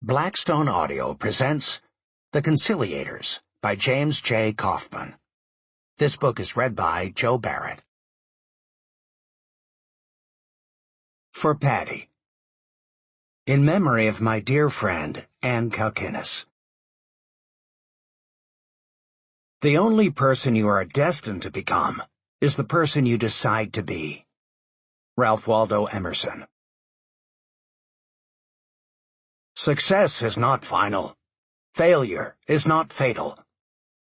Blackstone Audio presents The Conciliators by James J. Kaufman. This book is read by Joe Barrett. For Patty. In memory of my dear friend, Anne Calkinis. The only person you are destined to become is the person you decide to be. Ralph Waldo Emerson. Success is not final. Failure is not fatal.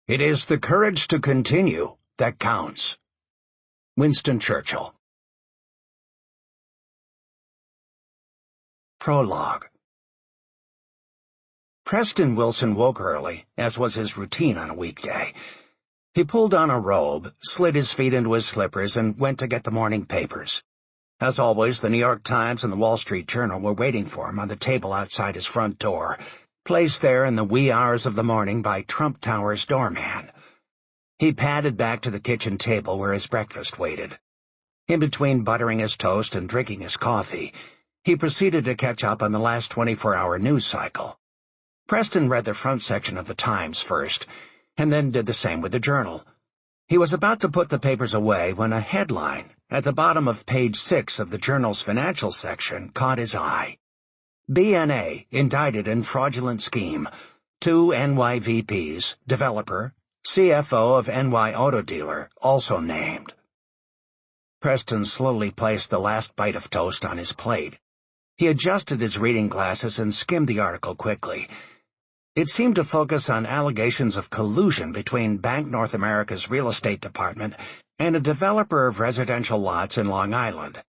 It is the courage to continue that counts. Winston Churchill. Prologue. Preston Wilson woke early, as was his routine on a weekday. He pulled on a robe, slid his feet into his slippers, and went to get the morning papers. As always, the New York Times and the Wall Street Journal were waiting for him on the table outside his front door, placed there in the wee hours of the morning by Trump Tower's doorman. He padded back to the kitchen table where his breakfast waited. In between buttering his toast and drinking his coffee, he proceeded to catch up on the last 24-hour news cycle. Preston read the front section of the Times first, and then did the same with the Journal. He was about to put the papers away when a headline at the bottom of page 6 of the Journal's financial section caught his eye. BNA indicted in fraudulent scheme. 2 NY VPs, developer, CFO of NY Auto Dealer, also named. Preston slowly placed the last bite of toast on his plate. He adjusted his reading glasses and skimmed the article quickly. It seemed to focus on allegations of collusion between Bank North America's real estate department and a developer of residential lots in Long Island.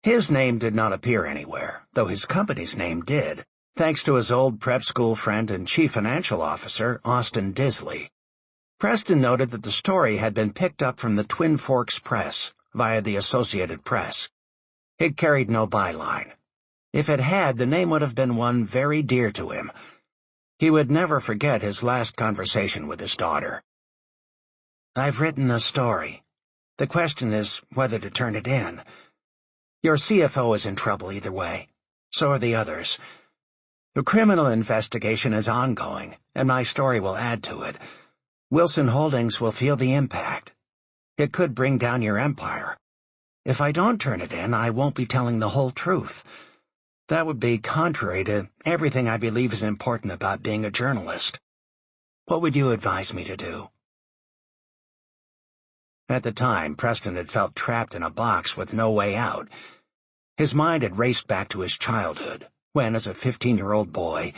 His name did not appear anywhere, though his company's name did, thanks to his old prep school friend and chief financial officer, Austin Disley. Preston noted that the story had been picked up from the Twin Forks Press via the Associated Press. It carried no byline. If it had, the name would have been one very dear to him. He would never forget his last conversation with his daughter. "I've written the story. The question is whether to turn it in. Your CFO is in trouble either way. So are the others. The criminal investigation is ongoing, and my story will add to it. Wilson Holdings will feel the impact. It could bring down your empire. If I don't turn it in, I won't be telling the whole truth. That would be contrary to everything I believe is important about being a journalist. What would you advise me to do?" At the time, Preston had felt trapped in a box with no way out. His mind had raced back to his childhood, when, as a 15-year-old boy,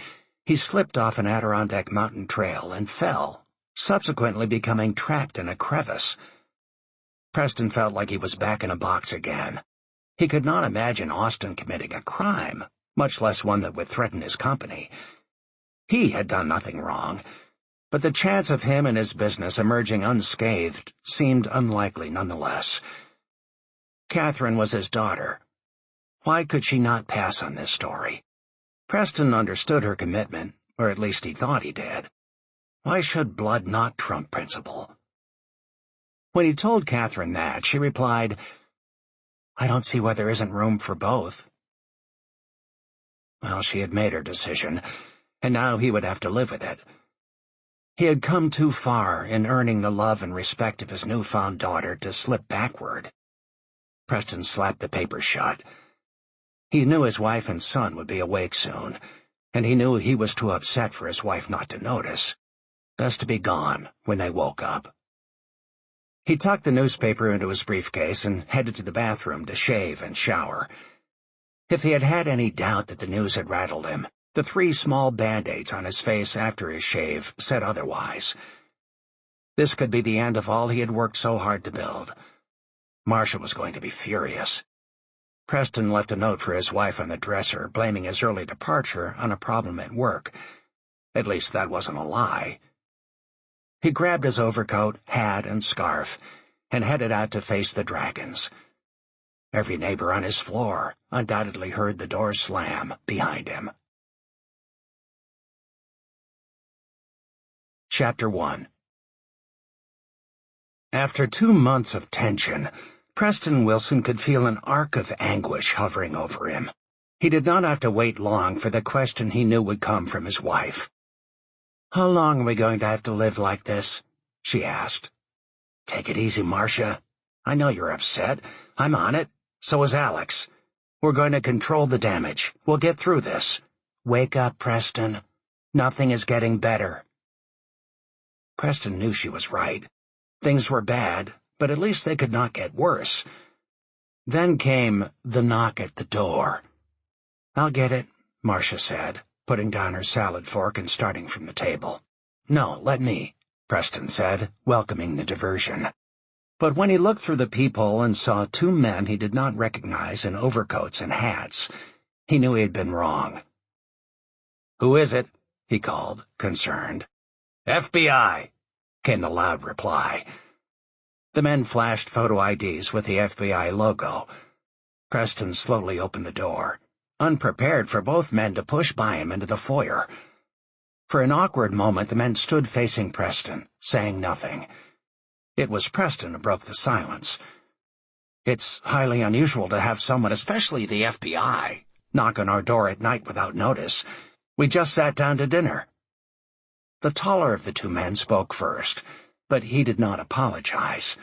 he slipped off an Adirondack mountain trail and fell, subsequently becoming trapped in a crevice. Preston felt like he was back in a box again. He could not imagine Austin committing a crime, much less one that would threaten his company. He had done nothing wrong, but the chance of him and his business emerging unscathed seemed unlikely nonetheless. Catherine was his daughter. Why could she not pass on this story? Preston understood her commitment, or at least he thought he did. Why should blood not trump principle? When he told Catherine that, she replied, "I don't see why there isn't room for both." Well, she had made her decision, and now he would have to live with it. He had come too far in earning the love and respect of his newfound daughter to slip backward. Preston slapped the paper shut. He knew his wife and son would be awake soon, and he knew he was too upset for his wife not to notice. Best to be gone when they woke up. He tucked the newspaper into his briefcase and headed to the bathroom to shave and shower. If he had had any doubt that the news had rattled him, the 3 small band-aids on his face after his shave said otherwise. This could be the end of all he had worked so hard to build. Marcia was going to be furious. Preston left a note for his wife on the dresser, blaming his early departure on a problem at work. At least that wasn't a lie. He grabbed his overcoat, hat, and scarf, and headed out to face the dragons. Every neighbor on his floor undoubtedly heard the door slam behind him. Chapter 1. After 2 months of tension, Preston Wilson could feel an arc of anguish hovering over him. He did not have to wait long for the question he knew would come from his wife. "How long are we going to have to live like this?" she asked. "Take it easy, Marcia. I know you're upset. I'm on it. So is Alex. We're going to control the damage. We'll get through this. Wake up, Preston. Nothing is getting better." Preston knew she was right. Things were bad, but at least they could not get worse. Then came the knock at the door. "I'll get it," Marcia said, putting down her salad fork and starting from the table. "No, let me," Preston said, welcoming the diversion. But when he looked through the peephole and saw two men he did not recognize in overcoats and hats, he knew he had been wrong. "Who is it?" he called, concerned. "FBI," came the loud reply. The men flashed photo IDs with the FBI logo. Preston slowly opened the door, unprepared for both men to push by him into the foyer. For an awkward moment the men stood facing Preston, saying nothing. It was Preston who broke the silence. "It's highly unusual to have someone, especially the FBI, knock on our door at night without notice. We just sat down to dinner." The taller of the two men spoke first, but he did not apologize.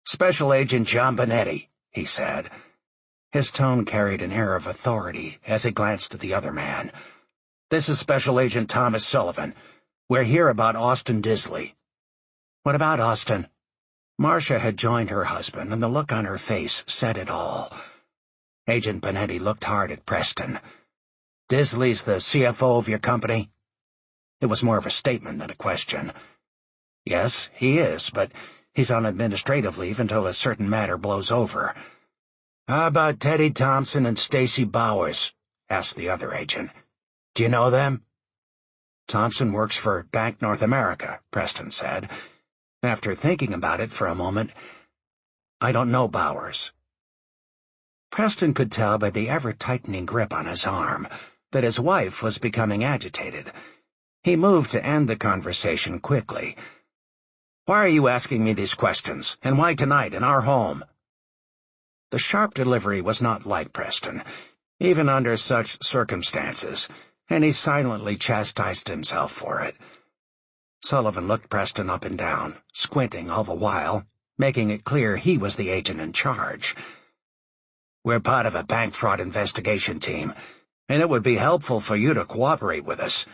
"Special Agent John Bonetti," he said. His tone carried an air of authority as he glanced at the other man. "This is Special Agent Thomas Sullivan. We're here about Austin Disley." "What about Austin?" Marcia had joined her husband, and the look on her face said it all. Agent Bonetti looked hard at Preston. "Disley's the CFO of your company?" It was more of a statement than a question. "Yes, he is, but he's on administrative leave until a certain matter blows over." "How about Teddy Thompson and Stacy Bowers?" asked the other agent. "Do you know them?" "Thompson works for Bank North America," Preston said. After thinking about it for a moment, "I don't know Bowers." Preston could tell by the ever-tightening grip on his arm that his wife was becoming agitated. He moved to end the conversation quickly. "Why are you asking me these questions, and why tonight in our home?" The sharp delivery was not like Preston, even under such circumstances, and he silently chastised himself for it. Sullivan looked Preston up and down, squinting all the while, making it clear he was the agent in charge. "We're part of a bank fraud investigation team, and it would be helpful for you to cooperate with us.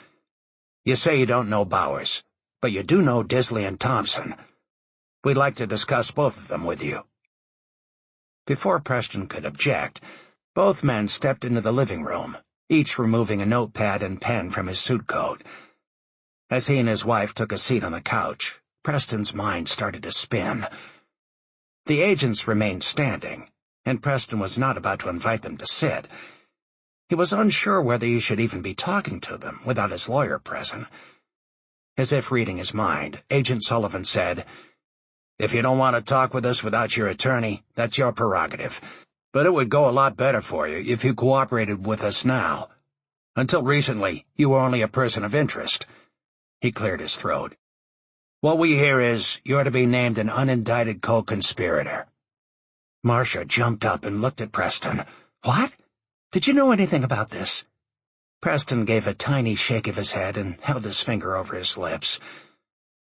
You say you don't know Bowers, but you do know Disley and Thompson. We'd like to discuss both of them with you." Before Preston could object, both men stepped into the living room, each removing a notepad and pen from his suit coat. As he and his wife took a seat on the couch, Preston's mind started to spin. The agents remained standing, and Preston was not about to invite them to sit. He was unsure whether he should even be talking to them without his lawyer present. As if reading his mind, Agent Sullivan said, "If you don't want to talk with us without your attorney, that's your prerogative. But it would go a lot better for you if you cooperated with us now. Until recently, you were only a person of interest." He cleared his throat. "What we hear is you're to be named an unindicted co-conspirator." Marcia jumped up and looked at Preston. "What? Did you know anything about this?" Preston gave a tiny shake of his head and held his finger over his lips.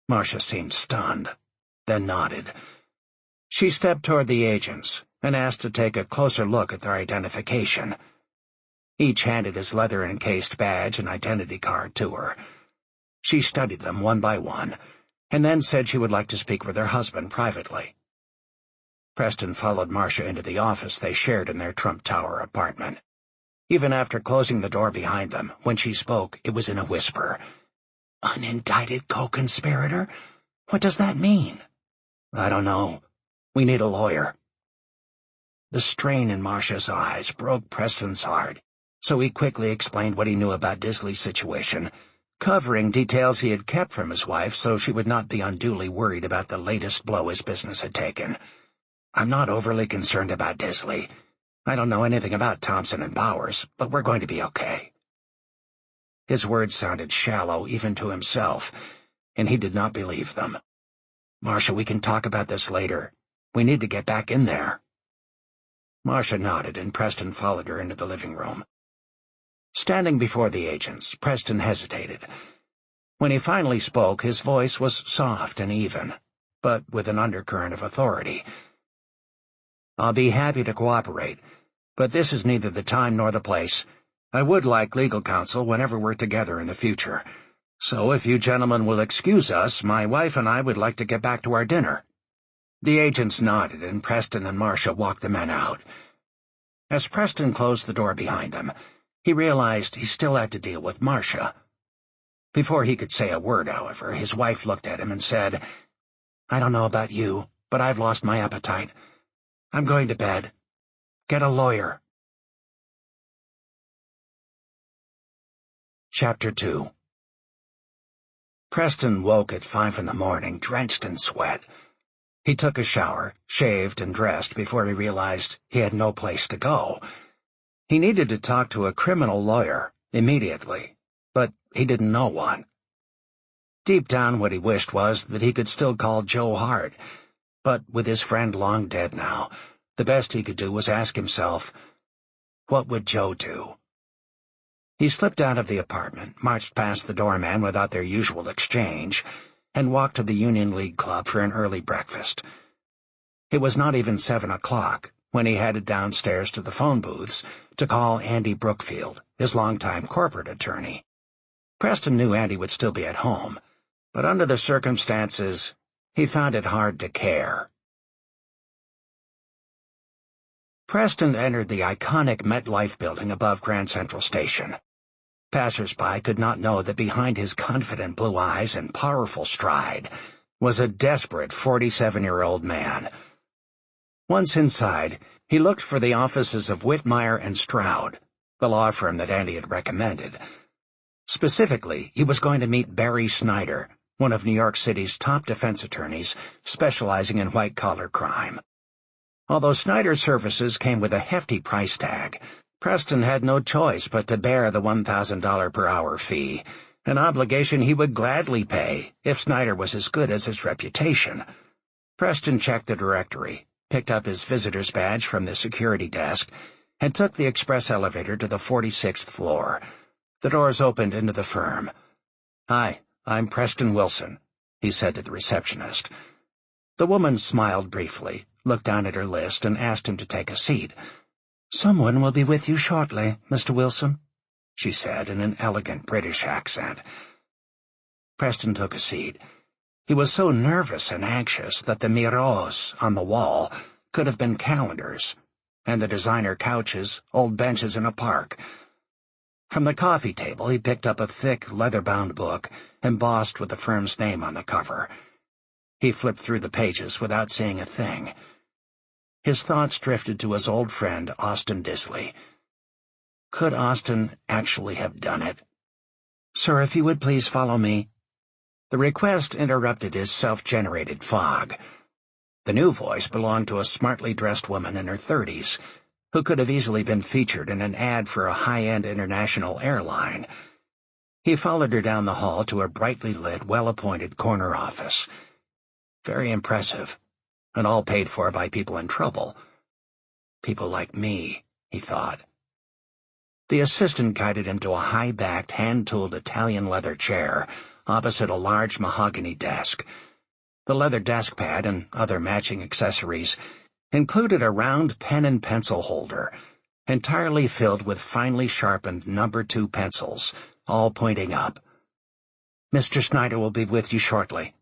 Marcia seemed stunned, then nodded. She stepped toward the agents and asked to take a closer look at their identification. Each handed his leather-encased badge and identity card to her. She studied them one by one, and then said she would like to speak with her husband privately. Preston followed Marcia into the office they shared in their Trump Tower apartment. Even after closing the door behind them, when she spoke, it was in a whisper. "Unindicted co-conspirator? What does that mean?" "I don't know. We need a lawyer." The strain in Marcia's eyes broke Preston's heart, so he quickly explained what he knew about Disley's situation, covering details he had kept from his wife so she would not be unduly worried about the latest blow his business had taken. "I'm not overly concerned about Disley. I don't know anything about Thompson and Bowers, but we're going to be okay." His words sounded shallow even to himself, and he did not believe them. "Marcia, we can talk about this later. We need to get back in there." Marcia nodded, and Preston followed her into the living room. Standing before the agents, Preston hesitated. When he finally spoke, his voice was soft and even, but with an undercurrent of authority. "I'll be happy to cooperate, but this is neither the time nor the place. I would like legal counsel whenever we're together in the future. So if you gentlemen will excuse us, my wife and I would like to get back to our dinner." The agents nodded, and Preston and Marcia walked the men out. As Preston closed the door behind them, he realized he still had to deal with Marcia. Before he could say a word, however, his wife looked at him and said, "I don't know about you, but I've lost my appetite. I'm going to bed. Get a lawyer." Chapter 2. Preston woke at 5 in the morning, drenched in sweat. He took a shower, shaved, and dressed before he realized he had no place to go. He needed to talk to a criminal lawyer immediately, but he didn't know one. Deep down, what he wished was that he could still call Joe Hart, but with his friend long dead now, the best he could do was ask himself, what would Joe do? He slipped out of the apartment, marched past the doorman without their usual exchange, and walked to the Union League Club for an early breakfast. It was not even 7 o'clock when he headed downstairs to the phone booths to call Andy Brookfield, his longtime corporate attorney. Preston knew Andy would still be at home, but under the circumstances, he found it hard to care. Preston entered the iconic MetLife building above Grand Central Station. Passers-by could not know that behind his confident blue eyes and powerful stride was a desperate 47-year-old man. Once inside, he looked for the offices of Whitmire and Stroud, the law firm that Andy had recommended. Specifically, he was going to meet Barry Snyder, one of New York City's top defense attorneys specializing in white-collar crime. Although Snyder's services came with a hefty price tag, Preston had no choice but to bear the $1,000 per hour fee, an obligation he would gladly pay if Snyder was as good as his reputation. Preston checked the directory, picked up his visitor's badge from the security desk, and took the express elevator to the 46th floor. The doors opened into the firm. "Hi, I'm Preston Wilson," he said to the receptionist. The woman smiled briefly, looked down at her list, and asked him to take a seat. "Someone will be with you shortly, Mr. Wilson," she said in an elegant British accent. Preston took a seat. He was so nervous and anxious that the miroirs on the wall could have been calendars, and the designer couches old benches in a park. From the coffee table he picked up a thick, leather-bound book, embossed with the firm's name on the cover. He flipped through the pages without seeing a thing. His thoughts drifted to his old friend, Austin Disley. Could Austin actually have done it? "Sir, if you would please follow me." The request interrupted his self-generated fog. The new voice belonged to a smartly dressed woman in her 30s, who could have easily been featured in an ad for a high-end international airline. He followed her down the hall to a brightly lit, well-appointed corner office. Very impressive, and all paid for by people in trouble. People like me, he thought. The assistant guided him to a high-backed, hand-tooled Italian leather chair opposite a large mahogany desk. The leather desk pad and other matching accessories included a round pen and pencil holder, entirely filled with finely sharpened No. 2 pencils, all pointing up. "Mr. Snyder will be with you shortly."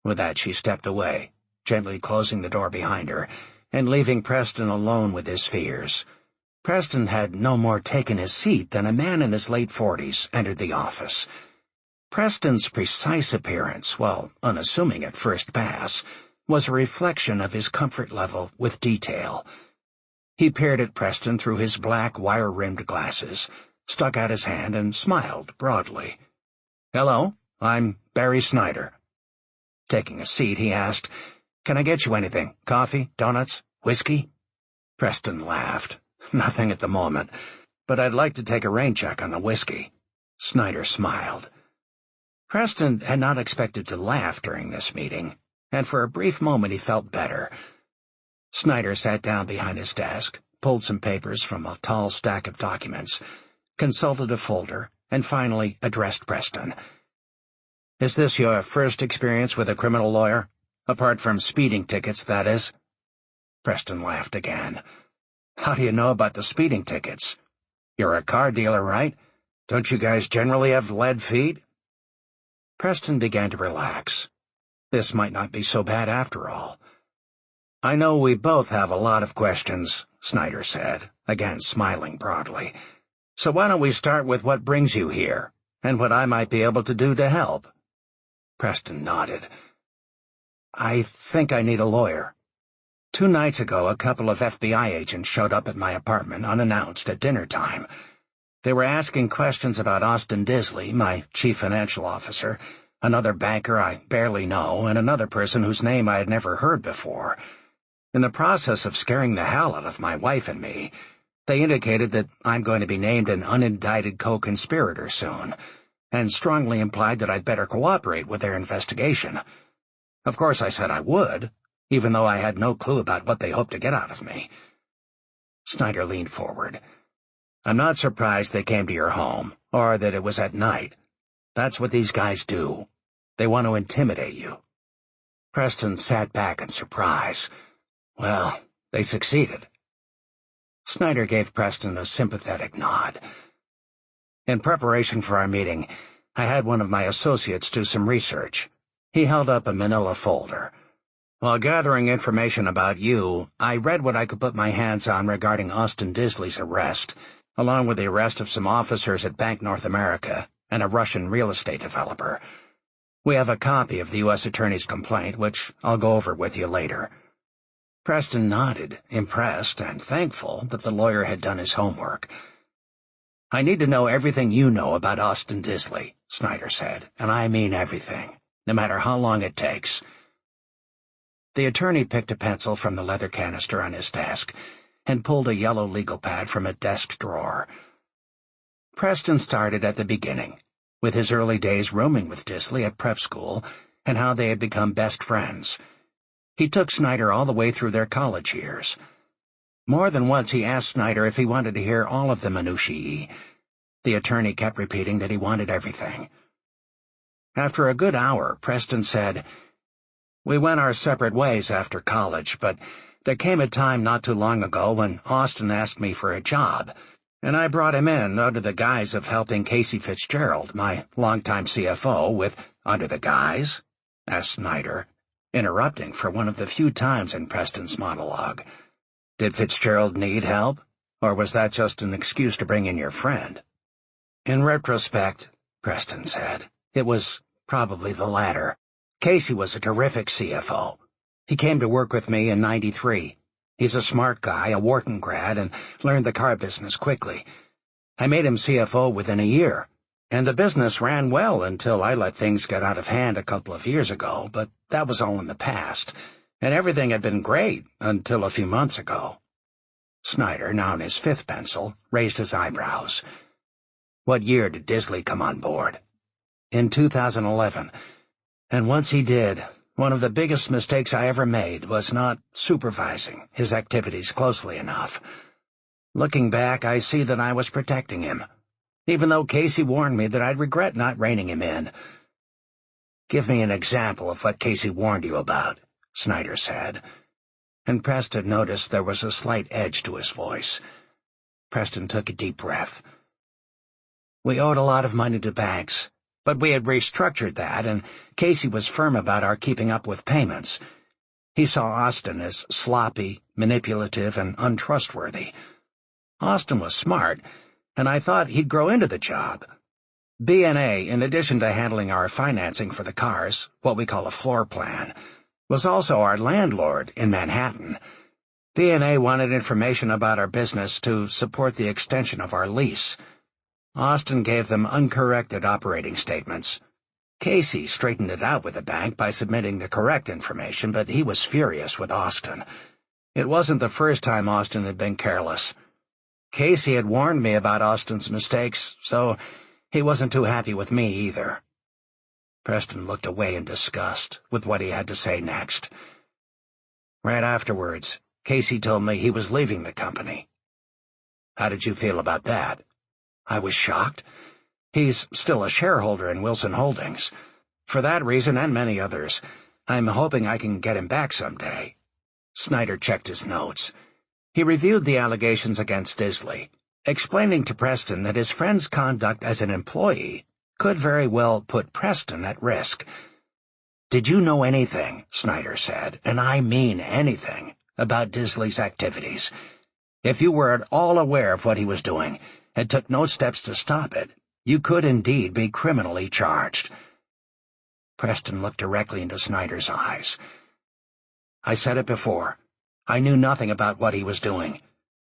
With that, she stepped away, gently closing the door behind her, and leaving Preston alone with his fears. Preston had no more taken his seat than a man in his late 40s entered the office. Preston's precise appearance, while unassuming at first pass, was a reflection of his comfort level with detail. He peered at Preston through his black wire-rimmed glasses, stuck out his hand, and smiled broadly. "Hello, I'm Barry Snyder." Taking a seat, he asked, "Can I get you anything? Coffee, donuts, whiskey?" Preston laughed. "Nothing at the moment, but I'd like to take a rain check on the whiskey." Snyder smiled. Preston had not expected to laugh during this meeting, and for a brief moment he felt better. Snyder sat down behind his desk, pulled some papers from a tall stack of documents, consulted a folder, and finally addressed Preston. "Is this your first experience with a criminal lawyer? Apart from speeding tickets, that is?" Preston laughed again. "How do you know about the speeding tickets? You're a car dealer, right? Don't you guys generally have lead feet?" Preston began to relax. This might not be so bad after all. "I know we both have a lot of questions," Snyder said, again smiling broadly. "So why don't we start with what brings you here, and what I might be able to do to help?" Preston nodded. "I think I need a lawyer. 2 nights ago, a couple of FBI agents showed up at my apartment unannounced at dinner time. They were asking questions about Austin Disley, my chief financial officer, another banker I barely know, and another person whose name I had never heard before. In the process of scaring the hell out of my wife and me, they indicated that I'm going to be named an unindicted co-conspirator soon, and strongly implied that I'd better cooperate with their investigation. Of course I said I would, even though I had no clue about what they hoped to get out of me." Snyder leaned forward. "I'm not surprised they came to your home, or that it was at night. That's what these guys do. They want to intimidate you." Preston sat back in surprise. "Well, they succeeded." Snyder gave Preston a sympathetic nod. "In preparation for our meeting, I had one of my associates do some research." He held up a manila folder. "While gathering information about you, I read what I could put my hands on regarding Austin Disley's arrest, along with the arrest of some officers at Bank North America and a Russian real estate developer. We have a copy of the U.S. Attorney's complaint, which I'll go over with you later." Preston nodded, impressed and thankful that the lawyer had done his homework. "I need to know everything you know about Austin Disley," Snyder said, "and I mean everything, no matter how long it takes." The attorney picked a pencil from the leather canister on his desk and pulled a yellow legal pad from a desk drawer. Preston started at the beginning, with his early days rooming with Disley at prep school and how they had become best friends. He took Snyder all the way through their college years. More than once he asked Snyder if he wanted to hear all of the minutiae. The attorney kept repeating that he wanted everything. After a good hour, Preston said, "We went our separate ways after college, but there came a time not too long ago when Austin asked me for a job, and I brought him in under the guise of helping Casey Fitzgerald, my longtime CFO, with—" "Under the guise?" asked Snyder, interrupting for one of the few times in Preston's monologue. "Did Fitzgerald need help, or was that just an excuse to bring in your friend?" "In retrospect," Preston said, "it was probably the latter. Casey was a terrific CFO. He came to work with me in '93. He's a smart guy, a Wharton grad, and learned the car business quickly. I made him CFO within a year, and the business ran well until I let things get out of hand a couple of years ago, but that was all in the past, and everything had been great until a few months ago." Snyder, now in his 5th pencil, raised his eyebrows. "What year did Disley come on board?" "In 2011. And once he did, one of the biggest mistakes I ever made was not supervising his activities closely enough. Looking back, I see that I was protecting him, even though Casey warned me that I'd regret not reining him in." "Give me an example of what Casey warned you about," Snyder said, and Preston noticed there was a slight edge to his voice. Preston took a deep breath. "We owed a lot of money to banks, but we had restructured that, and Casey was firm about our keeping up with payments. He saw Austin as sloppy, manipulative, and untrustworthy. Austin was smart, and I thought he'd grow into the job. B&A, in addition to handling our financing for the cars, what we call a floor plan, was also our landlord in Manhattan. B&A wanted information about our business to support the extension of our lease. Austin gave them uncorrected operating statements. Casey straightened it out with the bank by submitting the correct information, but he was furious with Austin. It wasn't the first time Austin had been careless. Casey had warned me about Austin's mistakes, so he wasn't too happy with me either." Preston looked away in disgust with what he had to say next. "Right afterwards, Casey told me he was leaving the company. How did you feel about that?" I was shocked. He's still a shareholder in Wilson Holdings. For that reason and many others, I'm hoping I can get him back someday. Snyder checked his notes. He reviewed the allegations against Disley, explaining to Preston that his friend's conduct as an employee could very well put Preston at risk. "Did you know anything," Snyder said, "and I mean anything, about Disley's activities? If you were at all aware of what he was doing and took no steps to stop it, you could indeed be criminally charged." Preston looked directly into Snyder's eyes. "I said it before. I knew nothing about what he was doing.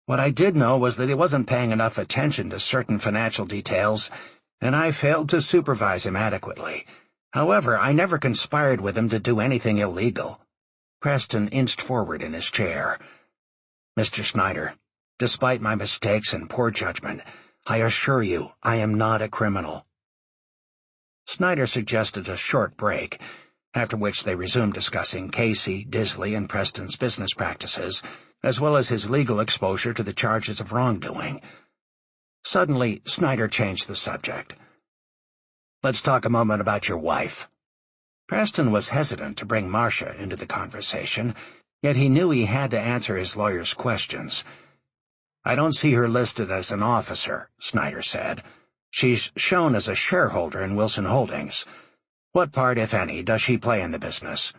What I did know was that he wasn't paying enough attention to certain financial details, and I failed to supervise him adequately. However, I never conspired with him to do anything illegal." Preston inched forward in his chair. "Mr. Snyder, despite my mistakes and poor judgment, I assure you I am not a criminal." Snyder suggested a short break, after which they resumed discussing Casey, Disley, and Preston's business practices, as well as his legal exposure to the charges of wrongdoing. Suddenly, Snyder changed the subject. "Let's talk a moment about your wife." Preston was hesitant to bring Marcia into the conversation, yet he knew he had to answer his lawyer's questions. "I don't see her listed as an officer," Snyder said. "She's shown as a shareholder in Wilson Holdings. What part, if any, does she play in the business?"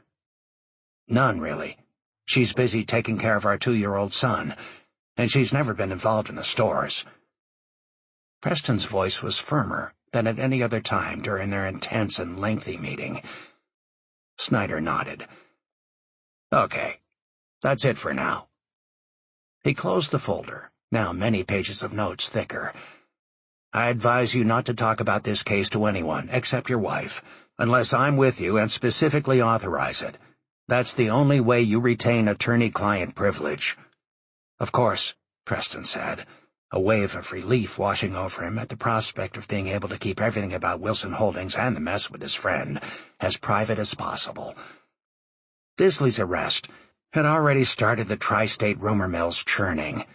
"None, really. She's busy taking care of our 2-year-old son, and she's never been involved in the stores." Preston's voice was firmer than at any other time during their intense and lengthy meeting. Snyder nodded. "Okay, that's it for now." He closed the folder, now many pages of notes thicker. "I advise you not to talk about this case to anyone except your wife, unless I'm with you and specifically authorize it. That's the only way you retain attorney-client privilege." "Of course," Preston said, a wave of relief washing over him at the prospect of being able to keep everything about Wilson Holdings and the mess with his friend as private as possible. Disley's arrest had already started the tri-state rumor mills churning.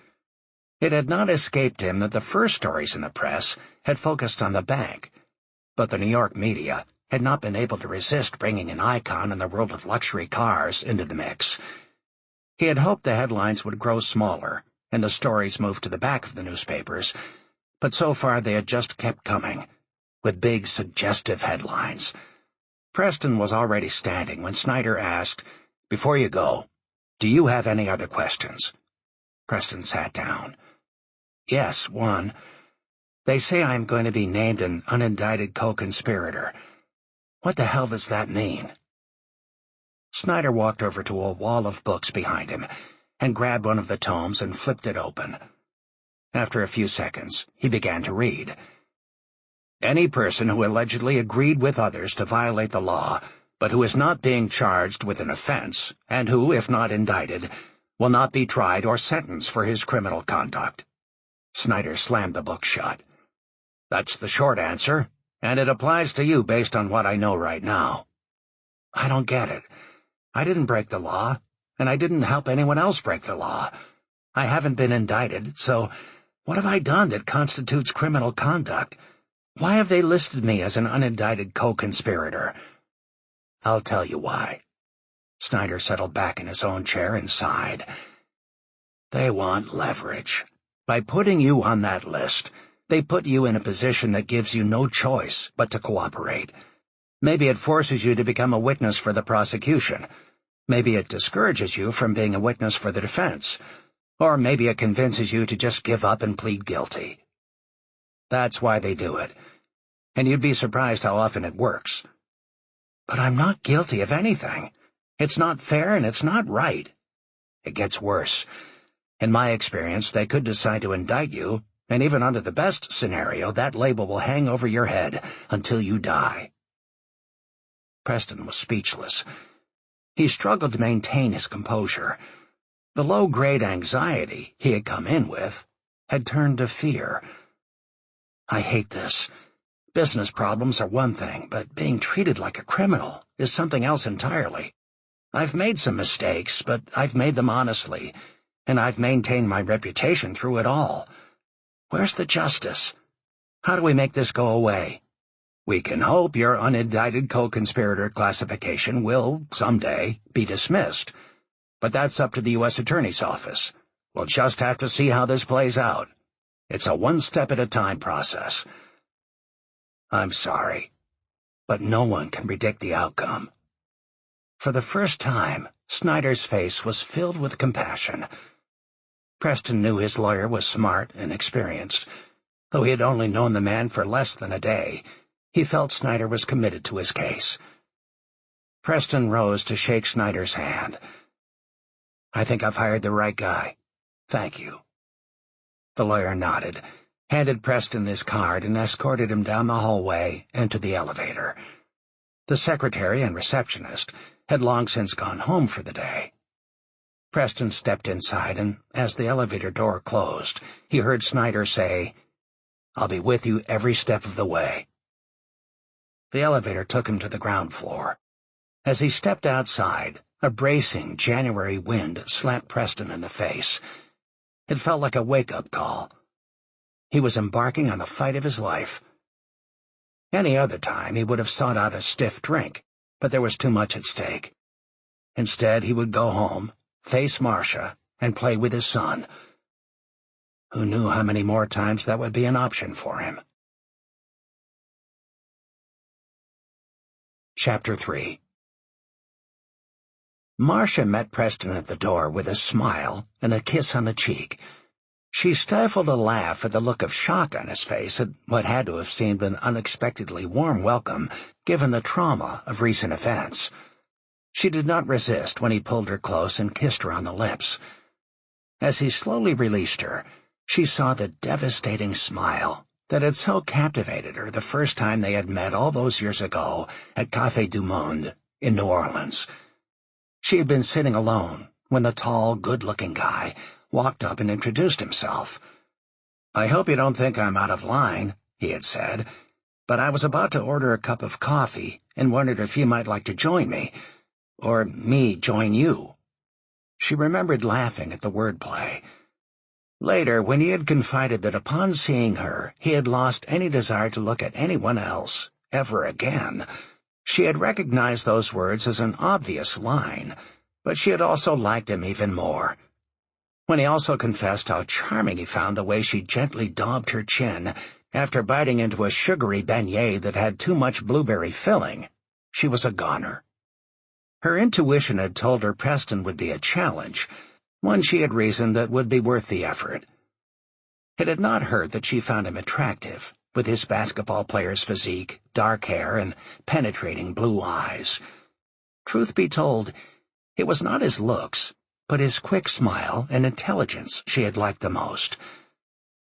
It had not escaped him that the first stories in the press had focused on the bank, but the New York media had not been able to resist bringing an icon in the world of luxury cars into the mix. He had hoped the headlines would grow smaller and the stories move to the back of the newspapers, but so far they had just kept coming, with big, suggestive headlines. Preston was already standing when Snyder asked, "Before you go, do you have any other questions?" Preston sat down. "Yes, one. They say I'm going to be named an unindicted co-conspirator. What the hell does that mean?" Snyder walked over to a wall of books behind him and grabbed one of the tomes and flipped it open. After a few seconds, he began to read. "Any person who allegedly agreed with others to violate the law, but who is not being charged with an offense, and who, if not indicted, will not be tried or sentenced for his criminal conduct." Snyder slammed the book shut. "That's the short answer, and it applies to you based on what I know right now." "I don't get it. I didn't break the law, and I didn't help anyone else break the law. I haven't been indicted, so what have I done that constitutes criminal conduct? Why have they listed me as an unindicted co-conspirator?" "I'll tell you why." Snyder settled back in his own chair and sighed. "They want leverage. By putting you on that list, they put you in a position that gives you no choice but to cooperate. Maybe it forces you to become a witness for the prosecution. Maybe it discourages you from being a witness for the defense. Or maybe it convinces you to just give up and plead guilty. That's why they do it. And you'd be surprised how often it works." "But I'm not guilty of anything. It's not fair and it's not right." "It gets worse. In my experience, they could decide to indict you, and even under the best scenario, that label will hang over your head until you die." Preston was speechless. He struggled to maintain his composure. The low-grade anxiety he had come in with had turned to fear. "I hate this. Business problems are one thing, but being treated like a criminal is something else entirely. I've made some mistakes, but I've made them honestly, and I've maintained my reputation through it all. Where's the justice? How do we make this go away? We can hope your unindicted co-conspirator classification will, someday, be dismissed. But that's up to the U.S. Attorney's Office. We'll just have to see how this plays out. It's a one-step-at-a-time process. I'm sorry, but no one can predict the outcome. For the first time, Snyder's face was filled with compassion. Preston knew his lawyer was smart and experienced. Though he had only known the man for less than a day, he felt Snyder was committed to his case. Preston rose to shake Snyder's hand. I think I've hired the right guy. Thank you. The lawyer nodded, handed Preston his card, and escorted him down the hallway and to the elevator. The secretary and receptionist had long since gone home for the day. Preston stepped inside, and as the elevator door closed, he heard Snyder say, I'll be with you every step of the way. The elevator took him to the ground floor. As he stepped outside, a bracing January wind slapped Preston in the face. It felt like a wake-up call. He was embarking on the fight of his life. Any other time he would have sought out a stiff drink, but there was too much at stake. Instead, he would go home, face Marcia, and play with his son. Who knew how many more times that would be an option for him? Chapter 3. Marcia met Preston at the door with a smile and a kiss on the cheek. She stifled a laugh at the look of shock on his face at what had to have seemed an unexpectedly warm welcome given the trauma of recent events. She did not resist when he pulled her close and kissed her on the lips. As he slowly released her, she saw the devastating smile that had so captivated her the first time they had met all those years ago at Café du Monde in New Orleans. She had been sitting alone when the tall, good-looking guy walked up and introduced himself. I hope you don't think I'm out of line, he had said, but I was about to order a cup of coffee and wondered if you might like to join me, or me join you. She remembered laughing at the wordplay. Later, when he had confided that upon seeing her he had lost any desire to look at anyone else, ever again, she had recognized those words as an obvious line, but she had also liked him even more. When he also confessed how charming he found the way she gently daubed her chin after biting into a sugary beignet that had too much blueberry filling, she was a goner. Her intuition had told her Preston would be a challenge, one she had reasoned that would be worth the effort. It had not hurt that she found him attractive, with his basketball player's physique, dark hair, and penetrating blue eyes. Truth be told, it was not his looks, but his quick smile and intelligence she had liked the most.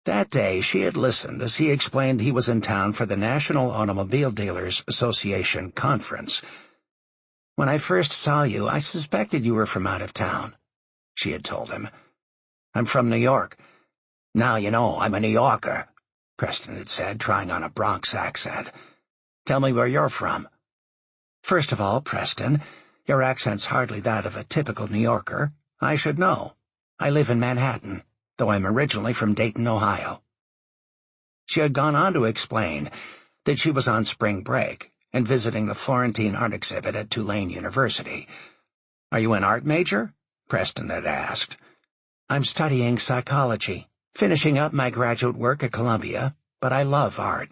That day she had listened as he explained he was in town for the National Automobile Dealers Association conference. When I first saw you, I suspected you were from out of town, she had told him. I'm from New York. Now you know I'm a New Yorker, Preston had said, trying on a Bronx accent. Tell me where you're from. First of all, Preston, your accent's hardly that of a typical New Yorker. I should know. I live in Manhattan, though I'm originally from Dayton, Ohio. She had gone on to explain that she was on spring break and visiting the Florentine art exhibit at Tulane University. Are you an art major? Preston had asked. I'm studying psychology, finishing up my graduate work at Columbia, but I love art.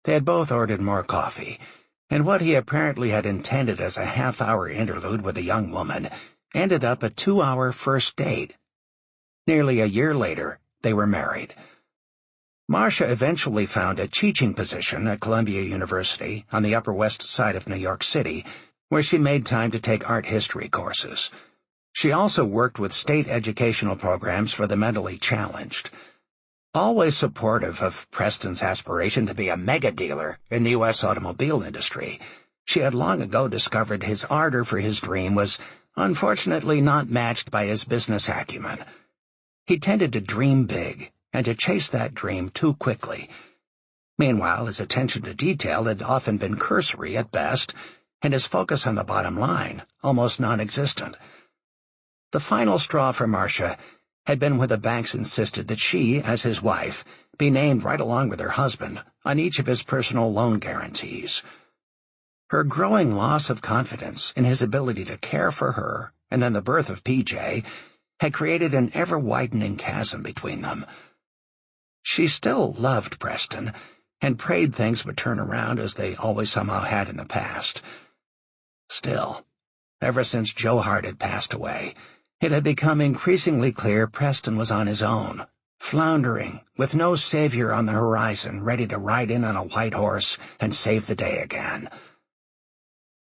They had both ordered more coffee, and what he apparently had intended as a half-hour interlude with a young woman ended up a 2-hour first date. Nearly a year later, they were married. Marcia eventually found a teaching position at Columbia University on the Upper West Side of New York City, where she made time to take art history courses. She also worked with state educational programs for the mentally challenged. Always supportive of Preston's aspiration to be a mega-dealer in the U.S. automobile industry, she had long ago discovered his ardor for his dream was unfortunately not matched by his business acumen. He tended to dream big and to chase that dream too quickly. Meanwhile, his attention to detail had often been cursory at best, and his focus on the bottom line almost non-existent. The final straw for Marcia had been when the banks insisted that she, as his wife, be named right along with her husband on each of his personal loan guarantees. Her growing loss of confidence in his ability to care for her, and then the birth of PJ, had created an ever-widening chasm between them. She still loved Preston, and prayed things would turn around as they always somehow had in the past. Still, ever since Joe Hart had passed away, it had become increasingly clear Preston was on his own, floundering, with no savior on the horizon, ready to ride in on a white horse and save the day again.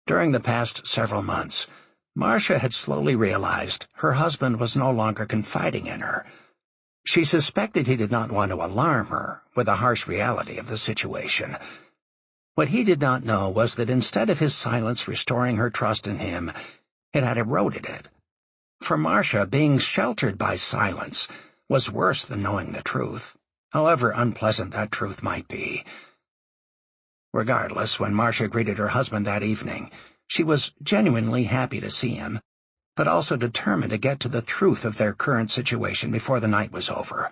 During the past several months, Marcia had slowly realized her husband was no longer confiding in her. She suspected he did not want to alarm her with the harsh reality of the situation. What he did not know was that instead of his silence restoring her trust in him, it had eroded it. For Marcia, being sheltered by silence was worse than knowing the truth, however unpleasant that truth might be. Regardless, when Marcia greeted her husband that evening, she was genuinely happy to see him, but also determined to get to the truth of their current situation before the night was over.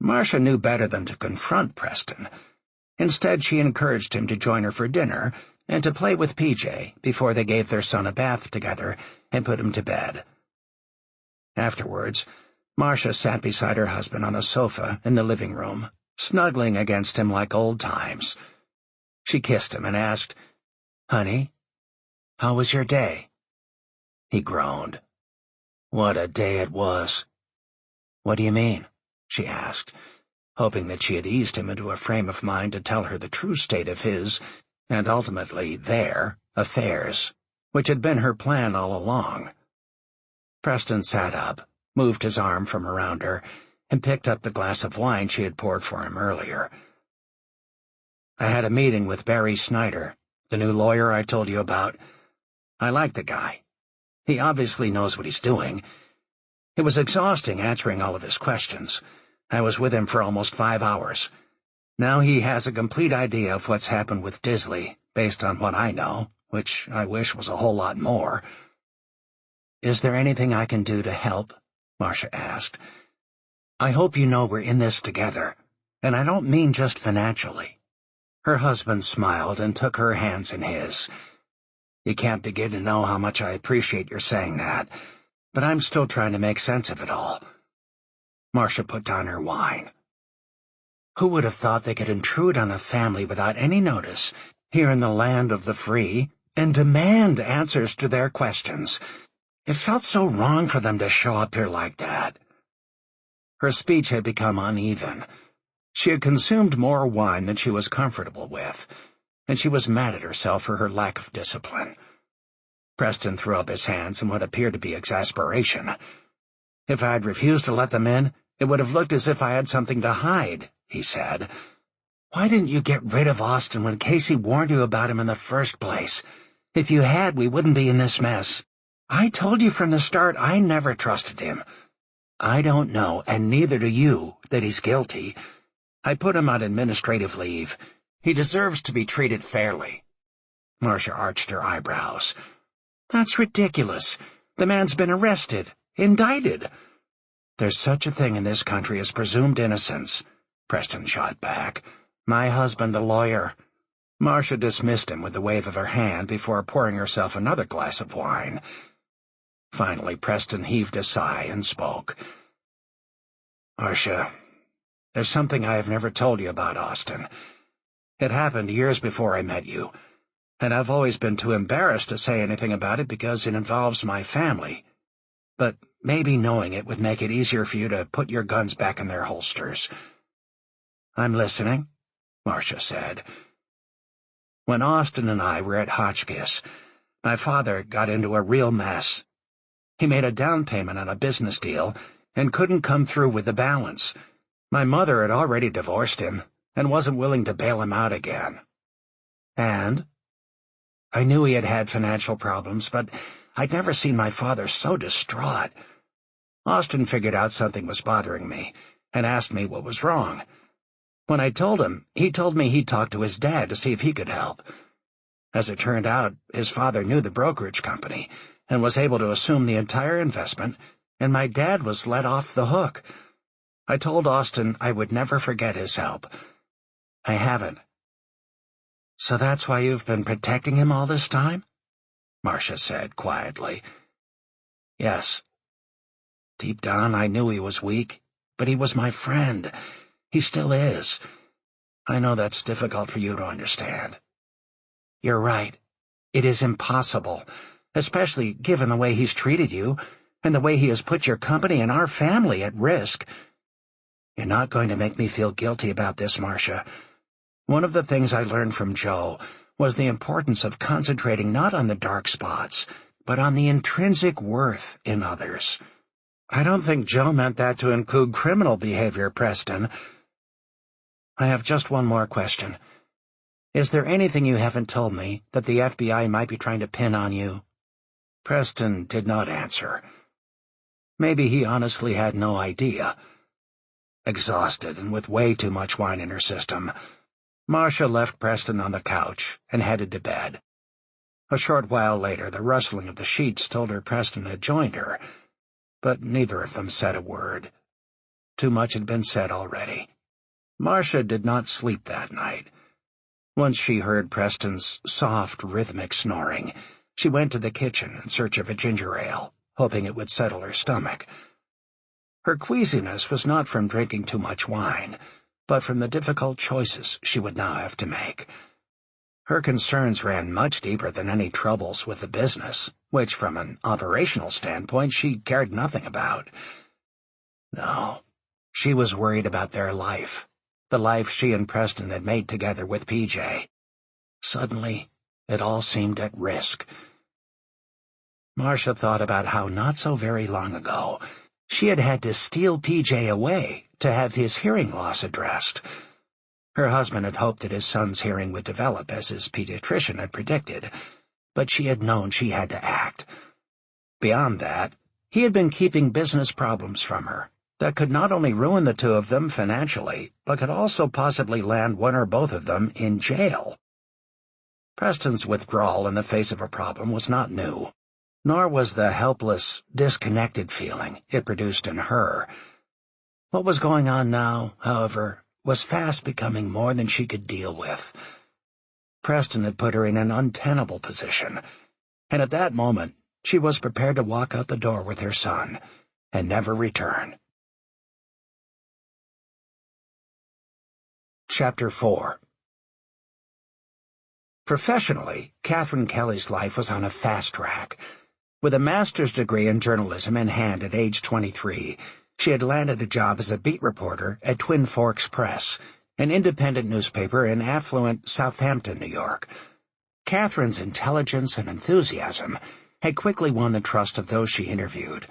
Marcia knew better than to confront Preston. Instead, she encouraged him to join her for dinner and to play with PJ before they gave their son a bath together and put him to bed. Afterwards, Marcia sat beside her husband on a sofa in the living room, snuggling against him like old times. She kissed him and asked, "Honey, how was your day?" He groaned. "What a day it was." "What do you mean?" she asked, hoping that she had eased him into a frame of mind to tell her the true state of his, and ultimately their, affairs, which had been her plan all along. Preston sat up, moved his arm from around her, and picked up the glass of wine she had poured for him earlier. "I had a meeting with Barry Snyder, the new lawyer I told you about. I like the guy. He obviously knows what he's doing. It was exhausting answering all of his questions. I was with him for almost 5 hours. Now he has a complete idea of what's happened with Disley, based on what I know, which I wish was a whole lot more." "Is there anything I can do to help?" Marcia asked. "I hope you know we're in this together, and I don't mean just financially." Her husband smiled and took her hands in his. "You can't begin to know how much I appreciate your saying that, but I'm still trying to make sense of it all." Marcia put down her wine. Who would have thought they could intrude on a family without any notice, here in the land of the free, and demand answers to their questions? It felt so wrong for them to show up here like that. Her speech had become uneven. She had consumed more wine than she was comfortable with, and she was mad at herself for her lack of discipline. Preston threw up his hands in what appeared to be exasperation. "If I had refused to let them in, it would have looked as if I had something to hide," he said. "Why didn't you get rid of Austin when Casey warned you about him in the first place? If you had, we wouldn't be in this mess. I told you from the start I never trusted him. I don't know, and neither do you, that he's guilty. I put him on administrative leave. He deserves to be treated fairly." Marcia arched her eyebrows. "That's ridiculous. The man's been arrested, indicted." "There's such a thing in this country as presumed innocence," Preston shot back. "My husband, the lawyer." Marcia dismissed him with a wave of her hand before pouring herself another glass of wine. Finally, Preston heaved a sigh and spoke. "Marcia, there's something I have never told you about Austin. It happened years before I met you, and I've always been too embarrassed to say anything about it because it involves my family. But maybe knowing it would make it easier for you to put your guns back in their holsters." "I'm listening," Marcia said. "When Austin and I were at Hotchkiss, my father got into a real mess. He made a down payment on a business deal and couldn't come through with the balance. My mother had already divorced him and wasn't willing to bail him out again. And I knew he had had financial problems, but I'd never seen my father so distraught. Austin figured out something was bothering me and asked me what was wrong. When I told him, he told me he'd talk to his dad to see if he could help. As it turned out, his father knew the brokerage company and was able to assume the entire investment, and my dad was let off the hook. I told Austin I would never forget his help. I haven't. So that's why you've been protecting him all this time? Marcia said quietly. Yes. Deep down, I knew he was weak, but he was my friend. He still is. I know that's difficult for you to understand. You're right. It is impossible, especially given the way he's treated you, and the way he has put your company and our family at risk. You're not going to make me feel guilty about this, Marcia. One of the things I learned from Joe was the importance of concentrating not on the dark spots, but on the intrinsic worth in others. I don't think Joe meant that to include criminal behavior, Preston. I have just one more question. Is there anything you haven't told me that the FBI might be trying to pin on you? Preston did not answer. Maybe he honestly had no idea. Exhausted and with way too much wine in her system, Marcia left Preston on the couch and headed to bed. A short while later, the rustling of the sheets told her Preston had joined her, but neither of them said a word. Too much had been said already. Marcia did not sleep that night. Once she heard Preston's soft, rhythmic snoring, she went to the kitchen in search of a ginger ale, hoping it would settle her stomach. Her queasiness was not from drinking too much wine, but from the difficult choices she would now have to make. Her concerns ran much deeper than any troubles with the business, which, from an operational standpoint, she cared nothing about. No, she was worried about their life, the life she and Preston had made together with PJ. Suddenly, it all seemed at risk. Marcia thought about how not so very long ago she had had to steal PJ away to have his hearing loss addressed. Her husband had hoped that his son's hearing would develop as his pediatrician had predicted, but she had known she had to act. Beyond that, he had been keeping business problems from her that could not only ruin the two of them financially, but could also possibly land one or both of them in jail. Preston's withdrawal in the face of a problem was not new, nor was the helpless, disconnected feeling it produced in her. What was going on now, however, was fast becoming more than she could deal with. Preston had put her in an untenable position, and at that moment she was prepared to walk out the door with her son and never return. Chapter 4. Professionally, Catherine Kelly's life was on a fast track. With a master's degree in journalism in hand at age 23, she had landed a job as a beat reporter at Twin Forks Press, an independent newspaper in affluent Southampton, New York. Catherine's intelligence and enthusiasm had quickly won the trust of those she interviewed,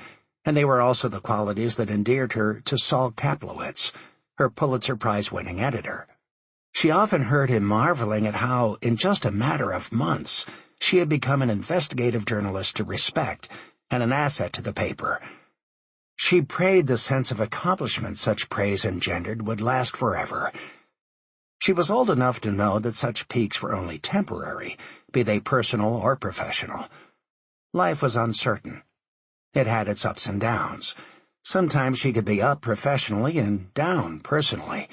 and they were also the qualities that endeared her to Saul Kaplowitz, her Pulitzer Prize-winning editor. She often heard him marveling at how, in just a matter of months, she had become an investigative journalist to respect and an asset to the paper. She prayed the sense of accomplishment such praise engendered would last forever. She was old enough to know that such peaks were only temporary, be they personal or professional. Life was uncertain. It had its ups and downs. Sometimes she could be up professionally and down personally.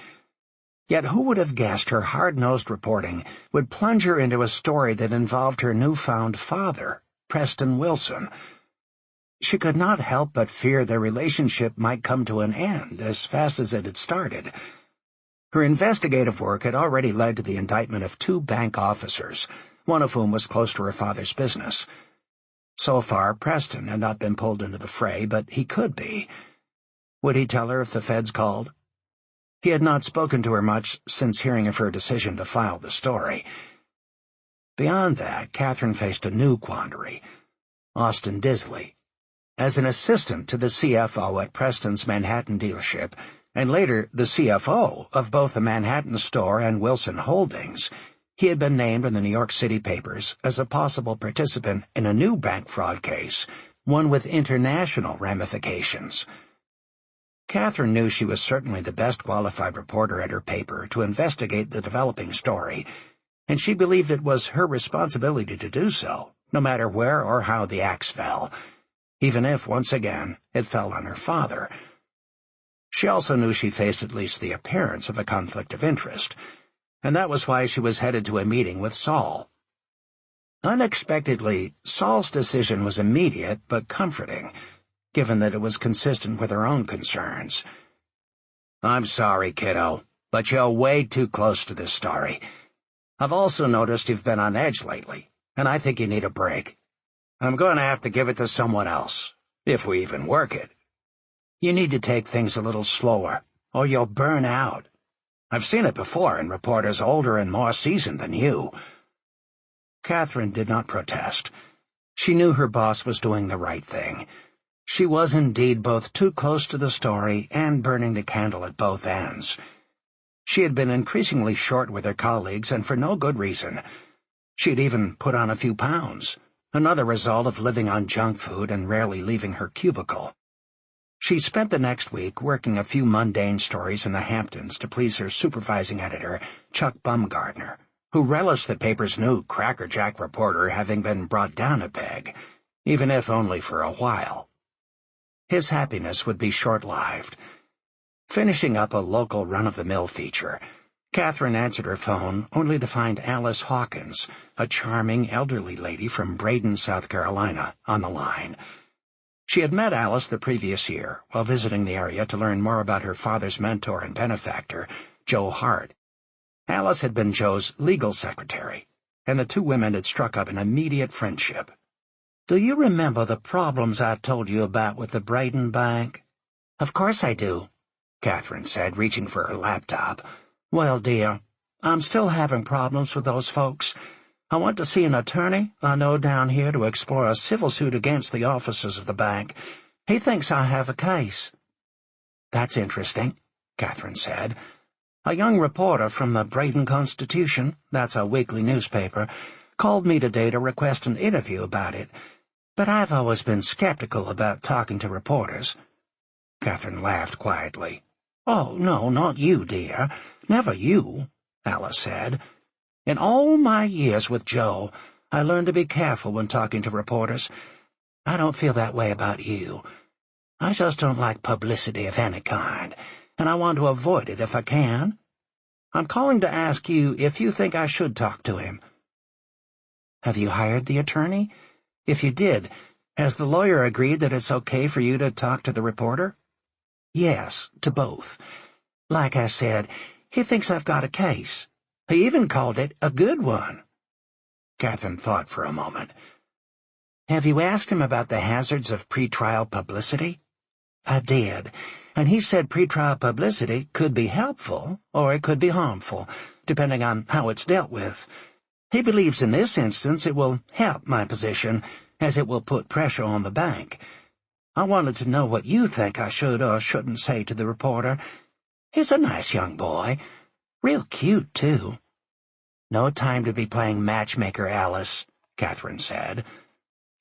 Yet who would have guessed her hard-nosed reporting would plunge her into a story that involved her newfound father, Preston Wilson? She could not help but fear their relationship might come to an end as fast as it had started. Her investigative work had already led to the indictment of 2 bank officers, one of whom was close to her father's business. So far, Preston had not been pulled into the fray, but he could be. Would he tell her if the feds called? He had not spoken to her much since hearing of her decision to file the story. Beyond that, Catherine faced a new quandary. Austin Disley. As an assistant to the CFO at Preston's Manhattan dealership, and later the CFO of both the Manhattan store and Wilson Holdings, he had been named in the New York City papers as a possible participant in a new bank fraud case, one with international ramifications. Catherine knew she was certainly the best qualified reporter at her paper to investigate the developing story, and she believed it was her responsibility to do so, no matter where or how the axe fell, even if, once again, it fell on her father. She also knew she faced at least the appearance of a conflict of interest, and that was why she was headed to a meeting with Saul. Unexpectedly, Saul's decision was immediate but comforting, given that it was consistent with her own concerns. "I'm sorry, kiddo, but you're way too close to this story. I've also noticed you've been on edge lately, and I think you need a break. I'm going to have to give it to someone else, if we even work it. You need to take things a little slower, or you'll burn out. I've seen it before in reporters older and more seasoned than you." Catherine did not protest. She knew her boss was doing the right thing. She was indeed both too close to the story and burning the candle at both ends. She had been increasingly short with her colleagues, and for no good reason. She had even put on a few pounds, another result of living on junk food and rarely leaving her cubicle. She spent the next week working a few mundane stories in the Hamptons to please her supervising editor, Chuck Bumgardner, who relished the paper's new crackerjack reporter having been brought down a peg, even if only for a while. His happiness would be short-lived. Finishing up a local run-of-the-mill feature, Catherine answered her phone only to find Alice Hawkins, a charming elderly lady from Braden, South Carolina, on the line. She had met Alice the previous year while visiting the area to learn more about her father's mentor and benefactor, Joe Hart. Alice had been Joe's legal secretary, and the two women had struck up an immediate friendship. "Do you remember the problems I told you about with the Braden Bank?" "Of course I do," Catherine said, reaching for her laptop. "Well, dear, I'm still having problems with those folks. I want to see an attorney I know down here to explore a civil suit against the officers of the bank. He thinks I have a case." "That's interesting," Catherine said. "A young reporter from the Braden Constitution, that's a weekly newspaper, called me today to request an interview about it, but I've always been skeptical about talking to reporters." Catherine laughed quietly. "Oh, no, not you, dear. Never you," Alice said. "In all my years with Joe, I learned to be careful when talking to reporters. I don't feel that way about you. I just don't like publicity of any kind, and I want to avoid it if I can. I'm calling to ask you if you think I should talk to him." "Have you hired the attorney? If you did, has the lawyer agreed that it's okay for you to talk to the reporter?" "Yes, to both. Like I said, he thinks I've got a case. He even called it a good one." Catherine thought for a moment. "Have you asked him about the hazards of pretrial publicity?" "I did, and he said pretrial publicity could be helpful or it could be harmful, depending on how it's dealt with. He believes in this instance it will help my position, as it will put pressure on the bank. I wanted to know what you think I should or shouldn't say to the reporter. He's a nice young boy. Real cute, too." "No time to be playing matchmaker, Alice," Catherine said.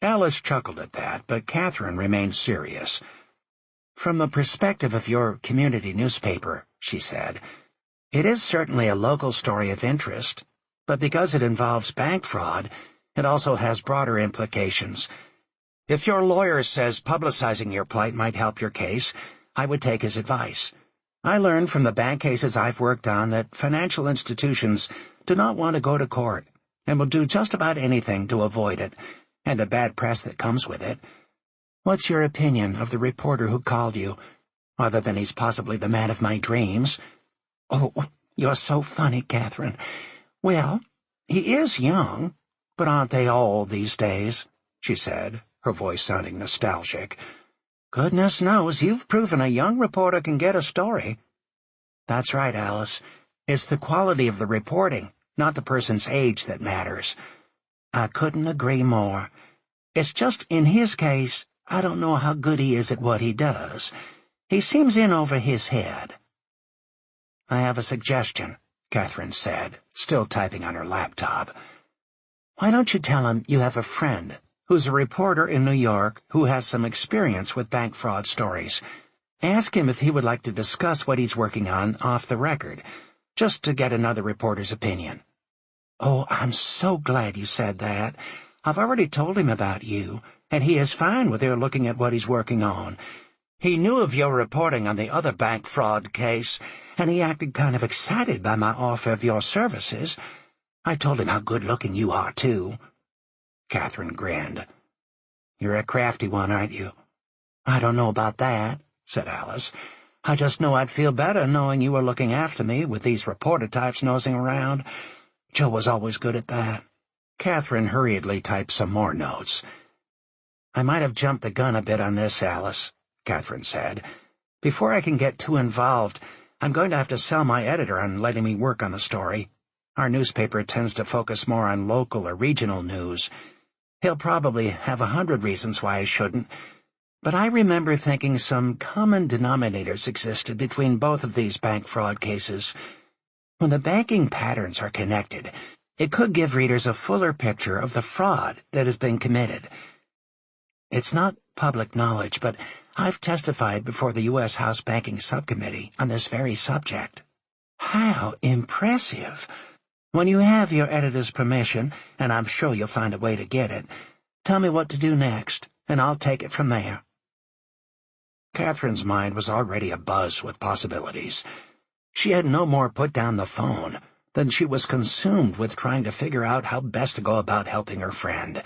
Alice chuckled at that, but Catherine remained serious. "From the perspective of your community newspaper," she said, "it is certainly a local story of interest, but because it involves bank fraud, it also has broader implications. If your lawyer says publicizing your plight might help your case, I would take his advice. I learned from the bank cases I've worked on that financial institutions do not want to go to court and will do just about anything to avoid it, and the bad press that comes with it. What's your opinion of the reporter who called you, other than he's possibly the man of my dreams?" "Oh, you're so funny, Catherine. Well, he is young, but aren't they all these days?" she said, her voice sounding nostalgic. "Goodness knows you've proven a young reporter can get a story." "That's right, Alice. It's the quality of the reporting, not the person's age, that matters." "I couldn't agree more. It's just in his case, I don't know how good he is at what he does. He seems in over his head." "I have a suggestion," Catherine said, still typing on her laptop. "Why don't you tell him you have a friend who's a reporter in New York who has some experience with bank fraud stories. Ask him if he would like to discuss what he's working on off the record, just to get another reporter's opinion." "Oh, I'm so glad you said that. I've already told him about you, and he is fine with her looking at what he's working on. He knew of your reporting on the other bank fraud case, and he acted kind of excited by my offer of your services. I told him how good-looking you are, too." Catherine grinned. "You're a crafty one, aren't you?" "I don't know about that," said Alice. "I just know I'd feel better knowing you were looking after me with these reporter types nosing around. Joe was always good at that." Catherine hurriedly typed some more notes. "I might have jumped the gun a bit on this, Alice," Catherine said. "Before I can get too involved, I'm going to have to sell my editor on letting me work on the story. Our newspaper tends to focus more on local or regional news. He'll probably have 100 reasons why I shouldn't, but I remember thinking some common denominators existed between both of these bank fraud cases. When the banking patterns are connected, it could give readers a fuller picture of the fraud that has been committed. It's not public knowledge, but I've testified before the U.S. House Banking Subcommittee on this very subject." "How impressive! When you have your editor's permission, and I'm sure you'll find a way to get it, tell me what to do next, and I'll take it from there." Catherine's mind was already abuzz with possibilities. She had no more put down the phone than she was consumed with trying to figure out how best to go about helping her friend.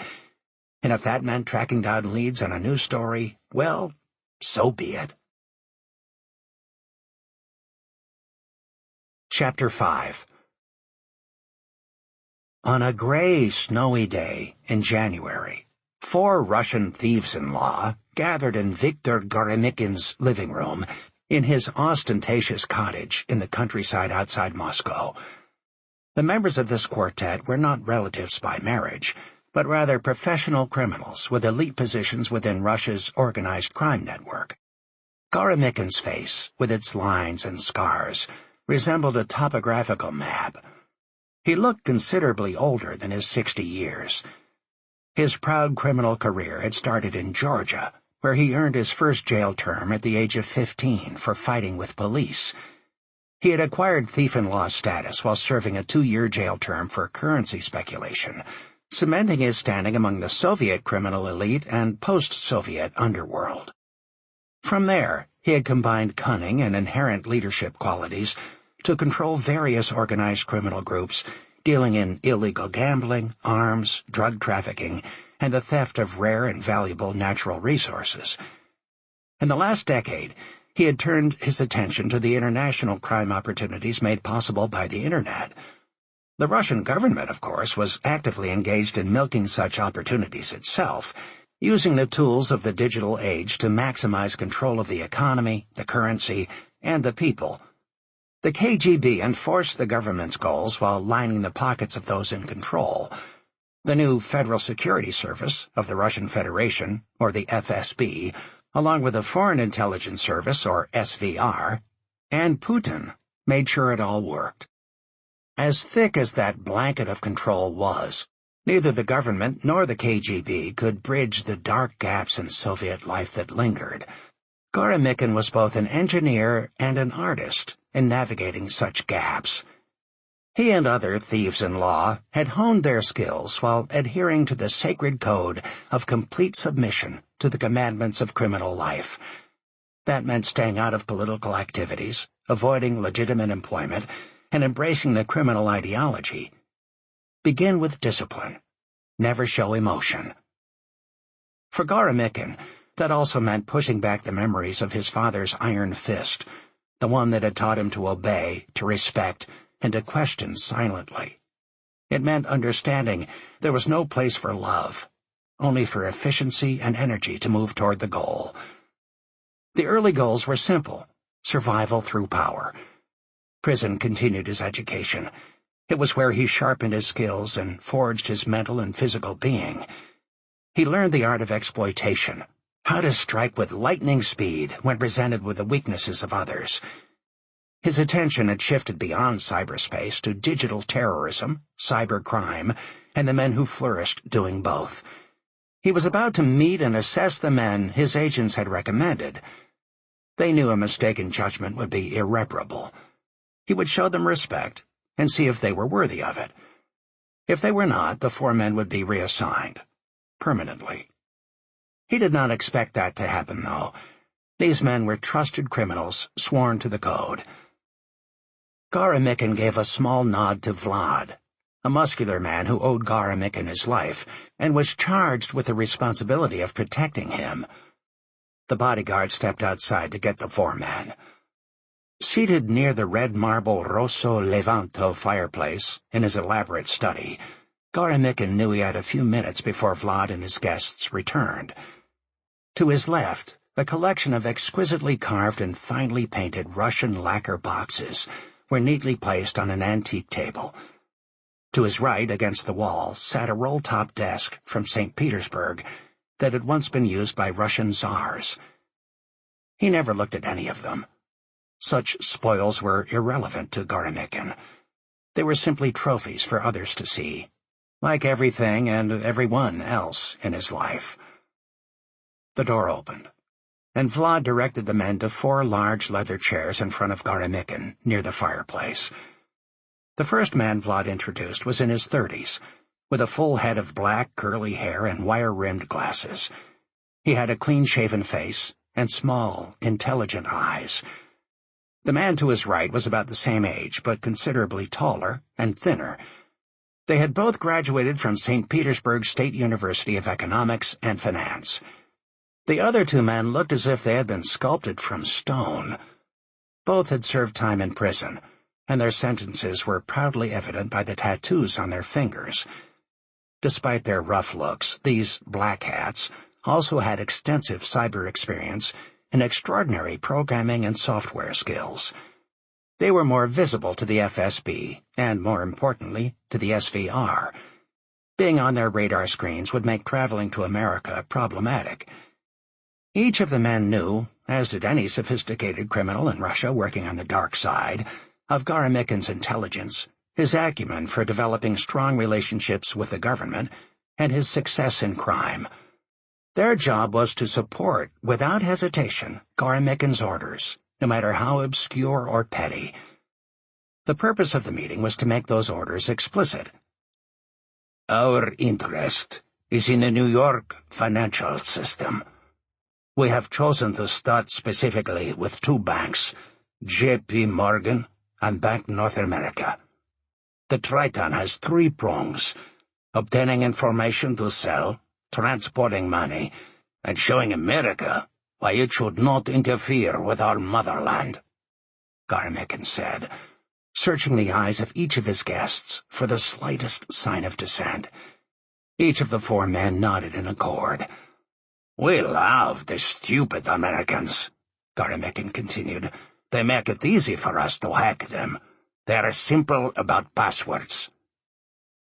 And if that meant tracking down leads on a news story, well, so be it. Chapter 5. On a gray, snowy day in January, 4 Russian thieves-in-law gathered in Viktor Goremikin's living room in his ostentatious cottage in the countryside outside Moscow. The members of this quartet were not relatives by marriage, but rather professional criminals with elite positions within Russia's organized crime network. Goremikin's face, with its lines and scars, resembled a topographical map. He looked considerably older than his 60 years. His proud criminal career had started in Georgia, where he earned his first jail term at the age of 15 for fighting with police. He had acquired thief-in-law status while serving a 2-year jail term for currency speculation, cementing his standing among the Soviet criminal elite and post-Soviet underworld. From there, he had combined cunning and inherent leadership qualities to control various organized criminal groups dealing in illegal gambling, arms, drug trafficking, and the theft of rare and valuable natural resources. In the last decade, he had turned his attention to the international crime opportunities made possible by the Internet. The Russian government, of course, was actively engaged in milking such opportunities itself, using the tools of the digital age to maximize control of the economy, the currency, and the people. The KGB enforced the government's goals while lining the pockets of those in control. The new Federal Security Service of the Russian Federation, or the FSB, along with the Foreign Intelligence Service, or SVR, and Putin, made sure it all worked. As thick as that blanket of control was, neither the government nor the KGB could bridge the dark gaps in Soviet life that lingered. Goremikin was both an engineer and an artist in navigating such gaps. He and other thieves-in-law had honed their skills while adhering to the sacred code of complete submission to the commandments of criminal life. That meant staying out of political activities, avoiding legitimate employment, and embracing the criminal ideology. Begin with discipline. Never show emotion. For Goremikin, that also meant pushing back the memories of his father's iron fist, the one that had taught him to obey, to respect, and to question silently. It meant understanding there was no place for love, only for efficiency and energy to move toward the goal. The early goals were simple: survival through power. Prison continued his education. It was where he sharpened his skills and forged his mental and physical being. He learned the art of exploitation, how to strike with lightning speed when presented with the weaknesses of others. His attention had shifted beyond cyberspace to digital terrorism, cybercrime, and the men who flourished doing both. He was about to meet and assess the men his agents had recommended. They knew a mistaken judgment would be irreparable. He would show them respect and see if they were worthy of it. If they were not, the 4 men would be reassigned, permanently. He did not expect that to happen, though. These men were trusted criminals, sworn to the code. Garamikin gave a small nod to Vlad, a muscular man who owed Garamikin his life and was charged with the responsibility of protecting him. The bodyguard stepped outside to get the four men. Seated near the red marble Rosso Levanto fireplace in his elaborate study, Garamikin knew he had a few minutes before Vlad and his guests returned. To his left, a collection of exquisitely carved and finely painted Russian lacquer boxes were neatly placed on an antique table. To his right, against the wall, sat a roll-top desk from St. Petersburg that had once been used by Russian czars. He never looked at any of them. Such spoils were irrelevant to Garamikin. They were simply trophies for others to see, like everything and everyone else in his life. The door opened, and Vlad directed the men to 4 large leather chairs in front of Garamikin, near the fireplace. The first man Vlad introduced was in his 30s, with a full head of black, curly hair and wire-rimmed glasses. He had a clean-shaven face and small, intelligent eyes. The man to his right was about the same age, but considerably taller and thinner. They had both graduated from St. Petersburg State University of Economics and Finance. The other 2 men looked as if they had been sculpted from stone. Both had served time in prison, and their sentences were proudly evident by the tattoos on their fingers. Despite their rough looks, these black hats also had extensive cyber experience and extraordinary programming and software skills. They were more visible to the FSB, and more importantly, to the SVR. Being on their radar screens would make traveling to America problematic. Each of the men knew, as did any sophisticated criminal in Russia working on the dark side, of Garamikin's intelligence, his acumen for developing strong relationships with the government, and his success in crime. Their job was to support, without hesitation, Garamikin's orders, no matter how obscure or petty. The purpose of the meeting was to make those orders explicit. Our interest is in the New York financial system. We have chosen to start specifically with 2 banks, J.P. Morgan and Bank North America. The Triton has 3 prongs: obtaining information to sell, transporting money, and showing America why it should not interfere with our motherland, Garamikin said, searching the eyes of each of his guests for the slightest sign of dissent. Each of the 4 men nodded in accord. We love the stupid Americans, Garamikin continued. They make it easy for us to hack them. They are simple about passwords.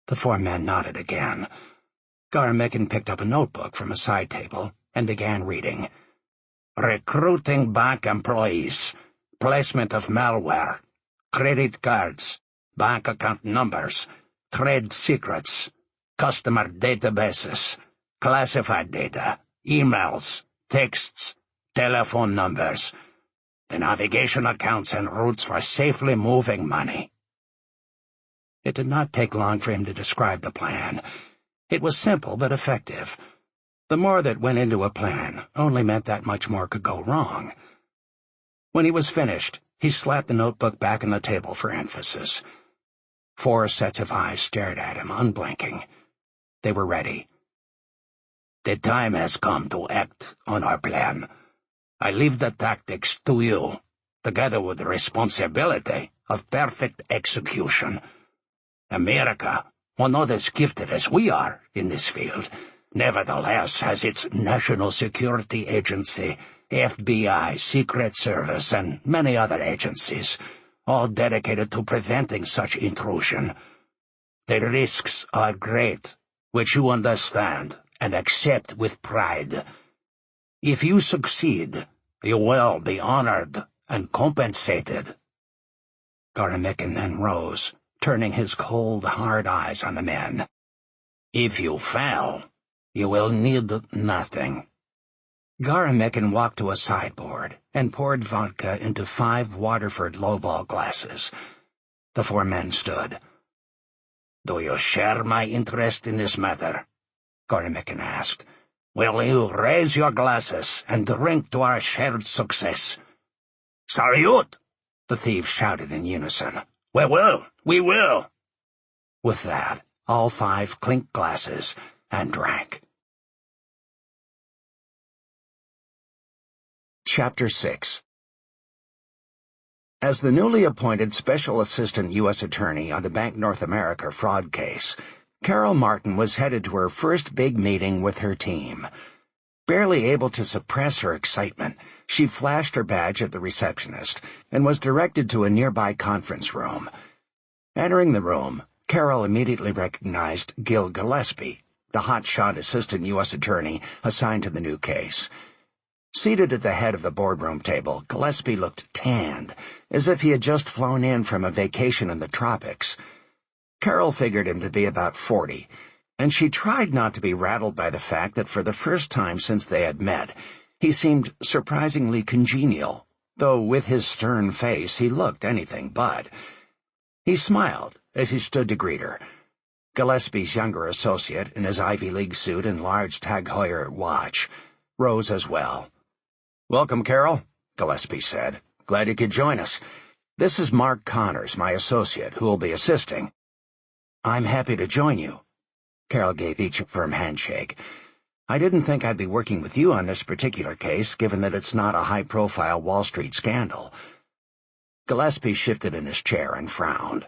The 4 men nodded again. Garamikin picked up a notebook from a side table and began reading. Recruiting bank employees, placement of malware, credit cards, bank account numbers, trade secrets, customer databases, classified data, emails, texts, telephone numbers, the navigation accounts and routes for safely moving money. It did not take long for him to describe the plan. It was simple but effective. The more that went into a plan only meant that much more could go wrong. When he was finished, he slapped the notebook back on the table for emphasis. 4 sets of eyes stared at him, unblinking. They were ready. The time has come to act on our plan. I leave the tactics to you, together with the responsibility of perfect execution. America, while not as gifted as we are in this field, nevertheless has its National Security Agency, FBI, Secret Service, and many other agencies, all dedicated to preventing such intrusion. The risks are great, which you understand and accept with pride. If you succeed, you will be honored and compensated. Garamikin then rose, turning his cold, hard eyes on the men. If you fail, you will need nothing. Garamikin walked to a sideboard and poured vodka into 5 Waterford lowball glasses. The 4 men stood. Do you share my interest in this matter? Garamikin asked. Will you raise your glasses and drink to our shared success? Salute! The thieves shouted in unison. We will! We will! With that, all five clinked glasses and drank. Chapter 6. As the newly appointed Special Assistant U.S. Attorney on the Bank North America fraud case, Carol Martin was headed to her first big meeting with her team. Barely able to suppress her excitement, she flashed her badge at the receptionist and was directed to a nearby conference room. Entering the room, Carol immediately recognized Gil Gillespie, the hotshot Assistant U.S. Attorney assigned to the new case. Seated at the head of the boardroom table, Gillespie looked tanned, as if he had just flown in from a vacation in the tropics. Carol figured him to be about 40, and she tried not to be rattled by the fact that for the first time since they had met, he seemed surprisingly congenial, though with his stern face he looked anything but. He smiled as he stood to greet her. Gillespie's younger associate, in his Ivy League suit and large Tag Heuer watch, rose as well. "Welcome, Carol," Gillespie said. "Glad you could join us. This is Mark Connors, my associate, who will be assisting." "I'm happy to join you." Carol gave each a firm handshake. "I didn't think I'd be working with you on this particular case, given that it's not a high-profile Wall Street scandal." Gillespie shifted in his chair and frowned.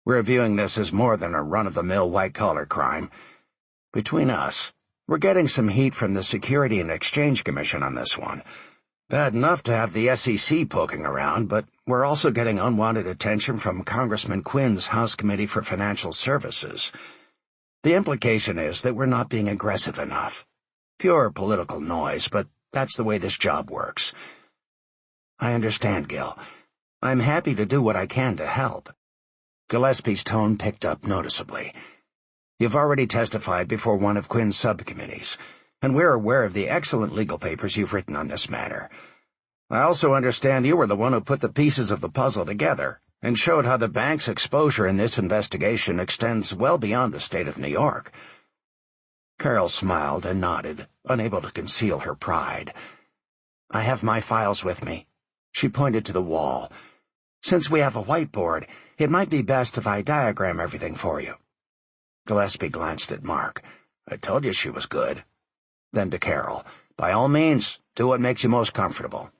"We're viewing this as more than a run-of-the-mill white-collar crime. Between us, we're getting some heat from the Security and Exchange Commission on this one. Bad enough to have the SEC poking around, but we're also getting unwanted attention from Congressman Quinn's House Committee for Financial Services. The implication is that we're not being aggressive enough. Pure political noise, but that's the way this job works." "I understand, Gil. I'm happy to do what I can to help." Gillespie's tone picked up noticeably. "You've already testified before one of Quinn's subcommittees, and we're aware of the excellent legal papers you've written on this matter. I also understand you were the one who put the pieces of the puzzle together and showed how the bank's exposure in this investigation extends well beyond the state of New York." Carol smiled and nodded, unable to conceal her pride. "I have my files with me." She pointed to the wall. "Since we have a whiteboard, it might be best if I diagram everything for you." Gillespie glanced at Mark. "I told you she was good." Then to Carol, "By all means, do what makes you most comfortable."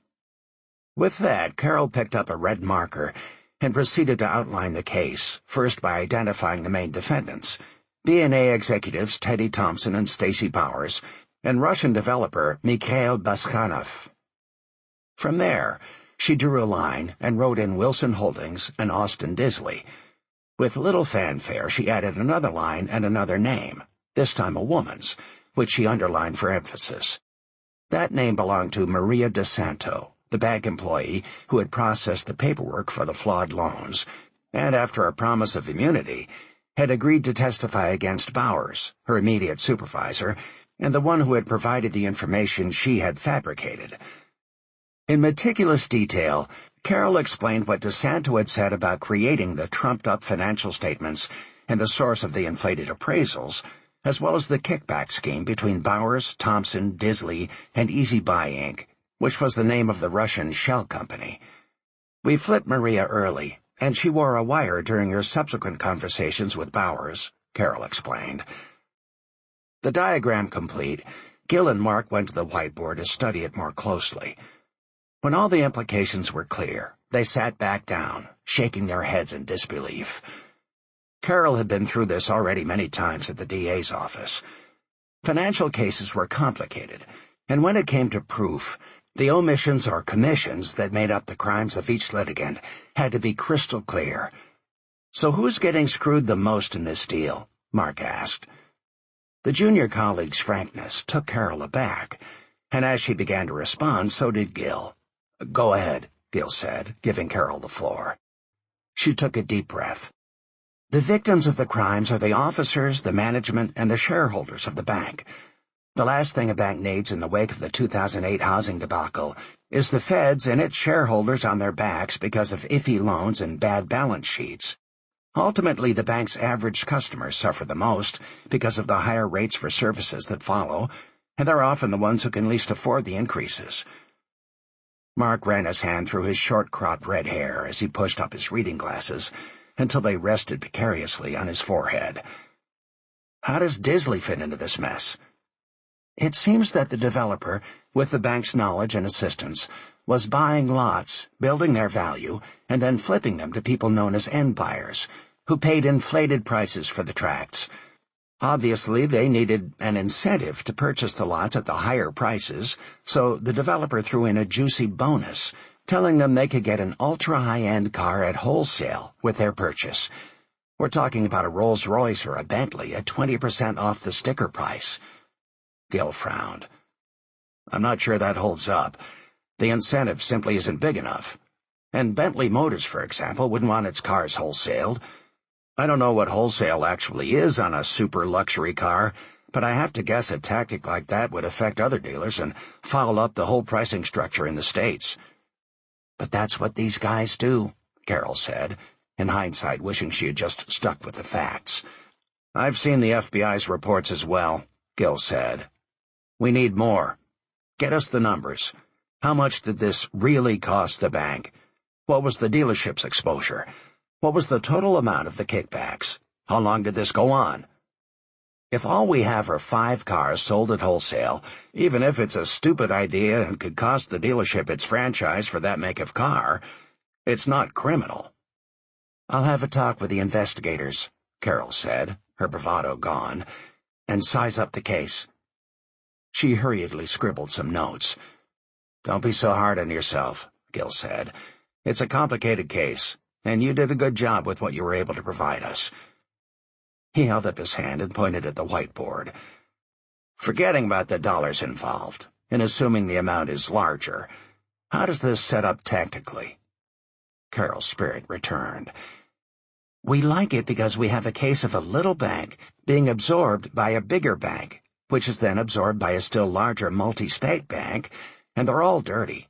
With that, Carol picked up a red marker and proceeded to outline the case, first by identifying the main defendants, B&A executives Teddy Thompson and Stacy Bowers, and Russian developer Mikhail Baskhanov. From there, she drew a line and wrote in Wilson Holdings and Austin Disley. With little fanfare, she added another line and another name, this time a woman's, which she underlined for emphasis. That name belonged to Maria DeSanto, the bank employee who had processed the paperwork for the flawed loans, and after a promise of immunity, had agreed to testify against Bowers, her immediate supervisor, and the one who had provided the information she had fabricated. In meticulous detail, Carol explained what DeSanto had said about creating the trumped-up financial statements and the source of the inflated appraisals, as well as the kickback scheme between Bowers, Thompson, Disley, and Easy Buy Inc., which was the name of the Russian shell company. "We flipped Maria early, and she wore a wire during her subsequent conversations with Bowers," Carol explained. The diagram complete, Gil and Mark went to the whiteboard to study it more closely. When all the implications were clear, they sat back down, shaking their heads in disbelief. Carol had been through this already many times at the DA's office. Financial cases were complicated, and when it came to proof, the omissions or commissions that made up the crimes of each litigant had to be crystal clear. "So who's getting screwed the most in this deal?" Mark asked. The junior colleague's frankness took Carol aback, and as she began to respond, so did Gil. "Go ahead," Gil said, giving Carol the floor. She took a deep breath. "The victims of the crimes are the officers, the management, and the shareholders of the bank. The last thing a bank needs in the wake of the 2008 housing debacle is the feds and its shareholders on their backs because of iffy loans and bad balance sheets. Ultimately, the bank's average customers suffer the most because of the higher rates for services that follow, and they're often the ones who can least afford the increases. Mark ran his hand through his short-cropped red hair as he pushed up his reading glasses until they rested precariously on his forehead. How does Disley fit into this mess? It seems that the developer, with the bank's knowledge and assistance, was buying lots, building their value, and then flipping them to people known as end buyers, who paid inflated prices for the tracts. Obviously, they needed an incentive to purchase the lots at the higher prices, so the developer threw in a juicy bonus, telling them they could get an ultra-high-end car at wholesale with their purchase. We're talking about a Rolls-Royce or a Bentley at 20% off the sticker price. Gil frowned. I'm not sure that holds up. The incentive simply isn't big enough. And Bentley Motors, for example, wouldn't want its cars wholesaled. I don't know what wholesale actually is on a super luxury car, but I have to guess a tactic like that would affect other dealers and foul up the whole pricing structure in the States. But that's what these guys do, Carol said, in hindsight wishing she had just stuck with the facts. I've seen the FBI's reports as well, Gil said. We need more. Get us the numbers. How much did this really cost the bank? What was the dealership's exposure? What was the total amount of the kickbacks? How long did this go on? If all we have are 5 cars sold at wholesale, even if it's a stupid idea and could cost the dealership its franchise for that make of car, it's not criminal. I'll have a talk with the investigators, Carol said, her bravado gone, and size up the case. She hurriedly scribbled some notes. Don't be so hard on yourself, Gil said. It's a complicated case, and you did a good job with what you were able to provide us. He held up his hand and pointed at the whiteboard. Forgetting about the dollars involved, and assuming the amount is larger, how does this set up tactically? Carol's spirit returned. We like it because we have a case of a little bank being absorbed by a bigger bank, which is then absorbed by a still larger multi-state bank, and they're all dirty.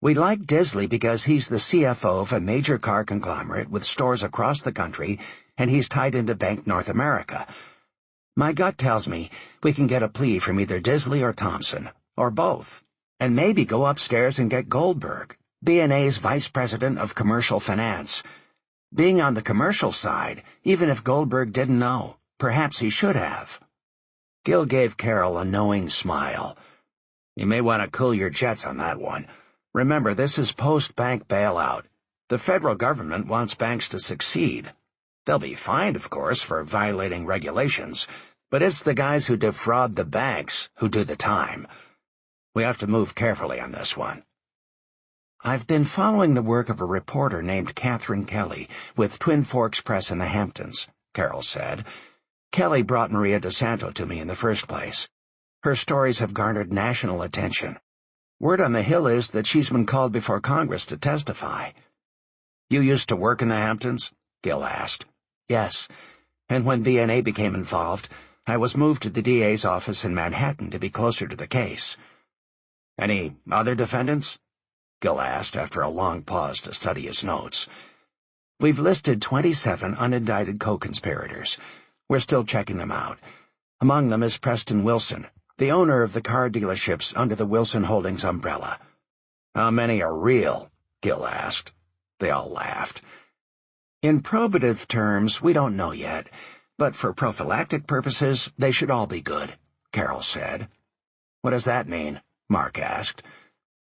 We like Disley because he's the CFO of a major car conglomerate with stores across the country, and he's tied into Bank North America. My gut tells me we can get a plea from either Disley or Thompson, or both, and maybe go upstairs and get Goldberg, B&A's Vice President of Commercial Finance. Being on the commercial side, even if Goldberg didn't know, perhaps he should have. Gil gave Carol a knowing smile. You may want to cool your jets on that one. Remember, this is post-bank bailout. The federal government wants banks to succeed. They'll be fined, of course, for violating regulations, but it's the guys who defraud the banks who do the time. We have to move carefully on this one. I've been following the work of a reporter named Catherine Kelly with Twin Forks Press in the Hamptons, Carol said. Kelly brought Maria DeSanto to me in the first place. Her stories have garnered national attention. Word on the Hill is that she's been called before Congress to testify. You used to work in the Hamptons? Gil asked. Yes, and when B&A became involved, I was moved to the DA's office in Manhattan to be closer to the case. Any other defendants? Gil asked after a long pause to study his notes. We've listed 27 unindicted co-conspirators. We're still checking them out. Among them is Preston Wilson, the owner of the car dealerships under the Wilson Holdings umbrella. How many are real? Gil asked. They all laughed. In probative terms, we don't know yet, but for prophylactic purposes, they should all be good, Carol said. What does that mean? Mark asked.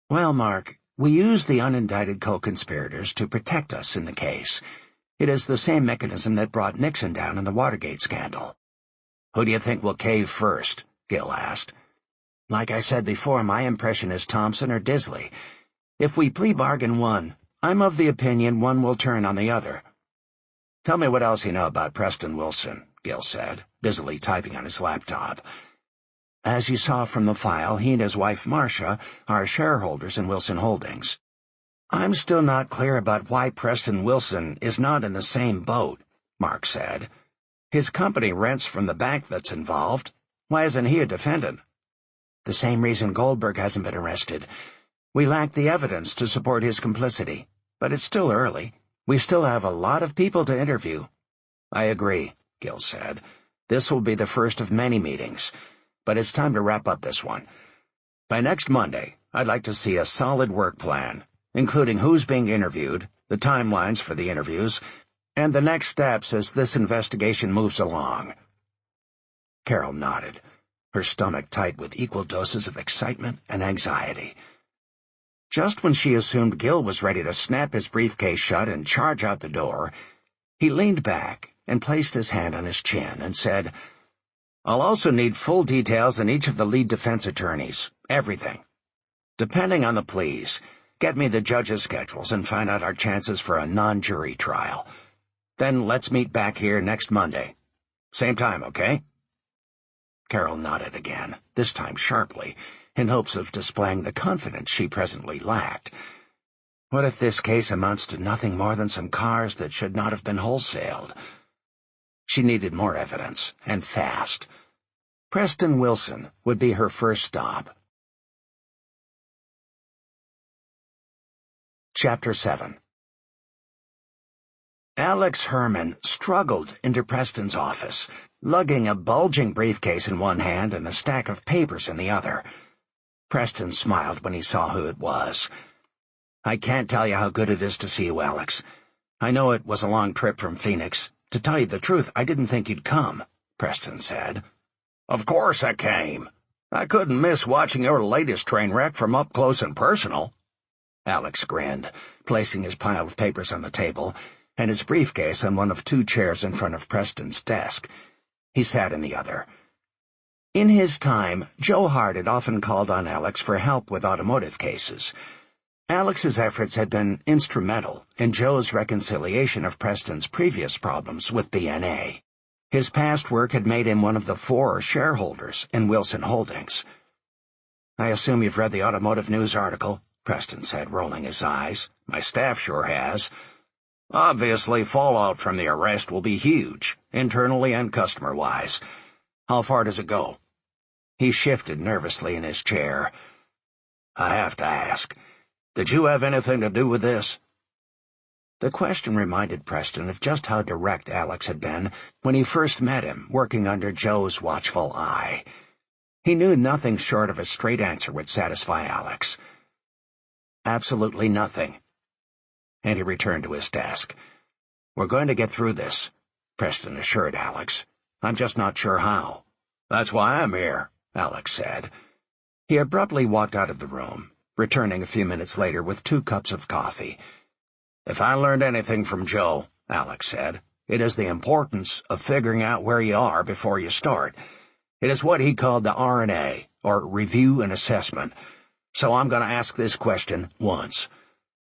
Well, Mark, we use the unindicted co-conspirators to protect us in the case. It is the same mechanism that brought Nixon down in the Watergate scandal. Who do you think will cave first? Gil asked. Like I said before, my impression is Thompson or Disley. If we plea bargain one, I'm of the opinion one will turn on the other. Tell me what else you know about Preston Wilson, Gil said, busily typing on his laptop. As you saw from the file, he and his wife Marcia are shareholders in Wilson Holdings. I'm still not clear about why Preston Wilson is not in the same boat, Mark said. His company rents from the bank that's involved. Why isn't he a defendant? The same reason Goldberg hasn't been arrested. We lack the evidence to support his complicity, but it's still early. We still have a lot of people to interview. I agree, Gil said. This will be the first of many meetings. but it's time to wrap up this one. By next Monday, I'd like to see a solid work plan, including who's being interviewed, the timelines for the interviews, and the next steps as this investigation moves along." Carol nodded, her stomach tight with equal doses of excitement and anxiety. Just when she assumed Gil was ready to snap his briefcase shut and charge out the door, he leaned back and placed his hand on his chin and said, "I'll also need full details on each of the lead defense attorneys, everything. Depending on the pleas, get me the judges' schedules and find out our chances for a non-jury trial. Then let's meet back here next Monday. Same time, okay?" Carol nodded again, this time sharply, in hopes of displaying the confidence she presently lacked. What if this case amounts to nothing more than some cars that should not have been wholesaled? She needed more evidence, and fast. Preston Wilson would be her first stop. Chapter 7. Alex Herman struggled into Preston's office, lugging a bulging briefcase in one hand and a stack of papers in the other. Preston smiled when he saw who it was. "I can't tell you how good it is to see you, Alex. I know it was a long trip from Phoenix. To tell you the truth, I didn't think you'd come," Preston said. "Of course I came. I couldn't miss watching your latest train wreck from up close and personal." Alex grinned, placing his pile of papers on the table and his briefcase on one of two chairs in front of Preston's desk. He sat in the other. In his time, Joe Hart had often called on Alex for help with automotive cases. Alex's efforts had been instrumental in Joe's reconciliation of Preston's previous problems with BNA. His past work had made him one of the 4 shareholders in Wilson Holdings. "I assume you've read the automotive news article," Preston said, rolling his eyes. "My staff sure has. Obviously, fallout from the arrest will be huge, internally and customer-wise. How far does it go?" He shifted nervously in his chair. "I have to ask, did you have anything to do with this?" The question reminded Preston of just how direct Alex had been when he first met him, working under Joe's watchful eye. He knew nothing short of a straight answer would satisfy Alex. "Absolutely nothing." And he returned to his desk. "We're going to get through this," Preston assured Alex. "I'm just not sure how." "That's why I'm here," Alex said. He abruptly walked out of the room, returning a few minutes later with 2 cups of coffee. "If I learned anything from Joe," Alex said, "it is the importance of figuring out where you are before you start. It is what he called the R&A, or Review and Assessment. So I'm going to ask this question once.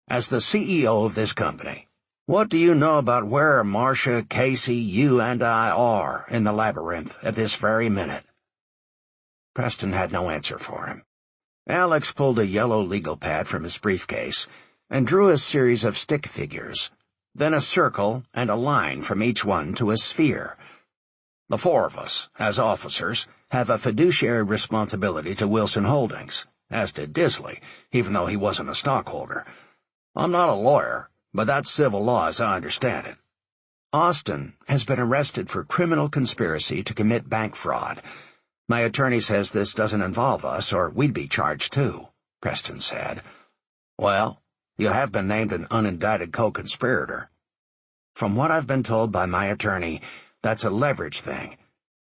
As the CEO of this company, what do you know about where Marcia, Casey, you, and I are in the labyrinth at this very minute?" Preston had no answer for him. Alex pulled a yellow legal pad from his briefcase and drew a series of stick figures, then a circle and a line from each one to a sphere. "The 4 of us, as officers, have a fiduciary responsibility to Wilson Holdings, as did Disley, even though he wasn't a stockholder. I'm not a lawyer, but that's civil law as I understand it. Austin has been arrested for criminal conspiracy to commit bank fraud. My attorney says this doesn't involve us, or we'd be charged too," Preston said. "Well, you have been named an unindicted co-conspirator. From what I've been told by my attorney, that's a leverage thing.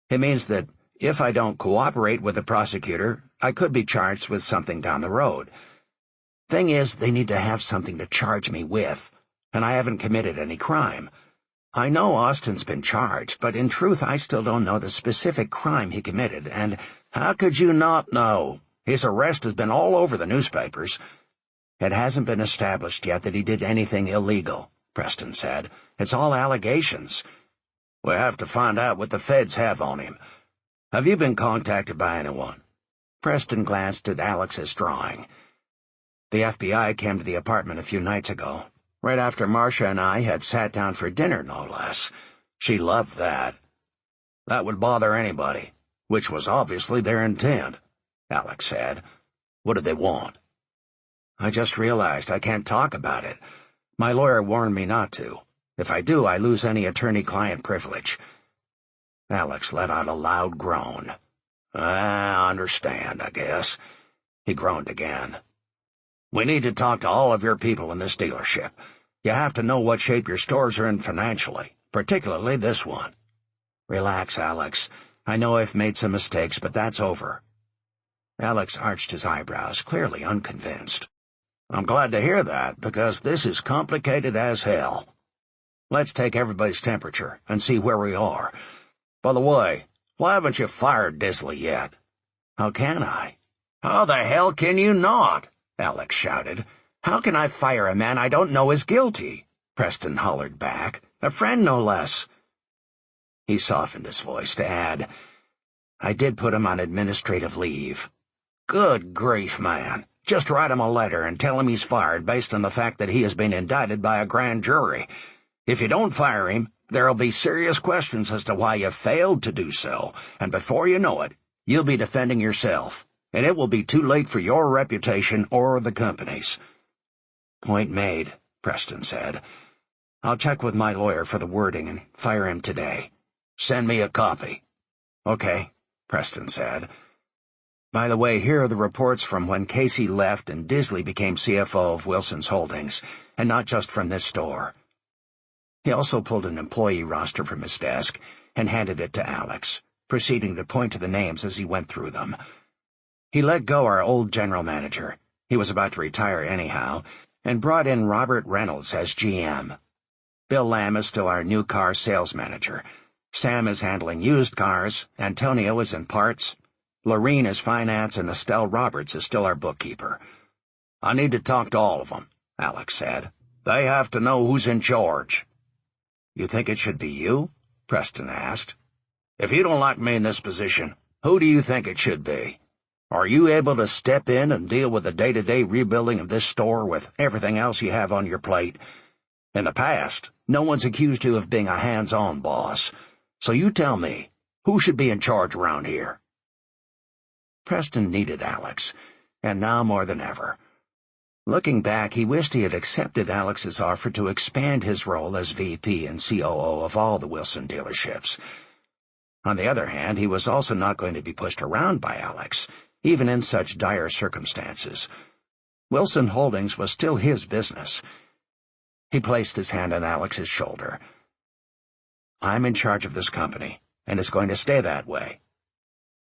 It means that if I don't cooperate with the prosecutor, I could be charged with something down the road. Thing is, they need to have something to charge me with, and I haven't committed any crime. I know Austin's been charged, but in truth I still don't know the specific crime he committed, and—" "How could you not know? His arrest has been all over the newspapers." "It hasn't been established yet that he did anything illegal," Preston said. "It's all allegations. We have to find out what the feds have on him. Have you been contacted by anyone?" Preston glanced at Alex's drawing. "The FBI came to the apartment a few nights ago, right after Marcia and I had sat down for dinner, no less. She loved that. That would bother anybody, which was obviously their intent," Alex said. "What did they want?" "I just realized I can't talk about it. My lawyer warned me not to. If I do, I lose any attorney-client privilege." Alex let out a loud groan. I understand, I guess. He groaned again. We need to talk to all of your people in this dealership. You have to know what shape your stores are in financially, particularly this one. Relax, Alex. I know I've made some mistakes, but that's over. Alex arched his eyebrows, clearly unconvinced. I'm glad to hear that, because this is complicated as hell. Let's take everybody's temperature and see where we are. By the way, why haven't you fired Disley yet? How can I? How the hell can you not? Alex shouted. How can I fire a man I don't know is guilty? Preston hollered back. A friend, no less. He softened his voice to add, I did put him on administrative leave. Good grief, man. Just write him a letter and tell him he's fired based on the fact that he has been indicted by a grand jury. If you don't fire him, there'll be serious questions as to why you failed to do so, and before you know it, you'll be defending yourself, and it will be too late for your reputation or the company's. Point made, Preston said. I'll check with my lawyer for the wording and fire him today. Send me a copy. Okay, Preston said. By the way, here are the reports from when Casey left and Disley became CFO of Wilson's Holdings, and not just from this store. He also pulled an employee roster from his desk and handed it to Alex, proceeding to point to the names as he went through them. He let go our old general manager. He was about to retire anyhow, and brought in Robert Reynolds as GM. Bill Lamb is still our new car sales manager. Sam is handling used cars, Antonio is in parts, Lorene is finance, and Estelle Roberts is still our bookkeeper. I need to talk to all of them, Alex said. They have to know who's in charge. You think it should be you? Preston asked. If you don't like me in this position, who do you think it should be? Are you able to step in and deal with the day-to-day rebuilding of this store with everything else you have on your plate? In the past, no one's accused you of being a hands-on boss. So you tell me, who should be in charge around here? Preston needed Alex, and now more than ever. Looking back, he wished he had accepted Alex's offer to expand his role as VP and COO of all the Wilson dealerships. On the other hand, he was also not going to be pushed around by Alex, even in such dire circumstances. Wilson Holdings was still his business. He placed his hand on Alex's shoulder. I'm in charge of this company, and it's going to stay that way.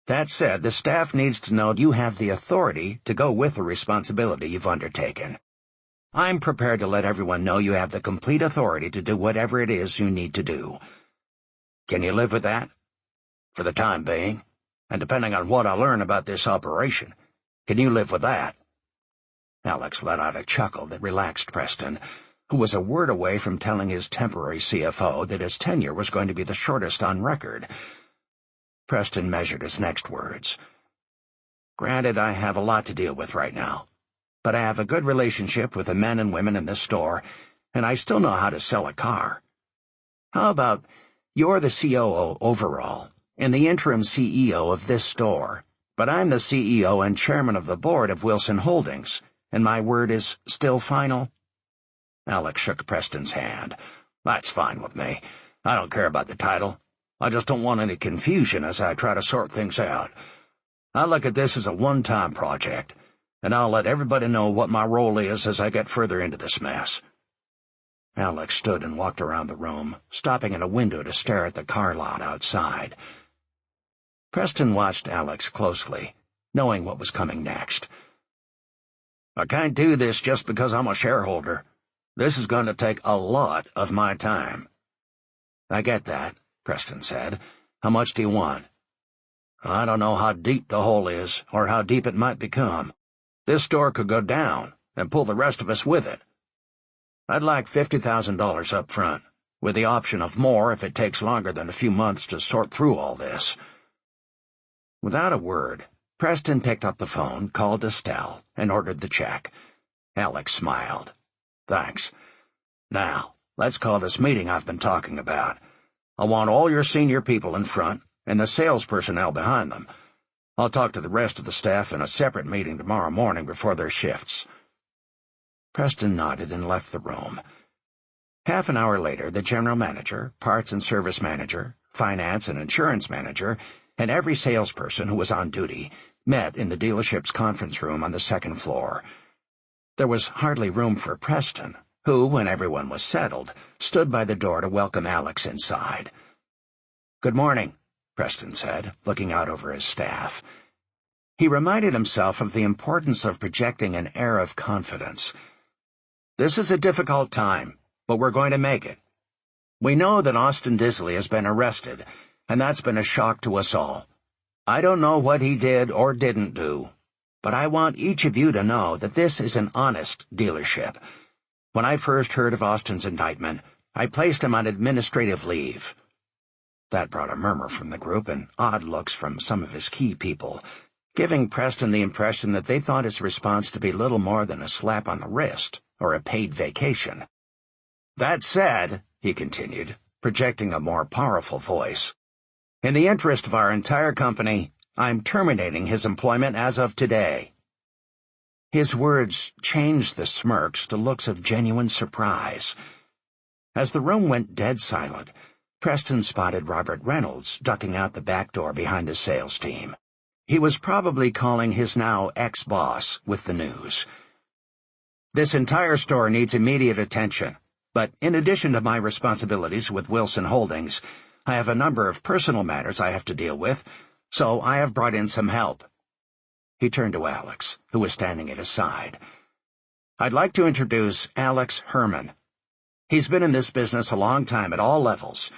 That said, the staff needs to know you have the authority to go with the responsibility you've undertaken. I'm prepared to let everyone know you have the complete authority to do whatever it is you need to do. Can you live with that? For the time being, and depending on what I learn about this operation, can you live with that? Alex let out a chuckle that relaxed Preston, who was a word away from telling his temporary CFO that his tenure was going to be the shortest on record. Preston measured his next words. Granted, I have a lot to deal with right now, but I have a good relationship with the men and women in this store, and I still know how to sell a car. How about you're the COO overall and the interim CEO of this store, but I'm the CEO and chairman of the board of Wilson Holdings, and my word is still final? Alex shook Preston's hand. That's fine with me. I don't care about the title. I just don't want any confusion as I try to sort things out. I look at this as a one-time project, and I'll let everybody know what my role is as I get further into this mess. Alex stood and walked around the room, stopping at a window to stare at the car lot outside. Preston watched Alex closely, knowing what was coming next. I can't do this just because I'm a shareholder. This is going to take a lot of my time. I get that, Preston said. How much do you want? I don't know how deep the hole is, or how deep it might become. This store could go down, and pull the rest of us with it. I'd like $50,000 up front, with the option of more if it takes longer than a few months to sort through all this. Without a word, Preston picked up the phone, called Estelle, and ordered the check. Alex smiled. Thanks. Now, let's call this meeting I've been talking about. I want all your senior people in front, and the sales personnel behind them. I'll talk to the rest of the staff in a separate meeting tomorrow morning before their shifts. Preston nodded and left the room. Half an hour later, the general manager, parts and service manager, finance and insurance manager, and every salesperson who was on duty met in the dealership's conference room on the second floor. There was hardly room for Preston, who, when everyone was settled, stood by the door to welcome Alex inside. "Good morning," Preston said, looking out over his staff. He reminded himself of the importance of projecting an air of confidence. "This is a difficult time, but we're going to make it. We know that Austin Disley has been arrested, and that's been a shock to us all. I don't know what he did or didn't do, but I want each of you to know that this is an honest dealership. When I first heard of Austin's indictment, I placed him on administrative leave." That brought a murmur from the group and odd looks from some of his key people, giving Preston the impression that they thought his response to be little more than a slap on the wrist or a paid vacation. "That said," he continued, projecting a more powerful voice, "in the interest of our entire company, I'm terminating his employment as of today." His words changed the smirks to looks of genuine surprise. As the room went dead silent, Preston spotted Robert Reynolds ducking out the back door behind the sales team. He was probably calling his now ex-boss with the news. "This entire store needs immediate attention, but in addition to my responsibilities with Wilson Holdings, I have a number of personal matters I have to deal with, so I have brought in some help." He turned to Alex, who was standing at his side. "I'd like to introduce Alex Herman. He's been in this business a long time at all levels.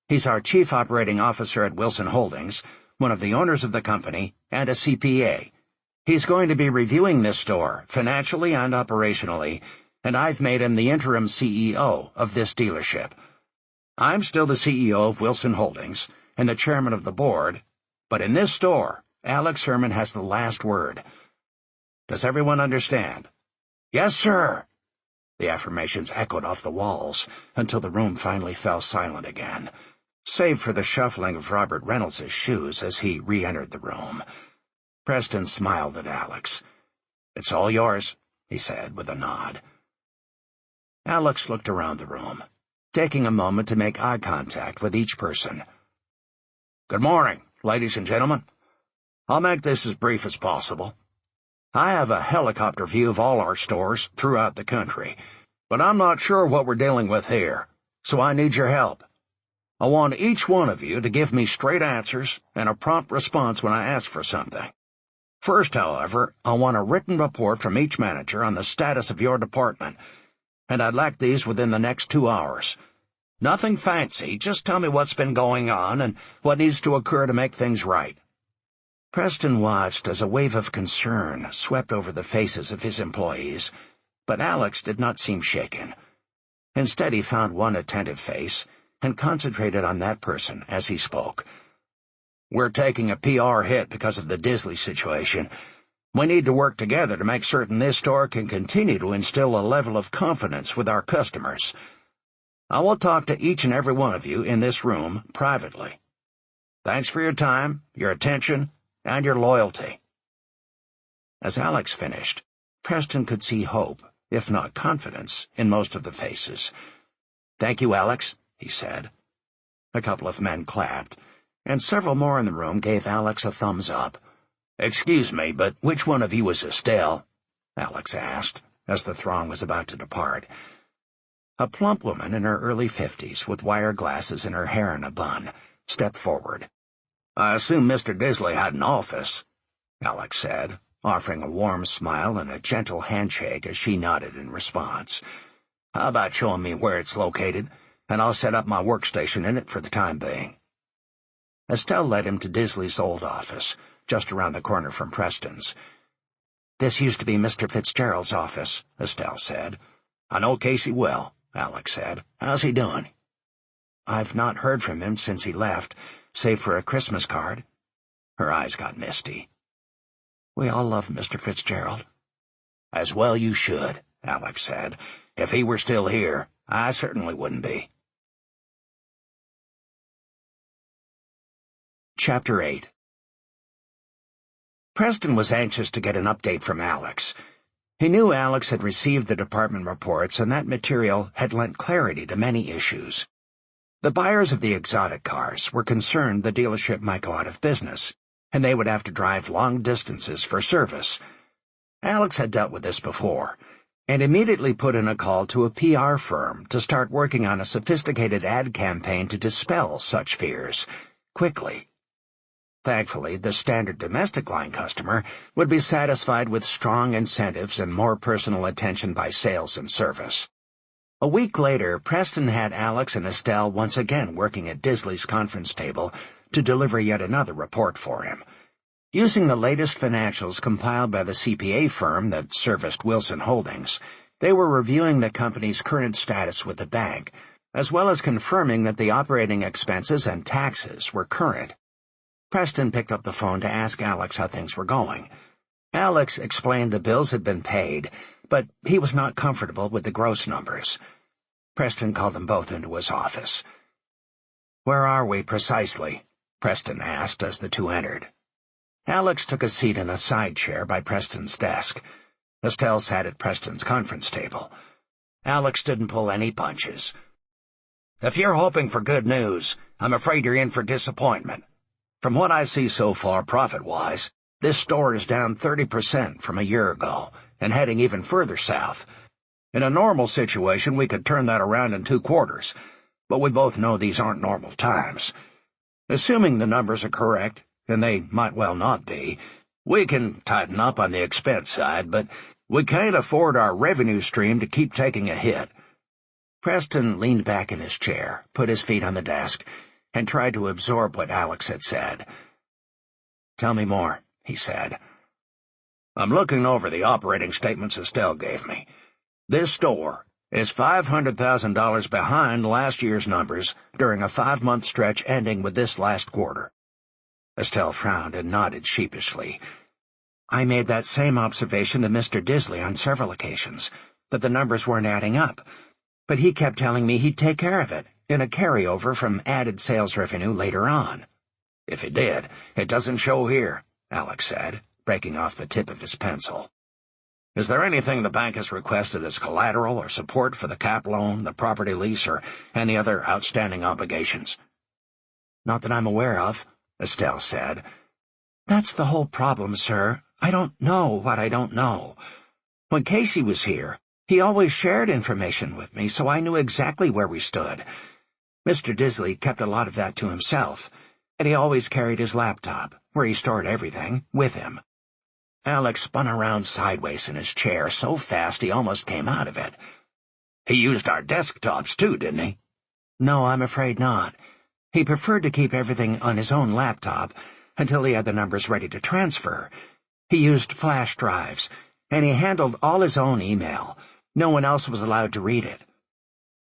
He's our chief operating officer at Wilson Holdings, one of the owners of the company, and a CPA. He's going to be reviewing this store, financially and operationally, and I've made him the interim CEO of this dealership. I'm still the CEO of Wilson Holdings and the chairman of the board, but in this store, Alex Herman has the last word. Does everyone understand?" "Yes, sir." The affirmations echoed off the walls until the room finally fell silent again, save for the shuffling of Robert Reynolds' shoes as he re-entered the room. Preston smiled at Alex. "It's all yours," he said with a nod. Alex looked around the room, taking a moment to make eye contact with each person. "Good morning, ladies and gentlemen. I'll make this as brief as possible. I have a helicopter view of all our stores throughout the country, but I'm not sure what we're dealing with here, so I need your help. I want each one of you to give me straight answers and a prompt response when I ask for something. First, however, I want a written report from each manager on the status of your department, and I'd like these within the next 2 hours. Nothing fancy, just tell me what's been going on and what needs to occur to make things right." Preston watched as a wave of concern swept over the faces of his employees, but Alex did not seem shaken. Instead, he found one attentive face and concentrated on that person as he spoke. "We're taking a PR hit because of the Disley situation. We need to work together to make certain this store can continue to instill a level of confidence with our customers. I will talk to each and every one of you in this room privately. Thanks for your time, your attention, and your loyalty." As Alex finished, Preston could see hope, if not confidence, in most of the faces. "Thank you, Alex," he said. A couple of men clapped, and several more in the room gave Alex a thumbs up. "Excuse me, but which one of you is Estelle?" Alex asked, as the throng was about to depart. A plump woman in her early 50s, with wire glasses and her hair in a bun, stepped forward. "I assume Mr. Disley had an office," Alex said, offering a warm smile and a gentle handshake as she nodded in response. "How about showing me where it's located, and I'll set up my workstation in it for the time being." Estelle led him to Disley's old office, just around the corner from Preston's. "This used to be Mr. Fitzgerald's office," Estelle said. "I know Casey well," Alex said. "How's he doing?" "I've not heard from him since he left, save for a Christmas card." Her eyes got misty. "We all love Mr. Fitzgerald." "As well you should," Alex said. "If he were still here, I certainly wouldn't be." Chapter 8. Preston was anxious to get an update from Alex. He knew Alex had received the department reports, and that material had lent clarity to many issues. The buyers of the exotic cars were concerned the dealership might go out of business, and they would have to drive long distances for service. Alex had dealt with this before, and immediately put in a call to a PR firm to start working on a sophisticated ad campaign to dispel such fears, quickly. Thankfully, the standard domestic line customer would be satisfied with strong incentives and more personal attention by sales and service. A week later, Preston had Alex and Estelle once again working at Disley's conference table to deliver yet another report for him. Using the latest financials compiled by the CPA firm that serviced Wilson Holdings, they were reviewing the company's current status with the bank, as well as confirming that the operating expenses and taxes were current. Preston picked up the phone to ask Alex how things were going. Alex explained the bills had been paid, but he was not comfortable with the gross numbers. Preston called them both into his office. "Where are we precisely?" Preston asked as the two entered. Alex took a seat in a side chair by Preston's desk. Estelle sat at Preston's conference table. Alex didn't pull any punches. "If you're hoping for good news, I'm afraid you're in for disappointment. From what I see so far profit-wise, this store is down 30% from a year ago, and heading even further south. In a normal situation, we could turn that around in 2 quarters, but we both know these aren't normal times. Assuming the numbers are correct, and they might well not be, we can tighten up on the expense side, but we can't afford our revenue stream to keep taking a hit." Preston leaned back in his chair, put his feet on the desk, and tried to absorb what Alex had said. "Tell me more," he said. "I'm looking over the operating statements Estelle gave me. This store is $500,000 behind last year's numbers during a 5-month stretch ending with this last quarter." Estelle frowned and nodded sheepishly. "I made that same observation to Mr. Disley on several occasions, that the numbers weren't adding up, but he kept telling me he'd take care of it in a carryover from added sales revenue later on." "If it did, it doesn't show here," Alex said, breaking off the tip of his pencil. "Is there anything the bank has requested as collateral or support for the cap loan, the property lease, or any other outstanding obligations?" "Not that I'm aware of," Estelle said. "That's the whole problem, sir. I don't know what I don't know. When Casey was here, he always shared information with me, so I knew exactly where we stood. Mr. Disley kept a lot of that to himself, and he always carried his laptop, where he stored everything, with him." Alex spun around sideways in his chair so fast he almost came out of it. "He used our desktops, too, didn't he?" "No, I'm afraid not. He preferred to keep everything on his own laptop until he had the numbers ready to transfer. He used flash drives, and he handled all his own email. No one else was allowed to read it."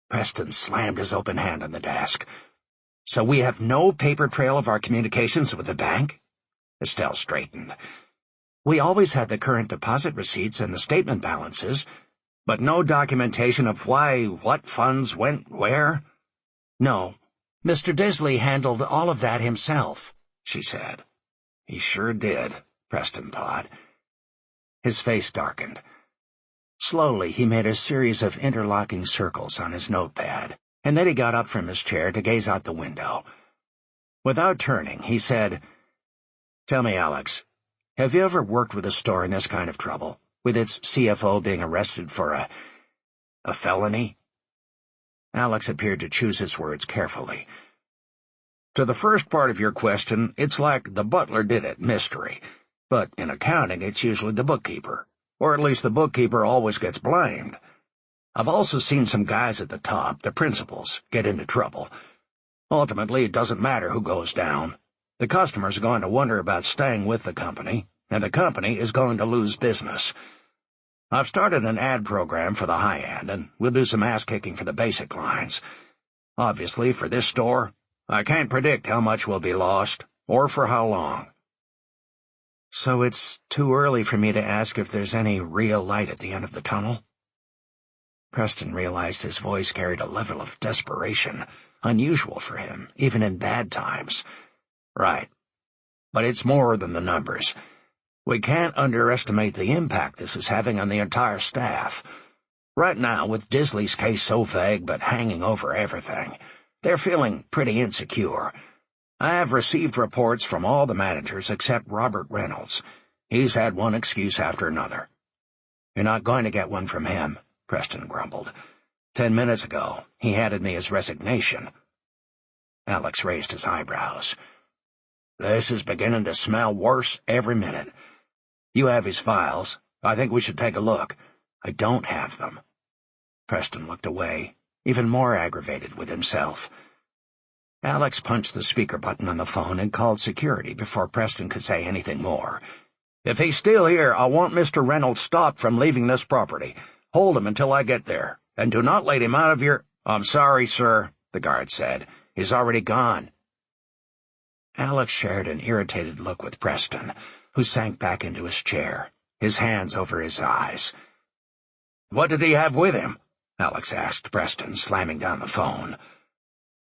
Preston slammed his open hand on the desk. "So we have no paper trail of our communications with the bank?" Estelle straightened. "We always had the current deposit receipts and the statement balances, but no documentation of why what funds went where?" "No. Mr. Disley handled all of that himself," she said. "He sure did," Preston thought. His face darkened. Slowly, he made a series of interlocking circles on his notepad, and then he got up from his chair to gaze out the window. Without turning, he said, "Tell me, Alex, have you ever worked with a store in this kind of trouble, with its CFO being arrested for a felony?" Alex appeared to choose his words carefully. "To the first part of your question, it's like the butler did it mystery, but in accounting it's usually the bookkeeper, or at least the bookkeeper always gets blamed. I've also seen some guys at the top, the principals, get into trouble. Ultimately, it doesn't matter who goes down. The customers are going to wonder about staying with the company, and the company is going to lose business. I've started an ad program for the high end, and we'll do some ass-kicking for the basic lines. Obviously, for this store, I can't predict how much will be lost, or for how long." "So it's too early for me to ask if there's any real light at the end of the tunnel?" Preston realized his voice carried a level of desperation, unusual for him, even in bad times. "Right. But it's more than the numbers. We can't underestimate the impact this is having on the entire staff. Right now, with Disley's case so vague but hanging over everything, They're feeling pretty insecure. I have received reports from all the managers except Robert Reynolds. He's had one excuse after another. You're not going to get one from him, Preston grumbled. 10 minutes ago, he handed me his resignation. Alex raised his eyebrows. This is beginning to smell worse every minute. You have his files. I think we should take a look. I don't have them. Preston looked away, even more aggravated with himself. Alex punched the speaker button on the phone and called security before Preston could say anything more. If he's still here, I want Mr. Reynolds stopped from leaving this property. Hold him until I get there, and do not let him out of your— I'm sorry, sir, the guard said. He's already gone. Alex shared an irritated look with Preston, who sank back into his chair, his hands over his eyes. What did he have with him? Alex asked Preston, slamming down the phone.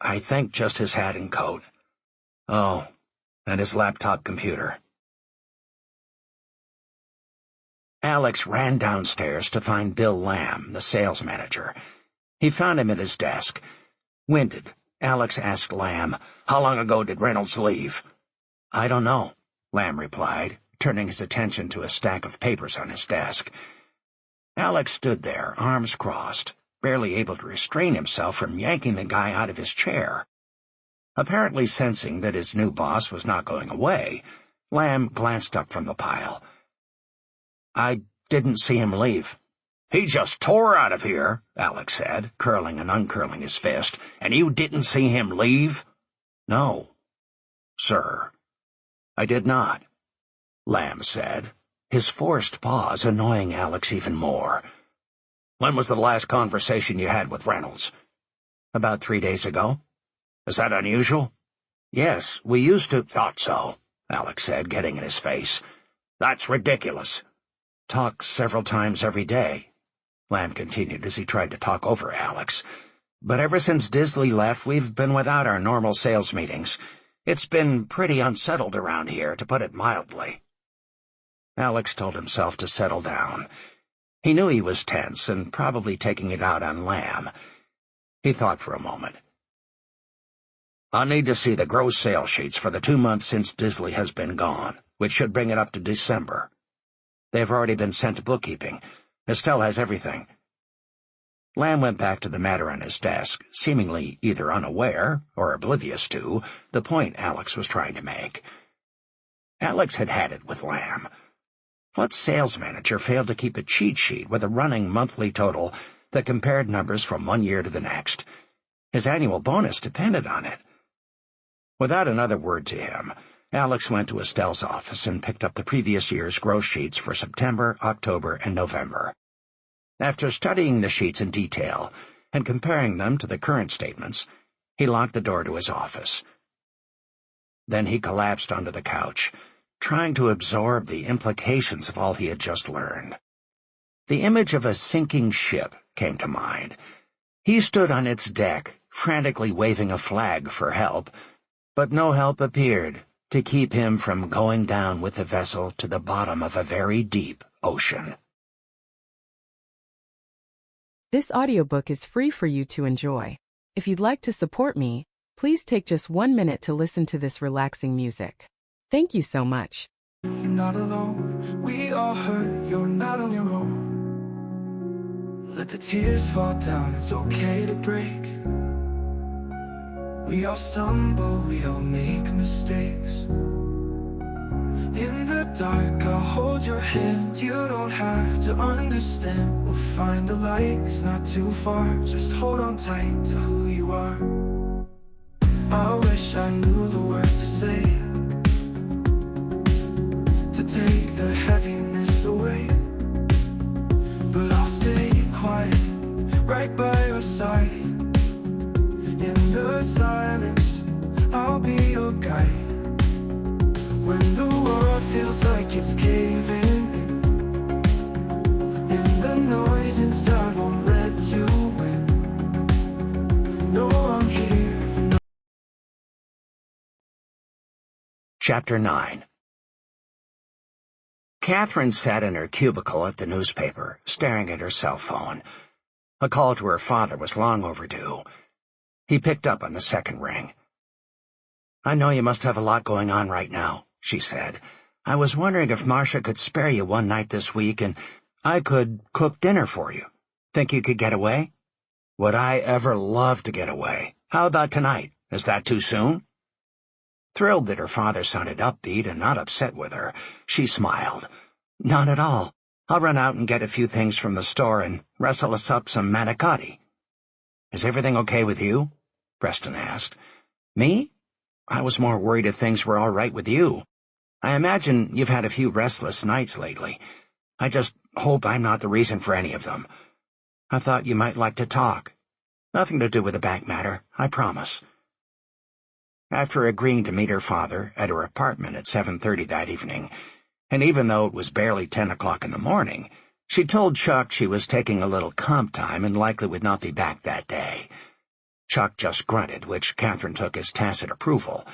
I think just his hat and coat. Oh, and his laptop computer. Alex ran downstairs to find Bill Lamb, the sales manager. He found him at his desk. Winded, Alex asked Lamb, How long ago did Reynolds leave? I don't know, Lamb replied, turning his attention to a stack of papers on his desk. Alex stood there, arms crossed, barely able to restrain himself from yanking the guy out of his chair. Apparently sensing that his new boss was not going away, Lamb glanced up from the pile. I didn't see him leave. He just tore out of here, Alex said, curling and uncurling his fist, and you didn't see him leave? No, sir. I did not, Lamb said, his forced pause annoying Alex even more. When was the last conversation you had with Reynolds? About 3 days ago. Is that unusual? Yes, we used to— Thought so, Alex said, getting in his face. That's ridiculous. Talk several times every day, Lamb continued as he tried to talk over Alex. But ever since Disley left, we've been without our normal sales meetings. It's been pretty unsettled around here, to put it mildly. Alex told himself to settle down. He knew he was tense and probably taking it out on Lamb. He thought for a moment. I need to see the gross sales sheets for the 2 months since Disley has been gone, which should bring it up to December. They've already been sent to bookkeeping. Estelle has everything. Lamb went back to the matter on his desk, seemingly either unaware or oblivious to the point Alex was trying to make. Alex had had it with Lamb. What sales manager failed to keep a cheat sheet with a running monthly total that compared numbers from one year to the next? His annual bonus depended on it. Without another word to him, Alex went to Estelle's office and picked up the previous year's gross sheets for September, October, and November. After studying the sheets in detail and comparing them to the current statements, he locked the door to his office. Then he collapsed onto the couch, trying to absorb the implications of all he had just learned. The image of a sinking ship came to mind. He stood on its deck, frantically waving a flag for help, but no help appeared to keep him from going down with the vessel to the bottom of a very deep ocean. This audiobook is free for you to enjoy. If you'd like to support me, please take just 1 minute to listen to this relaxing music. Thank you so much. You're not alone, we all hurt, you're not on your own. Let the tears fall down, it's okay to break. We all stumble, we all make mistakes. In the dark, I'll hold your hand. You don't have to understand. We'll find the light, it's not too far. Just hold on tight to who you are. I wish I knew the words to say, to take the heaviness away. But I'll stay quiet, right by your side. In the silence, I'll be your guide. When the world feels like it's caving in the noise inside won't let you win. No, I'm here. Chapter 9. Catherine sat in her cubicle at the newspaper, staring at her cell phone. A call to her father was long overdue. He picked up on the second ring. "I know you must have a lot going on right now," she said. "I was wondering if Marcia could spare you one night this week and I could cook dinner for you. Think you could get away?" "Would I ever love to get away. How about tonight? Is that too soon?" Thrilled that her father sounded upbeat and not upset with her, she smiled. "Not at all. I'll run out and get a few things from the store and wrestle us up some manicotti." "Is everything okay with you?" Preston asked. "Me? I was more worried if things were all right with you. I imagine you've had a few restless nights lately. I just hope I'm not the reason for any of them. I thought you might like to talk. Nothing to do with the bank matter, I promise." After agreeing to meet her father at her apartment at 7:30 that evening, and even though it was barely 10 o'clock in the morning, she told Chuck she was taking a little comp time and likely would not be back that day. Chuck just grunted, which Catherine took as tacit approval.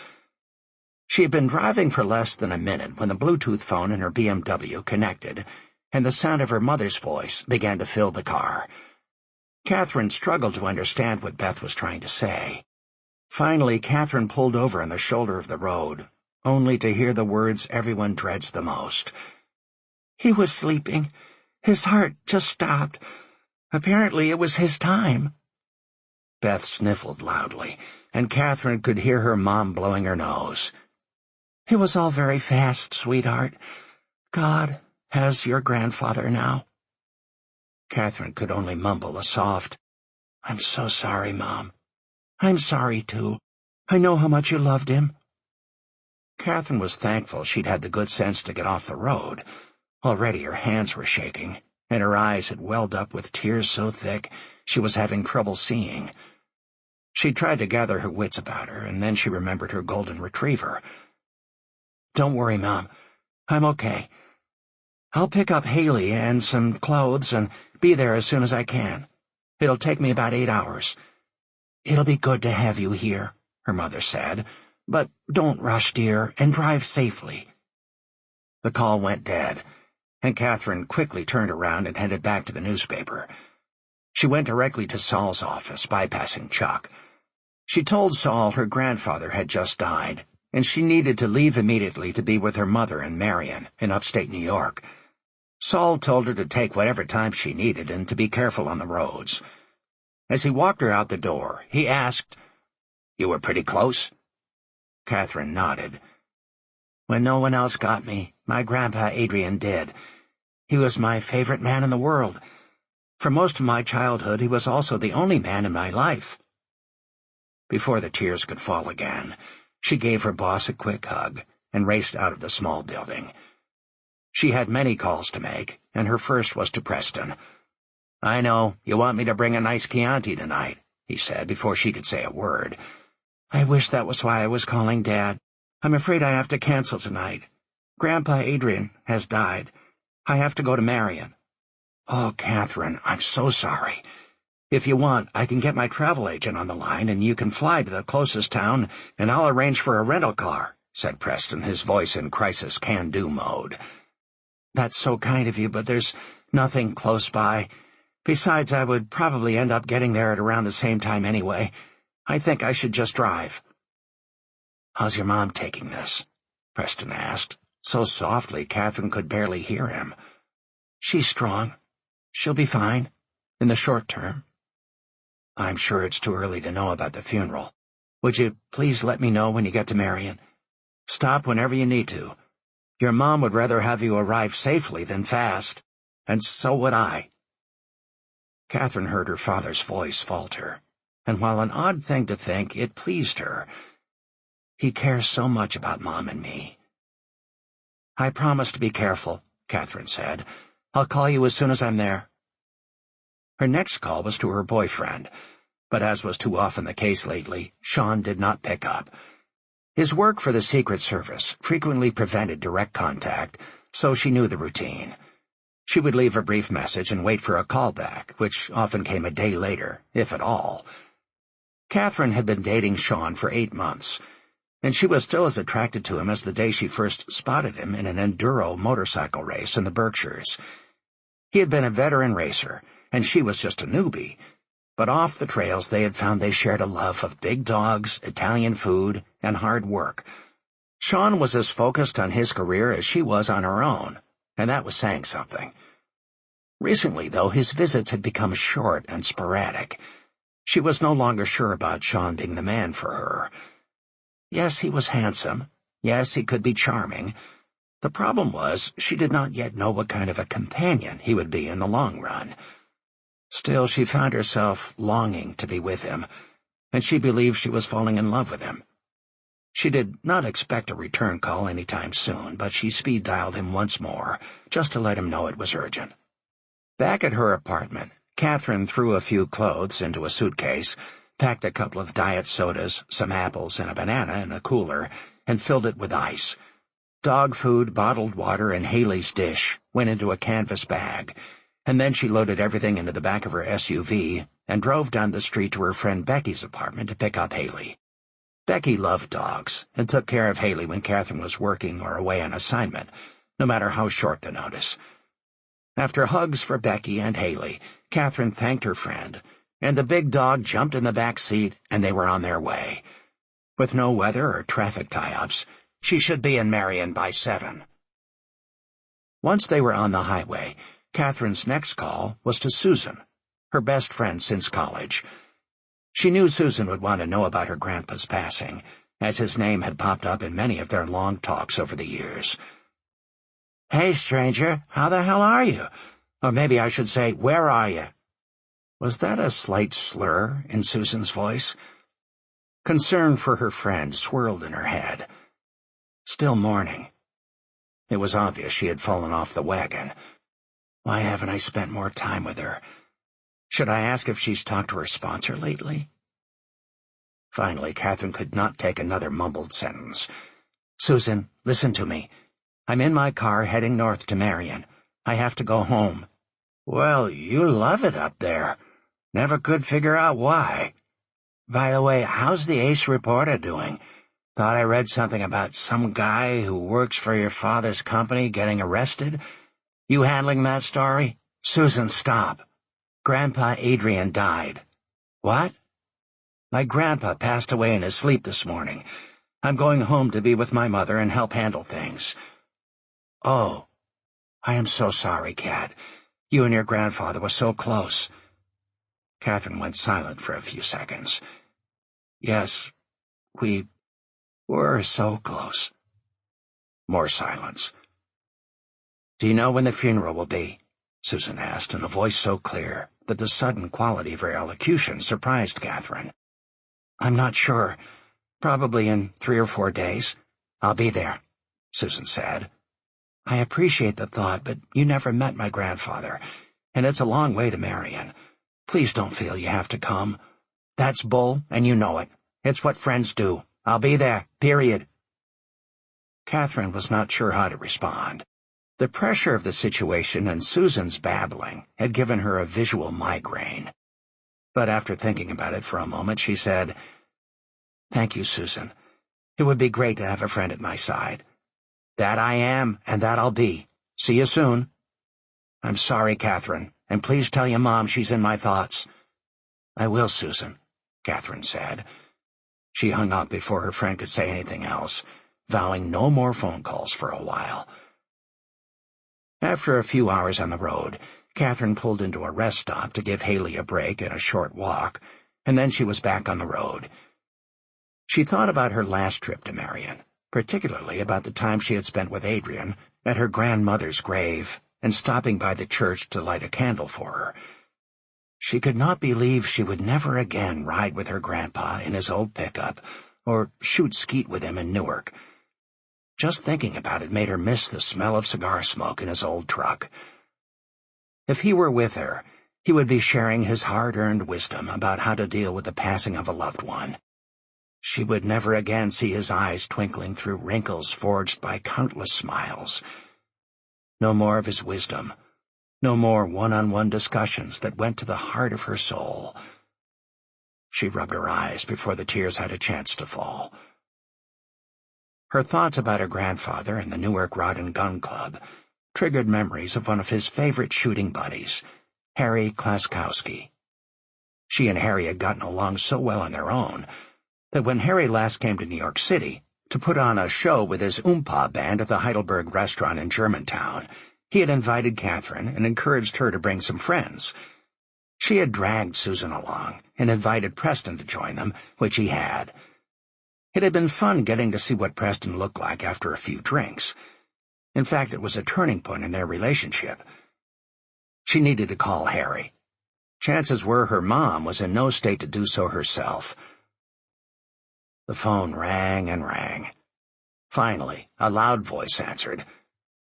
She had been driving for less than a minute when the Bluetooth phone in her BMW connected, and the sound of her mother's voice began to fill the car. Catherine struggled to understand what Beth was trying to say. Finally, Catherine pulled over on the shoulder of the road, only to hear the words everyone dreads the most. "He was sleeping. His heart just stopped. Apparently it was his time." Beth sniffled loudly, and Catherine could hear her mom blowing her nose. "It was all very fast, sweetheart. God has your grandfather now." Catherine could only mumble a soft, "I'm so sorry, Mom." "I'm sorry, too. I know how much you loved him." Catherine was thankful she'd had the good sense to get off the road. Already her hands were shaking, and her eyes had welled up with tears so thick she was having trouble seeing. She tried to gather her wits about her, and then she remembered her golden retriever. "Don't worry, Mom. I'm okay. I'll pick up Haley and some clothes and be there as soon as I can. It'll take me about 8 hours. It'll be good to have you here," her mother said. "But don't rush, dear, and drive safely." The call went dead, and Catherine quickly turned around and headed back to the newspaper. She went directly to Saul's office, bypassing Chuck. She told Saul her grandfather had just died, and she needed to leave immediately to be with her mother and Marion in upstate New York. Saul told her to take whatever time she needed and to be careful on the roads. As he walked her out the door, he asked, "You were pretty close?" Catherine nodded. "When no one else got me, my grandpa Adrian did. He was my favorite man in the world. For most of my childhood, he was also the only man in my life." Before the tears could fall again, she gave her boss a quick hug and raced out of the small building. She had many calls to make, and her first was to Preston. "I know, you want me to bring a nice Chianti tonight," he said before she could say a word. "I wish that was why I was calling, Dad. I'm afraid I have to cancel tonight. Grandpa Adrian has died. I have to go to Marion." "Oh, Catherine, I'm so sorry. If you want, I can get my travel agent on the line and you can fly to the closest town and I'll arrange for a rental car," said Preston, his voice in crisis can-do mode. "That's so kind of you, but there's nothing close by. Besides, I would probably end up getting there at around the same time anyway. I think I should just drive." "How's your mom taking this?" Preston asked, so softly Catherine could barely hear him. "She's strong. She'll be fine, in the short term." "I'm sure it's too early to know about the funeral. Would you please let me know when you get to Marion? Stop whenever you need to. Your mom would rather have you arrive safely than fast, and so would I." Catherine heard her father's voice falter, and while an odd thing to think, it pleased her. He cares so much about Mom and me. "I promise to be careful," Catherine said. "I'll call you as soon as I'm there." Her next call was to her boyfriend, but as was too often the case lately, Sean did not pick up. His work for the Secret Service frequently prevented direct contact, so she knew the routine. She would leave a brief message and wait for a call back, which often came a day later, if at all. Catherine had been dating Sean for 8 months, and she was still as attracted to him as the day she first spotted him in an enduro motorcycle race in the Berkshires. He had been a veteran racer, and she was just a newbie, but off the trails they had found they shared a love of big dogs, Italian food, and hard work. Sean was as focused on his career as she was on her own, and that was saying something. Recently, though, his visits had become short and sporadic. She was no longer sure about Sean being the man for her. Yes, he was handsome. Yes, he could be charming. The problem was, she did not yet know what kind of a companion he would be in the long run. Still, she found herself longing to be with him, and she believed she was falling in love with him. She did not expect a return call any time soon, but she speed-dialed him once more, just to let him know it was urgent. Back at her apartment, Catherine threw a few clothes into a suitcase, packed a couple of diet sodas, some apples, and a banana in a cooler, and filled it with ice. Dog food, bottled water, and Haley's dish went into a canvas bag, and then she loaded everything into the back of her SUV and drove down the street to her friend Becky's apartment to pick up Haley. Becky loved dogs and took care of Haley when Catherine was working or away on assignment, no matter how short the notice. After hugs for Becky and Haley, Catherine thanked her friend, and the big dog jumped in the back seat and they were on their way. With no weather or traffic tie-ups, she should be in Marion by 7. Once they were on the highway, Catherine's next call was to Susan, her best friend since college. She knew Susan would want to know about her grandpa's passing, as his name had popped up in many of their long talks over the years. "Hey, stranger, how the hell are you? Or maybe I should say, where are you?" Was that a slight slur in Susan's voice? Concern for her friend swirled in her head. Still mourning. It was obvious she had fallen off the wagon. Why haven't I spent more time with her? Should I ask if she's talked to her sponsor lately? Finally, Catherine could not take another mumbled sentence. "Susan, listen to me. I'm in my car heading north to Marion. I have to go home." "Well, you love it up there. Never could figure out why. By the way, how's the Ace reporter doing? Thought I read something about some guy who works for your father's company getting arrested. You handling that story?" "Susan, stop. Grandpa Adrian died." "What?" "My grandpa passed away in his sleep this morning. I'm going home to be with my mother and help handle things." "Oh, I am so sorry, Cat. You and your grandfather were so close." Catherine went silent for a few seconds. "Yes, we were so close." More silence. "Do you know when the funeral will be?" Susan asked in a voice so clear that the sudden quality of her elocution surprised Catherine. "I'm not sure. Probably in 3 or 4 days. I'll be there," Susan said. "I appreciate the thought, but you never met my grandfather, and it's a long way to Marion. Please don't feel you have to come. That's bull, and you know it. It's what friends do. I'll be there, period." Catherine was not sure how to respond. The pressure of the situation and Susan's babbling had given her a visual migraine. But after thinking about it for a moment, she said, "Thank you, Susan. It would be great to have a friend at my side." "That I am, and that I'll be. See you soon." "I'm sorry, Catherine, and please tell your mom she's in my thoughts." "I will, Susan," Catherine said. She hung up before her friend could say anything else, vowing no more phone calls for a while. After a few hours on the road, Catherine pulled into a rest stop to give Haley a break and a short walk, and then she was back on the road. She thought about her last trip to Marion, particularly about the time she had spent with Adrian at her grandmother's grave and stopping by the church to light a candle for her. She could not believe she would never again ride with her grandpa in his old pickup or shoot skeet with him in Newark. Just thinking about it made her miss the smell of cigar smoke in his old truck. If he were with her, he would be sharing his hard-earned wisdom about how to deal with the passing of a loved one. She would never again see his eyes twinkling through wrinkles forged by countless smiles. No more of his wisdom. No more one-on-one discussions that went to the heart of her soul. She rubbed her eyes before the tears had a chance to fall. Her thoughts about her grandfather and the Newark Rod and Gun Club triggered memories of one of his favorite shooting buddies, Harry Klaskowski. She and Harry had gotten along so well on their own that when Harry last came to New York City to put on a show with his Oompa band at the Heidelberg restaurant in Germantown, he had invited Catherine and encouraged her to bring some friends. She had dragged Susan along and invited Preston to join them, which he had. It had been fun getting to see what Preston looked like after a few drinks. In fact, it was a turning point in their relationship. She needed to call Harry. Chances were her mom was in no state to do so herself. The phone rang and rang. Finally, a loud voice answered.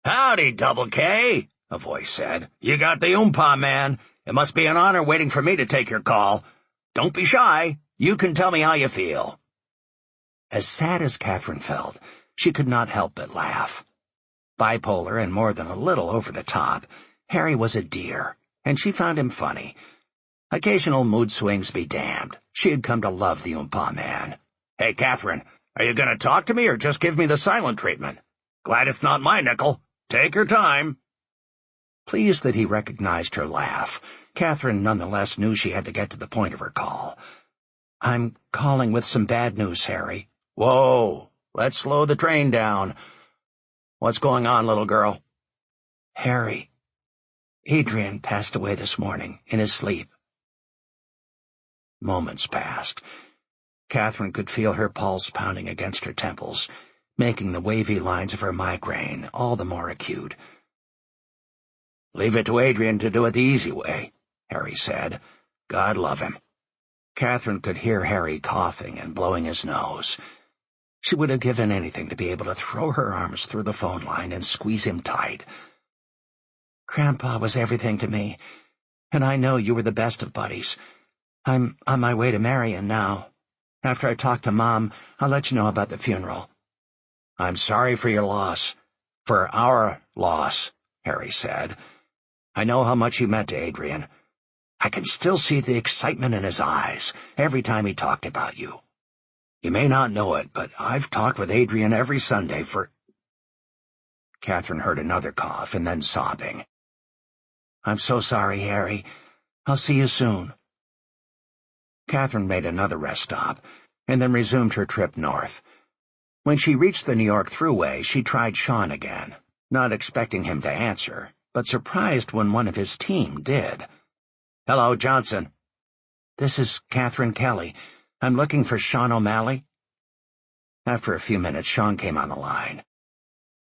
"Howdy, Double K," a voice said. "You got the Oompa man. It must be an honor waiting for me to take your call. Don't be shy. You can tell me how you feel." As sad as Catherine felt, she could not help but laugh. Bipolar and more than a little over the top, Harry was a dear, and she found him funny. Occasional mood swings be damned. She had come to love the Oompa man. "Hey, Catherine, are you going to talk to me or just give me the silent treatment? Glad it's not my nickel. Take your time." Pleased that he recognized her laugh, Catherine nonetheless knew she had to get to the point of her call. "I'm calling with some bad news, Harry." "Whoa, let's slow the train down. What's going on, little girl?" "Harry, Adrian passed away this morning, in his sleep." Moments passed. Catherine could feel her pulse pounding against her temples, making the wavy lines of her migraine all the more acute. "Leave it to Adrian to do it the easy way," Harry said. "God love him." Catherine could hear Harry coughing and blowing his nose. She would have given anything to be able to throw her arms through the phone line and squeeze him tight. "Grandpa was everything to me, and I know you were the best of buddies. I'm on my way to Marion now. After I talk to Mom, I'll let you know about the funeral." "I'm sorry for your loss. For our loss," Harry said. "I know how much you meant to Adrian. I can still see the excitement in his eyes every time he talked about you. You may not know it, but I've talked with Adrian every Sunday for—" Catherine heard another cough and then sobbing. "I'm so sorry, Harry. I'll see you soon." Catherine made another rest stop and then resumed her trip north. When she reached the New York Thruway, she tried Sean again, not expecting him to answer, but surprised when one of his team did. "Hello, Johnson." "This is Catherine Kelly. I'm looking for Sean O'Malley." After a few minutes, Sean came on the line.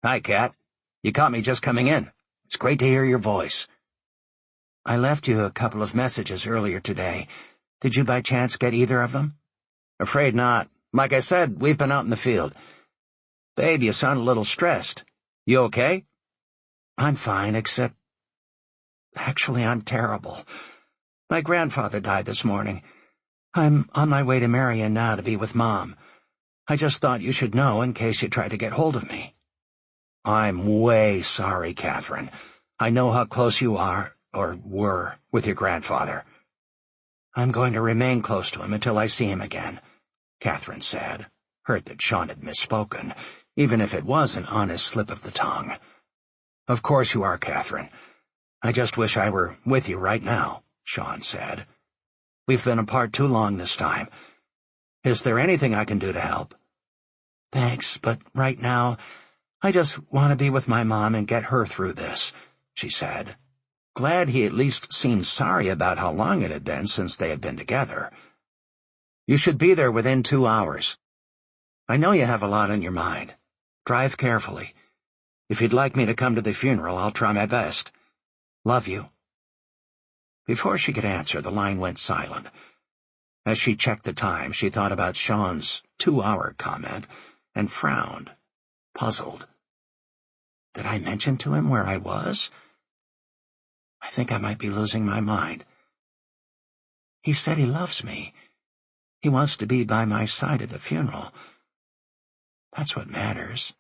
"Hi, Cat. You caught me just coming in. It's great to hear your voice." "I left you a couple of messages earlier today. Did you by chance get either of them?" "Afraid not. Like I said, we've been out in the field. Babe, you sound a little stressed. You okay?" "I'm fine, except... Actually, I'm terrible. My grandfather died this morning. I'm on my way to Marion now to be with Mom. I just thought you should know in case you tried to get hold of me." "I'm way sorry, Catherine. I know how close you are, or were, with your grandfather." "I'm going to remain close to him until I see him again," Catherine said, hurt that Sean had misspoken, even if it was an honest slip of the tongue. "Of course you are, Catherine. I just wish I were with you right now," Sean said. "We've been apart too long this time. Is there anything I can do to help?" "Thanks, but right now, I just want to be with my mom and get her through this," she said, glad he at least seemed sorry about how long it had been since they had been together. "You should be there within 2 hours. I know you have a lot on your mind. Drive carefully. If you'd like me to come to the funeral, I'll try my best. Love you." Before she could answer, the line went silent. As she checked the time, she thought about Sean's 2-hour comment and frowned, puzzled. Did I mention to him where I was? I think I might be losing my mind. He said he loves me. He wants to be by my side at the funeral. That's what matters.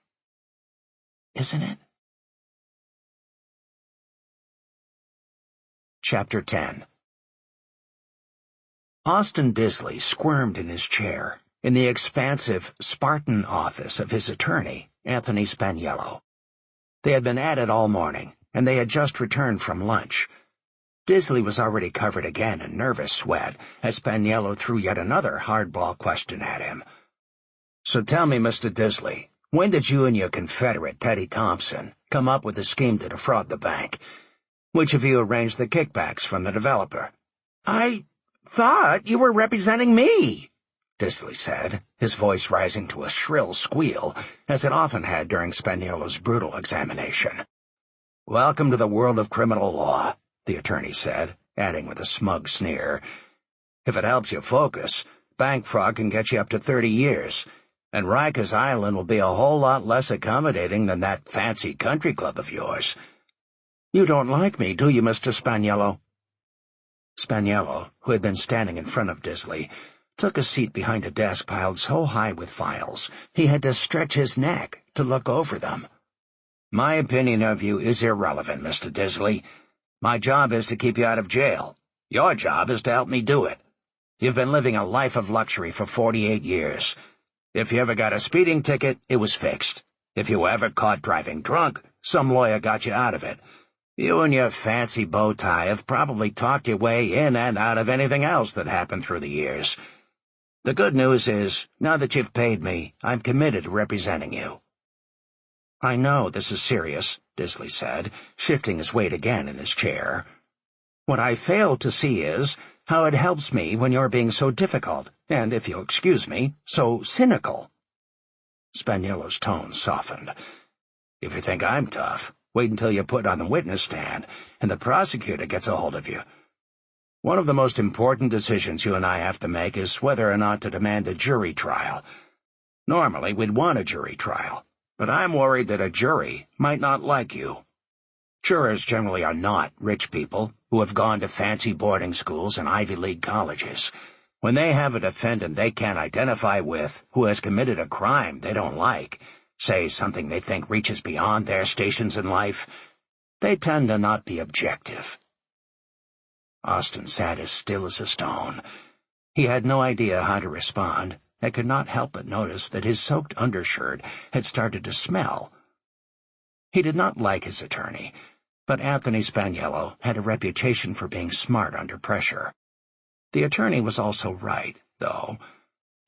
Isn't it? Chapter 10. Austin Disley squirmed in his chair in the expansive, Spartan office of his attorney, Anthony Spaniello. They had been at it all morning, and they had just returned from lunch. Disley was already covered again in nervous sweat as Spaniello threw yet another hardball question at him. "So tell me, Mr. Disley, when did you and your confederate, Teddy Thompson, come up with a scheme to defraud the bank? Which of you arranged the kickbacks from the developer?" "I thought you were representing me," Disley said, his voice rising to a shrill squeal, as it often had during Spaniello's brutal examination. "Welcome to the world of criminal law," the attorney said, adding with a smug sneer. "If it helps you focus, bank fraud can get you up to 30 years, and Rikers Island will be a whole lot less accommodating than that fancy country club of yours. You don't like me, do you, Mr. Spaniello?" Spaniello, who had been standing in front of Disley, took a seat behind a desk piled so high with files he had to stretch his neck to look over them. "My opinion of you is irrelevant, Mr. Disley. My job is to keep you out of jail. Your job is to help me do it. You've been living a life of luxury for 48 years. If you ever got a speeding ticket, it was fixed. If you were ever caught driving drunk, some lawyer got you out of it. You and your fancy bow tie have probably talked your way in and out of anything else that happened through the years. The good news is, now that you've paid me, I'm committed to representing you." "I know this is serious," Disley said, shifting his weight again in his chair. "What I fail to see is how it helps me when you're being so difficult, and, if you'll excuse me, so cynical." Spaniello's tone softened. "If you think I'm tough, wait until you're put on the witness stand, and the prosecutor gets a hold of you. One of the most important decisions you and I have to make is whether or not to demand a jury trial. Normally, we'd want a jury trial, but I'm worried that a jury might not like you. Jurors generally are not rich people who have gone to fancy boarding schools and Ivy League colleges. When they have a defendant they can't identify with who has committed a crime they don't like, say something they think reaches beyond their stations in life, they tend to not be objective." Austin sat as still as a stone. He had no idea how to respond, and could not help but notice that his soaked undershirt had started to smell. He did not like his attorney, but Anthony Spaniello had a reputation for being smart under pressure. The attorney was also right, though.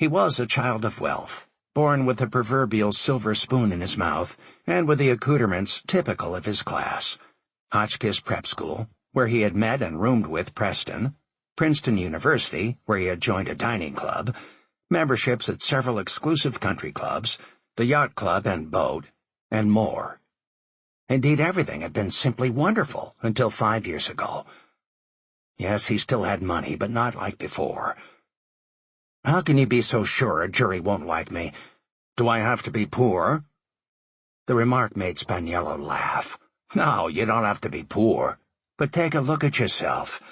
He was a child of wealth, born with the proverbial silver spoon in his mouth, and with the accoutrements typical of his class. Hotchkiss Prep School, where he had met and roomed with Preston, Princeton University, where he had joined a dining club, memberships at several exclusive country clubs, the yacht club and boat, and more. Indeed, everything had been simply wonderful until 5 years ago. Yes, he still had money, but not like before. "How can you be so sure a jury won't like me? Do I have to be poor?" The remark made Spaniello laugh. "No, you don't have to be poor. But take a look at yourself.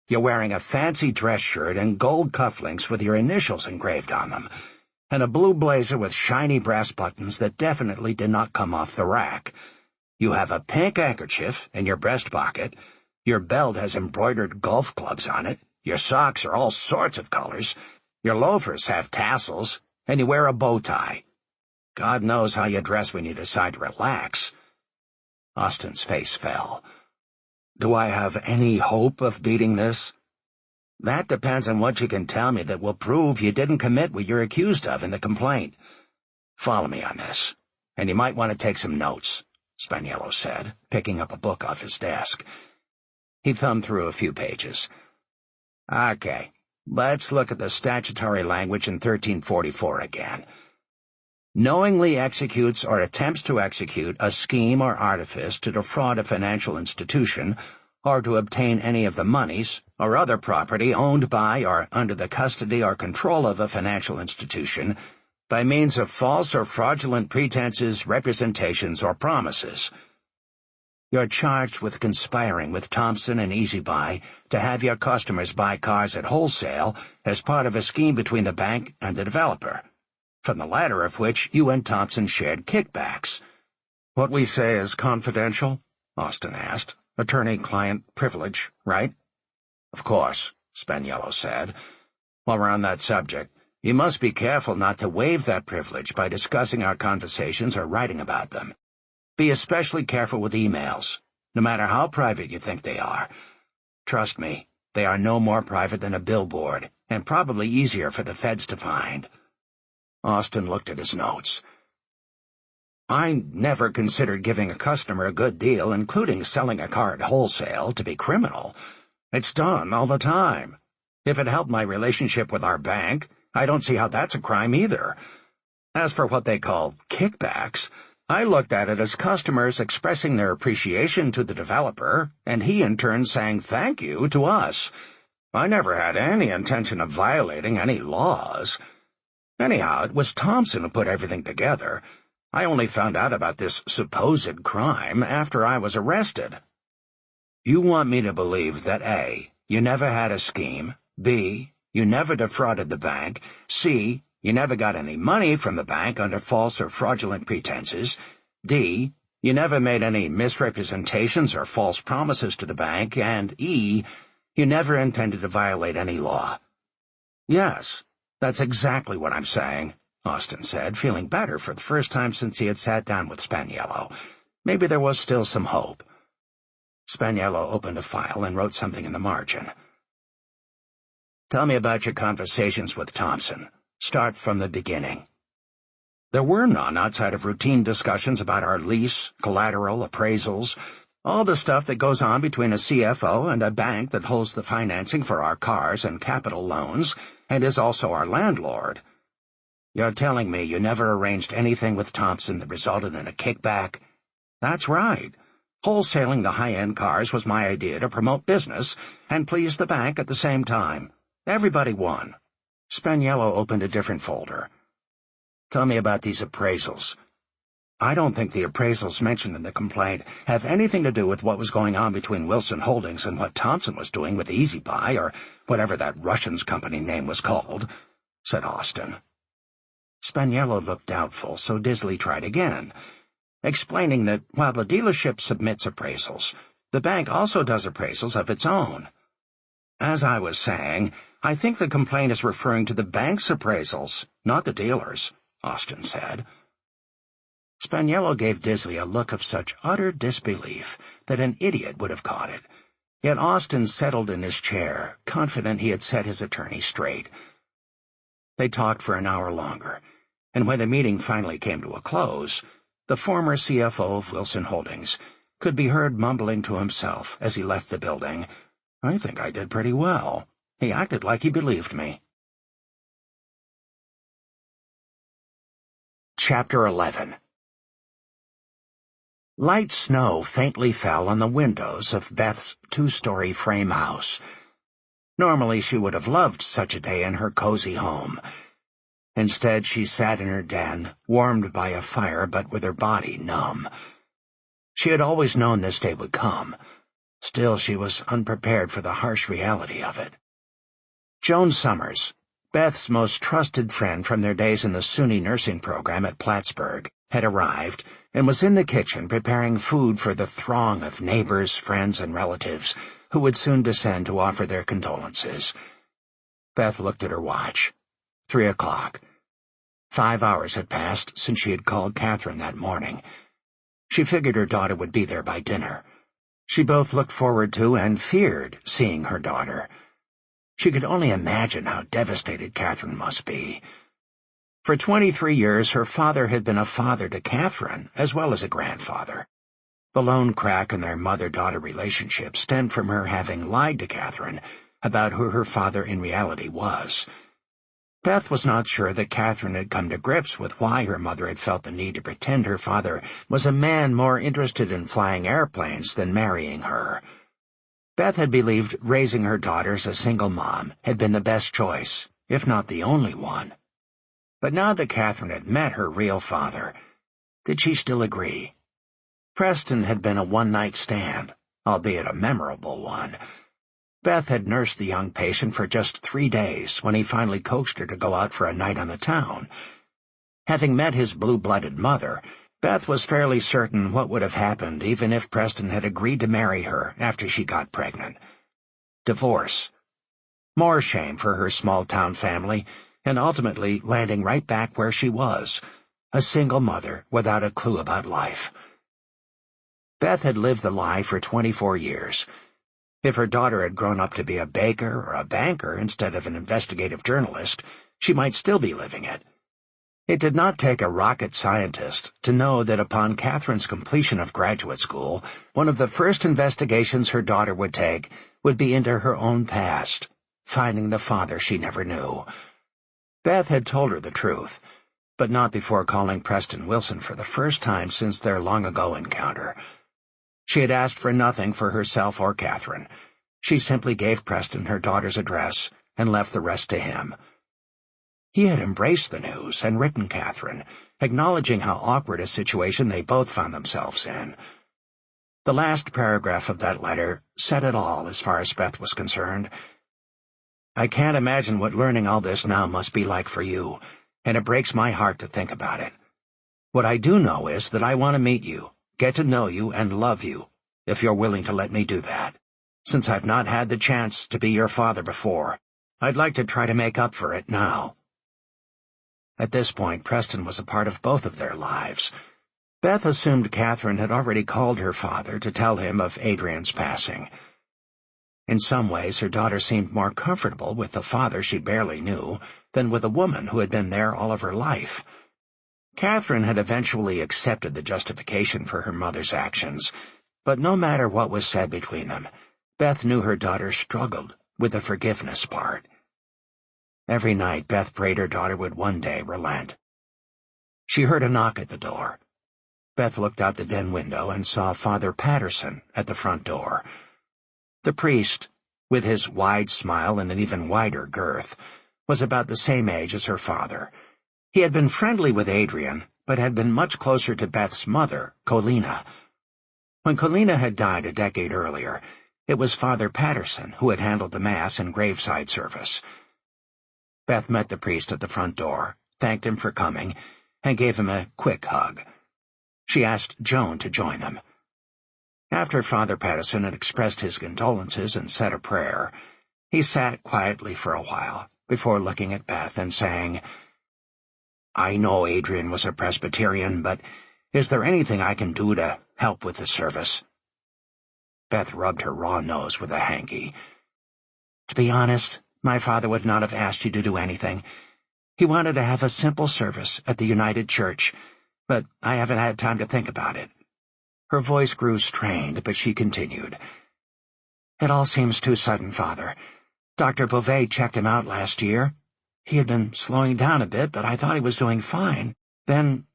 You're wearing a fancy dress shirt and gold cufflinks with your initials engraved on them, and a blue blazer with shiny brass buttons that definitely did not come off the rack. You have a pink handkerchief in your breast pocket, your belt has embroidered golf clubs on it, your socks are all sorts of colors, your loafers have tassels, and you wear a bow tie. God knows how you dress when you decide to relax." Austin's face fell. "Do I have any hope of beating this?" "That depends on what you can tell me that will prove you didn't commit what you're accused of in the complaint. Follow me on this, and you might want to take some notes," Spaniello said, picking up a book off his desk. He thumbed through a few pages. "Okay, let's look at the statutory language in 1344 again. Knowingly executes or attempts to execute a scheme or artifice to defraud a financial institution or to obtain any of the monies or other property owned by or under the custody or control of a financial institution by means of false or fraudulent pretenses, representations, or promises. You're charged with conspiring with Thompson and EasyBuy to have your customers buy cars at wholesale as part of a scheme between the bank and the developer, from the latter of which you and Thompson shared kickbacks." "What we say is confidential?" Austin asked. "Attorney-client privilege, right?" "Of course," Spaniello said. "While we're on that subject, you must be careful not to waive that privilege by discussing our conversations or writing about them. Be especially careful with emails, no matter how private you think they are. Trust me, they are no more private than a billboard, and probably easier for the feds to find." Austin looked at his notes. "I never considered giving a customer a good deal, including selling a car at wholesale, to be criminal. It's done all the time. If it helped my relationship with our bank, I don't see how that's a crime either. As for what they call kickbacks, I looked at it as customers expressing their appreciation to the developer, and he in turn saying thank you to us. I never had any intention of violating any laws. Anyhow, it was Thompson who put everything together. I only found out about this supposed crime after I was arrested." "You want me to believe that A, you never had a scheme, B, you never defrauded the bank, C, you never got any money from the bank under false or fraudulent pretenses, D, you never made any misrepresentations or false promises to the bank, and E, you never intended to violate any law." "Yes, that's exactly what I'm saying," Austin said, feeling better for the first time since he had sat down with Spaniello. Maybe there was still some hope. Spaniello opened a file and wrote something in the margin. "Tell me about your conversations with Thompson. Start from the beginning." "There were none outside of routine discussions about our lease, collateral, appraisals, all the stuff that goes on between a CFO and a bank that holds the financing for our cars and capital loans and is also our landlord." "You're telling me you never arranged anything with Thompson that resulted in a kickback?" "That's right. Wholesaling the high-end cars was my idea to promote business and please the bank at the same time. Everybody won." Spaniello opened a different folder. "Tell me about these appraisals." "I don't think the appraisals mentioned in the complaint have anything to do with what was going on between Wilson Holdings and what Thompson was doing with Easy Buy, or whatever that Russian's company name was called," said Austin. Spaniello looked doubtful, so Disley tried again, explaining that while the dealership submits appraisals, the bank also does appraisals of its own. "As I was saying, I think the complaint is referring to the bank's appraisals, not the dealer's," Austin said. Spaniello gave Disley a look of such utter disbelief that an idiot would have caught it. Yet Austin settled in his chair, confident he had set his attorney straight. They talked for an hour longer, and when the meeting finally came to a close, the former CFO of Wilson Holdings could be heard mumbling to himself as he left the building, "I think I did pretty well. He acted like he believed me." Chapter 11. Light snow faintly fell on the windows of Beth's two-story frame house. Normally she would have loved such a day in her cozy home. Instead, she sat in her den, warmed by a fire but with her body numb. She had always known this day would come. Still, she was unprepared for the harsh reality of it. Joan Summers, Beth's most trusted friend from their days in the SUNY nursing program at Plattsburgh, had arrived and was in the kitchen preparing food for the throng of neighbors, friends, and relatives who would soon descend to offer their condolences. Beth looked at her watch. 3 o'clock. 5 hours had passed since she had called Catherine that morning. She figured her daughter would be there by dinner. She both looked forward to and feared seeing her daughter. She could only imagine how devastated Catherine must be. For 23 years, her father had been a father to Catherine, as well as a grandfather. The lone crack in their mother-daughter relationship stemmed from her having lied to Catherine about who her father in reality was. Beth was not sure that Catherine had come to grips with why her mother had felt the need to pretend her father was a man more interested in flying airplanes than marrying her. Beth had believed raising her daughter as a single mom had been the best choice, if not the only one. But now that Catherine had met her real father, did she still agree? Preston had been a one-night stand, albeit a memorable one. Beth had nursed the young patient for just 3 days when he finally coaxed her to go out for a night on the town. Having met his blue-blooded mother, Beth was fairly certain what would have happened even if Preston had agreed to marry her after she got pregnant. Divorce. More shame for her small-town family, and ultimately landing right back where she was, a single mother without a clue about life. Beth had lived the lie for 24 years. If her daughter had grown up to be a baker or a banker instead of an investigative journalist, she might still be living it. It did not take a rocket scientist to know that upon Catherine's completion of graduate school, one of the first investigations her daughter would take would be into her own past, finding the father she never knew. Beth had told her the truth, but not before calling Preston Wilson for the first time since their long-ago encounter. She had asked for nothing for herself or Catherine. She simply gave Preston her daughter's address and left the rest to him. He had embraced the news and written Catherine, acknowledging how awkward a situation they both found themselves in. The last paragraph of that letter said it all as far as Beth was concerned. "I can't imagine what learning all this now must be like for you, and it breaks my heart to think about it. What I do know is that I want to meet you, get to know you, and love you, if you're willing to let me do that. Since I've not had the chance to be your father before, I'd like to try to make up for it now." At this point, Preston was a part of both of their lives. Beth assumed Catherine had already called her father to tell him of Adrian's passing. In some ways, her daughter seemed more comfortable with the father she barely knew than with a woman who had been there all of her life. Catherine had eventually accepted the justification for her mother's actions, but no matter what was said between them, Beth knew her daughter struggled with the forgiveness part. Every night, Beth prayed her daughter would one day relent. She heard a knock at the door. Beth looked out the den window and saw Father Patterson at the front door. The priest, with his wide smile and an even wider girth, was about the same age as her father. He had been friendly with Adrian, but had been much closer to Beth's mother, Colina. When Colina had died a decade earlier, it was Father Patterson who had handled the Mass and graveside service. Beth met the priest at the front door, thanked him for coming, and gave him a quick hug. She asked Joan to join them. After Father Patterson had expressed his condolences and said a prayer, he sat quietly for a while before looking at Beth and saying, "I know Adrian was a Presbyterian, but is there anything I can do to help with the service?" Beth rubbed her raw nose with a hanky. "To be honest, my father would not have asked you to do anything. He wanted to have a simple service at the United Church, but I haven't had time to think about it." Her voice grew strained, but she continued. "It all seems too sudden, Father. Dr. Beauvais checked him out last year. He had been slowing down a bit, but I thought he was doing fine. Then—"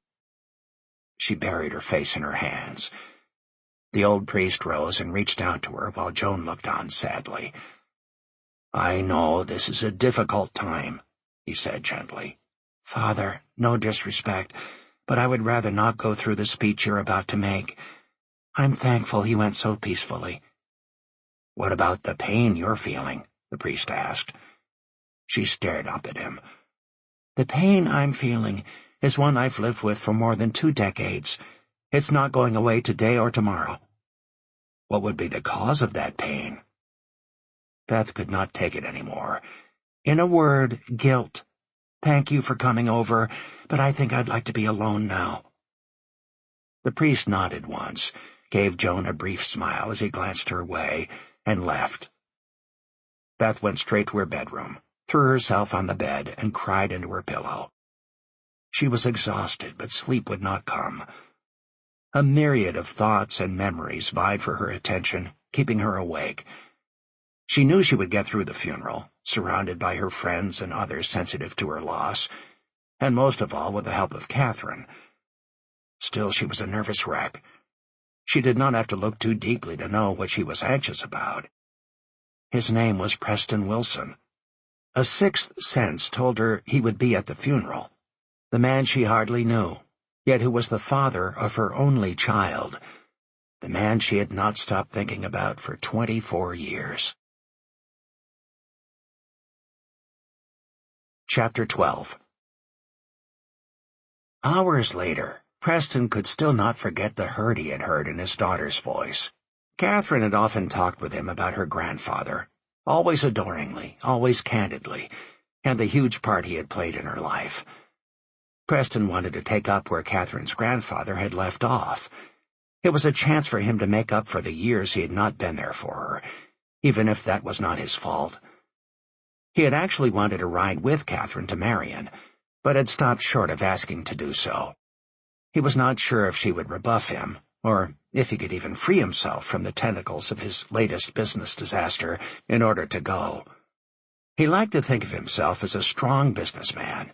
She buried her face in her hands. The old priest rose and reached out to her while Joan looked on sadly. "I know this is a difficult time," he said gently. "Father, no disrespect, but I would rather not go through the speech you're about to make. I'm thankful he went so peacefully." "What about the pain you're feeling?" the priest asked. She stared up at him. "The pain I'm feeling is one I've lived with for more than 2 decades. It's not going away today or tomorrow." "What would be the cause of that pain?" Beth could not take it anymore. "In a word, guilt. Thank you for coming over, but I think I'd like to be alone now." The priest nodded once, gave Joan a brief smile as he glanced her way, and left. Beth went straight to her bedroom, threw herself on the bed, and cried into her pillow. She was exhausted, but sleep would not come. A myriad of thoughts and memories vied for her attention, keeping her awake. She knew she would get through the funeral, surrounded by her friends and others sensitive to her loss, and most of all with the help of Catherine. Still, she was a nervous wreck. She did not have to look too deeply to know what she was anxious about. His name was Preston Wilson. A sixth sense told her he would be at the funeral. The man she hardly knew, yet who was the father of her only child. The man she had not stopped thinking about for 24 years. Chapter 12. Hours later, Preston could still not forget the hurt he had heard in his daughter's voice. Catherine had often talked with him about her grandfather, always adoringly, always candidly, and the huge part he had played in her life. Preston wanted to take up where Catherine's grandfather had left off. It was a chance for him to make up for the years he had not been there for her. even if that was not his fault. He had actually wanted to ride with Catherine to Marion, but had stopped short of asking to do so. He was not sure if she would rebuff him, or if he could even free himself from the tentacles of his latest business disaster in order to go. He liked to think of himself as a strong businessman,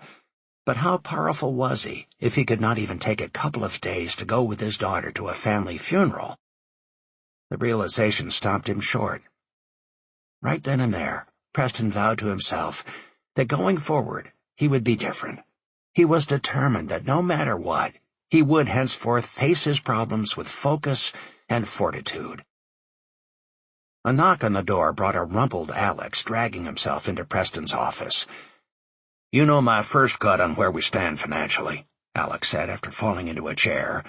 but how powerful was he if he could not even take a couple of days to go with his daughter to a family funeral? The realization stopped him short. Right then and there, Preston vowed to himself that going forward he would be different. He was determined that no matter what, he would henceforth face his problems with focus and fortitude. A knock on the door brought a rumpled Alex dragging himself into Preston's office. "You know my first cut on where we stand financially," Alex said after falling into a chair.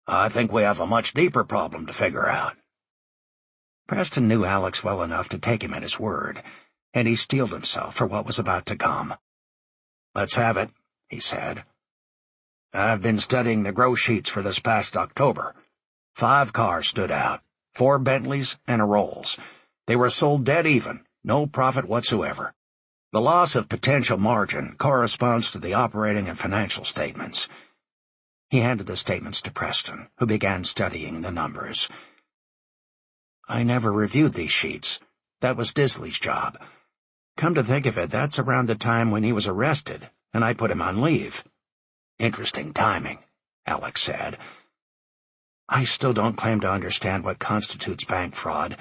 "I think we have a much deeper problem to figure out." Preston knew Alex well enough to take him at his word, and he steeled himself for what was about to come. "Let's have it," he said. "I've been studying the gross sheets for this past October. 5 cars stood out, 4 Bentleys and a Rolls. They were sold dead even, no profit whatsoever. The loss of potential margin corresponds to the operating and financial statements." He handed the statements to Preston, who began studying the numbers. "I never reviewed these sheets. That was Disley's job. Come to think of it, that's around the time when he was arrested, and I put him on leave." "Interesting timing," Alex said. "I still don't claim to understand what constitutes bank fraud,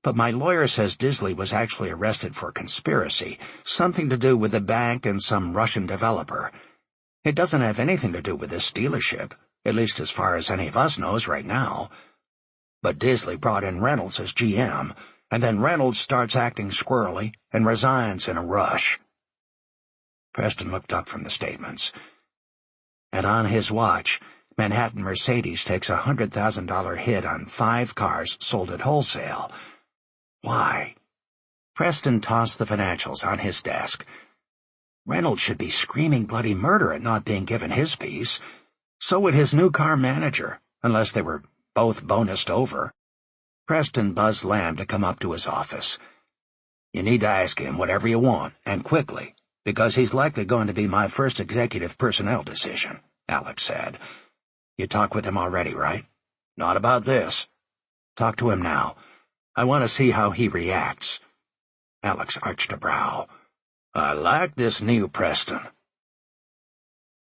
but my lawyer says Disley was actually arrested for conspiracy, something to do with the bank and some Russian developer. It doesn't have anything to do with this dealership, at least as far as any of us knows right now. But Disley brought in Reynolds as GM, and then Reynolds starts acting squirrely and resigns in a rush." Preston looked up from the statements. "And on his watch, Manhattan Mercedes takes a $100,000 hit on 5 cars sold at wholesale. Why?" Preston tossed the financials on his desk. Reynolds should be screaming bloody murder at not being given his piece. So would his new car manager, unless they were both bonused over. Preston buzzed Lamb to come up to his office. "You need to ask him whatever you want, and quickly, because he's likely going to be my first executive personnel decision," Alex said. "You talked with him already, right?" "Not about this." "Talk to him now. I want to see how he reacts." Alex arched a brow. "I like this new Preston."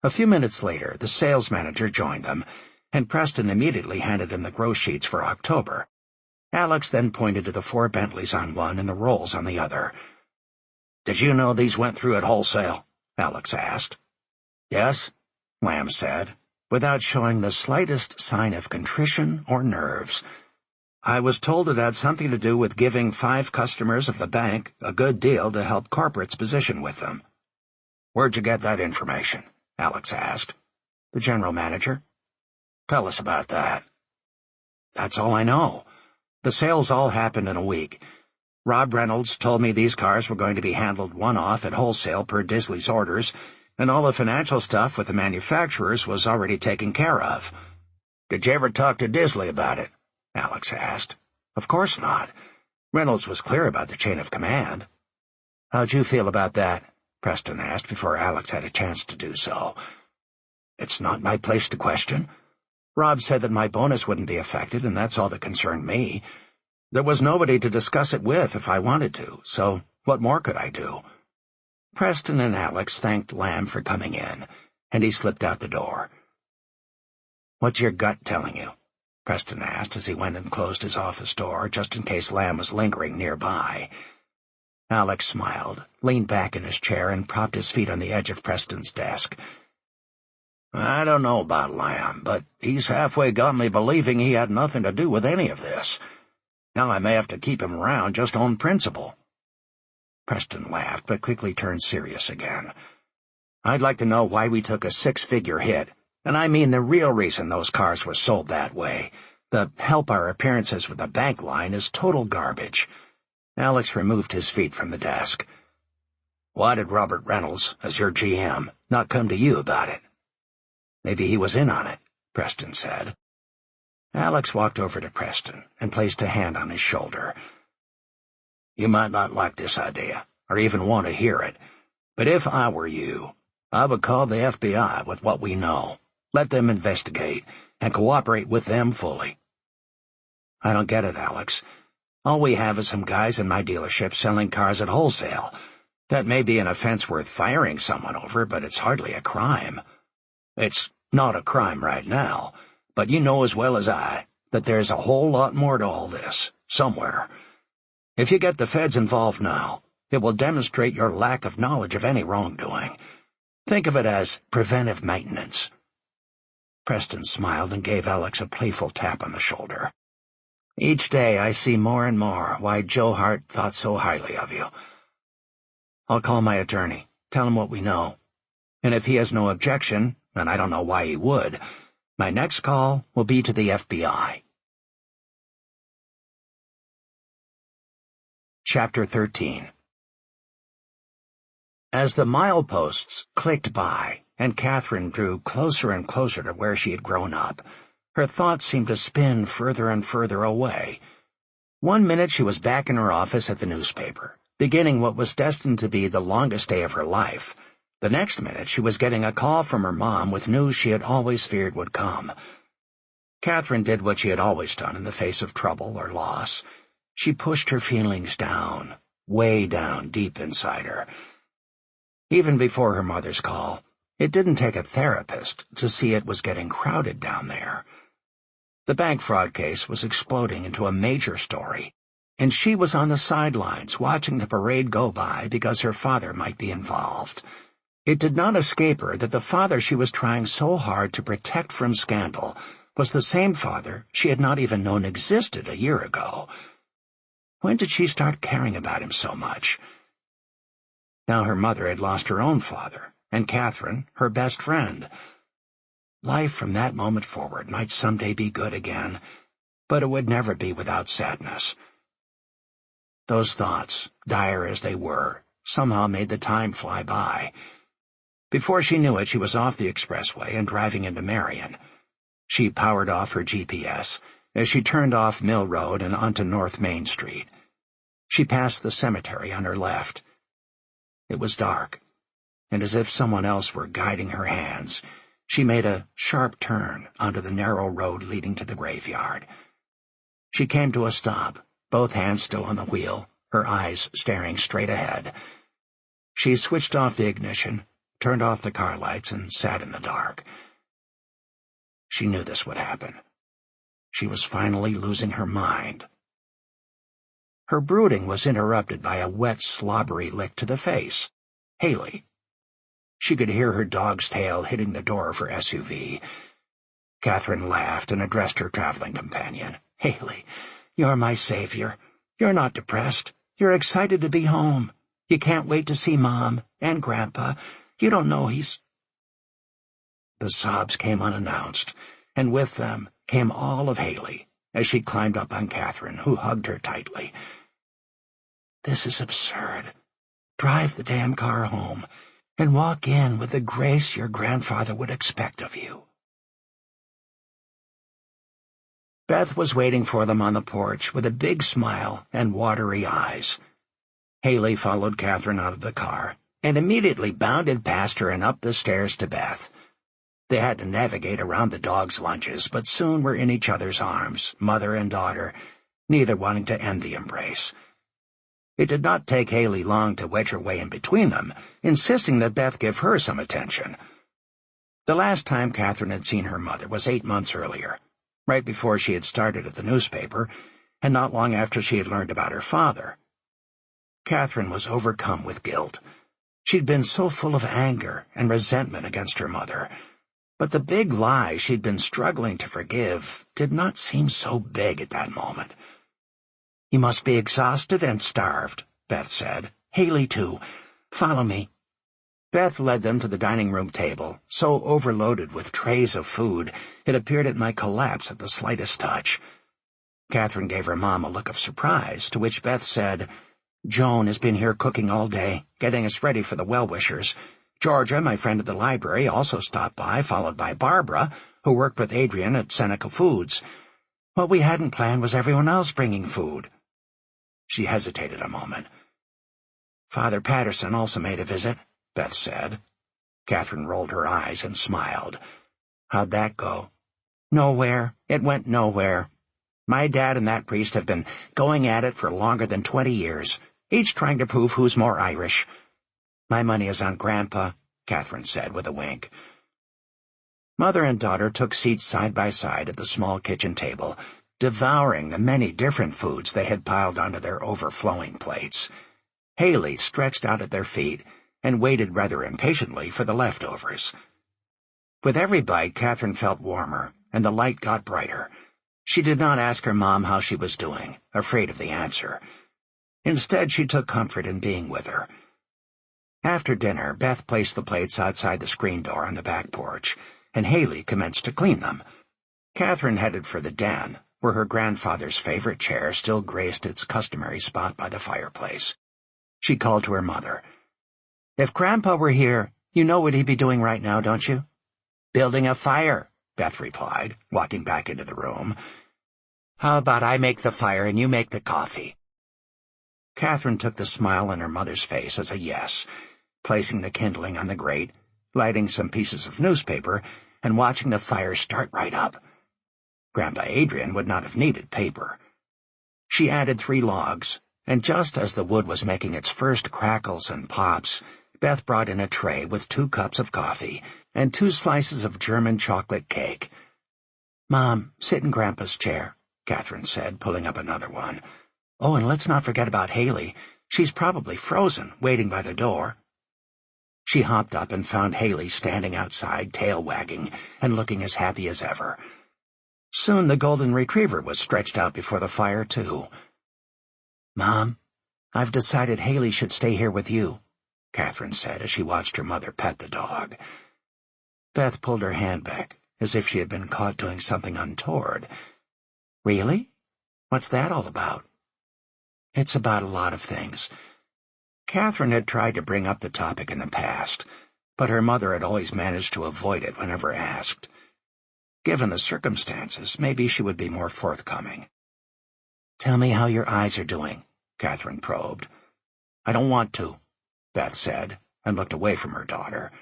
A few minutes later, the sales manager joined them, and Preston immediately handed him the gross sheets for October. Alex then pointed to the 4 Bentleys on one and the Rolls on the other. "Did you know these went through at wholesale?" Alex asked. "Yes," Lamb said, without showing the slightest sign of contrition or nerves. "I was told it had something to do with giving 5 customers of the bank a good deal to help corporates position with them." "Where'd you get that information?" Alex asked. "The general manager." "Tell us about that." "That's all I know. The sales all happened in a week. Rob Reynolds told me these cars were going to be handled one-off at wholesale per Disley's orders, and all the financial stuff with the manufacturers was already taken care of." "Did you ever talk to Disley about it?" Alex asked. "Of course not. Reynolds was clear about the chain of command." "How'd you feel about that?" Preston asked before Alex had a chance to do so. "It's not my place to question. Rob said that my bonus wouldn't be affected, and that's all that concerned me. There was nobody to discuss it with if I wanted to, so what more could I do?" Preston and Alex thanked Lamb for coming in, and he slipped out the door. "What's your gut telling you?" Preston asked as he went and closed his office door, just in case Lamb was lingering nearby. Alex smiled, leaned back in his chair, and propped his feet on the edge of Preston's desk. "I don't know about Lamb, but he's halfway got me believing he had nothing to do with any of this. Now I may have to keep him around just on principle." Preston laughed, but quickly turned serious again. "I'd like to know why we took a 6-figure hit, and I mean the real reason those cars were sold that way. The help our appearances with the bank line is total garbage." Alex removed his feet from the desk. "Why did Robert Reynolds, as your GM, not come to you about it?" "Maybe he was in on it," Preston said. Alex walked over to Preston and placed a hand on his shoulder. You might not like this idea, or even want to hear it, but if I were you, I would call the FBI with what we know, let them investigate, and cooperate with them fully. I don't get it, Alex. All we have is some guys in my dealership selling cars at wholesale. That may be an offense worth firing someone over, but it's hardly a crime. It's not a crime right now, but you know as well as I that there's a whole lot more to all this, somewhere. If you get the feds involved now, it will demonstrate your lack of knowledge of any wrongdoing. Think of it as preventive maintenance. Preston smiled and gave Alex a playful tap on the shoulder. Each day I see more and more why Joe Hart thought so highly of you. I'll call my attorney, tell him what we know, and if he has no objection, and I don't know why he would, my next call will be to the FBI. Chapter 13. As the mileposts clicked by, and Catherine drew closer and closer to where she had grown up, her thoughts seemed to spin further and further away. One minute she was back in her office at the newspaper, beginning what was destined to be the longest day of her life. The next minute she was getting a call from her mom with news she had always feared would come. Catherine did what she had always done in the face of trouble or loss. She pushed her feelings down, way down deep inside her. Even before her mother's call, it didn't take a therapist to see it was getting crowded down there. The bank fraud case was exploding into a major story, and she was on the sidelines watching the parade go by because her father might be involved. It did not escape her that the father she was trying so hard to protect from scandal was the same father she had not even known existed a year ago. When did she start caring about him so much? Now her mother had lost her own father, and Catherine, her best friend. Life from that moment forward might someday be good again, but it would never be without sadness. Those thoughts, dire as they were, somehow made the time fly by. Before she knew it, she was off the expressway and driving into Marion. She powered off her GPS as she turned off Mill Road and onto North Main Street. She passed the cemetery on her left. It was dark, and as if someone else were guiding her hands, she made a sharp turn onto the narrow road leading to the graveyard. She came to a stop, both hands still on the wheel, her eyes staring straight ahead. She switched off the ignition, turned off the car lights, and sat in the dark. She knew this would happen. She was finally losing her mind. Her brooding was interrupted by a wet, slobbery lick to the face. Haley. She could hear her dog's tail hitting the door of her SUV. Catherine laughed and addressed her traveling companion. Haley, you're my savior. You're not depressed. You're excited to be home. You can't wait to see Mom and Grandpa. You don't know he's— The sobs came unannounced, and with them came all of Haley, as she climbed up on Catherine, who hugged her tightly. This is absurd. Drive the damn car home, and walk in with the grace your grandfather would expect of you. Beth was waiting for them on the porch with a big smile and watery eyes. Haley followed Catherine out of the car, and immediately bounded past her and up the stairs to Beth. They had to navigate around the dogs' lunches, but soon were in each other's arms, mother and daughter, neither wanting to end the embrace. It did not take Haley long to wedge her way in between them, insisting that Beth give her some attention. The last time Catherine had seen her mother was 8 months earlier, right before she had started at the newspaper, and not long after she had learned about her father. Catherine was overcome with guilt. She'd been so full of anger and resentment against her mother, but the big lie she'd been struggling to forgive did not seem so big at that moment. You must be exhausted and starved, Beth said. Haley, too. Follow me. Beth led them to the dining room table, so overloaded with trays of food it appeared it might collapse at the slightest touch. Catherine gave her mom a look of surprise, to which Beth said, Joan has been here cooking all day, getting us ready for the well-wishers. Georgia, my friend at the library, also stopped by, followed by Barbara, who worked with Adrian at Seneca Foods. What we hadn't planned was everyone else bringing food. She hesitated a moment. "Father Patterson also made a visit," Beth said. Catherine rolled her eyes and smiled. "How'd that go?" "Nowhere. It went nowhere. My dad and that priest have been going at it for longer than 20 years, each trying to prove who's more Irish. My money is on Grandpa," Catherine said with a wink. Mother and daughter took seats side by side at the small kitchen table, devouring the many different foods they had piled onto their overflowing plates. Haley stretched out at their feet and waited rather impatiently for the leftovers. With every bite, Catherine felt warmer, and the light got brighter. She did not ask her mom how she was doing, afraid of the answer. Instead, she took comfort in being with her. After dinner, Beth placed the plates outside the screen door on the back porch, and Haley commenced to clean them. Catherine headed for the den, where her grandfather's favorite chair still graced its customary spot by the fireplace. She called to her mother. "If Grandpa were here, you know what he'd be doing right now, don't you?" "Building a fire," Beth replied, walking back into the room. "How about I make the fire and you make the coffee?" Catherine took the smile on her mother's face as a yes, placing the kindling on the grate, lighting some pieces of newspaper, and watching the fire start right up. Grandpa Adrian would not have needed paper. She added 3 logs, and just as the wood was making its first crackles and pops, Beth brought in a tray with 2 cups of coffee and 2 slices of German chocolate cake. "Mom, sit in Grandpa's chair," Catherine said, pulling up another one. "Oh, and let's not forget about Haley. She's probably frozen, waiting by the door." She hopped up and found Haley standing outside, tail wagging, and looking as happy as ever. Soon the golden retriever was stretched out before the fire, too. "Mom, I've decided Haley should stay here with you," Catherine said as she watched her mother pet the dog. Beth pulled her hand back, as if she had been caught doing something untoward. "Really? What's that all about?" "It's about a lot of things." Catherine had tried to bring up the topic in the past, but her mother had always managed to avoid it whenever asked. Given the circumstances, maybe she would be more forthcoming. "Tell me how your eyes are doing," Catherine probed. "I don't want to," Beth said, and looked away from her daughter.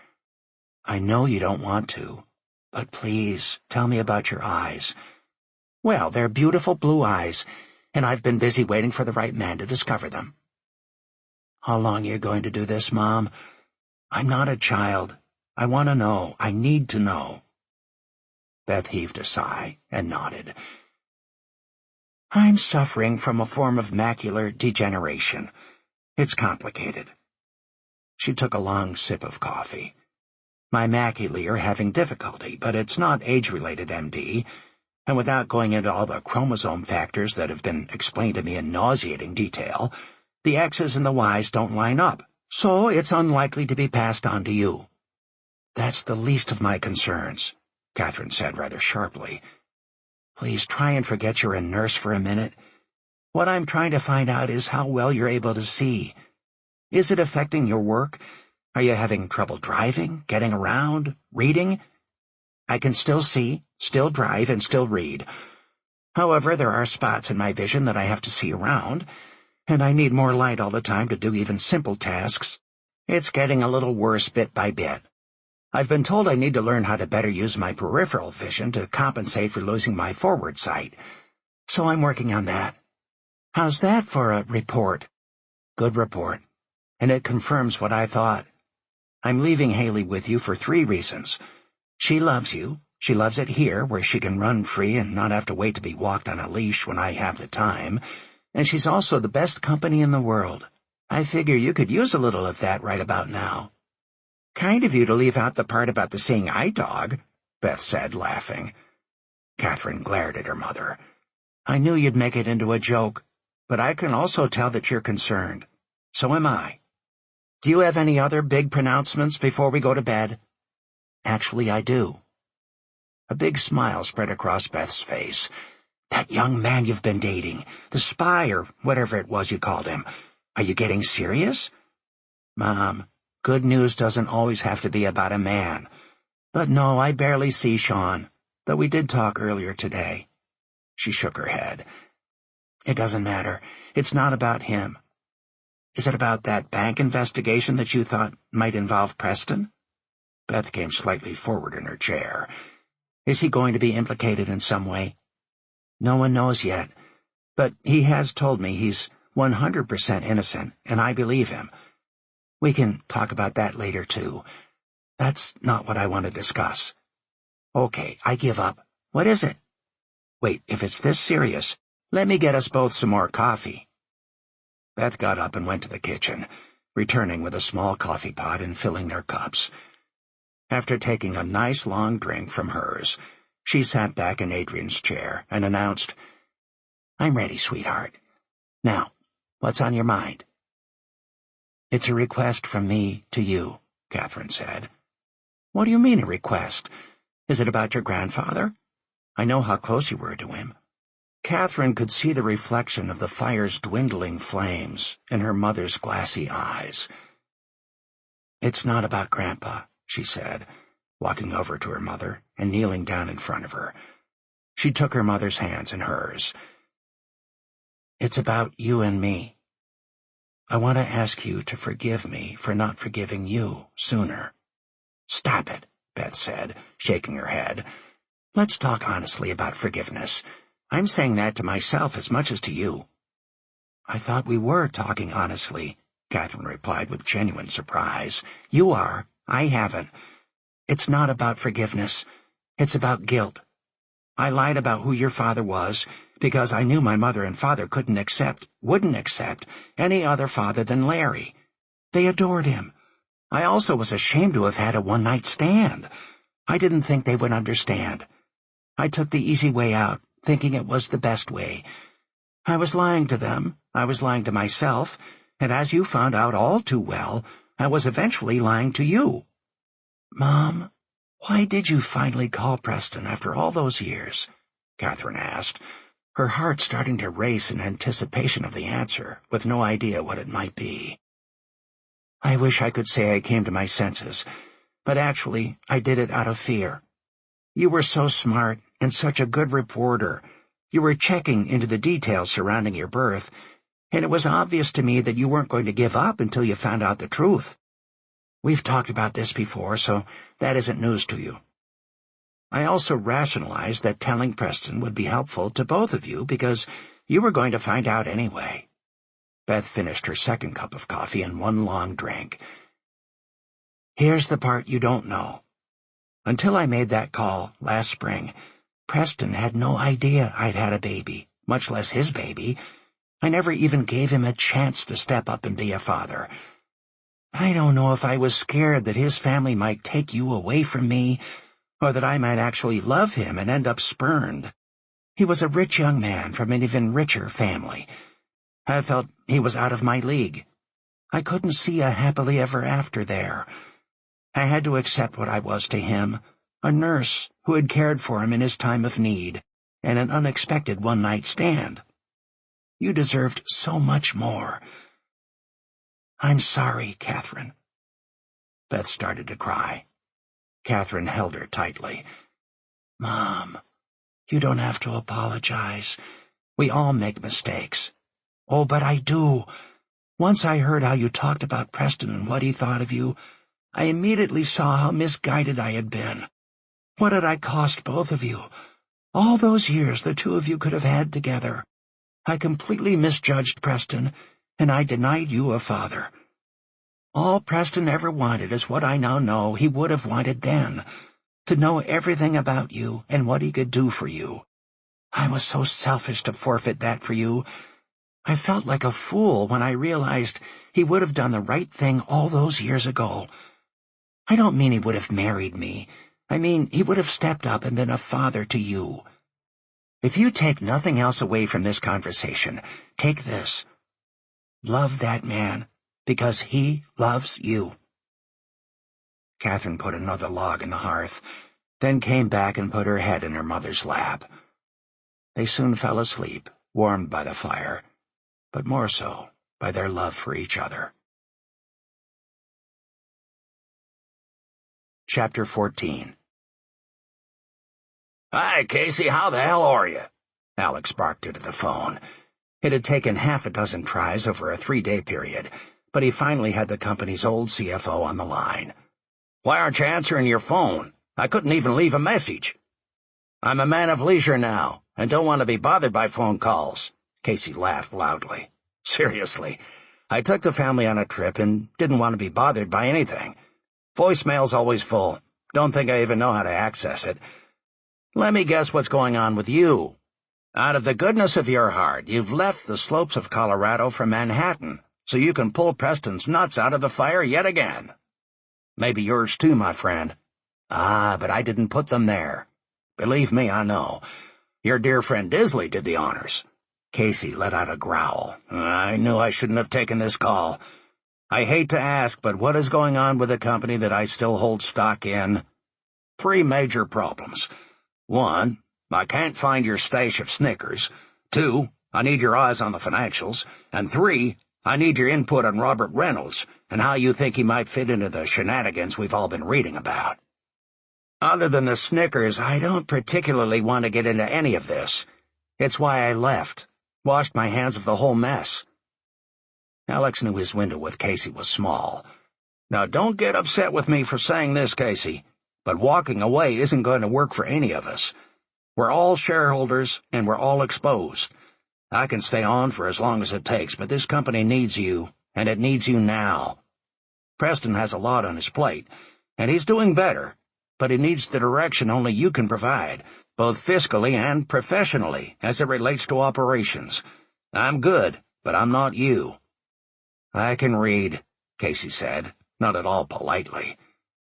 "I know you don't want to, but please, tell me about your eyes." "Well, they're beautiful blue eyes, and I've been busy waiting for the right man to discover them." "How long are you going to do this, Mom?" "I'm not a child. I want to know. I need to know." Beth heaved a sigh and nodded. "I'm suffering from a form of macular degeneration. It's complicated." She took a long sip of coffee. "My maculae are having difficulty, but it's not age-related, MD, and without going into all the chromosome factors that have been explained to me in nauseating detail, the X's and the Y's don't line up, so it's unlikely to be passed on to you." "That's the least of my concerns," Catherine said rather sharply. "Please try and forget you're a nurse for a minute. What I'm trying to find out is how well you're able to see. Is it affecting your work? Are you having trouble driving, getting around, reading?" "I can still see, still drive, and still read. However, there are spots in my vision that I have to see around, and I need more light all the time to do even simple tasks. It's getting a little worse bit by bit. I've been told I need to learn how to better use my peripheral vision to compensate for losing my forward sight, so I'm working on that." "How's that for a report?" "Good report, and it confirms what I thought. I'm leaving Haley with you for 3 reasons. She loves you. She loves it here, where she can run free and not have to wait to be walked on a leash when I have the time. And she's also the best company in the world. I figure you could use a little of that right about now." "Kind of you to leave out the part about the seeing eye dog," Beth said, laughing. Catherine glared at her mother. "I knew you'd make it into a joke, but I can also tell that you're concerned. So am I. Do you have any other big pronouncements before we go to bed?" "Actually, I do." A big smile spread across Beth's face. "That young man you've been dating, the spy or whatever it was you called him, are you getting serious?" "Mom, good news doesn't always have to be about a man. But no, I barely see Sean, though we did talk earlier today." She shook her head. It doesn't matter. It's not about him. Is it about that bank investigation that you thought might involve Preston? Beth came slightly forward in her chair. Is he going to be implicated in some way? No one knows yet, but he has told me he's 100% innocent, and I believe him. We can talk about that later, too. That's not what I want to discuss. Okay, I give up. What is it? Wait, if it's this serious, let me get us both some more coffee. Beth got up and went to the kitchen, returning with a small coffee pot and filling their cups. After taking a nice long drink from hers, she sat back in Adrian's chair and announced, "I'm ready, sweetheart. Now, what's on your mind?" "It's a request from me to you," Catherine said. "What do you mean, a request? Is it about your grandfather? I know how close you were to him." Catherine could see the reflection of the fire's dwindling flames in her mother's glassy eyes. "It's not about Grandpa," she said, walking over to her mother and kneeling down in front of her. She took her mother's hands in hers. "It's about you and me. I want to ask you to forgive me for not forgiving you sooner." "Stop it," Beth said, shaking her head. "Let's talk honestly about forgiveness. I'm saying that to myself as much as to you." "I thought we were talking honestly," Catherine replied with genuine surprise. "You are. I haven't. It's not about forgiveness. It's about guilt. I lied about who your father was because I knew my mother and father wouldn't accept any other father than Larry. They adored him. I also was ashamed to have had a one-night stand. I didn't think they would understand. I took the easy way out, thinking it was the best way. I was lying to them, I was lying to myself, and as you found out all too well, I was eventually lying to you." "Mom, why did you finally call Preston after all those years?" Catherine asked, her heart starting to race in anticipation of the answer, with no idea what it might be. "I wish I could say I came to my senses, but actually I did it out of fear. You were so smart and such a good reporter. You were checking into the details surrounding your birth, and it was obvious to me that you weren't going to give up until you found out the truth. We've talked about this before, so that isn't news to you. I also rationalized that telling Preston would be helpful to both of you because you were going to find out anyway." Beth finished her second cup of coffee in one long drink. "Here's the part you don't know. Until I made that call last spring, Preston had no idea I'd had a baby, much less his baby. I never even gave him a chance to step up and be a father. I don't know if I was scared that his family might take you away from me, or that I might actually love him and end up spurned. He was a rich young man from an even richer family. I felt he was out of my league. I couldn't see a happily ever after there. I had to accept what I was to him, a nurse who had cared for him in his time of need, and an unexpected one-night stand. You deserved so much more. I'm sorry, Catherine." Beth started to cry. Catherine held her tightly. "Mom, you don't have to apologize. We all make mistakes." "Oh, but I do. Once I heard how you talked about Preston and what he thought of you, I immediately saw how misguided I had been. What had I cost both of you? All those years the two of you could have had together. I completely misjudged Preston, and I denied you a father. All Preston ever wanted is what I now know he would have wanted then, to know everything about you and what he could do for you. I was so selfish to forfeit that for you. I felt like a fool when I realized he would have done the right thing all those years ago. I don't mean he would have married me. I mean he would have stepped up and been a father to you. If you take nothing else away from this conversation, take this. Love that man, because he loves you." Catherine put another log in the hearth, then came back and put her head in her mother's lap. They soon fell asleep, warmed by the fire, but more so by their love for each other. Chapter 14. "Hi, Casey, how the hell are you?" Alex barked into the phone. It had taken half a dozen tries over a 3-day period, but he finally had the company's old CFO on the line. "Why aren't you answering your phone? I couldn't even leave a message." "I'm a man of leisure now, and don't want to be bothered by phone calls." Casey laughed loudly. "Seriously, I took the family on a trip and didn't want to be bothered by anything. Voicemail's always full. Don't think I even know how to access it. Let me guess what's going on with you. Out of the goodness of your heart, you've left the slopes of Colorado for Manhattan, so you can pull Preston's nuts out of the fire yet again. Maybe yours too, my friend. Ah, but I didn't put them there. Believe me, I know. Your dear friend Disley did the honors." Casey let out a growl. "I knew I shouldn't have taken this call. I hate to ask, but what is going on with the company that I still hold stock in? 3 major problems. 1, I can't find your stash of Snickers. 2, I need your eyes on the financials. And 3, I need your input on Robert Reynolds and how you think he might fit into the shenanigans we've all been reading about. Other than the Snickers, I don't particularly want to get into any of this. It's why I left. Washed my hands of the whole mess." Alex knew his window with Casey was small. "Now don't get upset with me for saying this, Casey, but walking away isn't going to work for any of us. We're all shareholders, and we're all exposed. I can stay on for as long as it takes, but this company needs you, and it needs you now. Preston has a lot on his plate, and he's doing better, but he needs the direction only you can provide, both fiscally and professionally, as it relates to operations. I'm good, but I'm not you." "I can read," Casey said, not at all politely.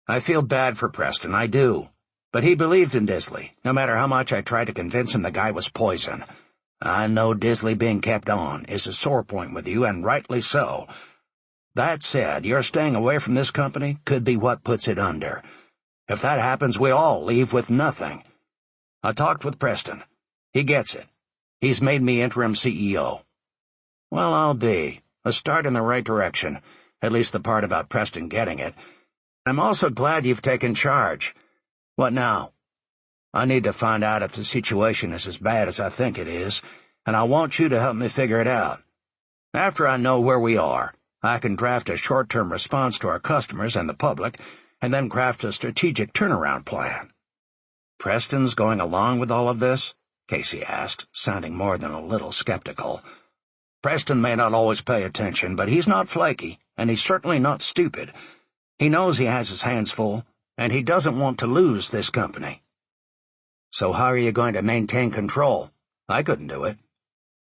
"I feel bad for Preston, I do. But he believed in Disley, no matter how much I tried to convince him the guy was poison. I know Disley being kept on is a sore point with you, and rightly so. That said, your staying away from this company could be what puts it under. If that happens, we all leave with nothing. I talked with Preston. He gets it. He's made me interim CEO. Well, I'll be. A start in the right direction, at least the part about Preston getting it. I'm also glad you've taken charge. What now? I need to find out if the situation is as bad as I think it is, and I want you to help me figure it out. After I know where we are, I can draft a short-term response to our customers and the public, and then craft a strategic turnaround plan." "Preston's going along with all of this?" Casey asked, sounding more than a little skeptical. "Preston may not always pay attention, but he's not flaky, and he's certainly not stupid. He knows he has his hands full, and he doesn't want to lose this company." "So how are you going to maintain control? I couldn't do it."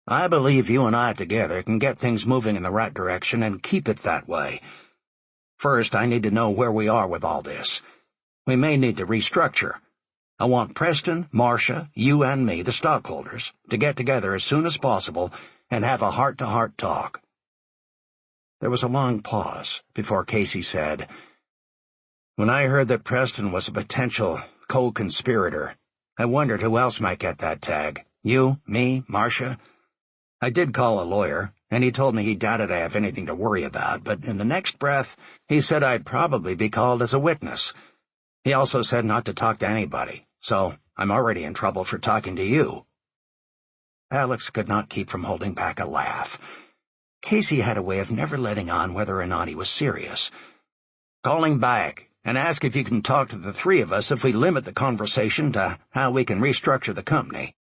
"I believe you and I together can get things moving in the right direction and keep it that way. First, I need to know where we are with all this. We may need to restructure. I want Preston, Marcia, you and me, the stockholders, to get together as soon as possible and have a heart-to-heart talk." There was a long pause before Casey said, "When I heard that Preston was a potential co-conspirator, I wondered who else might get that tag. You, me, Marcia? I did call a lawyer, and he told me he doubted I have anything to worry about, but in the next breath, he said I'd probably be called as a witness. He also said not to talk to anybody, so I'm already in trouble for talking to you." Alex could not keep from holding back a laugh. Casey had a way of never letting on whether or not he was serious. "Call him back and ask if you can talk to the 3 of us if we limit the conversation to how we can restructure the company.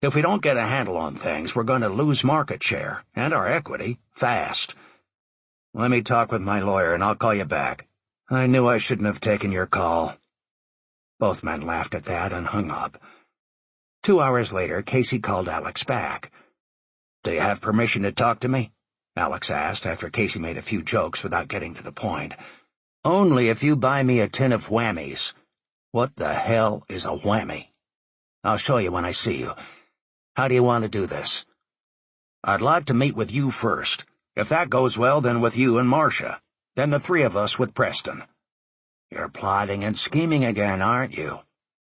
If we don't get a handle on things, we're going to lose market share and our equity fast. Let me talk with my lawyer and I'll call you back. I knew I shouldn't have taken your call." Both men laughed at that and hung up. 2 hours later, Casey called Alex back. "Do you have permission to talk to me?" Alex asked after Casey made a few jokes without getting to the point. "Only if you buy me a tin of whammies." "What the hell is a whammy?" "I'll show you when I see you. How do you want to do this?" "I'd like to meet with you first. If that goes well, then with you and Marcia. Then the 3 of us with Preston." "You're plotting and scheming again, aren't you?"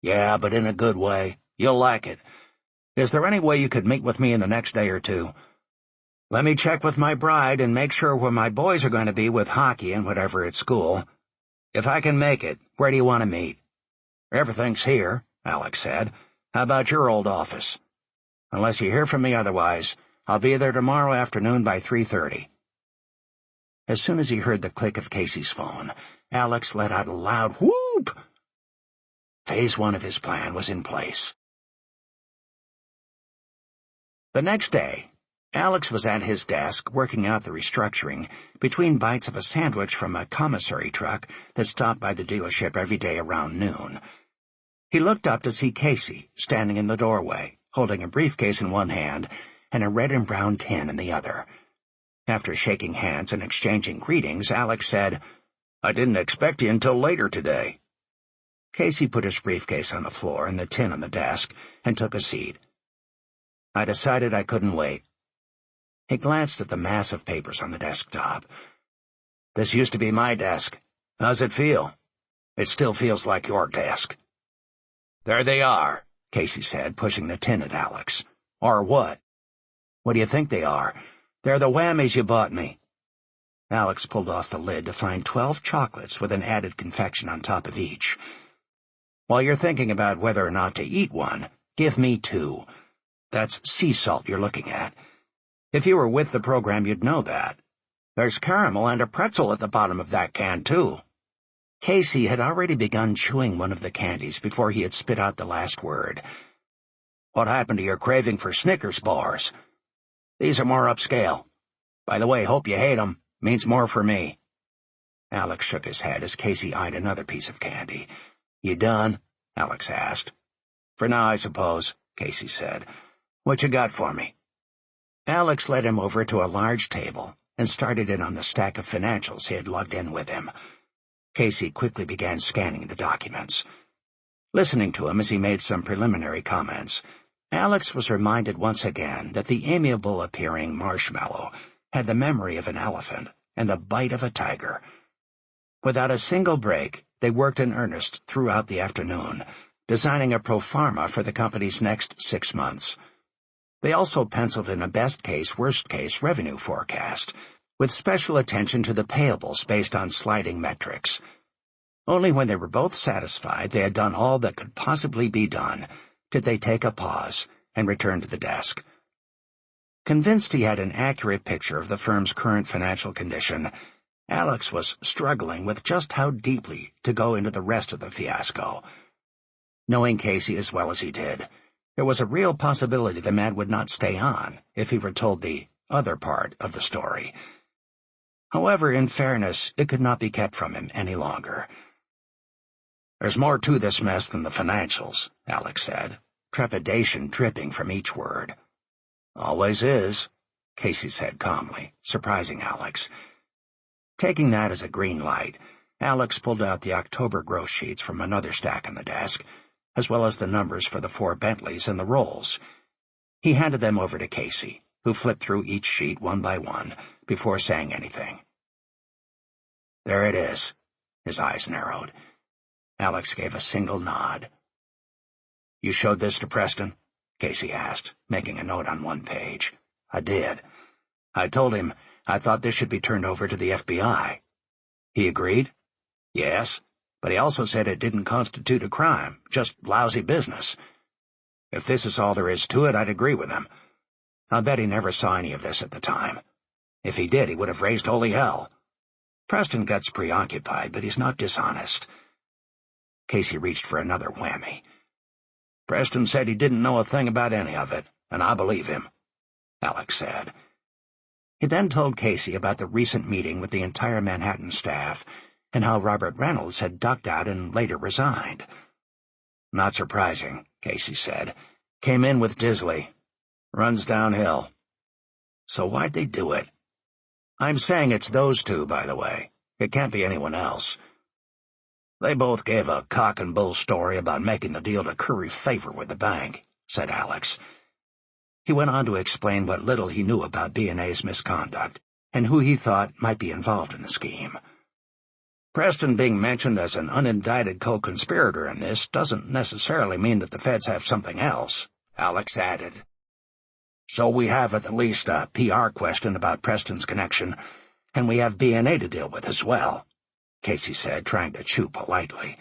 "Yeah, but in a good way. You'll like it. Is there any way you could meet with me in the next day or 2? Let me check with my bride and make sure where my boys are going to be with hockey and whatever at school. If I can make it, where do you want to meet?" "Everything's here," Alex said. "How about your old office?" "Unless you hear from me otherwise, I'll be there tomorrow afternoon by 3:30. As soon as he heard the click of Casey's phone, Alex let out a loud whoop. Phase 1 of his plan was in place. The next day, Alex was at his desk working out the restructuring between bites of a sandwich from a commissary truck that stopped by the dealership every day around noon. He looked up to see Casey standing in the doorway, holding a briefcase in one hand and a red and brown tin in the other. After shaking hands and exchanging greetings, Alex said, "I didn't expect you until later today." Casey put his briefcase on the floor and the tin on the desk and took a seat. "I decided I couldn't wait." He glanced at the mass of papers on the desktop. "This used to be my desk. How's it feel?" "It still feels like your desk." "There they are," Casey said, pushing the tin at Alex. "Or what?" "What do you think they are? They're the whammies you bought me." Alex pulled off the lid to find 12 chocolates with an added confection on top of each. "While you're thinking about whether or not to eat one, give me 2. That's sea salt you're looking at. If you were with the program, you'd know that. There's caramel and a pretzel at the bottom of that can, too." Casey had already begun chewing one of the candies before he had spit out the last word. "What happened to your craving for Snickers bars? These are more upscale. By the way, hope you hate 'em. Means more for me." Alex shook his head as Casey eyed another piece of candy. "You done?" Alex asked. "For now, I suppose," Casey said. "What you got for me?" Alex led him over to a large table and started in on the stack of financials he had lugged in with him. Casey quickly began scanning the documents. Listening to him as he made some preliminary comments, Alex was reminded once again that the amiable-appearing Marshmallow had the memory of an elephant and the bite of a tiger. Without a single break, they worked in earnest throughout the afternoon, designing a pro forma for the company's next 6 months. They also penciled in a best-case, worst-case revenue forecast, with special attention to the payables based on sliding metrics. Only when they were both satisfied they had done all that could possibly be done did they take a pause and return to the desk. Convinced he had an accurate picture of the firm's current financial condition, Alex was struggling with just how deeply to go into the rest of the fiasco. Knowing Casey as well as he did, there was a real possibility the man would not stay on if he were told the other part of the story. However, in fairness, it could not be kept from him any longer. "There's more to this mess than the financials," Alex said, trepidation dripping from each word. "Always is," Casey said calmly, surprising Alex. Taking that as a green light, Alex pulled out the October gross sheets from another stack on the desk, as well as the numbers for the 4 Bentleys and the rolls. He handed them over to Casey, who flipped through each sheet one by one before saying anything. "There it is." His eyes narrowed. Alex gave a single nod. "You showed this to Preston?" Casey asked, making a note on one page. "I did. I told him I thought this should be turned over to the FBI. He agreed?" "Yes, but he also said it didn't constitute a crime, just lousy business. If this is all there is to it, I'd agree with him. I'll bet he never saw any of this at the time. If he did, he would have raised holy hell. Preston gets preoccupied, but he's not dishonest." Casey reached for another whammy. "Preston said he didn't know a thing about any of it, and I believe him," Alex said. He then told Casey about the recent meeting with the entire Manhattan staff and how Robert Reynolds had ducked out and later resigned. "Not surprising," Casey said. "Came in with Disley. Runs downhill. So why'd they do it? I'm saying it's those two, by the way. It can't be anyone else. They both gave a cock-and-bull story about making the deal to curry favor with the bank," said Alex. He went on to explain what little he knew about B&A's misconduct and who he thought might be involved in the scheme. "Preston being mentioned as an unindicted co-conspirator in this doesn't necessarily mean that the feds have something else," Alex added. "So we have at the least a PR question about Preston's connection, and we have B&A to deal with as well," Casey said, trying to chew politely.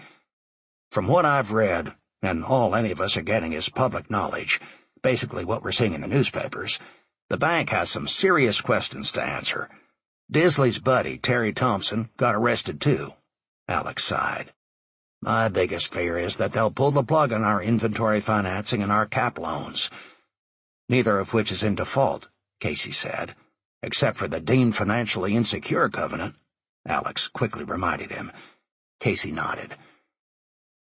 "From what I've read, and all any of us are getting is public knowledge, basically what we're seeing in the newspapers, The bank has some serious questions to answer. Disley's buddy, Terry Thompson, got arrested too. Alex sighed. My biggest fear is that they'll pull the plug on our inventory financing and our cap loans. Neither of which is in default, Casey said, except for the deemed financially insecure covenant. Alex quickly reminded him. Casey nodded.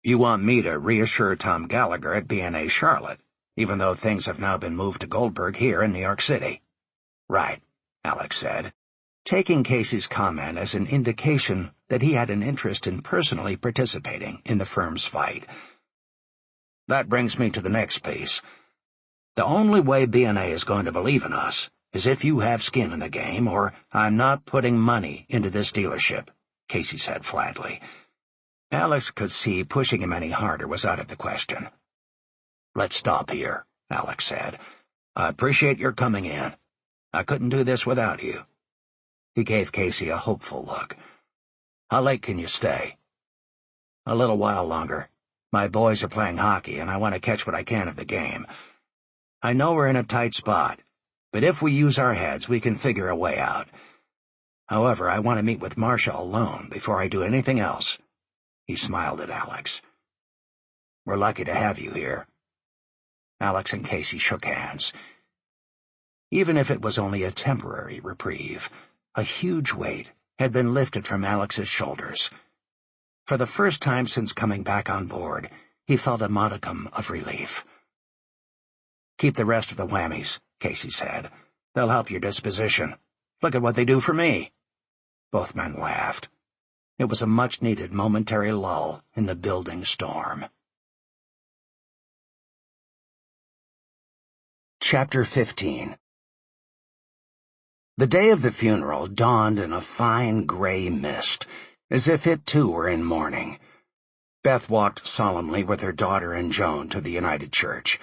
You want me to reassure Tom Gallagher at B&A Charlotte, even though things have now been moved to Goldberg here in New York City? Right, Alex said, taking Casey's comment as an indication that he had an interest in personally participating in the firm's fight. That brings me to the next piece. The only way B&A is going to believe in us is if you have skin in the game, or I'm not putting money into this dealership, Casey said flatly. Alex could see pushing him any harder was out of the question. Let's stop here, Alex said. I appreciate your coming in. I couldn't do this without you. He gave Casey a hopeful look. How late can you stay? A little while longer. My boys are playing hockey, and I want to catch what I can of the game. I know we're in a tight spot, but if we use our heads, we can figure a way out. However, I want to meet with Marcia alone before I do anything else. He smiled at Alex. We're lucky to have you here. Alex and Casey shook hands. Even if it was only a temporary reprieve, a huge weight had been lifted from Alex's shoulders. For the first time since coming back on board, he felt a modicum of relief. Keep the rest of the whammies, Casey said. They'll help your disposition. Look at what they do for me. Both men laughed. It was a much-needed momentary lull in the building storm. Chapter 15. The day of the funeral dawned in a fine gray mist, as if it too were in mourning. Beth walked solemnly with her daughter and Joan to the United Church.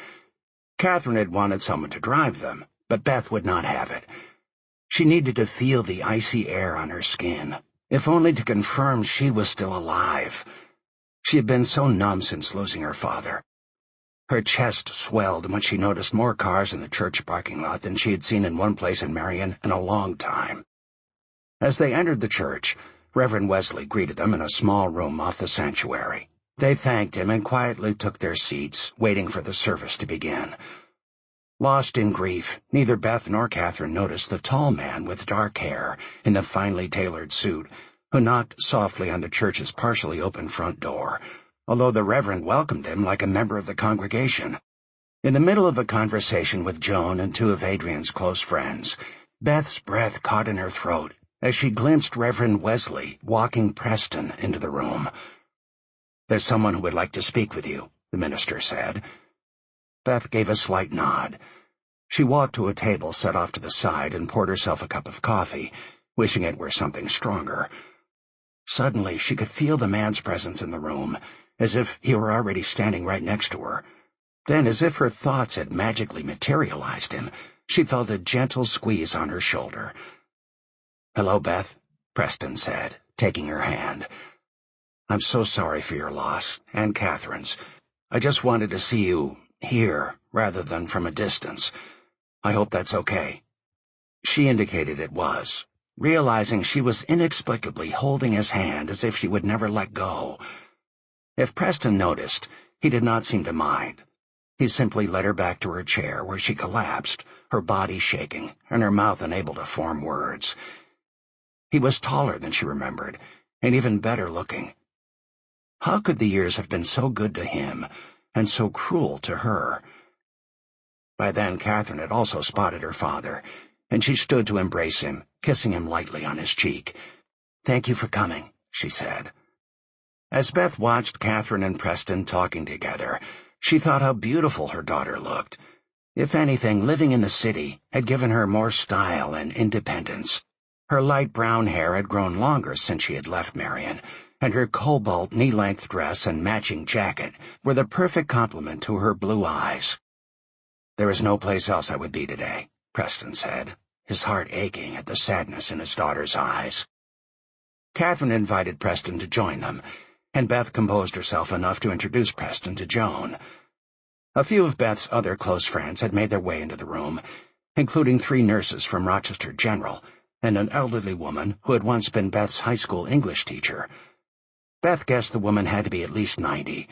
Catherine had wanted someone to drive them, but Beth would not have it. She needed to feel the icy air on her skin, if only to confirm she was still alive. She had been so numb since losing her father. Her chest swelled when she noticed more cars in the church parking lot than she had seen in one place in Marion in a long time. As they entered the church, Reverend Wesley greeted them in a small room off the sanctuary. They thanked him and quietly took their seats, waiting for the service to begin. Lost in grief, neither Beth nor Catherine noticed the tall man with dark hair in the finely tailored suit who knocked softly on the church's partially open front door, although the Reverend welcomed him like a member of the congregation. In the middle of a conversation with Joan and two of Adrian's close friends, Beth's breath caught in her throat as she glimpsed Reverend Wesley walking Preston into the room. "There's someone who would like to speak with you," the minister said. Beth gave a slight nod. She walked to a table set off to the side and poured herself a cup of coffee, wishing it were something stronger. Suddenly, she could feel the man's presence in the room, as if he were already standing right next to her. Then, as if her thoughts had magically materialized him, she felt a gentle squeeze on her shoulder. "Hello, Beth," Preston said, taking her hand. "I'm so sorry for your loss, and Catherine's. I just wanted to see you here, rather than from a distance. I hope that's okay." She indicated it was, realizing she was inexplicably holding his hand as if she would never let go. If Preston noticed, he did not seem to mind. He simply led her back to her chair, where she collapsed, her body shaking, and her mouth unable to form words. He was taller than she remembered, and even better looking. How could the years have been so good to him, and so cruel to her? By then Catherine had also spotted her father, and she stood to embrace him, kissing him lightly on his cheek. "Thank you for coming," she said. As Beth watched Catherine and Preston talking together, she thought how beautiful her daughter looked. If anything, living in the city had given her more style and independence. Her light brown hair had grown longer since she had left Marion, and her cobalt knee-length dress and matching jacket were the perfect complement to her blue eyes. "There is no place else I would be today," Preston said, his heart aching at the sadness in his daughter's eyes. Catherine invited Preston to join them, and Beth composed herself enough to introduce Preston to Joan. A few of Beth's other close friends had made their way into the room, including 3 nurses from Rochester General and an elderly woman who had once been Beth's high school English teacher. Beth guessed the woman had to be at least 90.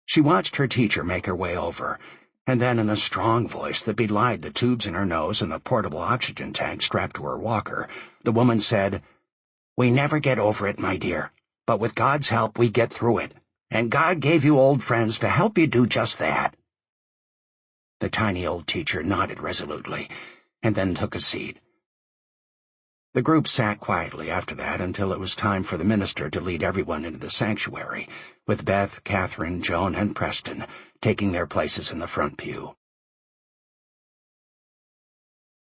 She watched her teacher make her way over, and then in a strong voice that belied the tubes in her nose and the portable oxygen tank strapped to her walker, the woman said, "We never get over it, my dear, but with God's help we get through it, and God gave you old friends to help you do just that." The tiny old teacher nodded resolutely, and then took a seat. The group sat quietly after that until it was time for the minister to lead everyone into the sanctuary, with Beth, Catherine, Joan, and Preston taking their places in the front pew.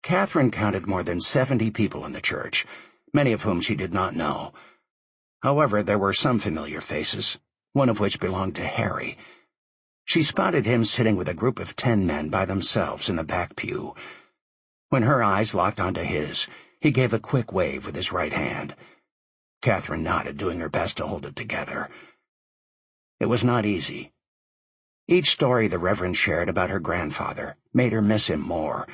Catherine counted more than 70 people in the church, many of whom she did not know. However, there were some familiar faces, one of which belonged to Harry. She spotted him sitting with a group of 10 men by themselves in the back pew. When her eyes locked onto his, he gave a quick wave with his right hand. Catherine nodded, doing her best to hold it together. It was not easy. Each story the Reverend shared about her grandfather made her miss him more,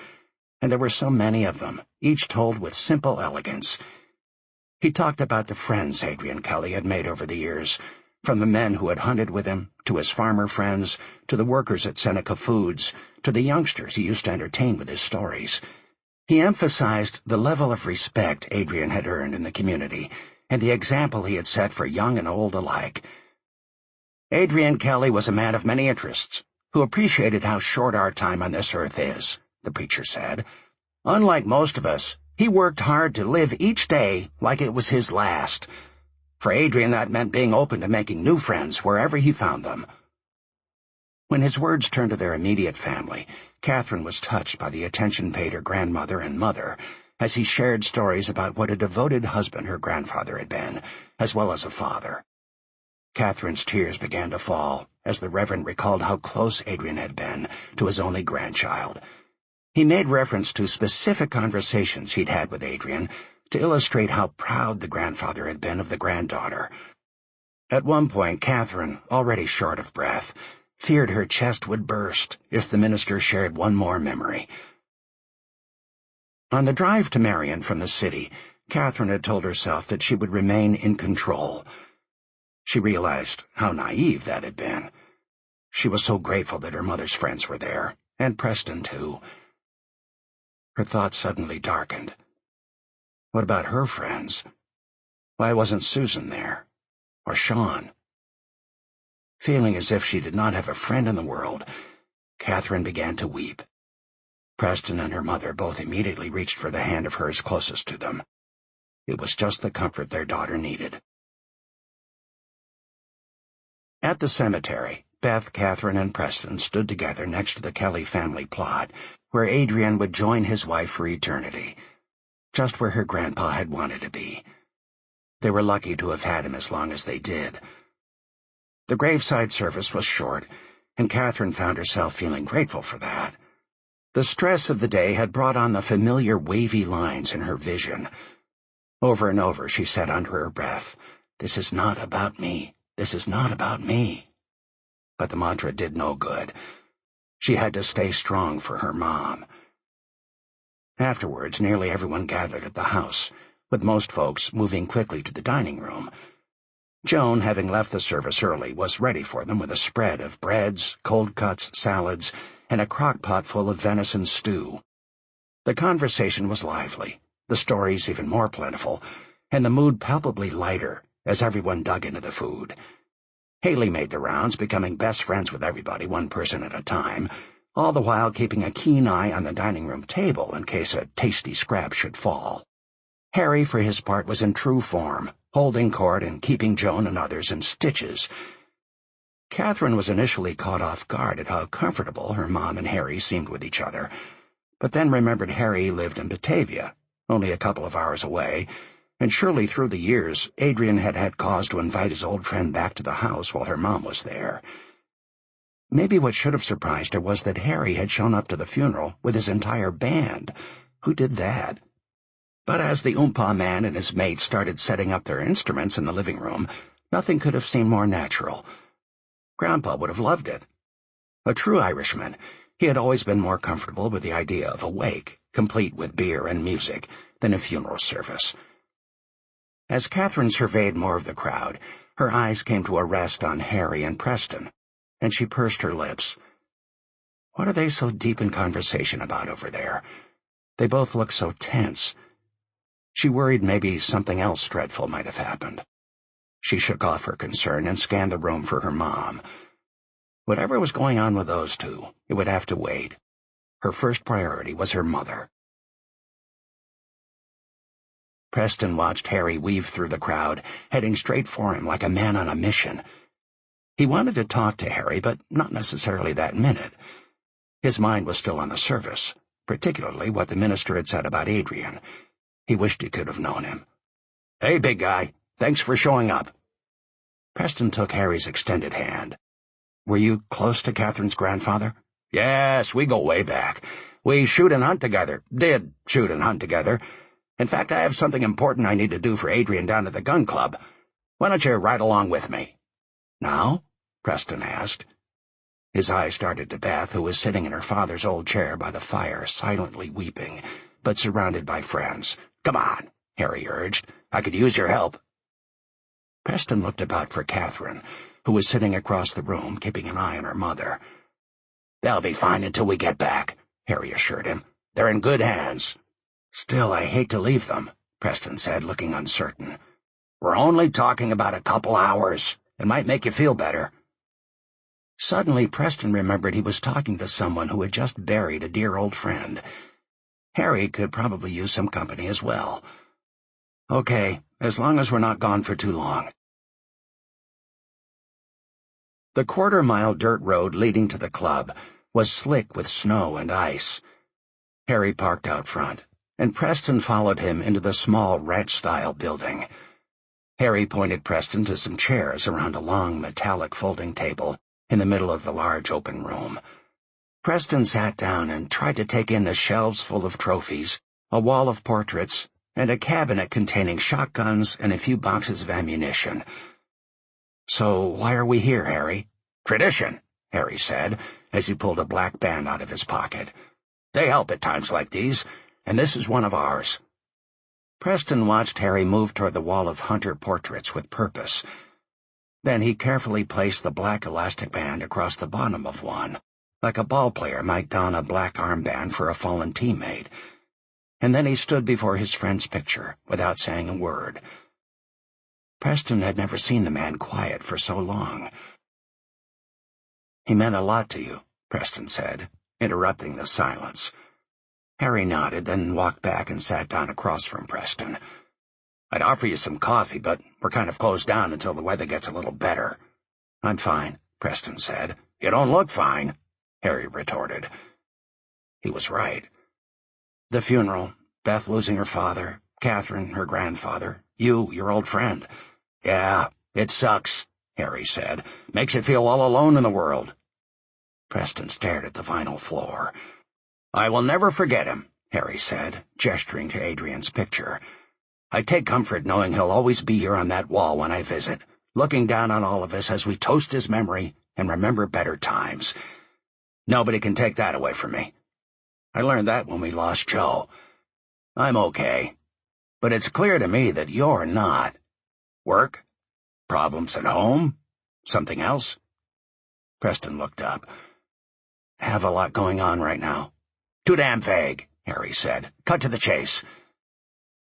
and there were so many of them, each told with simple elegance. He talked about the friends Adrian Kelly had made over the years, from the men who had hunted with him, to his farmer friends, to the workers at Seneca Foods, to the youngsters he used to entertain with his stories. He emphasized the level of respect Adrian had earned in the community, and the example he had set for young and old alike. Adrian Kelly was a man of many interests, who appreciated how short our time on this earth is, the preacher said. Unlike most of us, he worked hard to live each day like it was his last. For Adrian, that meant being open to making new friends wherever he found them. When his words turned to their immediate family, Catherine was touched by the attention paid her grandmother and mother as he shared stories about what a devoted husband her grandfather had been, as well as a father. Catherine's tears began to fall as the Reverend recalled how close Adrian had been to his only grandchild. He made reference to specific conversations he'd had with Adrian to illustrate how proud the grandfather had been of the granddaughter. At one point, Catherine, already short of breath, feared her chest would burst if the minister shared one more memory. On the drive to Marion from the city, Catherine had told herself that she would remain in control. She realized how naive that had been. She was so grateful that her mother's friends were there, and Preston too. Her thoughts suddenly darkened. What about her friends? Why wasn't Susan there? Or Sean? Feeling as if she did not have a friend in the world, Catherine began to weep. Preston and her mother both immediately reached for the hand of hers closest to them. It was just the comfort their daughter needed. At the cemetery, Beth, Catherine, and Preston stood together next to the Kelly family plot, where Adrian would join his wife for eternity, just where her grandpa had wanted to be. They were lucky to have had him as long as they did. The graveside service was short, and Catherine found herself feeling grateful for that. The stress of the day had brought on the familiar wavy lines in her vision. Over and over she said under her breath, "This is not about me. This is not about me." But the mantra did no good. She had to stay strong for her mom. Afterwards, nearly everyone gathered at the house, with most folks moving quickly to the dining room. Joan, having left the service early, was ready for them with a spread of breads, cold cuts, salads, and a crock-pot full of venison stew. The conversation was lively, the stories even more plentiful, and the mood palpably lighter as everyone dug into the food. Haley made the rounds, becoming best friends with everybody, one person at a time, all the while keeping a keen eye on the dining room table in case a tasty scrap should fall. Harry, for his part, was in true form, holding court and keeping Joan and others in stitches. Catherine was initially caught off guard at how comfortable her mom and Harry seemed with each other, but then remembered Harry lived in Batavia, only a couple of hours away, and surely through the years Adrian had had cause to invite his old friend back to the house while her mom was there. Maybe what should have surprised her was that Harry had shown up to the funeral with his entire band. Who did that? But as the Oompa man and his mate started setting up their instruments in the living room, nothing could have seemed more natural. Grandpa would have loved it. A true Irishman, He had always been more comfortable with the idea of a wake, complete with beer and music, than a funeral service. As Catherine surveyed more of the crowd, her eyes came to a rest on Harry and Preston, and she pursed her lips. What are they so deep in conversation about over there? They both looked so tense. She worried maybe something else dreadful might have happened. She shook off her concern and scanned the room for her mom. Whatever was going on with those two, it would have to wait. Her first priority was her mother. Preston watched Harry weave through the crowd, heading straight for him like a man on a mission. He wanted to talk to Harry, but not necessarily that minute. His mind was still on the service, particularly what the minister had said about Adrian. He wished he could have known him. "Hey, big guy, thanks for showing up." Preston took Harry's extended hand. "Were you close to Catherine's grandfather?" "Yes, we go way back. We shoot and hunt together. Did shoot and hunt together. In fact, I have something important I need to do for Adrian down at the gun club. Why don't you ride along with me?" "Now?" Preston asked. His eyes started to Beth, who was sitting in her father's old chair by the fire, silently weeping, but surrounded by friends. "Come on," Harry urged. "I could use your help." Preston looked about for Catherine, who was sitting across the room, keeping an eye on her mother. "They'll be fine until we get back," Harry assured him. "They're in good hands." "Still, I hate to leave them," Preston said, looking uncertain. "We're only talking about a couple hours. It might make you feel better." Suddenly, Preston remembered he was talking to someone who had just buried a dear old friend. Harry could probably use some company as well. "Okay, as long as we're not gone for too long." The quarter-mile dirt road leading to the club was slick with snow and ice. Harry parked out front, and Preston followed him into the small ranch-style building. Harry pointed Preston to some chairs around a long metallic folding table in the middle of the large open room. Preston sat down and tried to take in the shelves full of trophies, a wall of portraits, and a cabinet containing shotguns and a few boxes of ammunition. "So why are we here, Harry?" "Tradition," Harry said, as he pulled a black band out of his pocket. "They help at times like these, and this is one of ours." Preston watched Harry move toward the wall of hunter portraits with purpose. Then he carefully placed the black elastic band across the bottom of one, like a ballplayer might don a black armband for a fallen teammate. And then he stood before his friend's picture, without saying a word. Preston had never seen the man quiet for so long. "He meant a lot to you," Preston said, interrupting the silence. Harry nodded, then walked back and sat down across from Preston. "I'd offer you some coffee, but we're kind of closed down until the weather gets a little better." "I'm fine," Preston said. "You don't look fine," Harry retorted. He was right. The funeral, Beth losing her father, Catherine, her grandfather, you, your old friend. "Yeah, it sucks," Harry said. "Makes you feel all alone in the world." Preston stared at the vinyl floor. "I will never forget him," Harry said, gesturing to Adrian's picture. "I take comfort knowing he'll always be here on that wall when I visit, looking down on all of us as we toast his memory and remember better times. Nobody can take that away from me. I learned that when we lost Joe. I'm okay. But it's clear to me that you're not. Work? Problems at home? Something else?" Preston looked up. "Have a lot going on right now." "Too damn vague," Harry said. "Cut to the chase."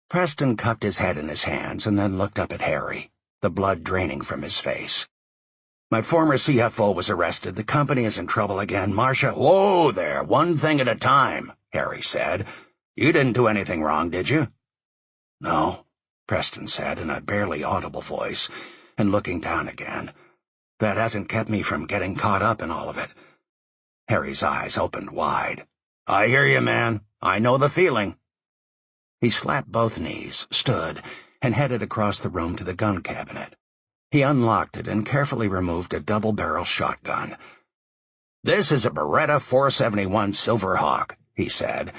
Preston cupped his head in his hands and then looked up at Harry, the blood draining from his face. "My former CFO was arrested. The company is in trouble again. Marcia—" "Whoa there, one thing at a time," Harry said. "You didn't do anything wrong, did you?" "No," Preston said in a barely audible voice, and looking down again. "That hasn't kept me from getting caught up in all of it." Harry's eyes opened wide. "I hear you, man. I know the feeling." He slapped both knees, stood, and headed across the room to the gun cabinet. He unlocked it and carefully removed a double-barrel shotgun. "This is a Beretta 471 Silver Hawk," he said.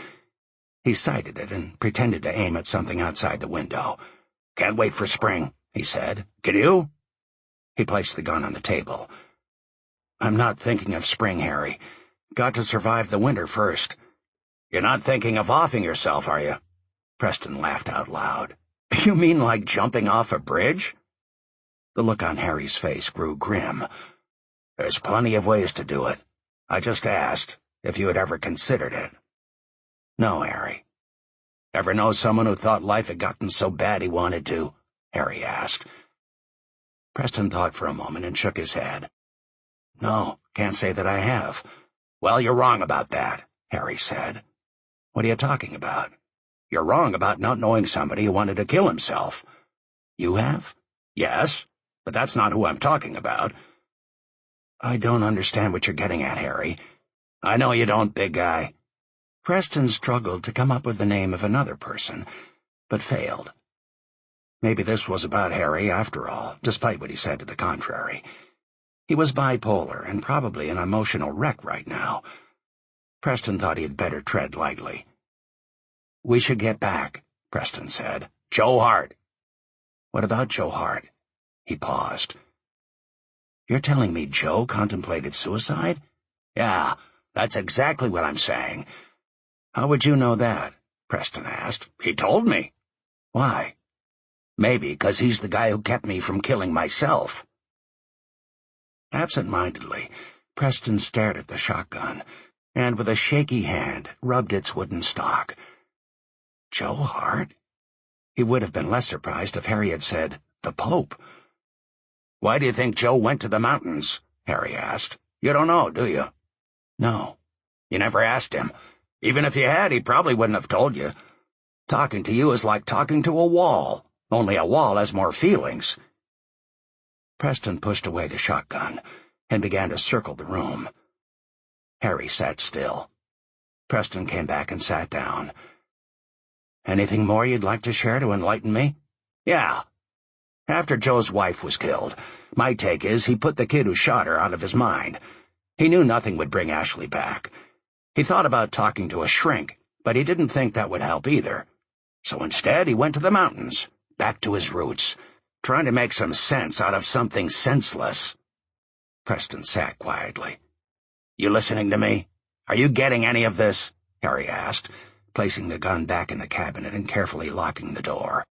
He sighted it and pretended to aim at something outside the window. "Can't wait for spring," he said. "Can you?" He placed the gun on the table. "I'm not thinking of spring, Harry. Got to survive the winter first. You're not thinking of offing yourself, are you? Preston laughed out loud. You mean like jumping off a bridge? The look on Harry's face grew grim. There's plenty of ways to do it. I just asked if you had ever considered it. No, Harry. Ever know someone who thought life had gotten so bad he wanted to? Harry asked. Preston thought for a moment and shook his head. No, can't say that I have. Well, you're wrong about that, Harry said. What are you talking about? You're wrong about not knowing somebody who wanted to kill himself. You have? Yes, but that's not who I'm talking about. I don't understand what you're getting at, Harry. I know you don't, big guy. Preston struggled to come up with the name of another person, but failed. Maybe this was about Harry after all, despite what he said to the contrary. He was bipolar and probably an emotional wreck right now. Preston thought he had better tread lightly. We should get back, Preston said. Joe Hart. What about Joe Hart? He paused. You're telling me Joe contemplated suicide? Yeah, that's exactly what I'm saying. How would you know that? Preston asked. He told me. Why? Maybe because he's the guy who kept me from killing myself. Absent-mindedly, Preston stared at the shotgun, and with a shaky hand rubbed its wooden stock. Joe Hart? He would have been less surprised if Harry had said, the Pope. Why do you think Joe went to the mountains? Harry asked. You don't know, do you? No. You never asked him. Even if you had, he probably wouldn't have told you. Talking to you is like talking to a wall, only a wall has more feelings. Preston pushed away the shotgun and began to circle the room. Harry sat still. Preston came back and sat down. Anything more you'd like to share to enlighten me? Yeah. After Joe's wife was killed, my take is he put the kid who shot her out of his mind. He knew nothing would bring Ashley back. He thought about talking to a shrink, but he didn't think that would help either. So instead he went to the mountains, back to his roots, trying to make some sense out of something senseless. Preston sat quietly. You listening to me? Are you getting any of this? Harry asked, placing the gun back in the cabinet and carefully locking the door.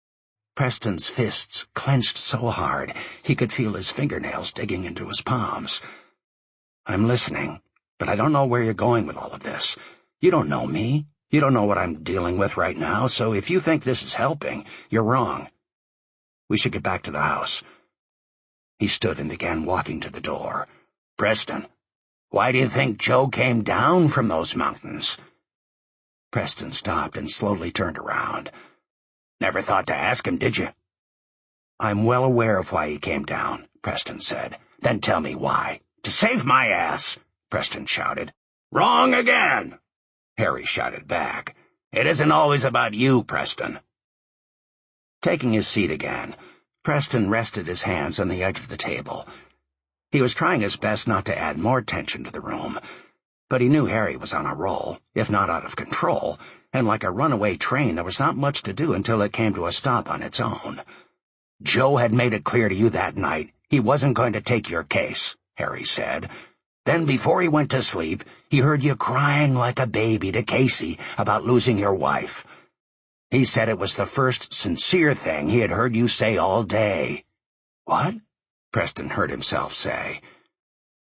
Preston's fists clenched so hard he could feel his fingernails digging into his palms. I'm listening, but I don't know where you're going with all of this. You don't know me. You don't know what I'm dealing with right now, so if you think this is helping, you're wrong. We should get back to the house. He stood and began walking to the door. Preston, why do you think Joe came down from those mountains? Preston stopped and slowly turned around. Never thought to ask him, did you? I'm well aware of why he came down, Preston said. Then tell me why. To save my ass, Preston shouted. Wrong again, Harry shouted back. It isn't always about you, Preston. Taking his seat again, Preston rested his hands on the edge of the table. He was trying his best not to add more tension to the room, but he knew Harry was on a roll, if not out of control, and like a runaway train there was not much to do until it came to a stop on its own. Joe had made it clear to you that night he wasn't going to take your case, Harry said. Then before he went to sleep, he heard you crying like a baby to Casey about losing your wife. He said it was the first sincere thing he had heard you say all day. What? Preston heard himself say.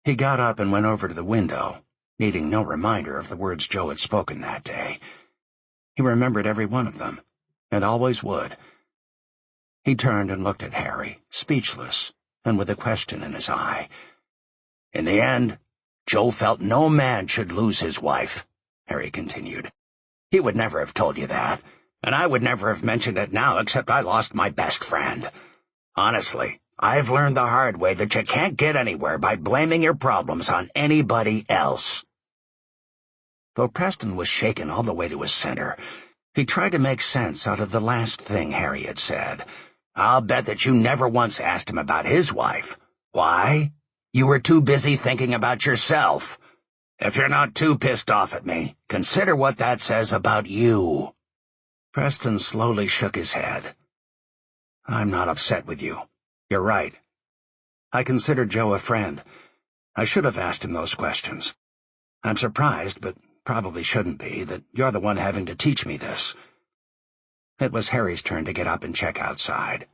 He got up and went over to the window, needing no reminder of the words Joe had spoken that day. He remembered every one of them, and always would. He turned and looked at Harry, speechless, and with a question in his eye. In the end, Joe felt no man should lose his wife, Harry continued. He would never have told you that, and I would never have mentioned it now except I lost my best friend. Honestly, I've learned the hard way that you can't get anywhere by blaming your problems on anybody else. Though Preston was shaken all the way to his center, he tried to make sense out of the last thing Harry had said. I'll bet that you never once asked him about his wife. Why? You were too busy thinking about yourself. If you're not too pissed off at me, consider what that says about you. Preston slowly shook his head. I'm not upset with you. You're right. I consider Joe a friend. I should have asked him those questions. I'm surprised, but probably shouldn't be, that you're the one having to teach me this." It was Harry's turn to get up and check outside.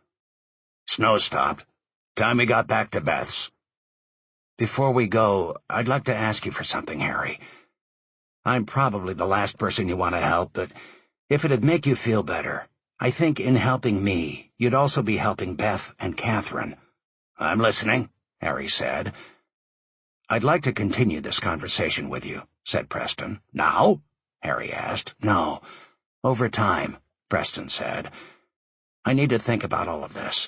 "Snow stopped. Time we got back to Beth's." "Before we go, I'd like to ask you for something, Harry. I'm probably the last person you want to help, but if it'd make you feel better, I think in helping me, you'd also be helping Beth and Catherine." "I'm listening," Harry said. "I'd like to continue this conversation with you," said Preston. "Now?" Harry asked. "No. Over time," Preston said. "I need to think about all of this.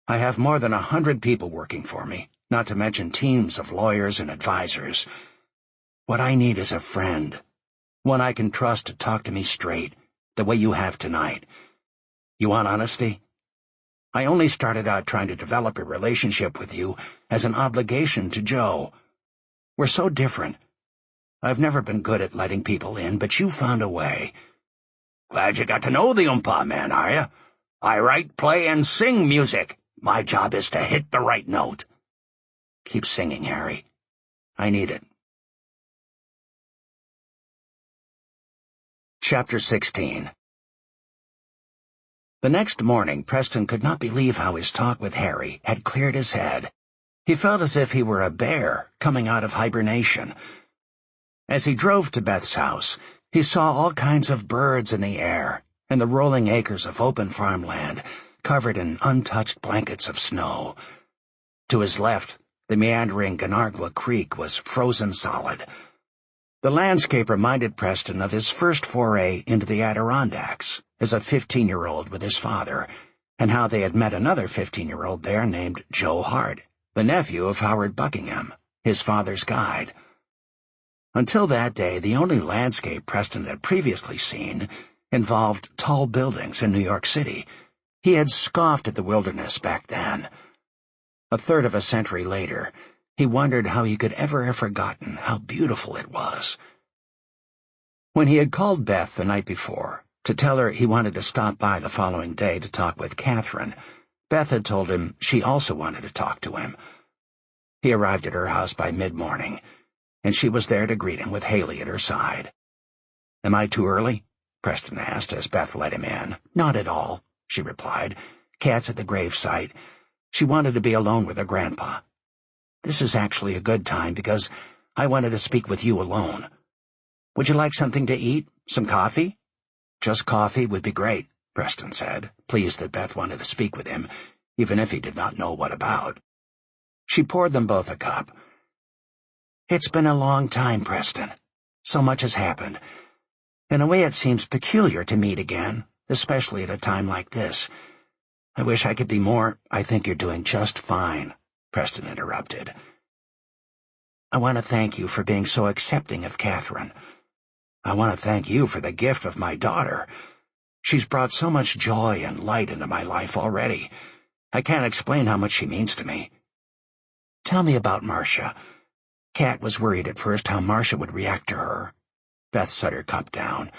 I have more than 100 people working for me, not to mention teams of lawyers and advisors. What I need is a friend, one I can trust to talk to me straight, the way you have tonight. You want honesty? I only started out trying to develop a relationship with you as an obligation to Joe. We're so different. I've never been good at letting people in, but you found a way." "Glad you got to know the Oompa Man, are you? I write, play, and sing music. My job is to hit the right note." "Keep singing, Harry. I need it." Chapter 16. The next morning, Preston could not believe how his talk with Harry had cleared his head. He felt as if he were a bear coming out of hibernation. As he drove to Beth's house, he saw all kinds of birds in the air and the rolling acres of open farmland covered in untouched blankets of snow. To his left, the meandering Ganargwa Creek was frozen solid. The landscape reminded Preston of his first foray into the Adirondacks as a 15-year-old with his father, and how they had met another 15-year-old there named Joe Hart, the nephew of Howard Buckingham, his father's guide. Until that day, the only landscape Preston had previously seen involved tall buildings in New York City. He had scoffed at the wilderness back then. A third of a century later, he wondered how he could ever have forgotten how beautiful it was. When he had called Beth the night before to tell her he wanted to stop by the following day to talk with Catherine, Beth had told him she also wanted to talk to him. He arrived at her house by mid-morning, and she was there to greet him with Haley at her side. "Am I too early?" Preston asked as Beth let him in. "Not at all," she replied. "Kat's at the gravesite. She wanted to be alone with her grandpa. This is actually a good time because I wanted to speak with you alone. Would you like something to eat? Some coffee?" "Just coffee would be great," Preston said, pleased that Beth wanted to speak with him, even if he did not know what about. She poured them both a cup. "It's been a long time, Preston. So much has happened. In a way, it seems peculiar to meet again, especially at a time like this. I wish I could be more—" "I think you're doing just fine," Preston interrupted. "I want to thank you for being so accepting of Catherine. I want to thank you for the gift of my daughter. She's brought so much joy and light into my life already. I can't explain how much she means to me. Tell me about Marcia. Kat was worried at first how Marcia would react to her." Beth set her cup down.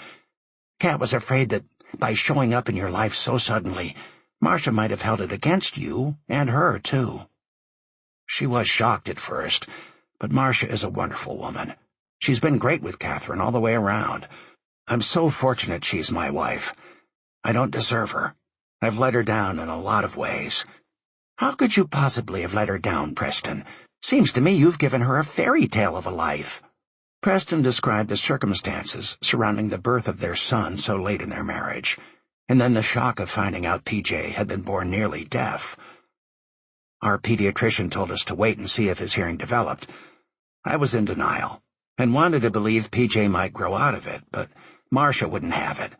"Kat was afraid that by showing up in your life so suddenly, Marcia might have held it against you and her, too. She was shocked at first, but Marcia is a wonderful woman. She's been great with Catherine all the way around. I'm so fortunate she's my wife. I don't deserve her. I've let her down in a lot of ways." "How could you possibly have let her down, Preston? Seems to me you've given her a fairy tale of a life." Preston described the circumstances surrounding the birth of their son so late in their marriage, and then the shock of finding out PJ had been born nearly deaf. "Our pediatrician told us to wait and see if his hearing developed. I was in denial, and wanted to believe PJ might grow out of it, but Marcia wouldn't have it.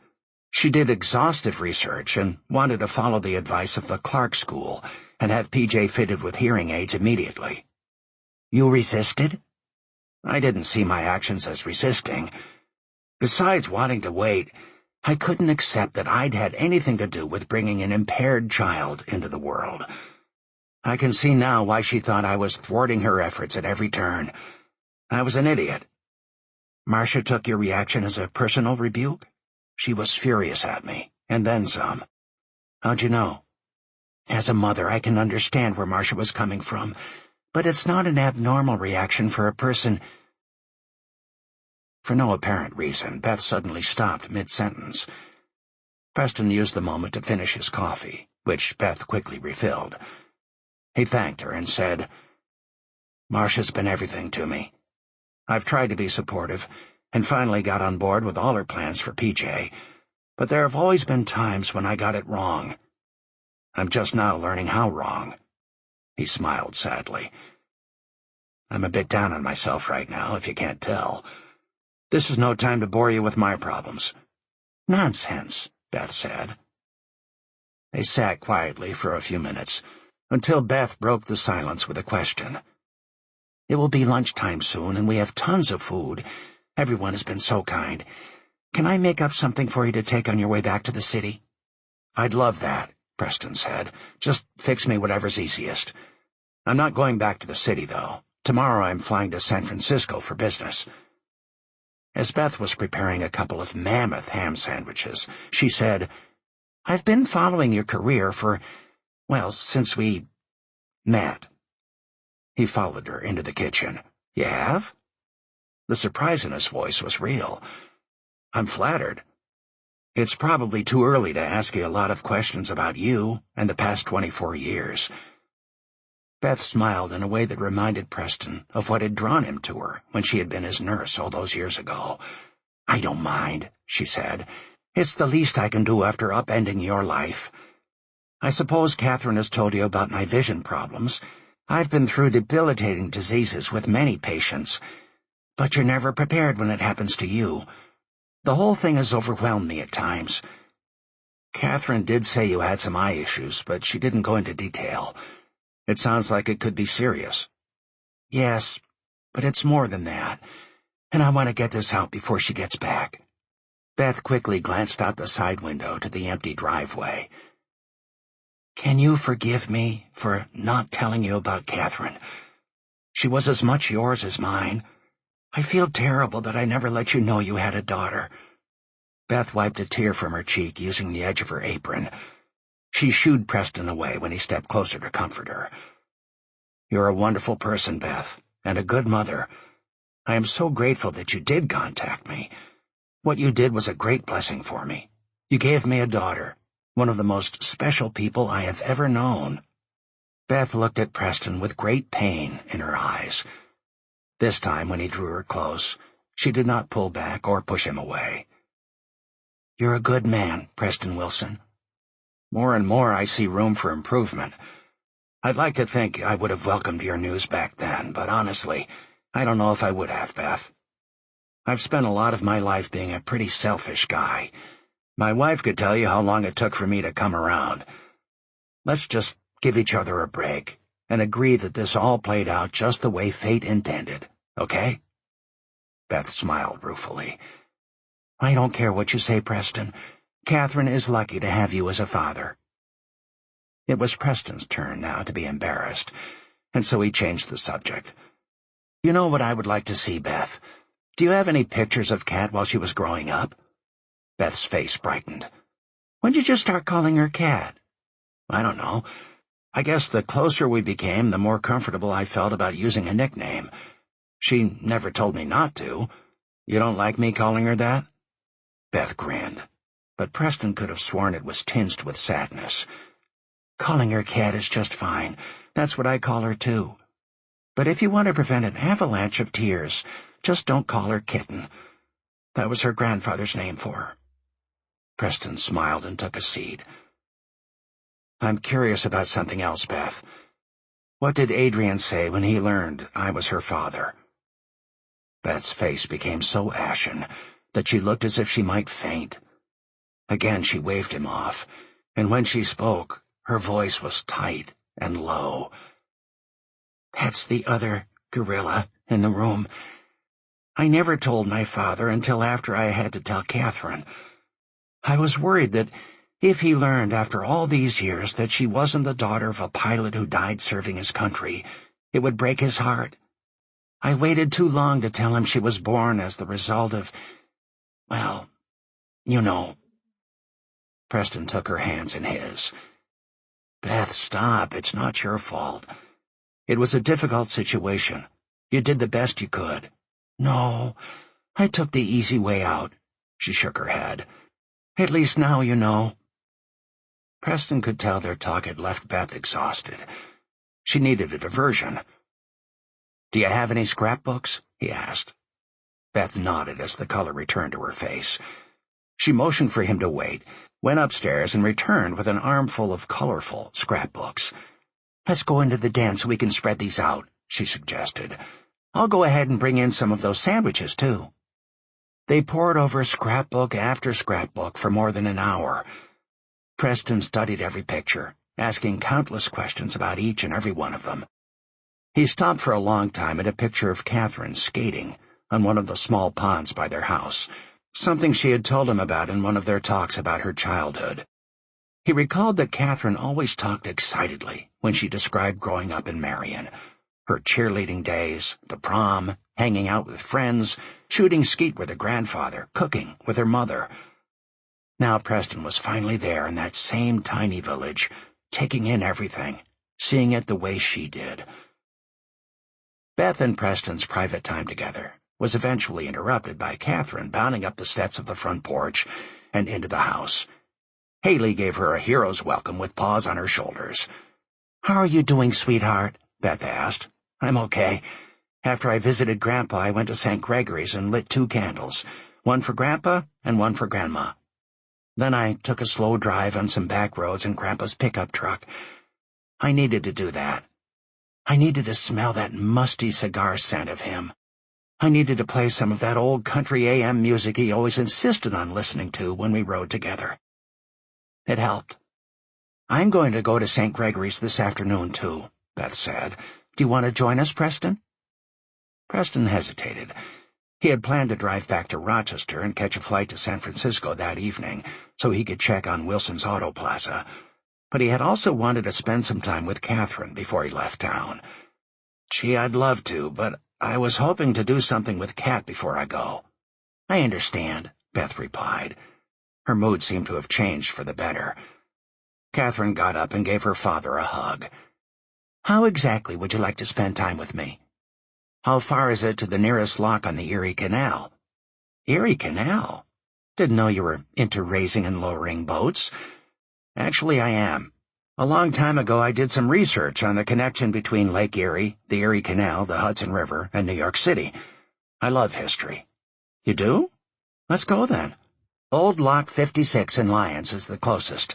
She did exhaustive research and wanted to follow the advice of the Clark School and have PJ fitted with hearing aids immediately." "You resisted?" "I didn't see my actions as resisting. Besides wanting to wait, I couldn't accept that I'd had anything to do with bringing an impaired child into the world. I can see now why she thought I was thwarting her efforts at every turn. I was an idiot." "Marcia took your reaction as a personal rebuke?" "She was furious at me, and then some." "How'd you know?" "As a mother, I can understand where Marcia was coming from, but it's not an abnormal reaction for a person—" For no apparent reason, Beth suddenly stopped mid-sentence. Preston used the moment to finish his coffee, which Beth quickly refilled. He thanked her and said, "Marcia's been everything to me. I've tried to be supportive, and finally got on board with all her plans for PJ, but there have always been times when I got it wrong. I'm just now learning how wrong." He smiled sadly. "I'm a bit down on myself right now, if you can't tell. This is no time to bore you with my problems." "Nonsense," Beth said. They sat quietly for a few minutes, until Beth broke the silence with a question. "It will be lunchtime soon, and we have tons of food. Everyone has been so kind. Can I make up something for you to take on your way back to the city?" "I'd love that," Preston said. "Just fix me whatever's easiest. I'm not going back to the city, though. Tomorrow I'm flying to San Francisco for business." As Beth was preparing a couple of mammoth ham sandwiches, she said, "I've been following your career since we met." He followed her into the kitchen. "You have?" The surprise in his voice was real. "I'm flattered. It's probably too early to ask you a lot of questions about you and the past 24 years. Beth smiled in a way that reminded Preston of what had drawn him to her when she had been his nurse all those years ago. "I don't mind," she said. "It's the least I can do after upending your life. I suppose Catherine has told you about my vision problems. I've been through debilitating diseases with many patients, but you're never prepared when it happens to you. The whole thing has overwhelmed me at times. Catherine did say you had some eye issues, but she didn't go into detail. It sounds like it could be serious." "Yes, but it's more than that, and I want to get this out before she gets back." Beth quickly glanced out the side window to the empty driveway. "Can you forgive me for not telling you about Catherine? She was as much yours as mine. I feel terrible that I never let you know you had a daughter." Beth wiped a tear from her cheek using the edge of her apron. She shooed Preston away when he stepped closer to comfort her. "You're a wonderful person, Beth, and a good mother. I am so grateful that you did contact me. What you did was a great blessing for me. You gave me a daughter, one of the most special people I have ever known." Beth looked at Preston with great pain in her eyes. This time, when he drew her close, she did not pull back or push him away. "You're a good man, Preston Wilson. More and more I see room for improvement. I'd like to think I would have welcomed your news back then, but honestly, I don't know if I would have, Beth. I've spent a lot of my life being a pretty selfish guy. My wife could tell you how long it took for me to come around. Let's just give each other a break and agree that this all played out just the way fate intended, okay?" Beth smiled ruefully. "I don't care what you say, Preston. Catherine is lucky to have you as a father." It was Preston's turn now to be embarrassed, and so he changed the subject. "You know what I would like to see, Beth? Do you have any pictures of Cat while she was growing up?" Beth's face brightened. "When did you start calling her Cat?" "I don't know. I guess the closer we became, the more comfortable I felt about using a nickname. She never told me not to. You don't like me calling her that?" Beth grinned, but Preston could have sworn it was tinged with sadness. "Calling her Cat is just fine. That's what I call her, too. But if you want to prevent an avalanche of tears, just don't call her Kitten. That was her grandfather's name for her." Preston smiled and took a seat. "I'm curious about something else, Beth. What did Adrian say when he learned I was her father?" Beth's face became so ashen that she looked as if she might faint. Again she waved him off, and when she spoke, her voice was tight and low. "That's the other gorilla in the room. I never told my father until after I had to tell Catherine. I was worried that if he learned after all these years that she wasn't the daughter of a pilot who died serving his country, it would break his heart. I waited too long to tell him she was born as the result of, well, you know." Preston took her hands in his. "Beth, stop. It's not your fault. It was a difficult situation. You did the best you could." "No, I took the easy way out. She shook her head. At least now you know. Preston could tell their talk had left Beth exhausted. She needed a diversion. Do you have any scrapbooks? He asked. Beth nodded as the color returned to her face. She motioned for him to wait, went upstairs, and returned with an armful of colorful scrapbooks. Let's go into the den so we can spread these out, she suggested. I'll go ahead and bring in some of those sandwiches, too. They pored over scrapbook after scrapbook for more than an hour. Preston studied every picture, asking countless questions about each and every one of them. He stopped for a long time at a picture of Catherine skating on one of the small ponds by their house, something she had told him about in one of their talks about her childhood. He recalled that Catherine always talked excitedly when she described growing up in Marion, her cheerleading days, the prom, hanging out with friends, shooting skeet with her grandfather, cooking with her mother. Now Preston was finally there in that same tiny village, taking in everything, seeing it the way she did. Beth and Preston's private time together was eventually interrupted by Catherine bounding up the steps of the front porch and into the house. Haley gave her a hero's welcome with paws on her shoulders. "How are you doing, sweetheart?" Beth asked. "I'm okay. After I visited Grandpa, I went to St. Gregory's and lit 2 candles, one for Grandpa and one for Grandma. Then I took a slow drive on some back roads in Grandpa's pickup truck. I needed to do that. I needed to smell that musty cigar scent of him. I needed to play some of that old country AM music he always insisted on listening to when we rode together. It helped. I'm going to go to St. Gregory's this afternoon, too," Beth said. "Do you want to join us, Preston?" Preston hesitated. He had planned to drive back to Rochester and catch a flight to San Francisco that evening so he could check on Wilson's Auto Plaza. But he had also wanted to spend some time with Catherine before he left town. "Gee, I'd love to, but I was hoping to do something with Kat before I go." "I understand," Beth replied. Her mood seemed to have changed for the better. Catherine got up and gave her father a hug. "How exactly would you like to spend time with me?" "How far is it to the nearest lock on the Erie Canal?" "Erie Canal? Didn't know you were into raising and lowering boats." "Actually, I am. A long time ago I did some research on the connection between Lake Erie, the Erie Canal, the Hudson River, and New York City. I love history." "You do? Let's go then. Old Lock 56 in Lyons is the closest.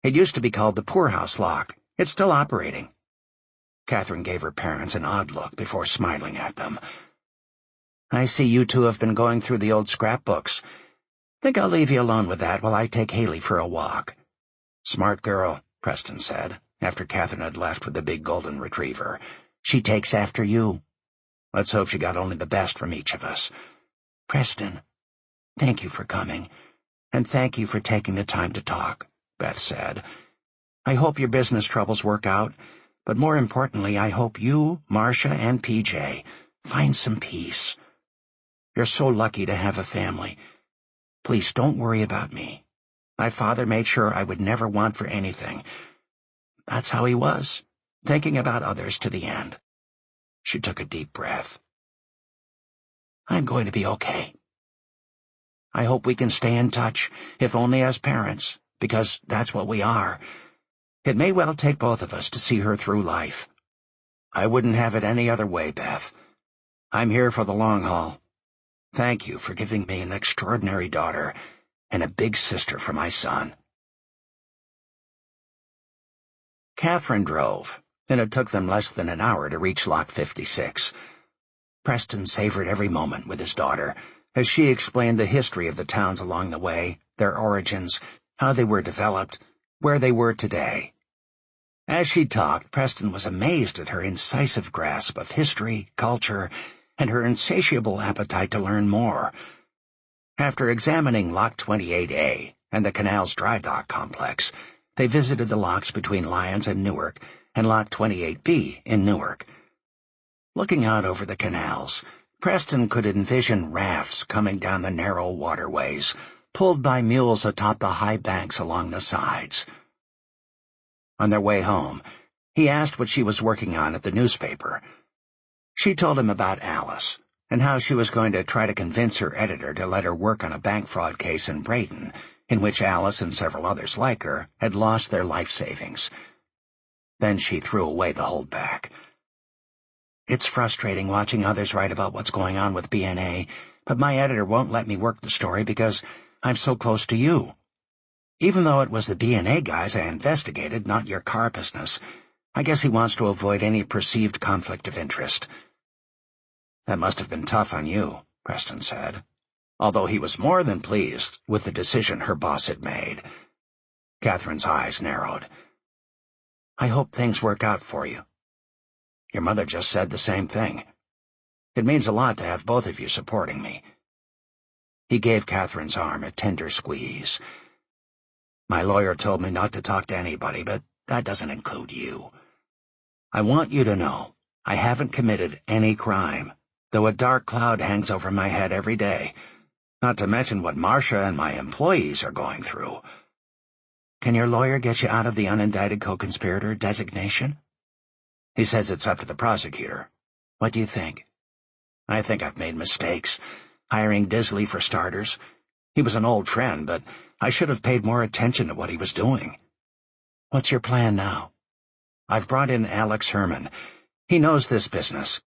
It used to be called the Poorhouse Lock. It's still operating." Catherine gave her parents an odd look before smiling at them. "I see you two have been going through the old scrapbooks. Think I'll leave you alone with that while I take Haley for a walk." "Smart girl," Preston said, after Catherine had left with the big golden retriever. "She takes after you. Let's hope she got only the best from each of us." "Preston, thank you for coming, and thank you for taking the time to talk," Beth said. "I hope your business troubles work out, but more importantly, I hope you, Marcia, and PJ find some peace. You're so lucky to have a family. Please don't worry about me. My father made sure I would never want for anything. That's how he was, thinking about others to the end." She took a deep breath. "I'm going to be okay. I hope we can stay in touch, if only as parents, because that's what we are. It may well take both of us to see her through life. I wouldn't have it any other way, Beth. I'm here for the long haul. Thank you for giving me an extraordinary daughter and a big sister for my son." Catherine drove, and it took them less than an hour to reach Lock 56. Preston savored every moment with his daughter, as she explained the history of the towns along the way, their origins, how they were developed, where they were today. As she talked, Preston was amazed at her incisive grasp of history, culture, and her insatiable appetite to learn more. After examining Lock 28A and the canal's dry dock complex, they visited the locks between Lyons and Newark and Lock 28B in Newark. Looking out over the canals, Preston could envision rafts coming down the narrow waterways, pulled by mules atop the high banks along the sides. On their way home, he asked what she was working on at the newspaper. She told him about Alice, and how she was going to try to convince her editor to let her work on a bank fraud case in Brayton, in which Alice and several others like her had lost their life savings. Then she threw away the holdback. "It's frustrating watching others write about what's going on with BNA, but my editor won't let me work the story because I'm so close to you. Even though it was the BNA guys I investigated, not your car business, I guess he wants to avoid any perceived conflict of interest." "That must have been tough on you," Preston said, although he was more than pleased with the decision her boss had made. Catherine's eyes narrowed. "I hope things work out for you. Your mother just said the same thing. It means a lot to have both of you supporting me." He gave Catherine's arm a tender squeeze. "My lawyer told me not to talk to anybody, but that doesn't include you. I want you to know I haven't committed any crime, though a dark cloud hangs over my head every day, not to mention what Marcia and my employees are going through. Can your lawyer get you out of the unindicted co-conspirator designation?" "He says it's up to the prosecutor. What do you think?" "I think I've made mistakes. Hiring Disley for starters. He was an old friend, but I should have paid more attention to what he was doing." "What's your plan now?" "I've brought in Alex Herman. He knows this business.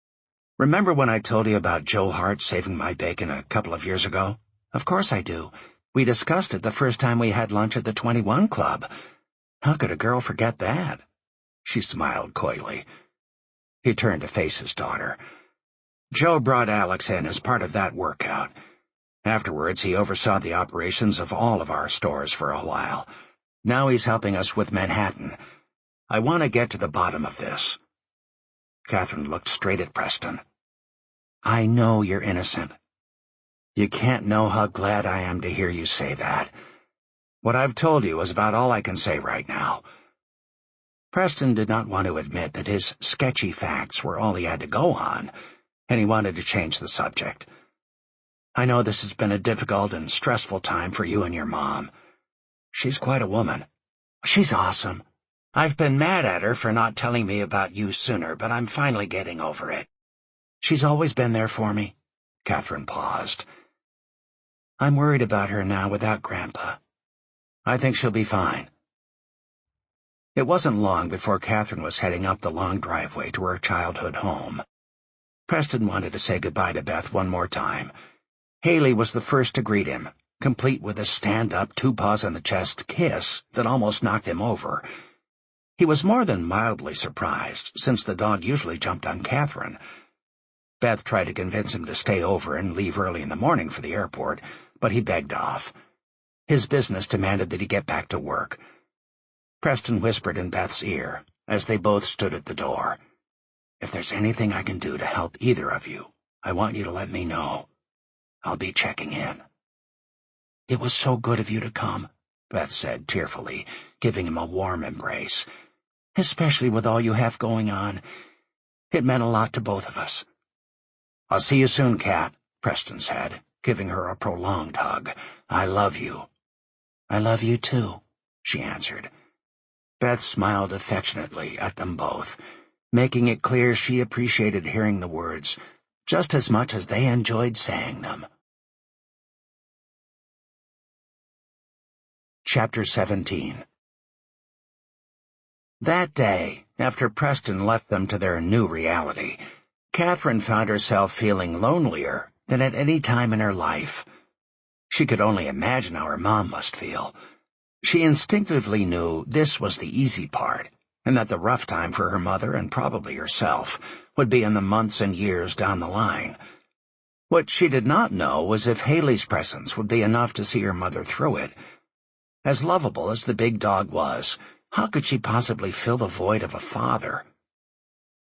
Remember when I told you about Joe Hart saving my bacon a couple of years ago?" "Of course I do. We discussed it the first time we had lunch at the 21 Club. How could a girl forget that?" She smiled coyly. He turned to face his daughter. "Joe brought Alex in as part of that workout. Afterwards, he oversaw the operations of all of our stores for a while. Now he's helping us with Manhattan. I want to get to the bottom of this." Catherine looked straight at Preston. "I know you're innocent. You can't know how glad I am to hear you say that. What I've told you is about all I can say right now." Preston did not want to admit that his sketchy facts were all he had to go on, and he wanted to change the subject. "I know this has been a difficult and stressful time for you and your mom. She's quite a woman. She's awesome. I've been mad at her for not telling me about you sooner, but I'm finally getting over it. She's always been there for me." Catherine paused. "I'm worried about her now without Grandpa. I think she'll be fine." It wasn't long before Catherine was heading up the long driveway to her childhood home. Preston wanted to say goodbye to Beth one more time. Haley was the first to greet him, complete with a stand-up, two-paws-on-the-chest kiss that almost knocked him over. He was more than mildly surprised, since the dog usually jumped on Catherine. Beth tried to convince him to stay over and leave early in the morning for the airport, but he begged off. His business demanded that he get back to work. Preston whispered in Beth's ear as they both stood at the door. "If there's anything I can do to help either of you, I want you to let me know. I'll be checking in." "It was so good of you to come," Beth said tearfully, giving him a warm embrace. "Especially with all you have going on. It meant a lot to both of us." "I'll see you soon, Kat," Preston said, giving her a prolonged hug. "I love you." "I love you too," she answered. Beth smiled affectionately at them both, making it clear she appreciated hearing the words just as much as they enjoyed saying them. Chapter 17. That day, after Preston left them to their new reality, Catherine found herself feeling lonelier than at any time in her life. She could only imagine how her mom must feel. She instinctively knew this was the easy part, and that the rough time for her mother and probably herself would be in the months and years down the line. What she did not know was if Haley's presence would be enough to see her mother through it. As lovable as the big dog was, how could she possibly fill the void of a father?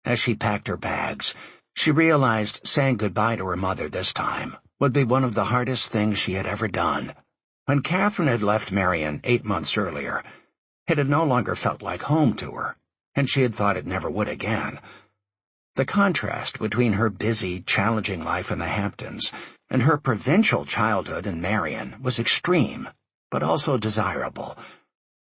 As she packed her bags, she realized saying goodbye to her mother this time would be one of the hardest things she had ever done. When Catherine had left Marion 8 months earlier, it had no longer felt like home to her, and she had thought it never would again. The contrast between her busy, challenging life in the Hamptons and her provincial childhood in Marion was extreme, but also desirable.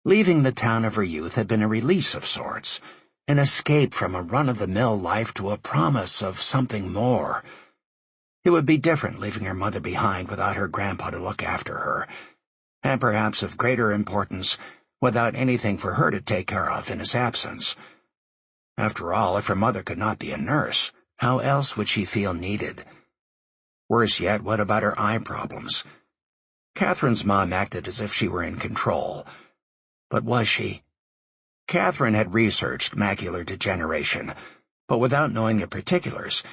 Leaving the town of her youth had been a release of sorts, an escape from a run-of-the-mill life to a promise of something more. It would be different leaving her mother behind without her grandpa to look after her, and perhaps of greater importance, without anything for her to take care of in his absence. After all, if her mother could not be a nurse, how else would she feel needed? Worse yet, what about her eye problems? Catherine's mom acted as if she were in control. But was she? Catherine had researched macular degeneration, but without knowing the particulars,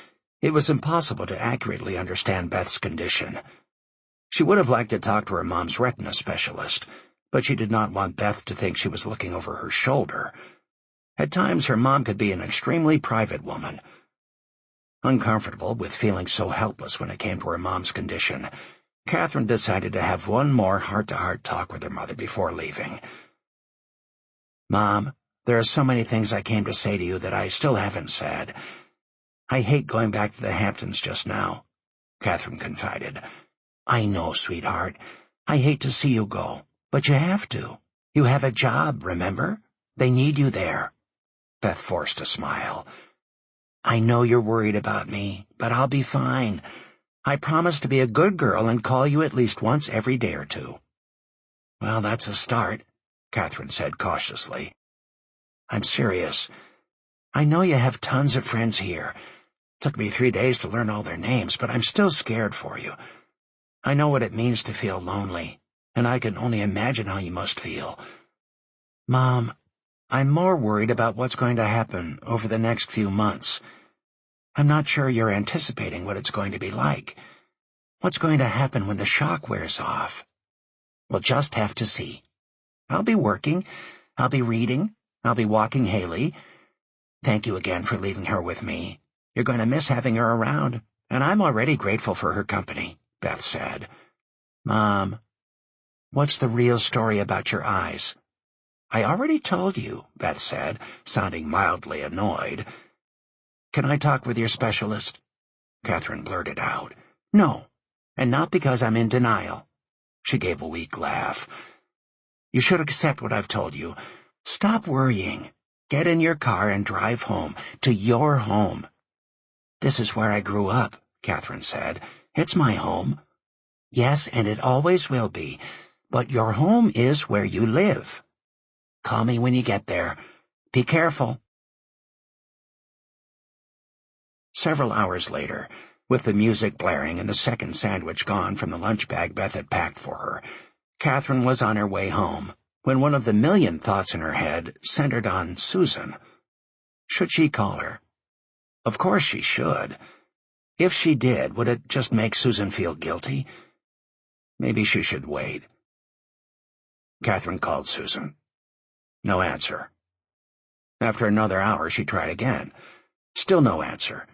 it was impossible to accurately understand Beth's condition. She would have liked to talk to her mom's retina specialist, but she did not want Beth to think she was looking over her shoulder. At times, her mom could be an extremely private woman. Uncomfortable with feeling so helpless when it came to her mom's condition, Catherine decided to have one more heart-to-heart talk with her mother before leaving. "Mom, there are so many things I came to say to you that I still haven't said. I hate going back to the Hamptons just now," Catherine confided. "I know, sweetheart. I hate to see you go, but you have to. You have a job, remember? They need you there." Beth forced a smile. "I know you're worried about me, but I'll be fine. I promise to be a good girl and call you at least once every day or two." "Well, that's a start," Catherine said cautiously. "I'm serious. I know you have tons of friends here. Took me 3 days to learn all their names, but I'm still scared for you. I know what it means to feel lonely, and I can only imagine how you must feel. Mom, I'm more worried about what's going to happen over the next few months. I'm not sure you're anticipating what it's going to be like. What's going to happen when the shock wears off? We'll just have to see. I'll be working. I'll be reading. I'll be walking Haley. Thank you again for leaving her with me. You're going to miss having her around, and I'm already grateful for her company," Beth said. "Mom, what's the real story about your eyes?" "I already told you," Beth said, sounding mildly annoyed. "Can I talk with your specialist?" Catherine blurted out. "No, and not because I'm in denial." She gave a weak laugh. "You should accept what I've told you. Stop worrying. Get in your car and drive home, to your home." "This is where I grew up," Catherine said. "It's my home." "Yes, and it always will be. But your home is where you live. Call me when you get there. Be careful." Several hours later, with the music blaring and the second sandwich gone from the lunch bag Beth had packed for her, Catherine was on her way home, when one of the million thoughts in her head centered on Susan. Should she call her? Of course she should. If she did, would it just make Susan feel guilty? Maybe she should wait. Catherine called Susan. No answer. After another hour, she tried again. Still no answer.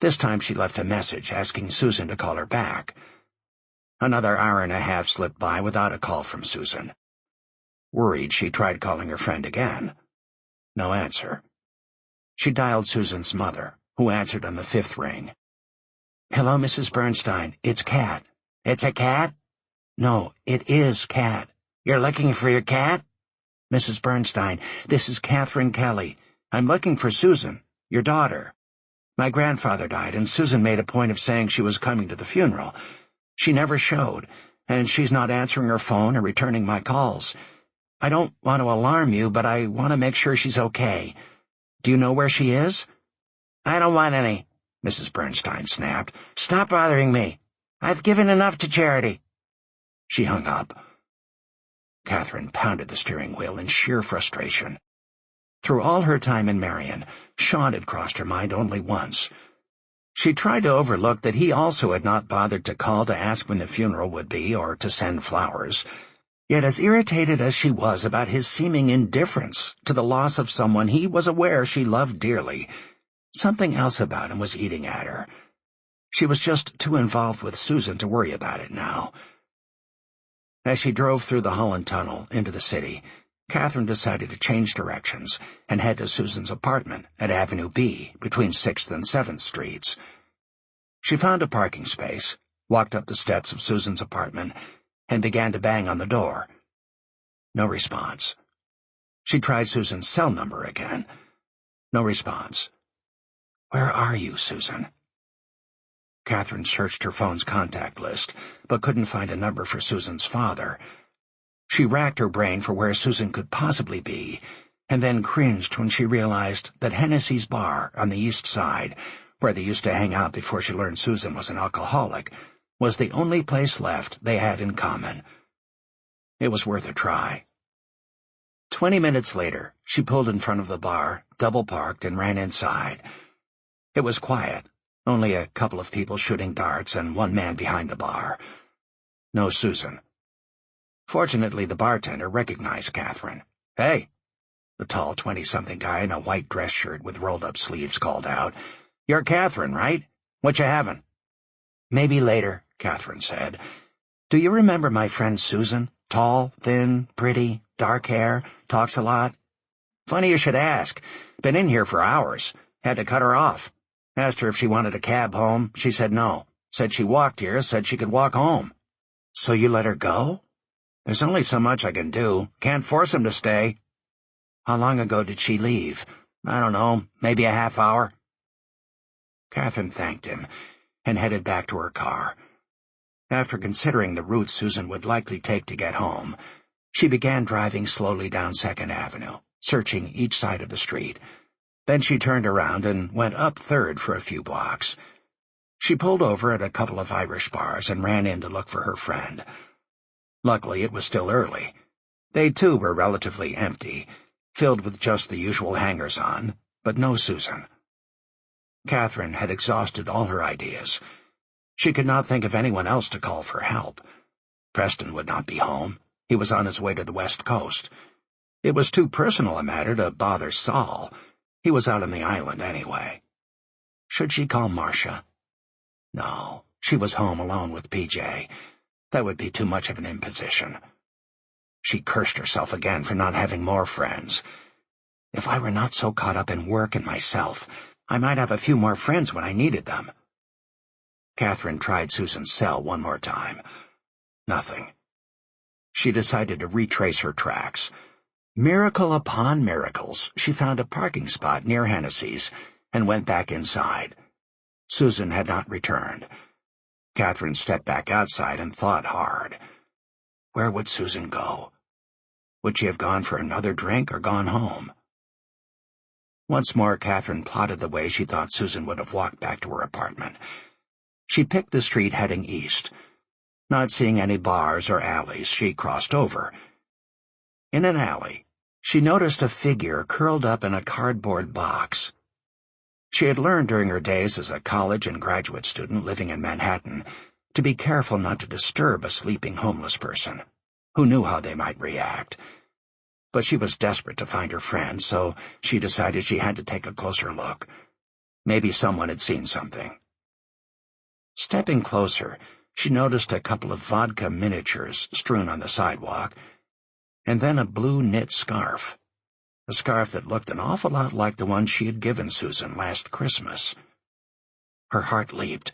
This time she left a message asking Susan to call her back. Another hour and a half slipped by without a call from Susan. Worried, she tried calling her friend again. No answer. She dialed Susan's mother, who answered on the 5th ring. "Hello, Mrs. Bernstein. It's Cat." "It's a cat?" "No, it is Cat." "You're looking for your cat?" "Mrs. Bernstein, this is Catherine Kelly. I'm looking for Susan, your daughter. My grandfather died, and Susan made a point of saying she was coming to the funeral. She never showed, and she's not answering her phone or returning my calls. I don't want to alarm you, but I want to make sure she's okay. Do you know where she is?" "I don't want any," Mrs. Bernstein snapped. "Stop bothering me. I've given enough to charity." She hung up. Catherine pounded the steering wheel in sheer frustration. Through all her time in Marion, Sean had crossed her mind only once. She tried to overlook that he also had not bothered to call to ask when the funeral would be or to send flowers. Yet as irritated as she was about his seeming indifference to the loss of someone he was aware she loved dearly, something else about him was eating at her. She was just too involved with Susan to worry about it now. As she drove through the Holland Tunnel into the city, Catherine decided to change directions and head to Susan's apartment at Avenue B between 6th and 7th Streets. She found a parking space, walked up the steps of Susan's apartment, and began to bang on the door. No response. She tried Susan's cell number again. No response. "Where are you, Susan?" Catherine searched her phone's contact list, but couldn't find a number for Susan's father. She racked her brain for where Susan could possibly be, and then cringed when she realized that Hennessy's bar on the east side, where they used to hang out before she learned Susan was an alcoholic, was the only place left they had in common. It was worth a try. 20 minutes later, she pulled in front of the bar, double-parked, and ran inside. It was quiet, only a couple of people shooting darts and one man behind the bar. No Susan. Fortunately, the bartender recognized Catherine. "Hey," the tall 20-something guy in a white dress shirt with rolled-up sleeves called out. "You're Catherine, right? What you having?" "Maybe later," Catherine said. "Do you remember my friend Susan? Tall, thin, pretty, dark hair, talks a lot?" "Funny you should ask. Been in here for hours. Had to cut her off. Asked her if she wanted a cab home. She said no. Said she walked here, said she could walk home." "So you let her go?" "There's only so much I can do. Can't force him to stay." "How long ago did she leave?" "I don't know, maybe a half hour." Catherine thanked him and headed back to her car. After considering the route Susan would likely take to get home, she began driving slowly down 2nd Avenue, searching each side of the street. Then she turned around and went up 3rd for a few blocks. She pulled over at a couple of Irish bars and ran in to look for her friend. Luckily, it was still early. They, too, were relatively empty, filled with just the usual hangers-on, but no Susan. Catherine had exhausted all her ideas. She could not think of anyone else to call for help. Preston would not be home. He was on his way to the West Coast. It was too personal a matter to bother Saul. He was out on the island anyway. Should she call Marcia? No, she was home alone with PJ. That would be too much of an imposition. She cursed herself again for not having more friends. If I were not so caught up in work and myself, I might have a few more friends when I needed them. Catherine tried Susan's cell one more time. Nothing. She decided to retrace her tracks. Miracle upon miracles, she found a parking spot near Hennessy's and went back inside. Susan had not returned. Catherine stepped back outside and thought hard. Where would Susan go? Would she have gone for another drink or gone home? Once more, Catherine plotted the way she thought Susan would have walked back to her apartment. She picked the street heading east. Not seeing any bars or alleys, she crossed over. In an alley, she noticed a figure curled up in a cardboard box. She had learned during her days as a college and graduate student living in Manhattan to be careful not to disturb a sleeping homeless person. Who knew how they might react? But she was desperate to find her friend, so she decided she had to take a closer look. Maybe someone had seen something. Stepping closer, she noticed a couple of vodka miniatures strewn on the sidewalk, and then a blue knit scarf. A scarf that looked an awful lot like the one she had given Susan last Christmas. Her heart leaped,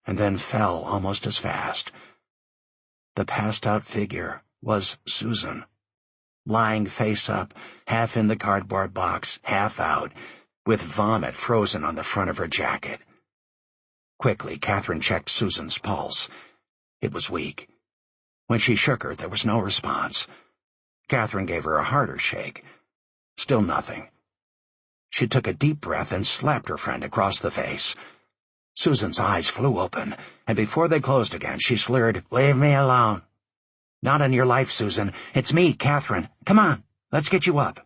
and then fell almost as fast. The passed-out figure was Susan, lying face up, half in the cardboard box, half out, with vomit frozen on the front of her jacket. Quickly, Catherine checked Susan's pulse. It was weak. When she shook her, there was no response. Catherine gave her a harder shake. Still nothing. She took a deep breath and slapped her friend across the face. Susan's eyes flew open, and before they closed again, she slurred, "Leave me alone." "Not on your life, Susan. It's me, Catherine. Come on, let's get you up."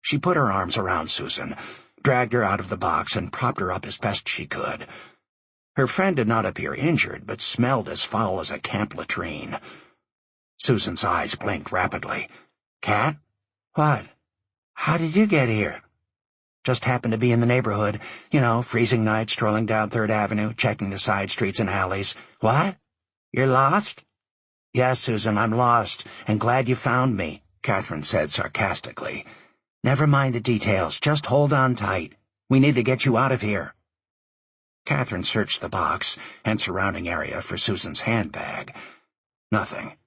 She put her arms around Susan, dragged her out of the box, and propped her up as best she could. Her friend did not appear injured, but smelled as foul as a camp latrine. Susan's eyes blinked rapidly. "Cat? What? How did you get here?" "Just happened to be in the neighborhood. You know, freezing night, strolling down 3rd Avenue, checking the side streets and alleys." "What? You're lost?" "Yes, Susan, I'm lost, and glad you found me," Catherine said sarcastically. "Never mind the details, just hold on tight. We need to get you out of here." Catherine searched the box and surrounding area for Susan's handbag. Nothing.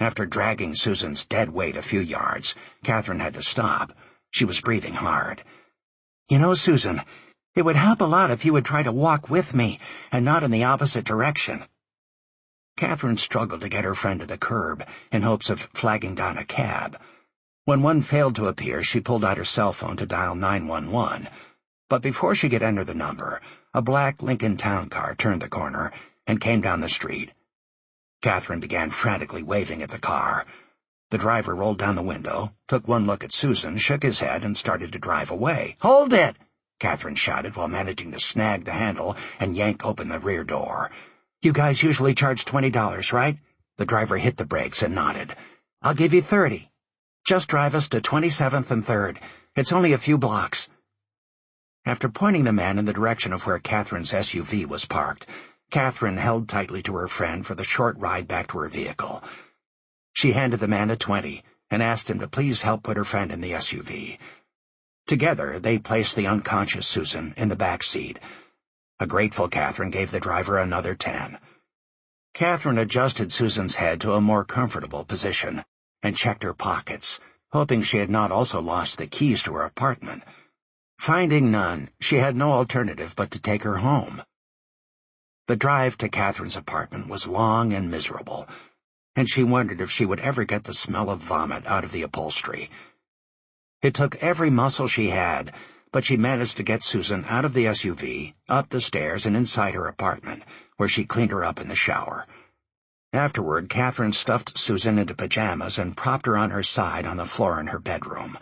After dragging Susan's dead weight a few yards, Catherine had to stop. She was breathing hard. "You know, Susan, It would help a lot if you would try to walk with me, and not in the opposite direction." Catherine struggled to get her friend to the curb, in hopes of flagging down a cab. When one failed to appear, she pulled out her cell phone to dial 911. But before she could enter the number, a black Lincoln Town car turned the corner and came down the street. Catherine began frantically waving at the car. The driver rolled down the window, took one look at Susan, shook his head, and started to drive away. "Hold it!" Catherine shouted while managing to snag the handle and yank open the rear door. "You guys usually charge $20, right?" The driver hit the brakes and nodded. "I'll give you 30. Just drive us to 27th and 3rd. It's only a few blocks." After pointing the man in the direction of where Catherine's SUV was parked, Catherine held tightly to her friend for the short ride back to her vehicle. She handed the man a 20 and asked him to please help put her friend in the SUV. Together, they placed the unconscious Susan in the back seat. A grateful Catherine gave the driver another 10. Catherine adjusted Susan's head to a more comfortable position and checked her pockets, hoping she had not also lost the keys to her apartment. Finding none, she had no alternative but to take her home. The drive to Catherine's apartment was long and miserable, and she wondered if she would ever get the smell of vomit out of the upholstery. It took every muscle she had, but she managed to get Susan out of the SUV, up the stairs, and inside her apartment, where she cleaned her up in the shower. Afterward, Catherine stuffed Susan into pajamas and propped her on her side on the floor in her bedroom.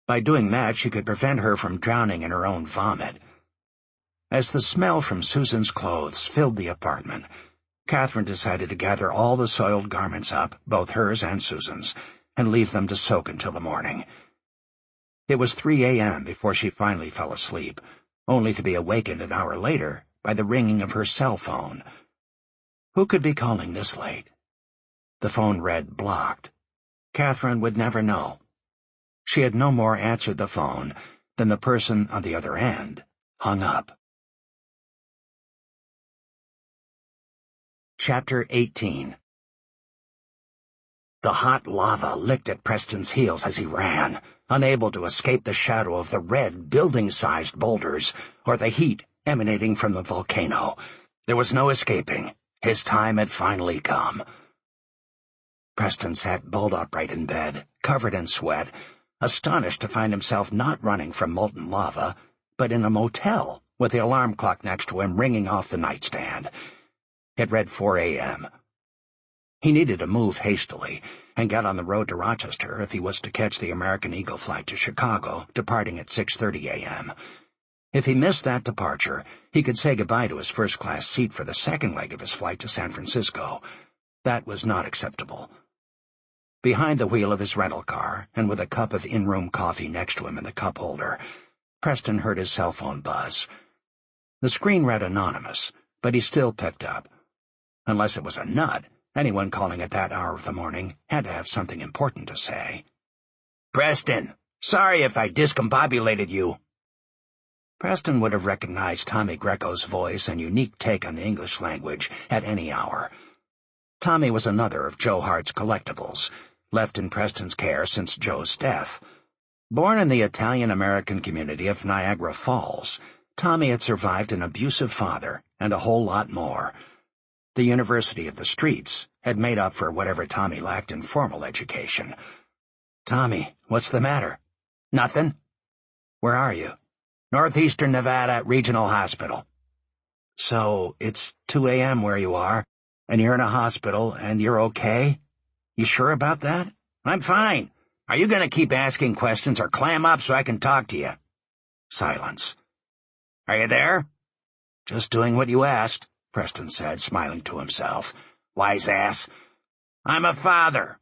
By doing that, she could prevent her from drowning in her own vomit. As the smell from Susan's clothes filled the apartment, Catherine decided to gather all the soiled garments up, both hers and Susan's, and leave them to soak until the morning. It was 3 a.m. before she finally fell asleep, only to be awakened an hour later by the ringing of her cell phone. Who could be calling this late? The phone read blocked. Catherine would never know. She had no more answered the phone than the person on the other end hung up. Chapter 18. The hot lava licked at Preston's heels as he ran, unable to escape the shadow of the red, building-sized boulders or the heat emanating from the volcano. There was no escaping. His time had finally come. Preston sat bolt upright in bed, covered in sweat, astonished to find himself not running from molten lava, but in a motel with the alarm clock next to him ringing off the nightstand. It read 4 a.m. He needed to move hastily and get on the road to Rochester if he was to catch the American Eagle flight to Chicago, departing at 6:30 a.m. If he missed that departure, he could say goodbye to his first-class seat for the second leg of his flight to San Francisco. That was not acceptable. Behind the wheel of his rental car, and with a cup of in-room coffee next to him in the cup holder, Preston heard his cell phone buzz. The screen read anonymous, but he still picked up. Unless it was a nut, anyone calling at that hour of the morning had to have something important to say. "Preston, sorry if I discombobulated you." Preston would have recognized Tommy Greco's voice and unique take on the English language at any hour. Tommy was another of Joe Hart's collectibles, left in Preston's care since Joe's death. Born in the Italian-American community of Niagara Falls, Tommy had survived an abusive father and a whole lot more. The University of the Streets had made up for whatever Tommy lacked in formal education. "Tommy, what's the matter?" "Nothing." "Where are you?" "Northeastern Nevada Regional Hospital." "So, it's 2 a.m. where you are, and you're in a hospital, and you're okay? You sure about that?" "I'm fine. Are you going to keep asking questions or clam up so I can talk to you?" Silence. "Are you there?" "Just doing what you asked," Preston said, smiling to himself. "Wise ass. I'm a father."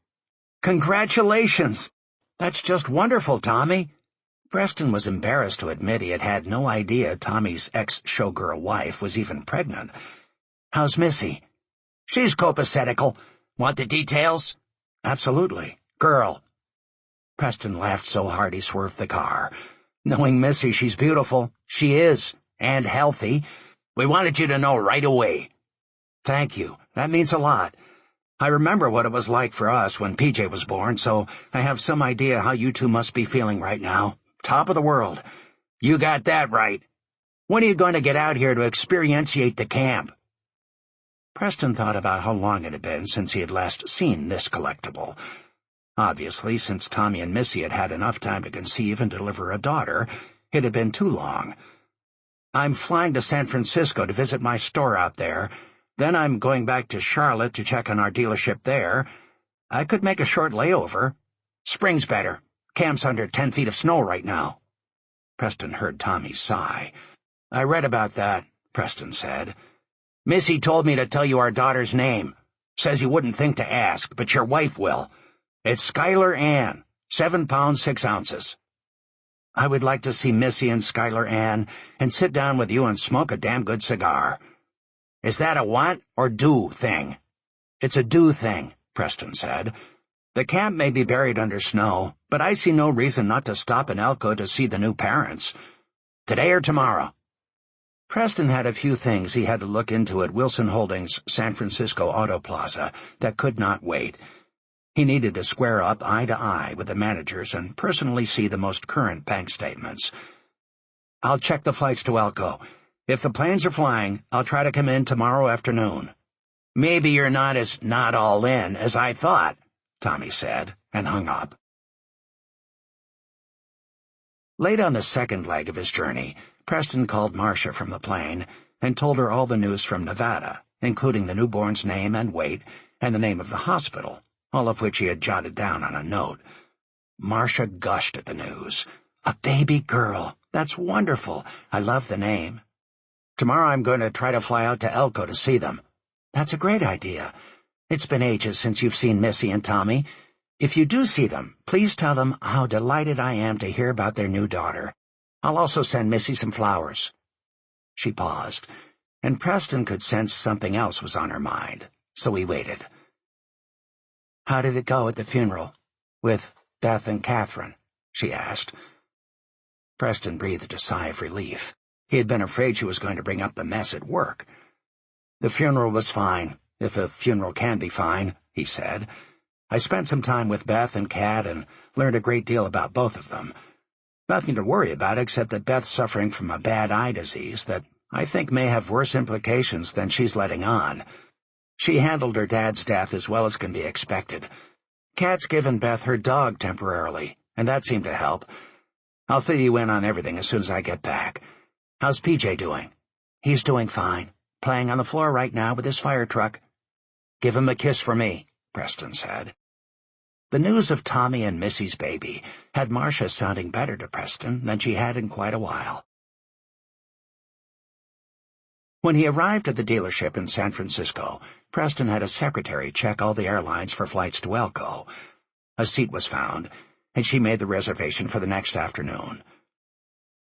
"Congratulations! That's just wonderful, Tommy." Preston was embarrassed to admit he had had no idea Tommy's ex-showgirl wife was even pregnant. "How's Missy?" "She's copacetic. Want the details?" "Absolutely. Girl." Preston laughed so hard he swerved the car. "Knowing Missy, she's beautiful." "She is, and healthy. We wanted you to know right away." "Thank you. That means a lot. I remember what it was like for us when PJ was born, so I have some idea how you two must be feeling right now. Top of the world." "You got that right." When are you going to get out here to experientiate the camp?" Preston thought about how long it had been since he had last seen this collectible. Obviously, since Tommy and Missy had had enough time to conceive and deliver a daughter, it had been too long. "I'm flying to San Francisco to visit my store out there. Then I'm going back to Charlotte to check on our dealership there. I could make a short layover. Spring's better. Camp's under 10 feet of snow right now." Preston heard Tommy sigh. "I read about that," Preston said. "Missy told me to tell you our daughter's name. Says you wouldn't think to ask, but your wife will. It's Skylar Ann, 7 pounds 6 ounces. I would like to see Missy and Skylar Ann and sit down with you and smoke a damn good cigar." "Is that a want or do thing?" "It's a do thing," Preston said. "The camp may be buried under snow, but I see no reason not to stop in Elko to see the new parents. Today or tomorrow?" Preston had a few things he had to look into at Wilson Holdings' San Francisco Auto Plaza that could not wait. He needed to square up eye to eye with the managers and personally see the most current bank statements. "I'll check the flights to Elko. If the planes are flying, I'll try to come in tomorrow afternoon." "Maybe you're not as not all in as I thought," Tommy said, and hung up. Late on the second leg of his journey, Preston called Marcia from the plane and told her all the news from Nevada, including the newborn's name and weight and the name of the hospital, all of which he had jotted down on a note. Marcia gushed at the news. "A baby girl! That's wonderful! I love the name. Tomorrow I'm going to try to fly out to Elko to see them." "That's a great idea. It's been ages since you've seen Missy and Tommy. If you do see them, please tell them how delighted I am to hear about their new daughter. I'll also send Missy some flowers." She paused, and Preston could sense something else was on her mind, so he waited. "How did it go at the funeral? With Beth and Catherine?" she asked. Preston breathed a sigh of relief. He had been afraid she was going to bring up the mess at work. "The funeral was fine, if a funeral can be fine," he said. "I spent some time with Beth and Kat and learned a great deal about both of them. Nothing to worry about except that Beth's suffering from a bad eye disease that I think may have worse implications than she's letting on. She handled her dad's death as well as can be expected. Kat's given Beth her dog temporarily, and that seemed to help. I'll fill you in on everything as soon as I get back. How's PJ doing?" "He's doing fine, playing on the floor right now with his fire truck." "Give him a kiss for me," Preston said. The news of Tommy and Missy's baby had Marcia sounding better to Preston than she had in quite a while. When he arrived at the dealership in San Francisco, Preston had a secretary check all the airlines for flights to Elko. A seat was found, and she made the reservation for the next afternoon.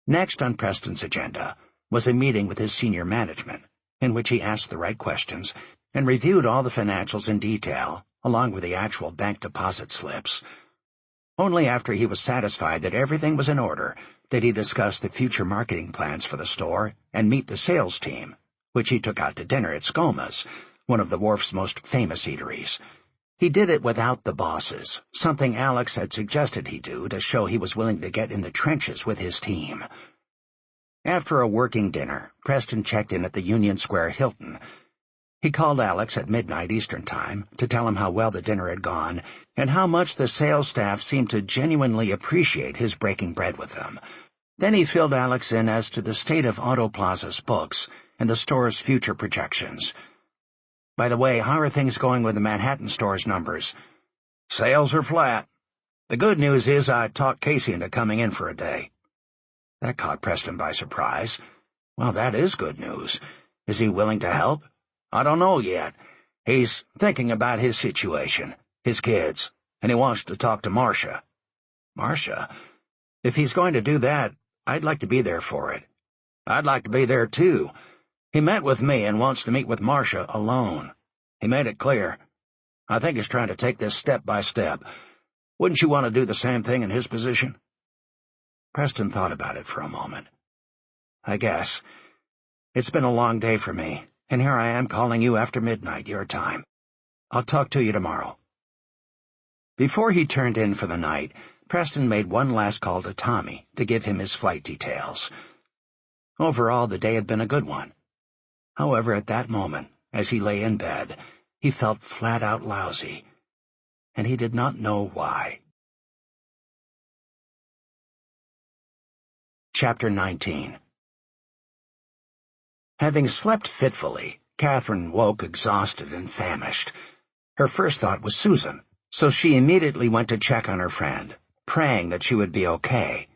Next on Preston's agenda was a meeting with his senior management, in which he asked the right questions and reviewed all the financials in detail, along with the actual bank deposit slips. Only after he was satisfied that everything was in order did he discuss the future marketing plans for the store and meet the sales team, which he took out to dinner at Skoma's, one of the wharf's most famous eateries. He did it without the bosses, something Alex had suggested he do to show he was willing to get in the trenches with his team. After a working dinner, Preston checked in at the Union Square Hilton. He called Alex at midnight Eastern Time to tell him how well the dinner had gone and how much the sales staff seemed to genuinely appreciate his breaking bread with them. Then he filled Alex in as to the state of Auto Plaza's books and the store's future projections. "By the way, how are things going with the Manhattan store's numbers?" "Sales are flat. The good news is I talked Casey into coming in for a day." That caught Preston by surprise. "Well, that is good news. Is he willing to help?" "I don't know yet. He's thinking about his situation, his kids, and he wants to talk to Marcia." "Marcia? If he's going to do that, I'd like to be there for it." "I'd like to be there, too. He met with me and wants to meet with Marcia alone. He made it clear. I think he's trying to take this step by step. Wouldn't you want to do the same thing in his position?" Preston thought about it for a moment. "I guess. It's been a long day for me, and here I am calling you after midnight, your time. I'll talk to you tomorrow." Before he turned in for the night, Preston made one last call to Tommy to give him his flight details. Overall, the day had been a good one. However, at that moment, as he lay in bed, he felt flat-out lousy, and he did not know why. Chapter 19. Having slept fitfully, Catherine woke exhausted and famished. Her first thought was Susan, so she immediately went to check on her friend, praying that she would be okay.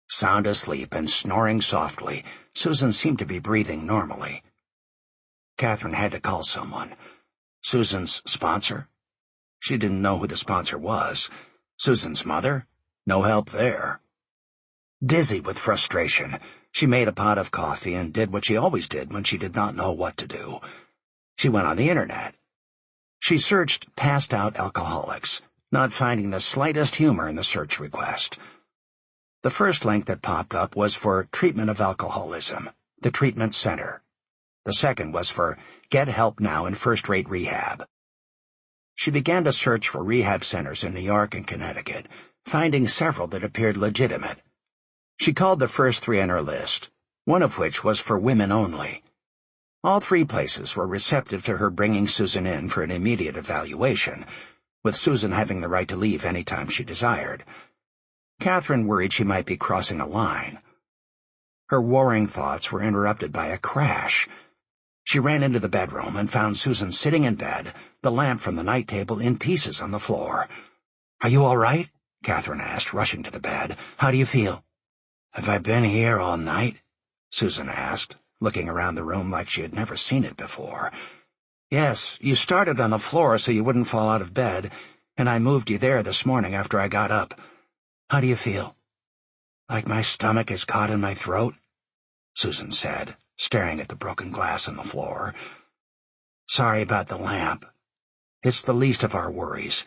Sound asleep and snoring softly, Susan seemed to be breathing normally. Catherine had to call someone. Susan's sponsor? She didn't know who the sponsor was. Susan's mother? No help there. Dizzy with frustration, she made a pot of coffee and did what she always did when she did not know what to do. She went on the internet. She searched passed-out alcoholics, not finding the slightest humor in the search request. The first link that popped up was for Treatment of Alcoholism, the Treatment Center. The second was for Get Help Now in First-Rate Rehab. She began to search for rehab centers in New York and Connecticut, finding several that appeared legitimate. She called the first three on her list, one of which was for women only. All three places were receptive to her bringing Susan in for an immediate evaluation, with Susan having the right to leave any time she desired. Catherine worried she might be crossing a line. Her warring thoughts were interrupted by a crash. She ran into the bedroom and found Susan sitting in bed, the lamp from the night table in pieces on the floor. "Are you all right?" Catherine asked, rushing to the bed. "How do you feel?" "Have I been here all night?" Susan asked, looking around the room like she had never seen it before. "Yes, you started on the floor so you wouldn't fall out of bed, and I moved you there this morning after I got up. How do you feel?" "Like my stomach is caught in my throat," Susan said, staring at the broken glass on the floor. "Sorry about the lamp. It's the least of our worries.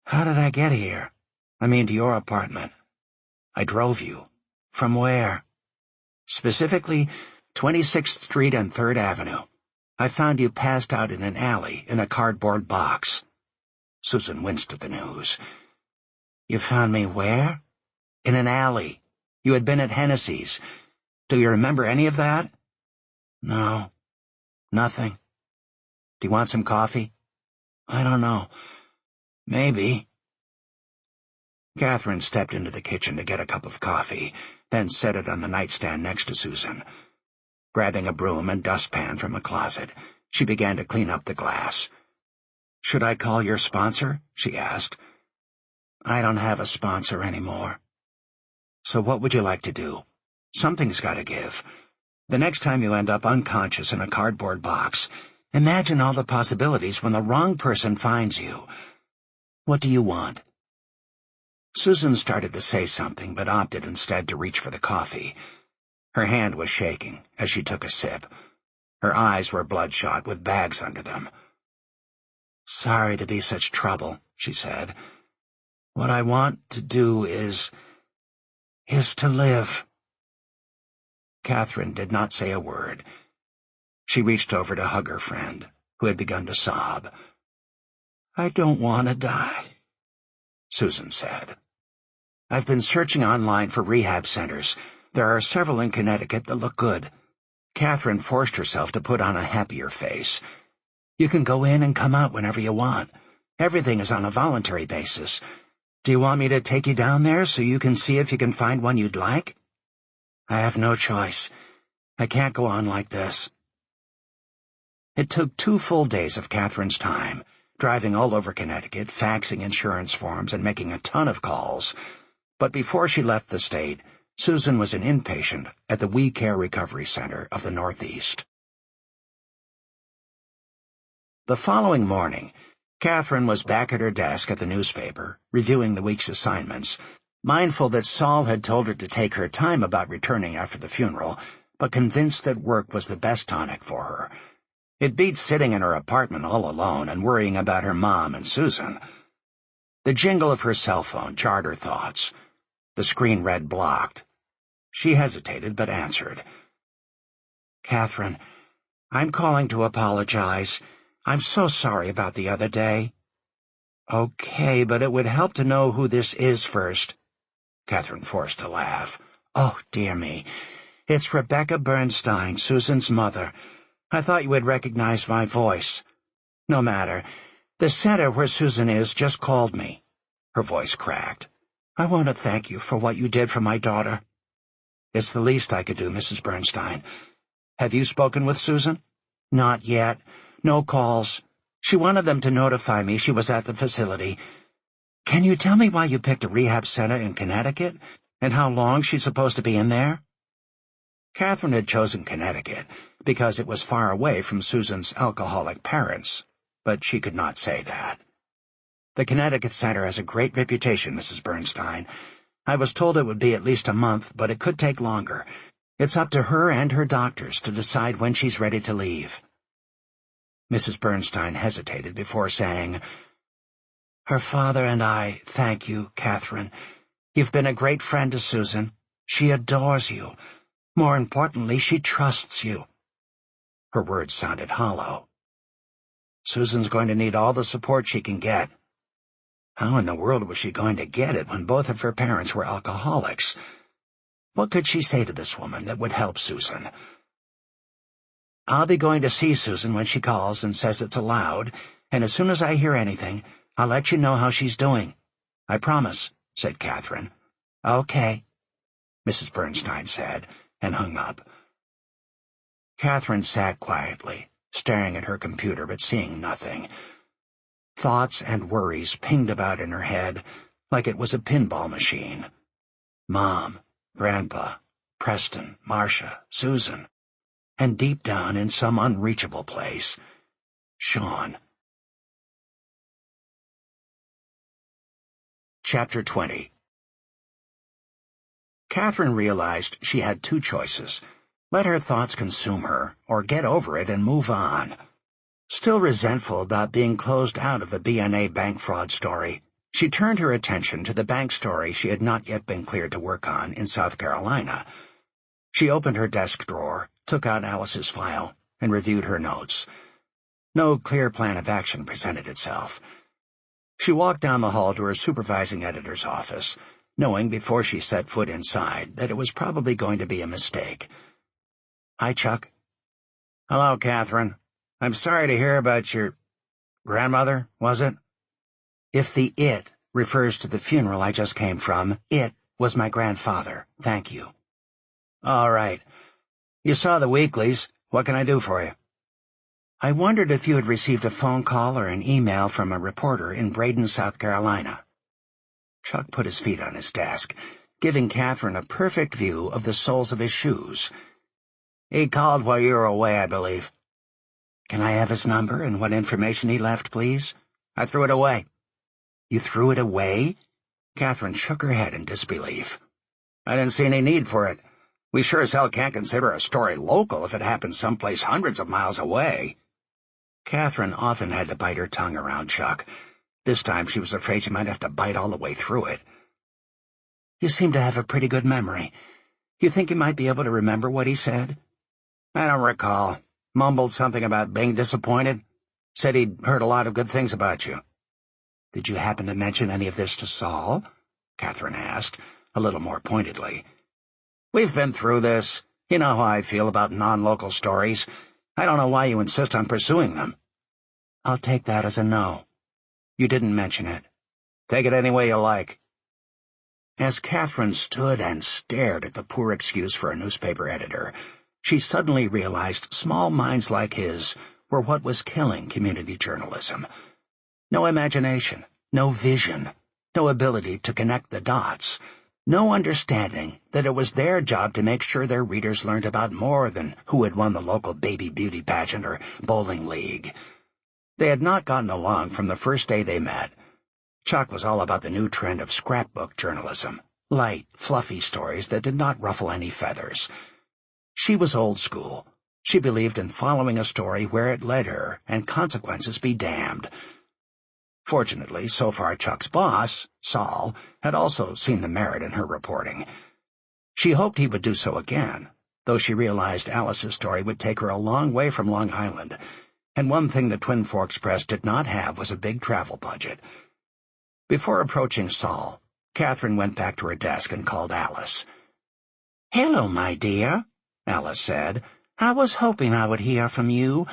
How did I get here? I mean, to your apartment." "I drove you." "From where?" "Specifically, 26th Street and 3rd Avenue. I found you passed out in an alley in a cardboard box." Susan winced at the news. "You found me where?" "In an alley. You had been at Hennessy's. Do you remember any of that?" "No, nothing." "Do you want some coffee?" "I don't know. Maybe." Catherine stepped into the kitchen to get a cup of coffee, then set it on the nightstand next to Susan. Grabbing a broom and dustpan from a closet, she began to clean up the glass. "Should I call your sponsor?" she asked. "I don't have a sponsor anymore." "So what would you like to do? Something's got to give. The next time you end up unconscious in a cardboard box, imagine all the possibilities when the wrong person finds you. What do you want?" Susan started to say something, but opted instead to reach for the coffee. Her hand was shaking as she took a sip. Her eyes were bloodshot with bags under them. "Sorry to be such trouble," she said. "What I want to do is to live." Catherine did not say a word. She reached over to hug her friend, who had begun to sob. "I don't want to die," Susan said. "I've been searching online for rehab centers. There are several in Connecticut that look good." Catherine forced herself to put on a happier face. "You can go in and come out whenever you want. Everything is on a voluntary basis. Do you want me to take you down there so you can see if you can find one you'd like?" "I have no choice. I can't go on like this." It took 2 full days of Catherine's time, driving all over Connecticut, faxing insurance forms, and making a ton of calls. But before she left the state, Susan was an inpatient at the We Care Recovery Center of the Northeast. The following morning, Catherine was back at her desk at the newspaper, reviewing the week's assignments, mindful that Saul had told her to take her time about returning after the funeral, but convinced that work was the best tonic for her. It beat sitting in her apartment all alone and worrying about her mom and Susan. The jingle of her cell phone jarred her thoughts. The screen read blocked. She hesitated but answered. "Catherine, I'm calling to apologize. I'm so sorry about the other day." "Okay, but it would help to know who this is first." Catherine forced a laugh. "Oh, dear me. It's Rebecca Bernstein, Susan's mother. I thought you would recognize my voice. No matter. The center where Susan is just called me." Her voice cracked. "I want to thank you for what you did for my daughter." "It's the least I could do, Mrs. Bernstein. Have you spoken with Susan?" "Not yet. No calls. She wanted them to notify me she was at the facility. Can you tell me why you picked a rehab center in Connecticut, and how long she's supposed to be in there?" Catherine had chosen Connecticut because it was far away from Susan's alcoholic parents, but she could not say that. "The Connecticut Center has a great reputation, Mrs. Bernstein. I was told it would be at least a month, but it could take longer. It's up to her and her doctors to decide when she's ready to leave." Mrs. Bernstein hesitated before saying, "Her father and I thank you, Catherine. You've been a great friend to Susan. She adores you. More importantly, she trusts you." Her words sounded hollow. "Susan's going to need all the support she can get." How in the world was she going to get it when both of her parents were alcoholics? What could she say to this woman that would help Susan? "I'll be going to see Susan when she calls and says it's allowed, and as soon as I hear anything, I'll let you know how she's doing. I promise," said Catherine. "Okay," Mrs. Bernstein said, and hung up. Catherine sat quietly, staring at her computer but seeing nothing. Thoughts and worries pinged about in her head like it was a pinball machine. Mom, Grandpa, Preston, Marcia, Susan, and deep down in some unreachable place, Sean. Chapter 20. Catherine realized she had two choices: let her thoughts consume her, or get over it and move on. Still resentful about being closed out of the BNA bank fraud story, she turned her attention to the bank story she had not yet been cleared to work on in South Carolina. She opened her desk drawer, took out Alice's file, and reviewed her notes. No clear plan of action presented itself. She walked down the hall to her supervising editor's office, knowing before she set foot inside that it was probably going to be a mistake. "Hi, Chuck." "Hello, Catherine. I'm sorry to hear about your grandmother, was it?" "If the 'it' refers to the funeral I just came from, it was my grandfather. Thank you." "All right. You saw the weeklies. What can I do for you?" "I wondered if you had received a phone call or an email from a reporter in Braden, South Carolina." Chuck put his feet on his desk, giving Catherine a perfect view of the soles of his shoes. "He called while you were away, I believe." "Can I have his number and what information he left, please?" "I threw it away." "You threw it away?" Catherine shook her head in disbelief. "I didn't see any need for it. We sure as hell can't consider a story local if it happens someplace hundreds of miles away." Catherine often had to bite her tongue around Chuck. This time she was afraid she might have to bite all the way through it. "You seem to have a pretty good memory. You think you might be able to remember what he said?" "I don't recall. Mumbled something about being disappointed. Said he'd heard a lot of good things about you." "Did you happen to mention any of this to Saul?" Catherine asked, a little more pointedly. "We've been through this. You know how I feel about non-local stories. I don't know why you insist on pursuing them." "I'll take that as a no. You didn't mention it." "Take it any way you like." As Catherine stood and stared at the poor excuse for a newspaper editor, she suddenly realized small minds like his were what was killing community journalism. No imagination, no vision, no ability to connect the dots, no understanding that it was their job to make sure their readers learned about more than who had won the local baby beauty pageant or bowling league. They had not gotten along from the first day they met. Chuck was all about the new trend of scrapbook journalism, light, fluffy stories that did not ruffle any feathers. She was old school. She believed in following a story where it led her, and consequences be damned. Fortunately, so far Chuck's boss, Saul, had also seen the merit in her reporting. She hoped he would do so again, though she realized Alice's story would take her a long way from Long Island, and one thing the Twin Forks Press did not have was a big travel budget. Before approaching Saul, Catherine went back to her desk and called Alice. "Hello, my dear," Alice said. "I was hoping I would hear from you.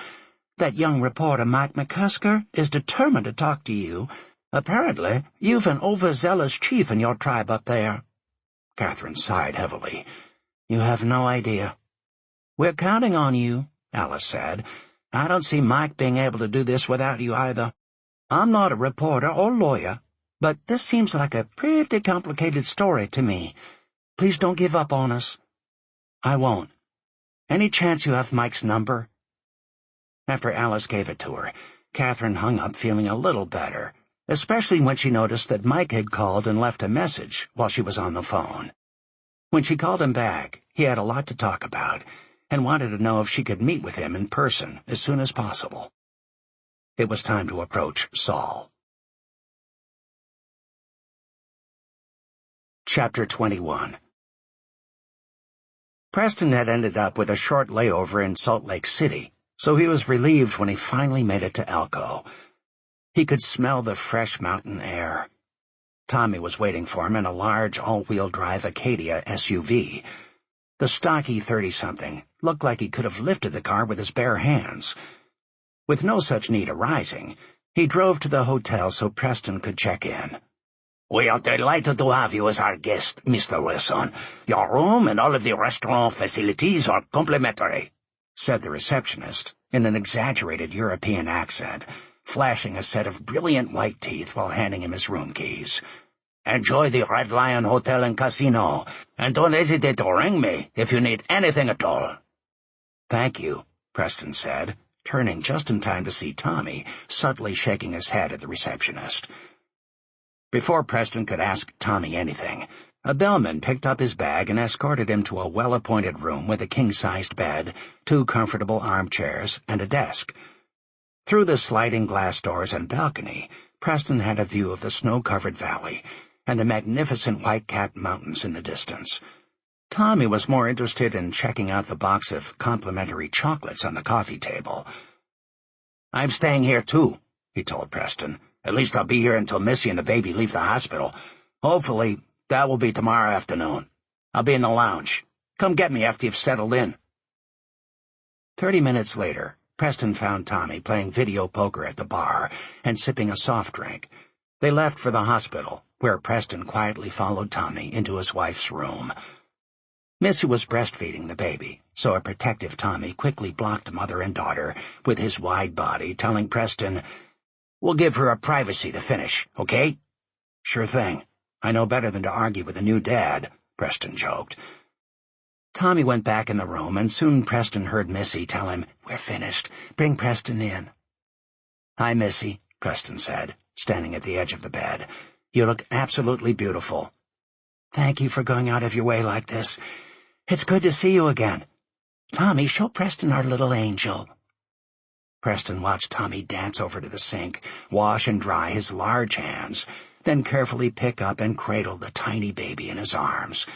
That young reporter, Mike McCusker, is determined to talk to you. Apparently, you've an overzealous chief in your tribe up there." Catherine sighed heavily. "You have no idea." "We're counting on you," Alice said. "I don't see Mike being able to do this without you either. I'm not a reporter or lawyer, but this seems like a pretty complicated story to me. Please don't give up on us." "I won't. Any chance you have Mike's number?" After Alice gave it to her, Catherine hung up feeling a little better, especially when she noticed that Mike had called and left a message while she was on the phone. When she called him back, he had a lot to talk about, and wanted to know if she could meet with him in person as soon as possible. It was time to approach Saul. Chapter 21. Preston had ended up with a short layover in Salt Lake City, so he was relieved when he finally made it to Elko. He could smell the fresh mountain air. Tommy was waiting for him in a large all-wheel drive Acadia SUV. The stocky 30-something looked like he could have lifted the car with his bare hands. With no such need arising, he drove to the hotel so Preston could check in. "We are delighted to have you as our guest, Mr. Wilson. Your room and all of the restaurant facilities are complimentary," said the receptionist in an exaggerated European accent, flashing a set of brilliant white teeth while handing him his room keys. "Enjoy the Red Lion Hotel and Casino, and don't hesitate to ring me if you need anything at all." "Thank you," Preston said, turning just in time to see Tommy subtly shaking his head at the receptionist. Before Preston could ask Tommy anything, a bellman picked up his bag and escorted him to a well-appointed room with a king-sized bed, 2 comfortable armchairs, and a desk. Through the sliding glass doors and balcony, Preston had a view of the snow-covered valley and the magnificent White-Cat Mountains in the distance. Tommy was more interested in checking out the box of complimentary chocolates on the coffee table. "I'm staying here, too," he told Preston. "At least I'll be here until Missy and the baby leave the hospital. Hopefully, that will be tomorrow afternoon. I'll be in the lounge. Come get me after you've settled in." 30 minutes later, Preston found Tommy playing video poker at the bar and sipping a soft drink. They left for the hospital, where Preston quietly followed Tommy into his wife's room. Missy was breastfeeding the baby, so a protective Tommy quickly blocked mother and daughter with his wide body, telling Preston, "We'll give her a privacy to finish, okay?" "Sure thing. I know better than to argue with a new dad," Preston joked. Tommy went back in the room, and soon Preston heard Missy tell him, "We're finished. Bring Preston in." "Hi, Missy," Preston said, standing at the edge of the bed. "You look absolutely beautiful." "Thank you for going out of your way like this. It's good to see you again. Tommy, show Preston our little angel." Preston watched Tommy dance over to the sink, wash and dry his large hands, then carefully pick up and cradle the tiny baby in his arms.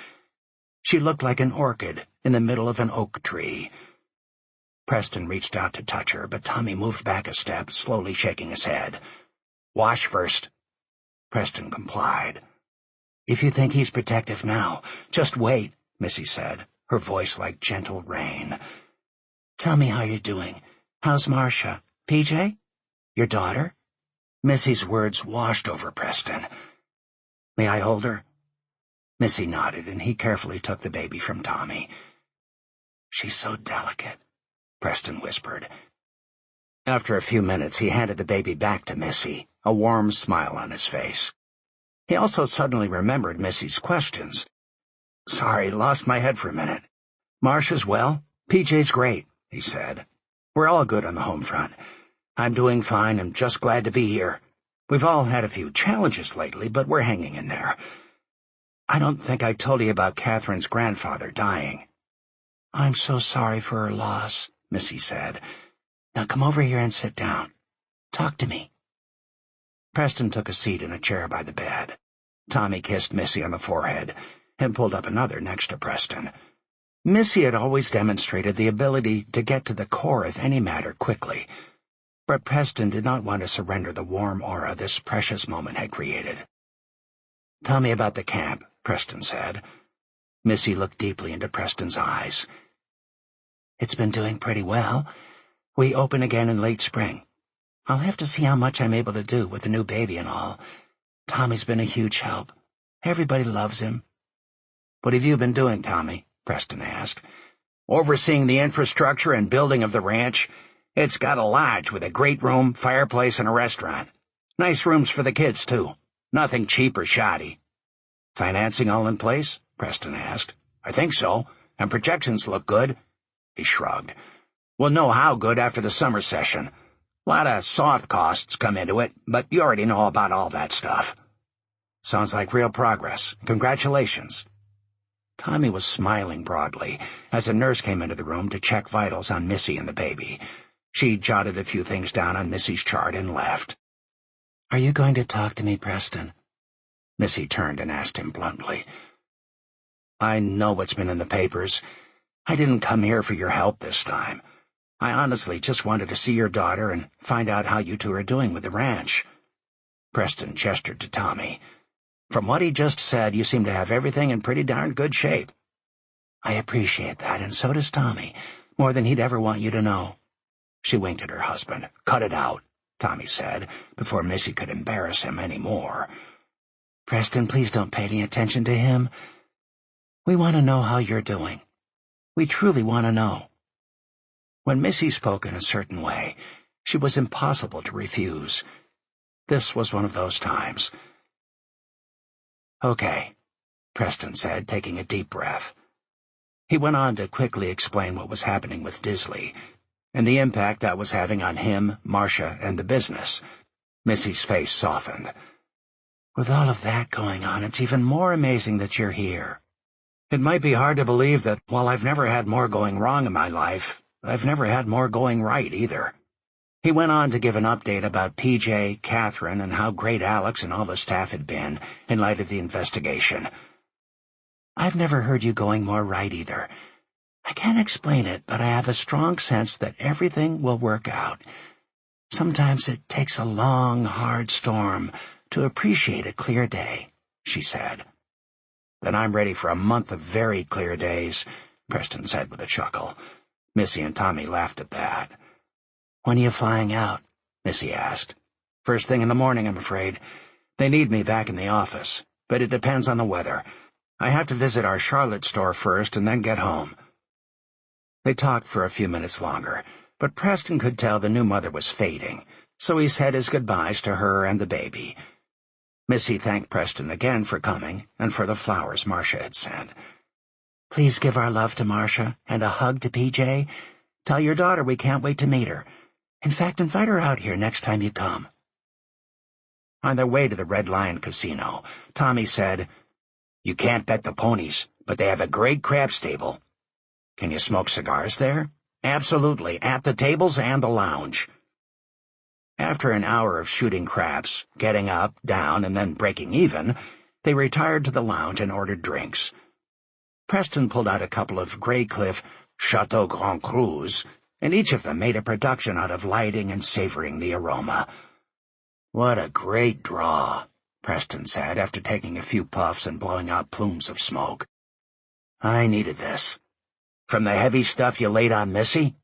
She looked like an orchid in the middle of an oak tree. Preston reached out to touch her, but Tommy moved back a step, slowly shaking his head. "Wash first." Preston complied. "If you think he's protective now, just wait," Missy said, her voice like gentle rain. "Tell me how you're doing. How's Marcia? PJ? Your daughter?" Missy's words washed over Preston. "May I hold her?" Missy nodded, and he carefully took the baby from Tommy. "She's so delicate," Preston whispered. After a few minutes, he handed the baby back to Missy, a warm smile on his face. He also suddenly remembered Missy's questions. "Sorry, lost my head for a minute. Marcia's well? PJ's great," he said. "We're all good on the home front. I'm doing fine and just glad to be here. We've all had a few challenges lately, but we're hanging in there. I don't think I told you about Catherine's grandfather dying." "I'm so sorry for her loss," Missy said. "Now come over here and sit down. Talk to me." Preston took a seat in a chair by the bed. Tommy kissed Missy on the forehead and pulled up another next to Preston. Missy had always demonstrated the ability to get to the core of any matter quickly, but Preston did not want to surrender the warm aura this precious moment had created. "Tell me about the camp," Preston said. Missy looked deeply into Preston's eyes. It's been doing pretty well. We open again in late spring. I'll have to see how much I'm able to do with the new baby and all. Tommy's been a huge help. Everybody loves him." "What have you been doing, Tommy?" Preston asked. "Overseeing the infrastructure and building of the ranch. It's got a lodge with a great room, fireplace, and a restaurant. Nice rooms for the kids, too. Nothing cheap or shoddy." "Financing all in place?" Preston asked. "I think so, and projections look good." He shrugged. "We'll know how good after the summer session. A lot of soft costs come into it, but you already know about all that stuff." "Sounds like real progress. Congratulations." Tommy was smiling broadly as a nurse came into the room to check vitals on Missy and the baby. She jotted a few things down on Missy's chart and left. "Are you going to talk to me, Preston?" Missy turned and asked him bluntly. "I know what's been in the papers. I didn't come here for your help this time. I honestly just wanted to see your daughter and find out how you two are doing with the ranch." Preston gestured to Tommy. "From what he just said, you seem to have everything in pretty darn good shape." "I appreciate that, and so does Tommy, more than he'd ever want you to know." She winked at her husband. "Cut it out," Tommy said, before Missy could embarrass him any more. "Preston, please don't pay any attention to him. We want to know how you're doing. We truly want to know." When Missy spoke in a certain way, she was impossible to refuse. This was one of those times. "Okay," Preston said, taking a deep breath. He went on to quickly explain what was happening with Disley, and the impact that was having on him, Marcia, and the business. Missy's face softened. "With all of that going on, it's even more amazing that you're here. It might be hard to believe that while I've never had more going wrong in my life, I've never had more going right either." He went on to give an update about PJ, Catherine, and how great Alex and all the staff had been in light of the investigation. "I've never heard you going more right either. I can't explain it, but I have a strong sense that everything will work out. Sometimes it takes a long, hard storm to appreciate a clear day," she said. "Then I'm ready for a month of very clear days," Preston said with a chuckle. Missy and Tommy laughed at that. "When are you flying out?" Missy asked. "First thing in the morning, I'm afraid. They need me back in the office, but it depends on the weather. I have to visit our Charlotte store first and then get home." They talked for a few minutes longer, but Preston could tell the new mother was fading, so he said his goodbyes to her and the baby. Missy thanked Preston again for coming and for the flowers Marcia had sent. "Please give our love to Marcia and a hug to PJ. Tell your daughter we can't wait to meet her. In fact, invite her out here next time you come." On their way to the Red Lion Casino, Tommy said, "You can't bet the ponies, but they have a great crab stable. Can you smoke cigars there?" "Absolutely, at the tables and the lounge." After an hour of shooting craps, getting up, down, and then breaking even, they retired to the lounge and ordered drinks. Preston pulled out a couple of Greycliff Chateau Grand Crus, and each of them made a production out of lighting and savoring the aroma. "What a great draw," Preston said after taking a few puffs and blowing out plumes of smoke. "I needed this." "From the heavy stuff you laid on Missy?"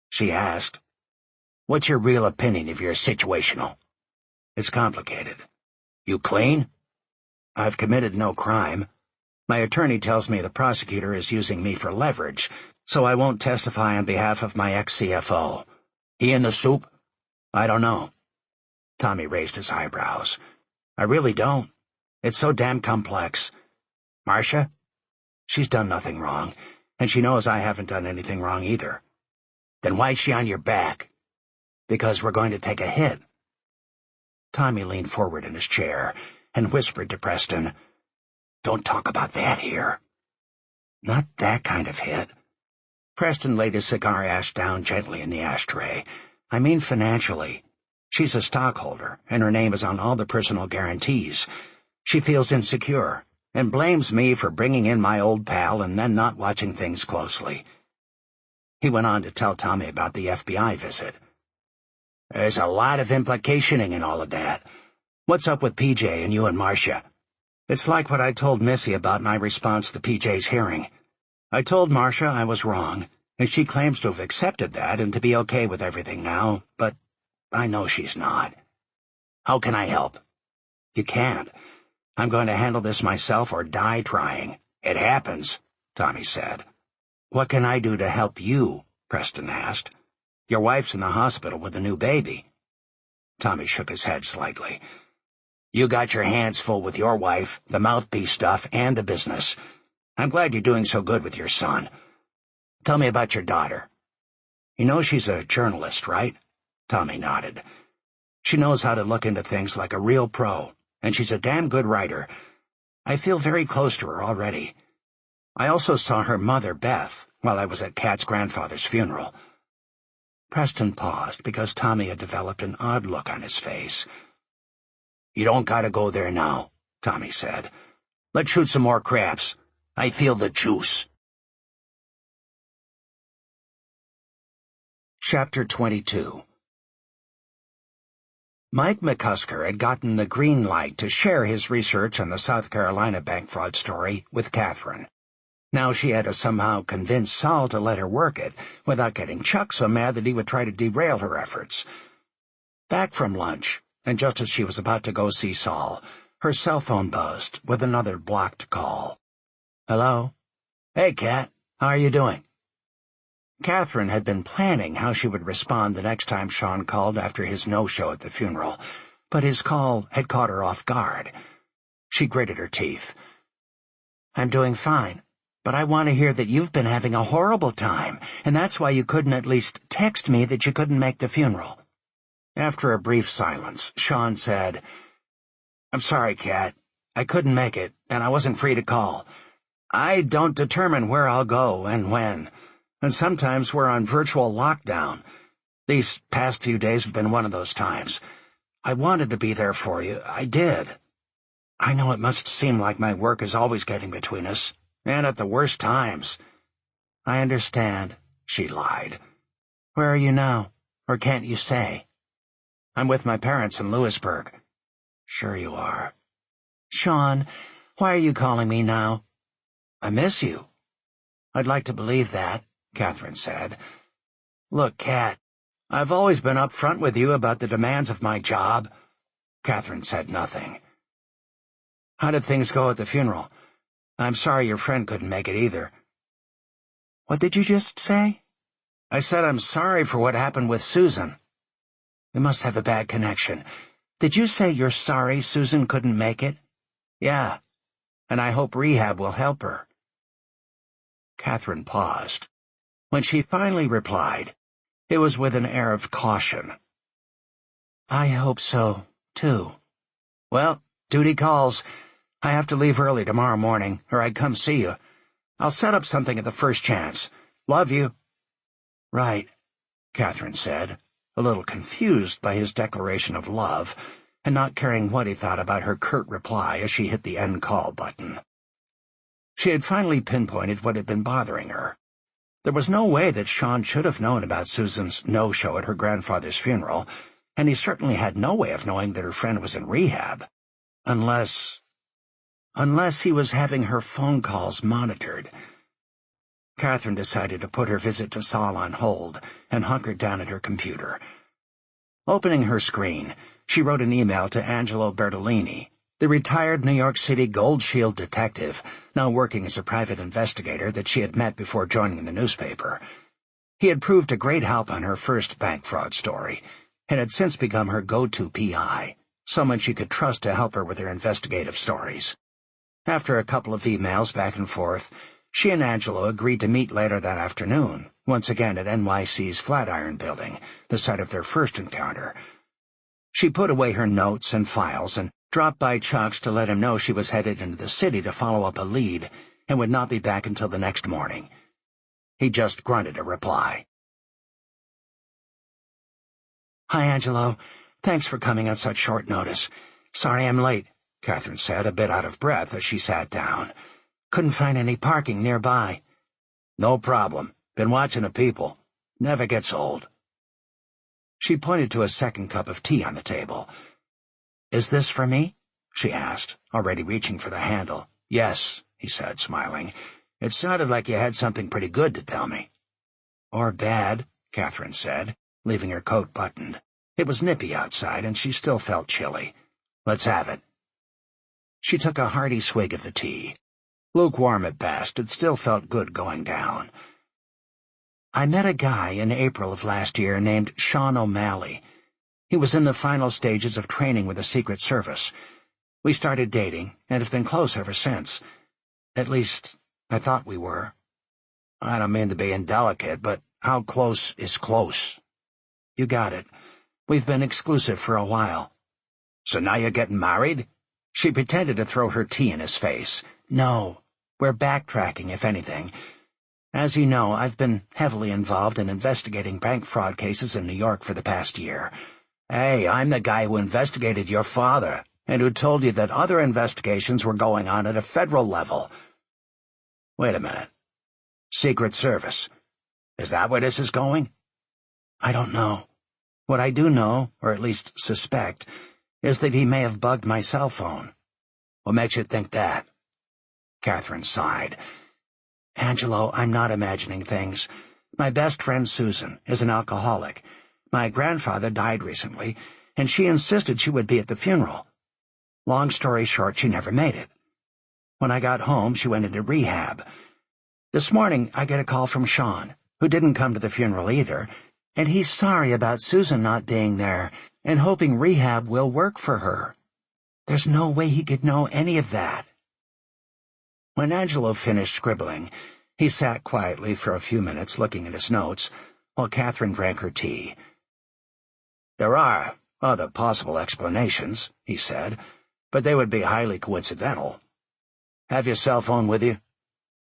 she asked. "What's your real opinion of your situational?" "It's complicated." "You clean?" "I've committed no crime. My attorney tells me the prosecutor is using me for leverage, so I won't testify on behalf of my ex-CFO. He in the soup?" "I don't know." Tommy raised his eyebrows. "I really don't. It's so damn complex." "Marcia?" "She's done nothing wrong, and she knows I haven't done anything wrong either." "Then why's she on your back?" "Because we're going to take a hit." Tommy leaned forward in his chair and whispered to Preston, "Don't talk about that here." "Not that kind of hit." Preston laid his cigar ash down gently in the ashtray. "I mean financially. She's a stockholder, and her name is on all the personal guarantees. She feels insecure, and blames me for bringing in my old pal and then not watching things closely." He went on to tell Tommy about the FBI visit. "There's a lot of implicationing in all of that. What's up with PJ and you and Marcia?" "It's like what I told Missy about my response to PJ's hearing. I told Marcia I was wrong, and she claims to have accepted that and to be okay with everything now, but I know she's not. How can I help? You can't. I'm going to handle this myself or die trying. It happens, Tommy said. What can I do to help you? Preston asked. Your wife's in the hospital with a new baby. Tommy shook his head slightly. You got your hands full with your wife, the mouthpiece stuff, and the business. I'm glad you're doing so good with your son. Tell me about your daughter. You know she's a journalist, right? Tommy nodded. She knows how to look into things like a real pro, and she's a damn good writer. I feel very close to her already. I also saw her mother, Beth, while I was at Kat's grandfather's funeral. Preston paused because Tommy had developed an odd look on his face. You don't gotta go there now, Tommy said. Let's shoot some more craps. I feel the juice. Chapter 22. Mike McCusker had gotten the green light to share his research on the South Carolina bank fraud story with Catherine. Now she had to somehow convince Saul to let her work it, without getting Chuck so mad that he would try to derail her efforts. Back from lunch, and just as she was about to go see Saul, her cell phone buzzed with another blocked call. Hello? Hey, Kat. How are you doing? Catherine had been planning how she would respond the next time Sean called after his no-show at the funeral, but his call had caught her off guard. She gritted her teeth. I'm doing fine, but I want to hear that you've been having a horrible time, and that's why you couldn't at least text me that you couldn't make the funeral. After a brief silence, Sean said, I'm sorry, Kat. I couldn't make it, and I wasn't free to call. I don't determine where I'll go and when, and sometimes we're on virtual lockdown. These past few days have been one of those times. I wanted to be there for you. I did. I know it must seem like my work is always getting between us, and at the worst times. I understand, she lied. Where are you now, or can't you say? I'm with my parents in Lewisburg. Sure you are. Sean, why are you calling me now? I miss you. I'd like to believe that, Catherine said. Look, Kat, I've always been up front with you about the demands of my job. Catherine said nothing. How did things go at the funeral? I'm sorry your friend couldn't make it either. What did you just say? I said I'm sorry for what happened with Susan. We must have a bad connection. Did you say you're sorry Susan couldn't make it? Yeah, and I hope rehab will help her. Catherine paused. When she finally replied, it was with an air of caution. I hope so, too. Well, duty calls. I have to leave early tomorrow morning, or I'd come see you. I'll set up something at the first chance. Love you. Right, Catherine said, a little confused by his declaration of love, and not caring what he thought about her curt reply as she hit the end call button. She had finally pinpointed what had been bothering her. There was no way that Sean should have known about Susan's no-show at her grandfather's funeral, and he certainly had no way of knowing that her friend was in rehab. Unless he was having her phone calls monitored. Catherine decided to put her visit to Saul on hold and hunkered down at her computer. Opening her screen, she wrote an email to Angelo Bertolini, the retired New York City Gold Shield detective, now working as a private investigator that she had met before joining the newspaper. He had proved a great help on her first bank fraud story, and had since become her go-to PI, someone she could trust to help her with her investigative stories. After a couple of emails back and forth, she and Angelo agreed to meet later that afternoon, once again at NYC's Flatiron Building, the site of their first encounter. She put away her notes and files and dropped by Chuck's to let him know she was headed into the city to follow up a lead and would not be back until the next morning. He just grunted a reply. Hi, Angelo. Thanks for coming on such short notice. Sorry I'm late, Catherine said, a bit out of breath as she sat down. Couldn't find any parking nearby. No problem. Been watching the people. Never gets old. She pointed to a second cup of tea on the table. Is this for me? She asked, already reaching for the handle. Yes, he said, smiling. It sounded like you had something pretty good to tell me. Or bad, Catherine said, leaving her coat buttoned. It was nippy outside, and she still felt chilly. Let's have it. She took a hearty swig of the tea. Lukewarm at best, it still felt good going down. I met a guy in April of last year named Sean O'Malley. He was in the final stages of training with the Secret Service. We started dating, and have been close ever since. At least, I thought we were. I don't mean to be indelicate, but how close is close? You got it. We've been exclusive for a while. So now you're getting married? She pretended to throw her tea in his face. No, we're backtracking, if anything. As you know, I've been heavily involved in investigating bank fraud cases in New York for the past year. Hey, I'm the guy who investigated your father, and who told you that other investigations were going on at a federal level. Wait a minute. Secret Service. Is that where this is going? I don't know. What I do know, or at least suspect, is that he may have bugged my cell phone. What makes you think that? Catherine sighed. Angelo, I'm not imagining things. My best friend Susan is an alcoholic. My grandfather died recently, and she insisted she would be at the funeral. Long story short, she never made it. When I got home, she went into rehab. This morning, I get a call from Sean, who didn't come to the funeral either, and he's sorry about Susan not being there and hoping rehab will work for her. There's no way he could know any of that. When Angelo finished scribbling, he sat quietly for a few minutes looking at his notes, while Catherine drank her tea. There are other possible explanations, he said, but they would be highly coincidental. Have your cell phone with you?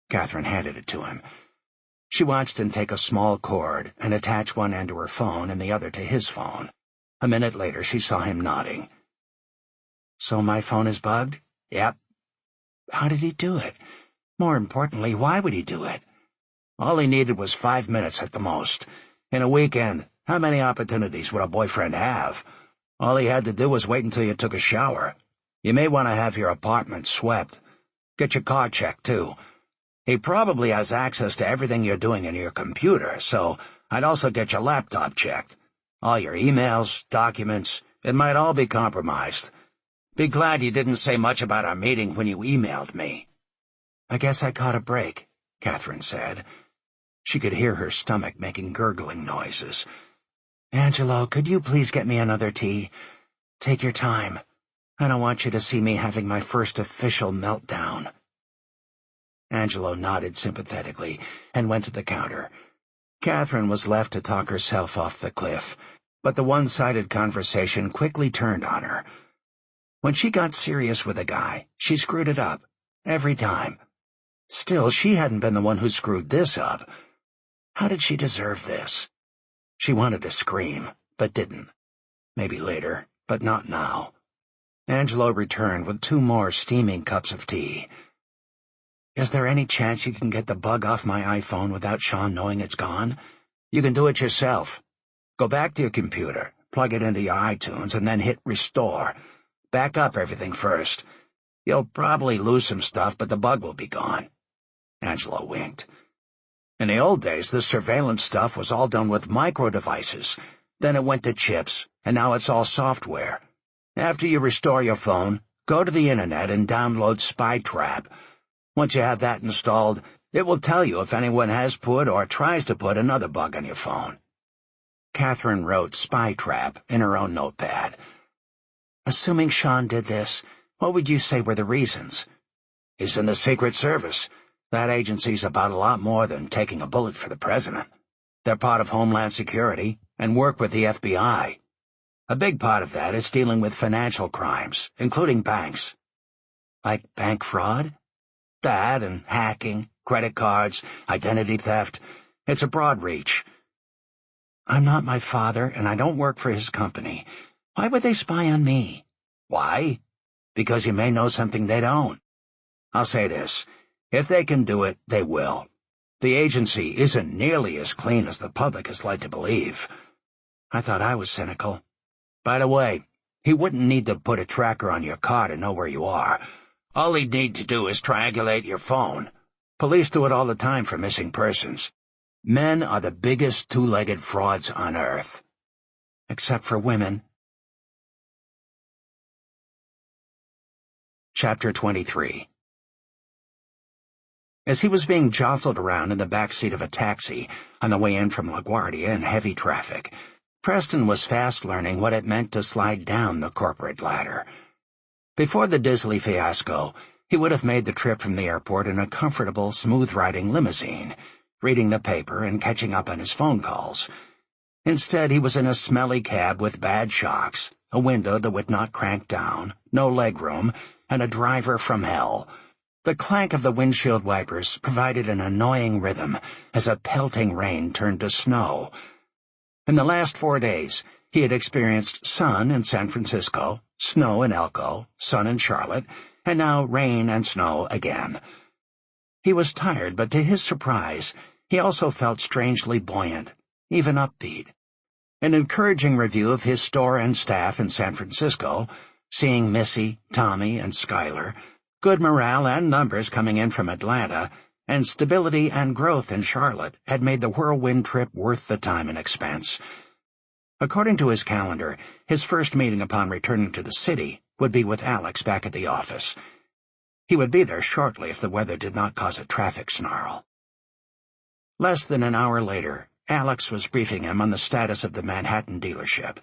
Catherine handed it to him. She watched him take a small cord and attach one end to her phone and the other to his phone. A minute later, she saw him nodding. So my phone is bugged? Yep. How did he do it? More importantly, why would he do it? All he needed was 5 minutes at the most. In a weekend, how many opportunities would a boyfriend have? All he had to do was wait until you took a shower. You may want to have your apartment swept. Get your car checked, too. He probably has access to everything you're doing in your computer, so I'd also get your laptop checked. All your emails, documents, it might all be compromised. Be glad you didn't say much about our meeting when you emailed me. I guess I caught a break, Catherine said. She could hear her stomach making gurgling noises. Angelo, could you please get me another tea? Take your time. I don't want you to see me having my first official meltdown. Angelo nodded sympathetically and went to the counter. Catherine was left to talk herself off the cliff, but the one-sided conversation quickly turned on her. When she got serious with a guy, she screwed it up, every time. Still, she hadn't been the one who screwed this up. How did she deserve this? She wanted to scream, but didn't. Maybe later, but not now. Angelo returned with 2 more steaming cups of tea. Is there any chance you can get the bug off my iPhone without Sean knowing it's gone? You can do it yourself. Go back to your computer, plug it into your iTunes, and then hit Restore. Back up everything first. You'll probably lose some stuff, but the bug will be gone. Angelo winked. In the old days, this surveillance stuff was all done with micro-devices. Then it went to chips, and now it's all software. After you restore your phone, go to the internet and download SpyTrap. Once you have that installed, it will tell you if anyone has put or tries to put another bug on your phone. Catherine wrote SpyTrap in her own notepad. Assuming Sean did this, what would you say were the reasons? He's in the Secret Service. That agency's about a lot more than taking a bullet for the president. They're part of Homeland Security and work with the FBI. A big part of that is dealing with financial crimes, including banks. Like bank fraud? That and hacking, credit cards, identity theft. It's a broad reach. I'm not my father, and I don't work for his company. Why would they spy on me? Why? Because you may know something they don't. I'll say this. If they can do it, they will. The agency isn't nearly as clean as the public is led to believe. I thought I was cynical. By the way, he wouldn't need to put a tracker on your car to know where you are. All he'd need to do is triangulate your phone. Police do it all the time for missing persons. Men are the biggest two-legged frauds on earth. Except for women. Chapter 23. As he was being jostled around in the back seat of a taxi on the way in from LaGuardia in heavy traffic, Preston was fast learning what it meant to slide down the corporate ladder. Before the Disley fiasco, he would have made the trip from the airport in a comfortable, smooth-riding limousine, reading the paper and catching up on his phone calls. Instead, he was in a smelly cab with bad shocks, a window that would not crank down, no legroom, and a driver from hell. The clank of the windshield wipers provided an annoying rhythm as a pelting rain turned to snow. In the last 4 days, he had experienced sun in San Francisco, snow in Elko, sun in Charlotte, and now rain and snow again. He was tired, but to his surprise, he also felt strangely buoyant, even upbeat. An encouraging review of his store and staff in San Francisco, seeing Missy, Tommy, and Skylar, good morale and numbers coming in from Atlanta, and stability and growth in Charlotte had made the whirlwind trip worth the time and expense. According to his calendar, his first meeting upon returning to the city would be with Alex back at the office. He would be there shortly if the weather did not cause a traffic snarl. Less than an hour later, Alex was briefing him on the status of the Manhattan dealership.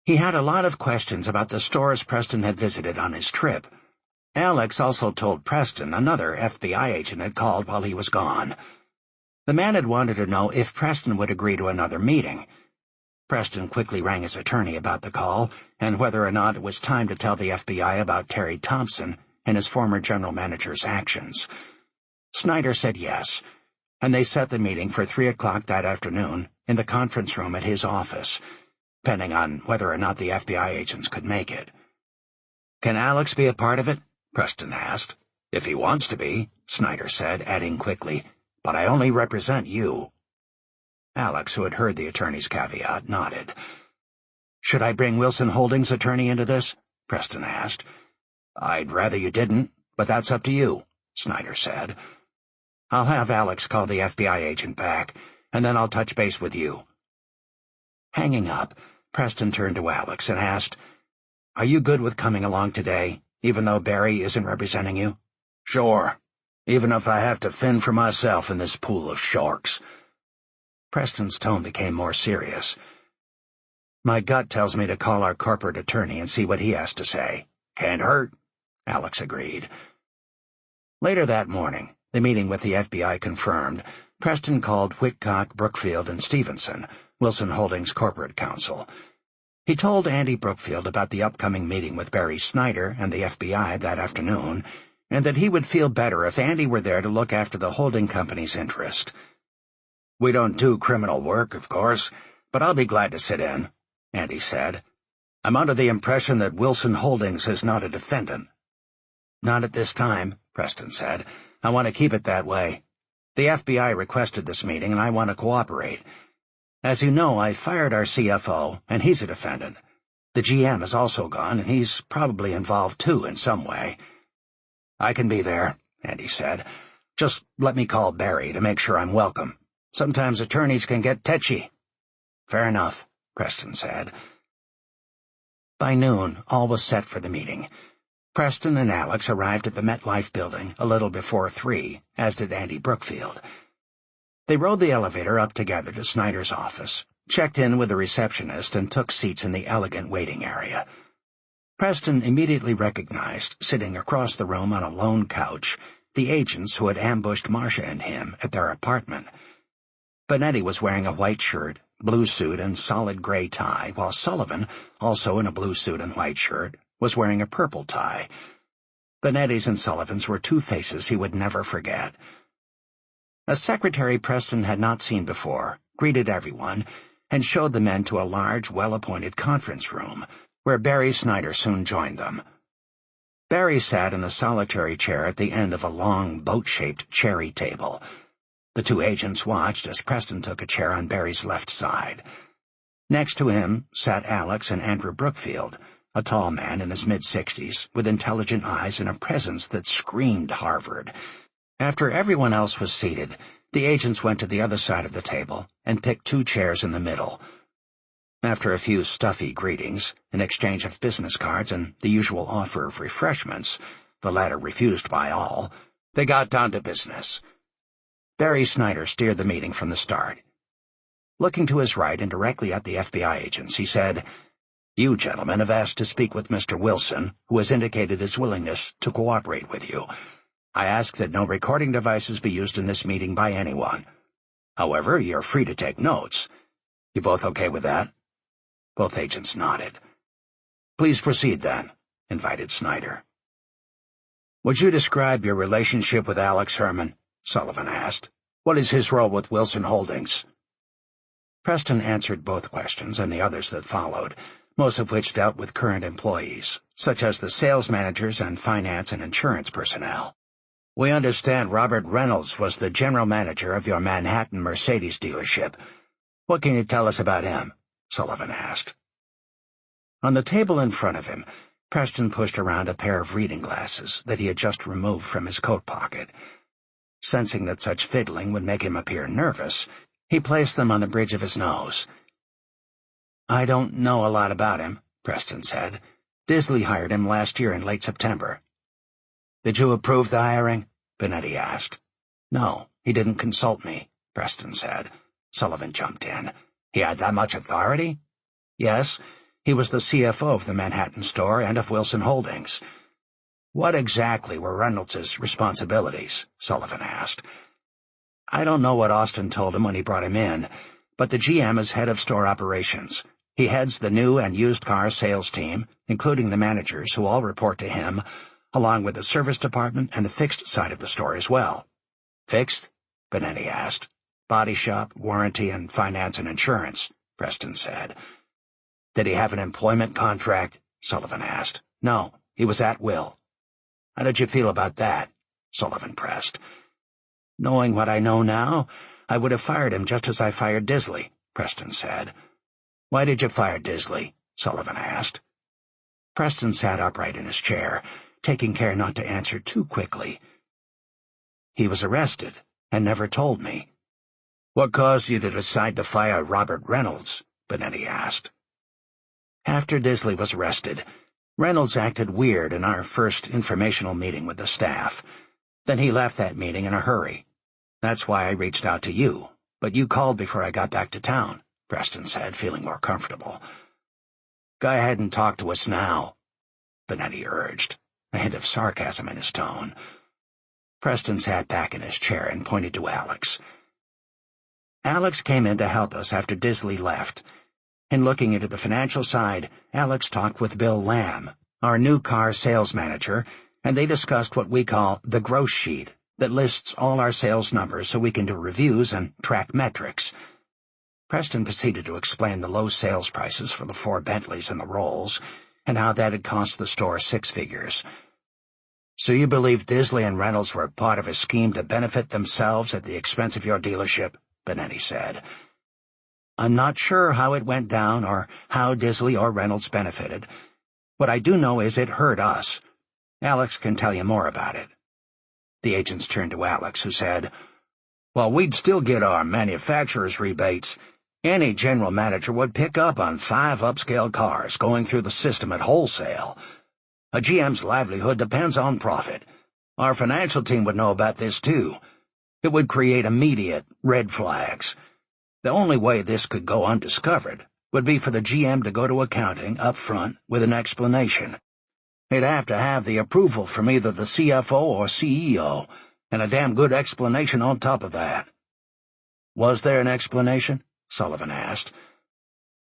He had a lot of questions about the stores Preston had visited on his trip. Alex also told Preston another FBI agent had called while he was gone. The man had wanted to know if Preston would agree to another meeting. Preston quickly rang his attorney about the call and whether or not it was time to tell the FBI about Terry Thompson and his former general manager's actions. Snyder said yes, and they set the meeting for 3 o'clock that afternoon in the conference room at his office, depending on whether or not the FBI agents could make it. "Can Alex be a part of it?" Preston asked. "If he wants to be," Snyder said, adding quickly, "but I only represent you." Alex, who had heard the attorney's caveat, nodded. "Should I bring Wilson Holdings' attorney into this?" Preston asked. "I'd rather you didn't, but that's up to you," Snyder said. "I'll have Alex call the FBI agent back, and then I'll touch base with you." Hanging up, Preston turned to Alex and asked, "Are you good with coming along today, even though Barry isn't representing you?" "Sure, even if I have to fend for myself in this pool of sharks." Preston's tone became more serious. "My gut tells me to call our corporate attorney and see what he has to say." "Can't hurt," Alex agreed. Later that morning, the meeting with the FBI confirmed, Preston called Whitcock, Brookfield, and Stevenson, Wilson Holdings' corporate counsel. He told Andy Brookfield about the upcoming meeting with Barry Snyder and the FBI that afternoon, and that he would feel better if Andy were there to look after the holding company's interest. "We don't do criminal work, of course, but I'll be glad to sit in," Andy said. "I'm under the impression that Wilson Holdings is not a defendant." "Not at this time," Preston said. "I want to keep it that way. The FBI requested this meeting, and I want to cooperate. As you know, I fired our CFO, and he's a defendant. The GM is also gone, and he's probably involved too in some way." "I can be there," Andy said. "Just let me call Barry to make sure I'm welcome. Sometimes attorneys can get tetchy." "Fair enough," Preston said. By noon, all was set for the meeting. Preston and Alex arrived at the MetLife building a little before 3, as did Andy Brookfield. They rode the elevator up together to Snyder's office, checked in with the receptionist, and took seats in the elegant waiting area. Preston immediately recognized, sitting across the room on a lone couch, the agents who had ambushed Marcia and him at their apartment. Benetti was wearing a white shirt, blue suit, and solid gray tie, while Sullivan, also in a blue suit and white shirt, was wearing a purple tie. Benetti's and Sullivan's were two faces he would never forget. A secretary Preston had not seen before greeted everyone and showed the men to a large, well-appointed conference room, where Barry Snyder soon joined them. Barry sat in a solitary chair at the end of a long, boat-shaped cherry table. The two agents watched as Preston took a chair on Barry's left side. Next to him sat Alex and Andrew Brookfield, a tall man in his mid-60s, with intelligent eyes and a presence that screamed Harvard. After everyone else was seated, The agents went to the other side of the table and picked 2 chairs in the middle. After a few stuffy greetings, an exchange of business cards, and the usual offer of refreshments, the latter refused by all, they got down to business. Barry Snyder steered the meeting from the start. Looking to his right and directly at the FBI agents, he said, "You gentlemen have asked to speak with Mr. Wilson, who has indicated his willingness to cooperate with you. I ask that no recording devices be used in this meeting by anyone. However, you're free to take notes. You both okay with that?" Both agents nodded. "Please proceed, then," invited Snyder. "Would you describe your relationship with Alex Herman?" Sullivan asked. "What is his role with Wilson Holdings?" Preston answered both questions and the others that followed, most of which dealt with current employees, such as the sales managers and finance and insurance personnel. "We understand Robert Reynolds was the general manager of your Manhattan Mercedes dealership. What can you tell us about him?" Sullivan asked. On the table in front of him, Preston pushed around a pair of reading glasses that he had just removed from his coat pocket. Sensing that such fiddling would make him appear nervous, he placed them on the bridge of his nose. "I don't know a lot about him," Preston said. "Disley hired him last year in late September." "Did you approve the hiring?" Benetti asked. "No, he didn't consult me," Preston said. Sullivan jumped in. "He had that much authority?" "Yes, he was the CFO of the Manhattan store and of Wilson Holdings." "What exactly were Reynolds's responsibilities?" Sullivan asked. "I don't know what Austin told him when he brought him in, but the GM is head of store operations. He heads the new and used car sales team, including the managers who all report to him, along with the service department and the fixed side of the store as well." "Fixed?" Benetti asked. "Body shop, warranty, and finance and insurance," Preston said. "Did he have an employment contract?" Sullivan asked. "No, he was at will." "How did you feel about that?" Sullivan pressed. "Knowing what I know now, I would have fired him just as I fired Disley," Preston said. "Why did you fire Disley?" Sullivan asked. Preston sat upright in his chair, taking care not to answer too quickly. "He was arrested and never told me." "What caused you to decide to fire Robert Reynolds?" Benetti asked. "After Disley was arrested, Reynolds acted weird in our first informational meeting with the staff. Then he left that meeting in a hurry. That's why I reached out to you, but you called before I got back to town," Preston said, feeling more comfortable. "Go ahead and talk to us now," Benetti urged, a hint of sarcasm in his tone. Preston sat back in his chair and pointed to Alex. "Alex came in to help us after Disley left. In looking into the financial side, Alex talked with Bill Lamb, our new car sales manager, and they discussed what we call the gross sheet, that lists all our sales numbers so we can do reviews and track metrics." Preston proceeded to explain the low sales prices for the 4 Bentleys and the Rolls, and how that had cost the store 6 figures. "So you believe Disley and Reynolds were part of a scheme to benefit themselves at the expense of your dealership?" Benetti said. "I'm not sure how it went down or how Disley or Reynolds benefited. What I do know is it hurt us. Alex can tell you more about it." The agents turned to Alex, who said, "Well, we'd still get our manufacturer's rebates. Any general manager would pick up on 5 upscale cars going through the system at wholesale. A GM's livelihood depends on profit. Our financial team would know about this, too. It would create immediate red flags. The only way this could go undiscovered would be for the GM to go to accounting up front with an explanation. He'd have to have the approval from either the CFO or CEO, and a damn good explanation on top of that." "Was there an explanation?" Sullivan asked.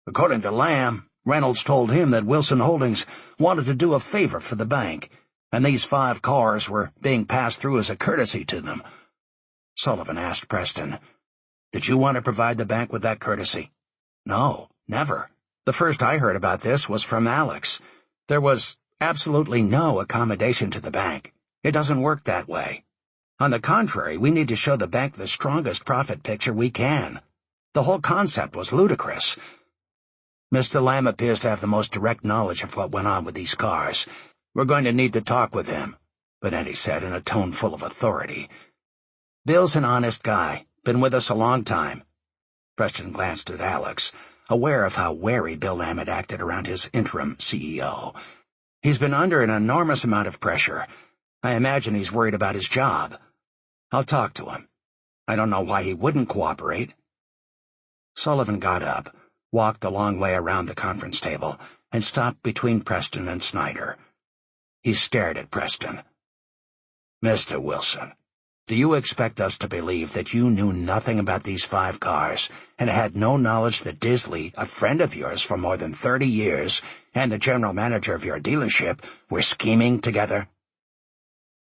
"According to Lamb, Reynolds told him that Wilson Holdings wanted to do a favor for the bank, and these 5 cars were being passed through as a courtesy to them." Sullivan asked Preston, "Did you want to provide the bank with that courtesy?" "No, never. The first I heard about this was from Alex. There was absolutely no accommodation to the bank. It doesn't work that way. On the contrary, we need to show the bank the strongest profit picture we can. The whole concept was ludicrous. Mr. Lamb appears to have the most direct knowledge of what went on with these cars. We're going to need to talk with him," Benetti said in a tone full of authority. "Bill's an honest guy, Been with us a long time." Preston glanced at Alex, aware of how wary Bill Lamb had acted around his interim CEO. "He's been under an enormous amount of pressure. I imagine he's worried about his job. I'll talk to him. I don't know why he wouldn't cooperate." Sullivan got up, walked a long way around the conference table, and stopped between Preston and Snyder. He stared at Preston. "Mr. Wilson, do you expect us to believe that you knew nothing about these 5 cars and had no knowledge that Disley, a friend of yours for more than 30 years, and the general manager of your dealership were scheming together?"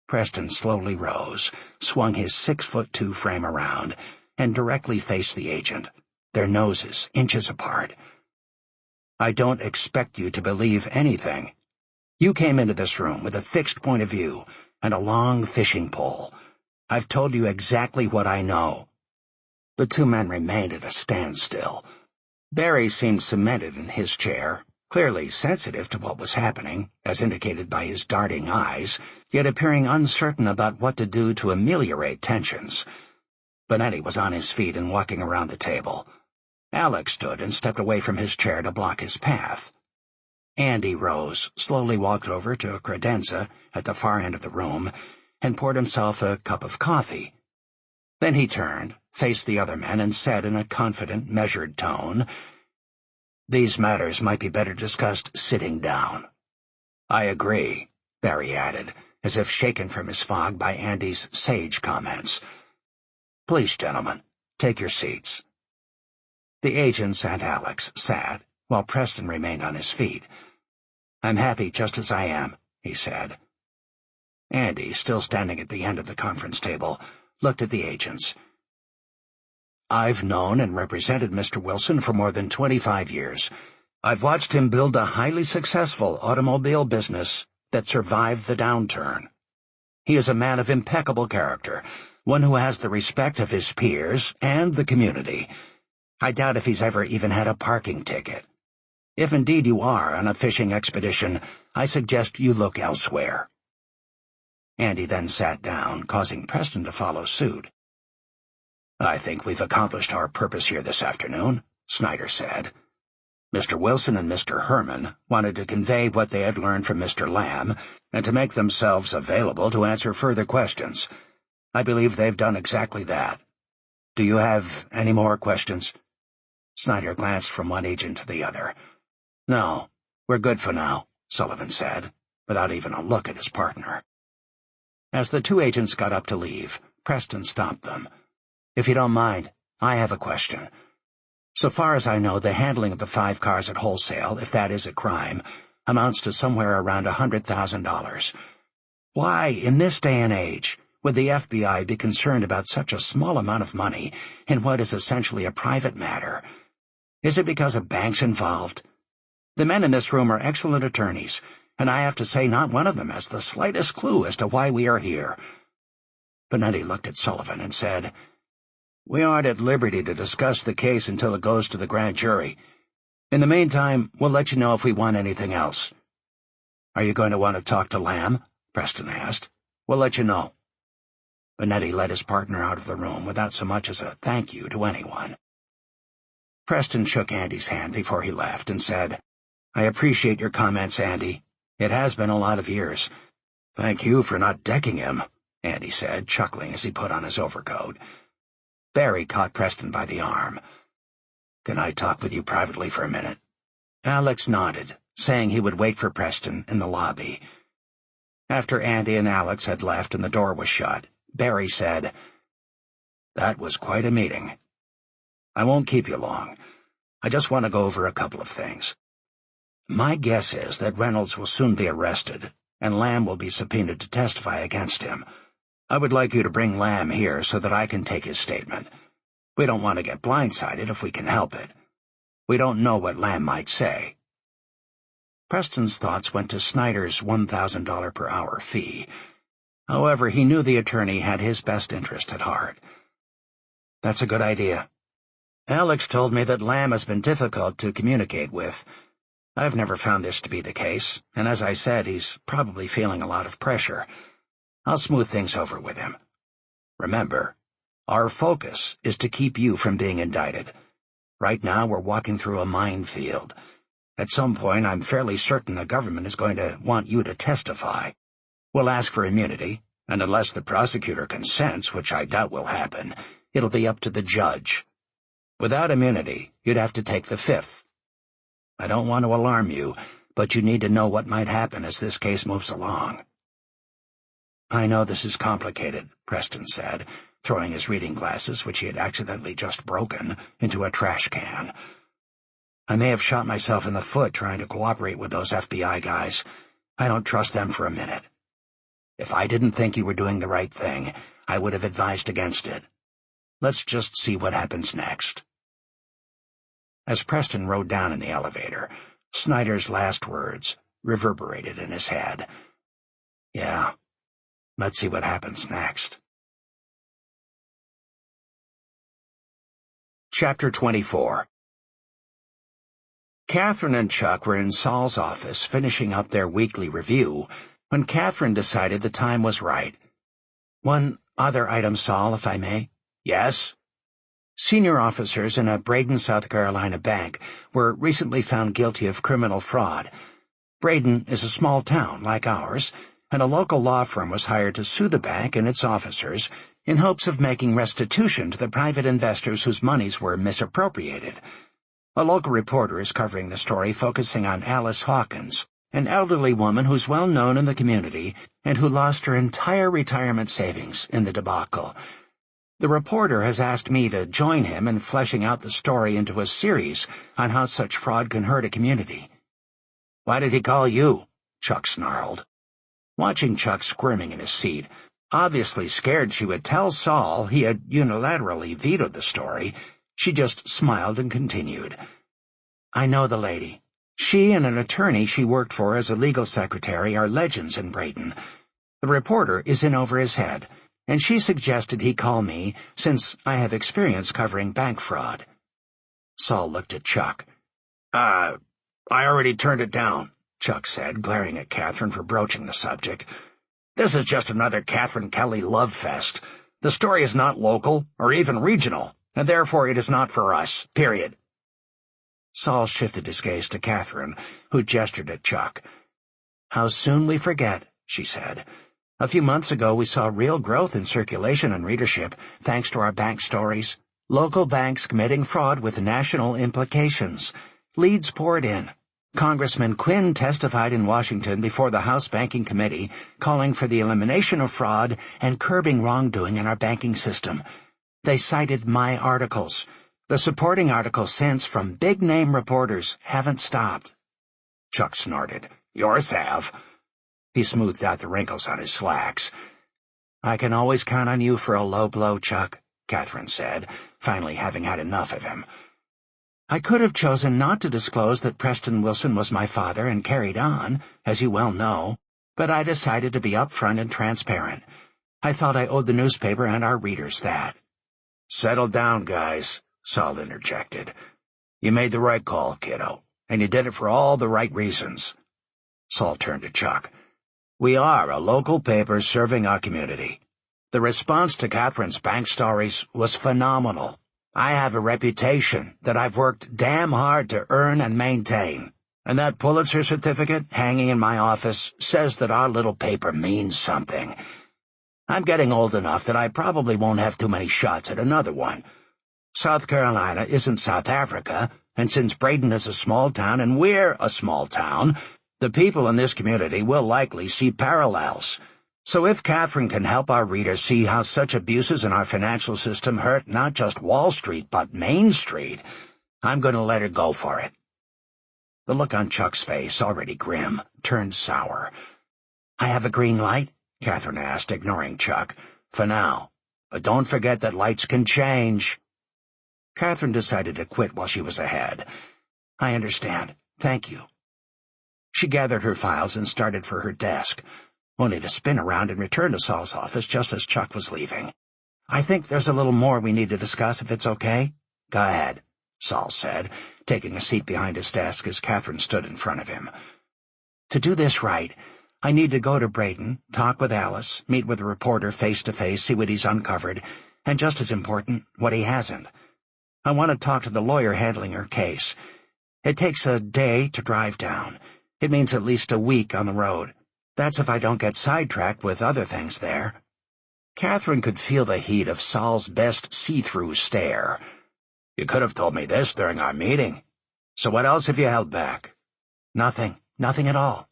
Preston slowly rose, swung his 6'2" frame around, and directly faced the agent, their noses inches apart. "I don't expect you to believe anything. You came into this room with a fixed point of view and a long fishing pole. I've told you exactly what I know." The 2 men remained at a standstill. Barry seemed cemented in his chair, clearly sensitive to what was happening, as indicated by his darting eyes, yet appearing uncertain about what to do to ameliorate tensions. Bonetti was on his feet and walking around the table. Alex stood and stepped away from his chair to block his path. Andy rose, slowly walked over to a credenza at the far end of the room, and poured himself a cup of coffee. Then he turned, faced the other men, and said in a confident, measured tone, "These matters might be better discussed sitting down." "I agree," Barry added, as if shaken from his fog by Andy's sage comments. "Please, gentlemen, take your seats." The agents and Alex sat, while Preston remained on his feet. "I'm happy just as I am," he said. Andy, still standing at the end of the conference table, looked at the agents. "I've known and represented Mr. Wilson for more than 25 years. I've watched him build a highly successful automobile business that survived the downturn. He is a man of impeccable character, one who has the respect of his peers and the community. I doubt if he's ever even had a parking ticket. If indeed you are on a fishing expedition, I suggest you look elsewhere." Andy then sat down, causing Preston to follow suit. "I think we've accomplished our purpose here this afternoon," Snyder said. "Mr. Wilson and Mr. Herman wanted to convey what they had learned from Mr. Lamb and to make themselves available to answer further questions. I believe they've done exactly that. Do you have any more questions?" Snyder glanced from one agent to the other. "No, we're good for now," Sullivan said, without even a look at his partner. As the 2 agents got up to leave, Preston stopped them. "If you don't mind, I have a question. So far as I know, the handling of the 5 cars at wholesale, if that is a crime, amounts to somewhere around $100,000. Why, in this day and age, would the FBI be concerned about such a small amount of money in what is essentially a private matter? Is it because of banks involved? The men in this room are excellent attorneys, and I have to say not one of them has the slightest clue as to why we are here." Bonetti looked at Sullivan and said, "We aren't at liberty to discuss the case until it goes to the grand jury. In the meantime, we'll let you know if we want anything else." "Are you going to want to talk to Lamb?" Preston asked. "We'll let you know." Bonetti led his partner out of the room without so much as a thank you to anyone. Preston shook Andy's hand before he left and said, "I appreciate your comments, Andy. It has been a lot of years." "Thank you for not decking him," Andy said, chuckling as he put on his overcoat. Barry caught Preston by the arm. "Can I talk with you privately for a minute?" Alex nodded, saying he would wait for Preston in the lobby. After Andy and Alex had left and the door was shut, Barry said, "That was quite a meeting. I won't keep you long. I just want to go over a couple of things. My guess is that Reynolds will soon be arrested, and Lamb will be subpoenaed to testify against him. I would like you to bring Lamb here so that I can take his statement. We don't want to get blindsided if we can help it. We don't know what Lamb might say." Preston's thoughts went to Snyder's $1,000 per hour fee. However, he knew the attorney had his best interest at heart. "That's a good idea. Alex told me that Lamb has been difficult to communicate with. I've never found this to be the case, and as I said, he's probably feeling a lot of pressure. I'll smooth things over with him. Remember, Our focus is to keep you from being indicted. Right now, we're walking through a minefield. At some point, I'm fairly certain the government is going to want you to testify. We'll ask for immunity, and unless the prosecutor consents, which I doubt will happen, it'll be up to the judge. Without immunity, you'd have to take the fifth. I don't want to alarm you, but you need to know what might happen as this case moves along." "I know this is complicated," Preston said, throwing his reading glasses, which he had accidentally just broken, into a trash can. "I may have shot myself in the foot trying to cooperate with those FBI guys. I don't trust them for a minute. If I didn't think you were doing the right thing, I would have advised against it. Let's just see what happens next." As Preston rode down in the elevator, Snyder's last words reverberated in his head. "Yeah, let's see what happens next." Chapter 24. Catherine and Chuck were in Saul's office finishing up their weekly review when Catherine decided the time was right. "One other item, Saul, if I may." "Yes?" Senior officers in a Braden, South Carolina bank were recently found guilty of criminal fraud. Braden is a small town like ours, and a local law firm was hired to sue the bank and its officers in hopes of making restitution to the private investors whose monies were misappropriated. A local reporter is covering the story, focusing on Alice Hawkins, an elderly woman who's well known in the community and who lost her entire retirement savings in the debacle. The reporter has asked me to join him in fleshing out the story into a series on how such fraud can hurt a community. "Why did he call you?" Chuck snarled. Watching Chuck squirming in his seat, obviously scared she would tell Saul he had unilaterally vetoed the story, she just smiled and continued. "I know the lady. She and an attorney she worked for as a legal secretary are legends in Braden. The reporter is in over his head, and she suggested he call me since I have experience covering bank fraud." Saul looked at Chuck. I already turned it down," Chuck said, glaring at Catherine for broaching the subject. "This is just another Catherine Kelly love fest. The story is not local or even regional, and therefore it is not for us, period." Saul shifted his gaze to Catherine, who gestured at Chuck. "How soon we forget," she said. "A few months ago we saw real growth in circulation and readership, thanks to our bank stories. Local banks committing fraud with national implications. Leads poured in. Congressman Quinn testified in Washington before the House Banking Committee, calling for the elimination of fraud and curbing wrongdoing in our banking system. They cited my articles. The supporting articles since from big-name reporters haven't stopped." Chuck snorted. "Yours have." He smoothed out the wrinkles on his slacks. "I can always count on you for a low blow, Chuck," Catherine said, finally having had enough of him. "I could have chosen not to disclose that Preston Wilson was my father and carried on, as you well know, but I decided to be upfront and transparent. I felt I owed the newspaper and our readers that." "Settle down, guys," Saul interjected. "You made the right call, kiddo, and you did it for all the right reasons." Saul turned to Chuck. "We are a local paper serving our community. The response to Catherine's bank stories was phenomenal. I have a reputation that I've worked damn hard to earn and maintain, and that Pulitzer certificate hanging in my office says that our little paper means something. I'm getting old enough that I probably won't have too many shots at another one. South Carolina isn't South Africa, and since Braden is a small town and we're a small town, the people in this community will likely see parallels. So if Catherine can help our readers see how such abuses in our financial system hurt not just Wall Street but Main Street, I'm going to let her go for it." The look on Chuck's face, already grim, turned sour. "I have a green light?" Catherine asked, ignoring Chuck. "For now. But don't forget that lights can change." Catherine decided to quit while she was ahead. "I understand. Thank you." She gathered her files and started for her desk, only to spin around and return to Saul's office just as Chuck was leaving. "I think there's a little more we need to discuss, if it's okay." "Go ahead," Saul said, taking a seat behind his desk as Catherine stood in front of him. "To do this right, I need to go to Braden, talk with Alice, meet with the reporter face-to-face, see what he's uncovered, and just as important, what he hasn't. I want to talk to the lawyer handling her case. It takes a day to drive down. It means at least a week on the road. That's if I don't get sidetracked with other things there." Catherine could feel the heat of Saul's best see-through stare. "You could have told me this during our meeting. So what else have you held back?" "Nothing. Nothing at all."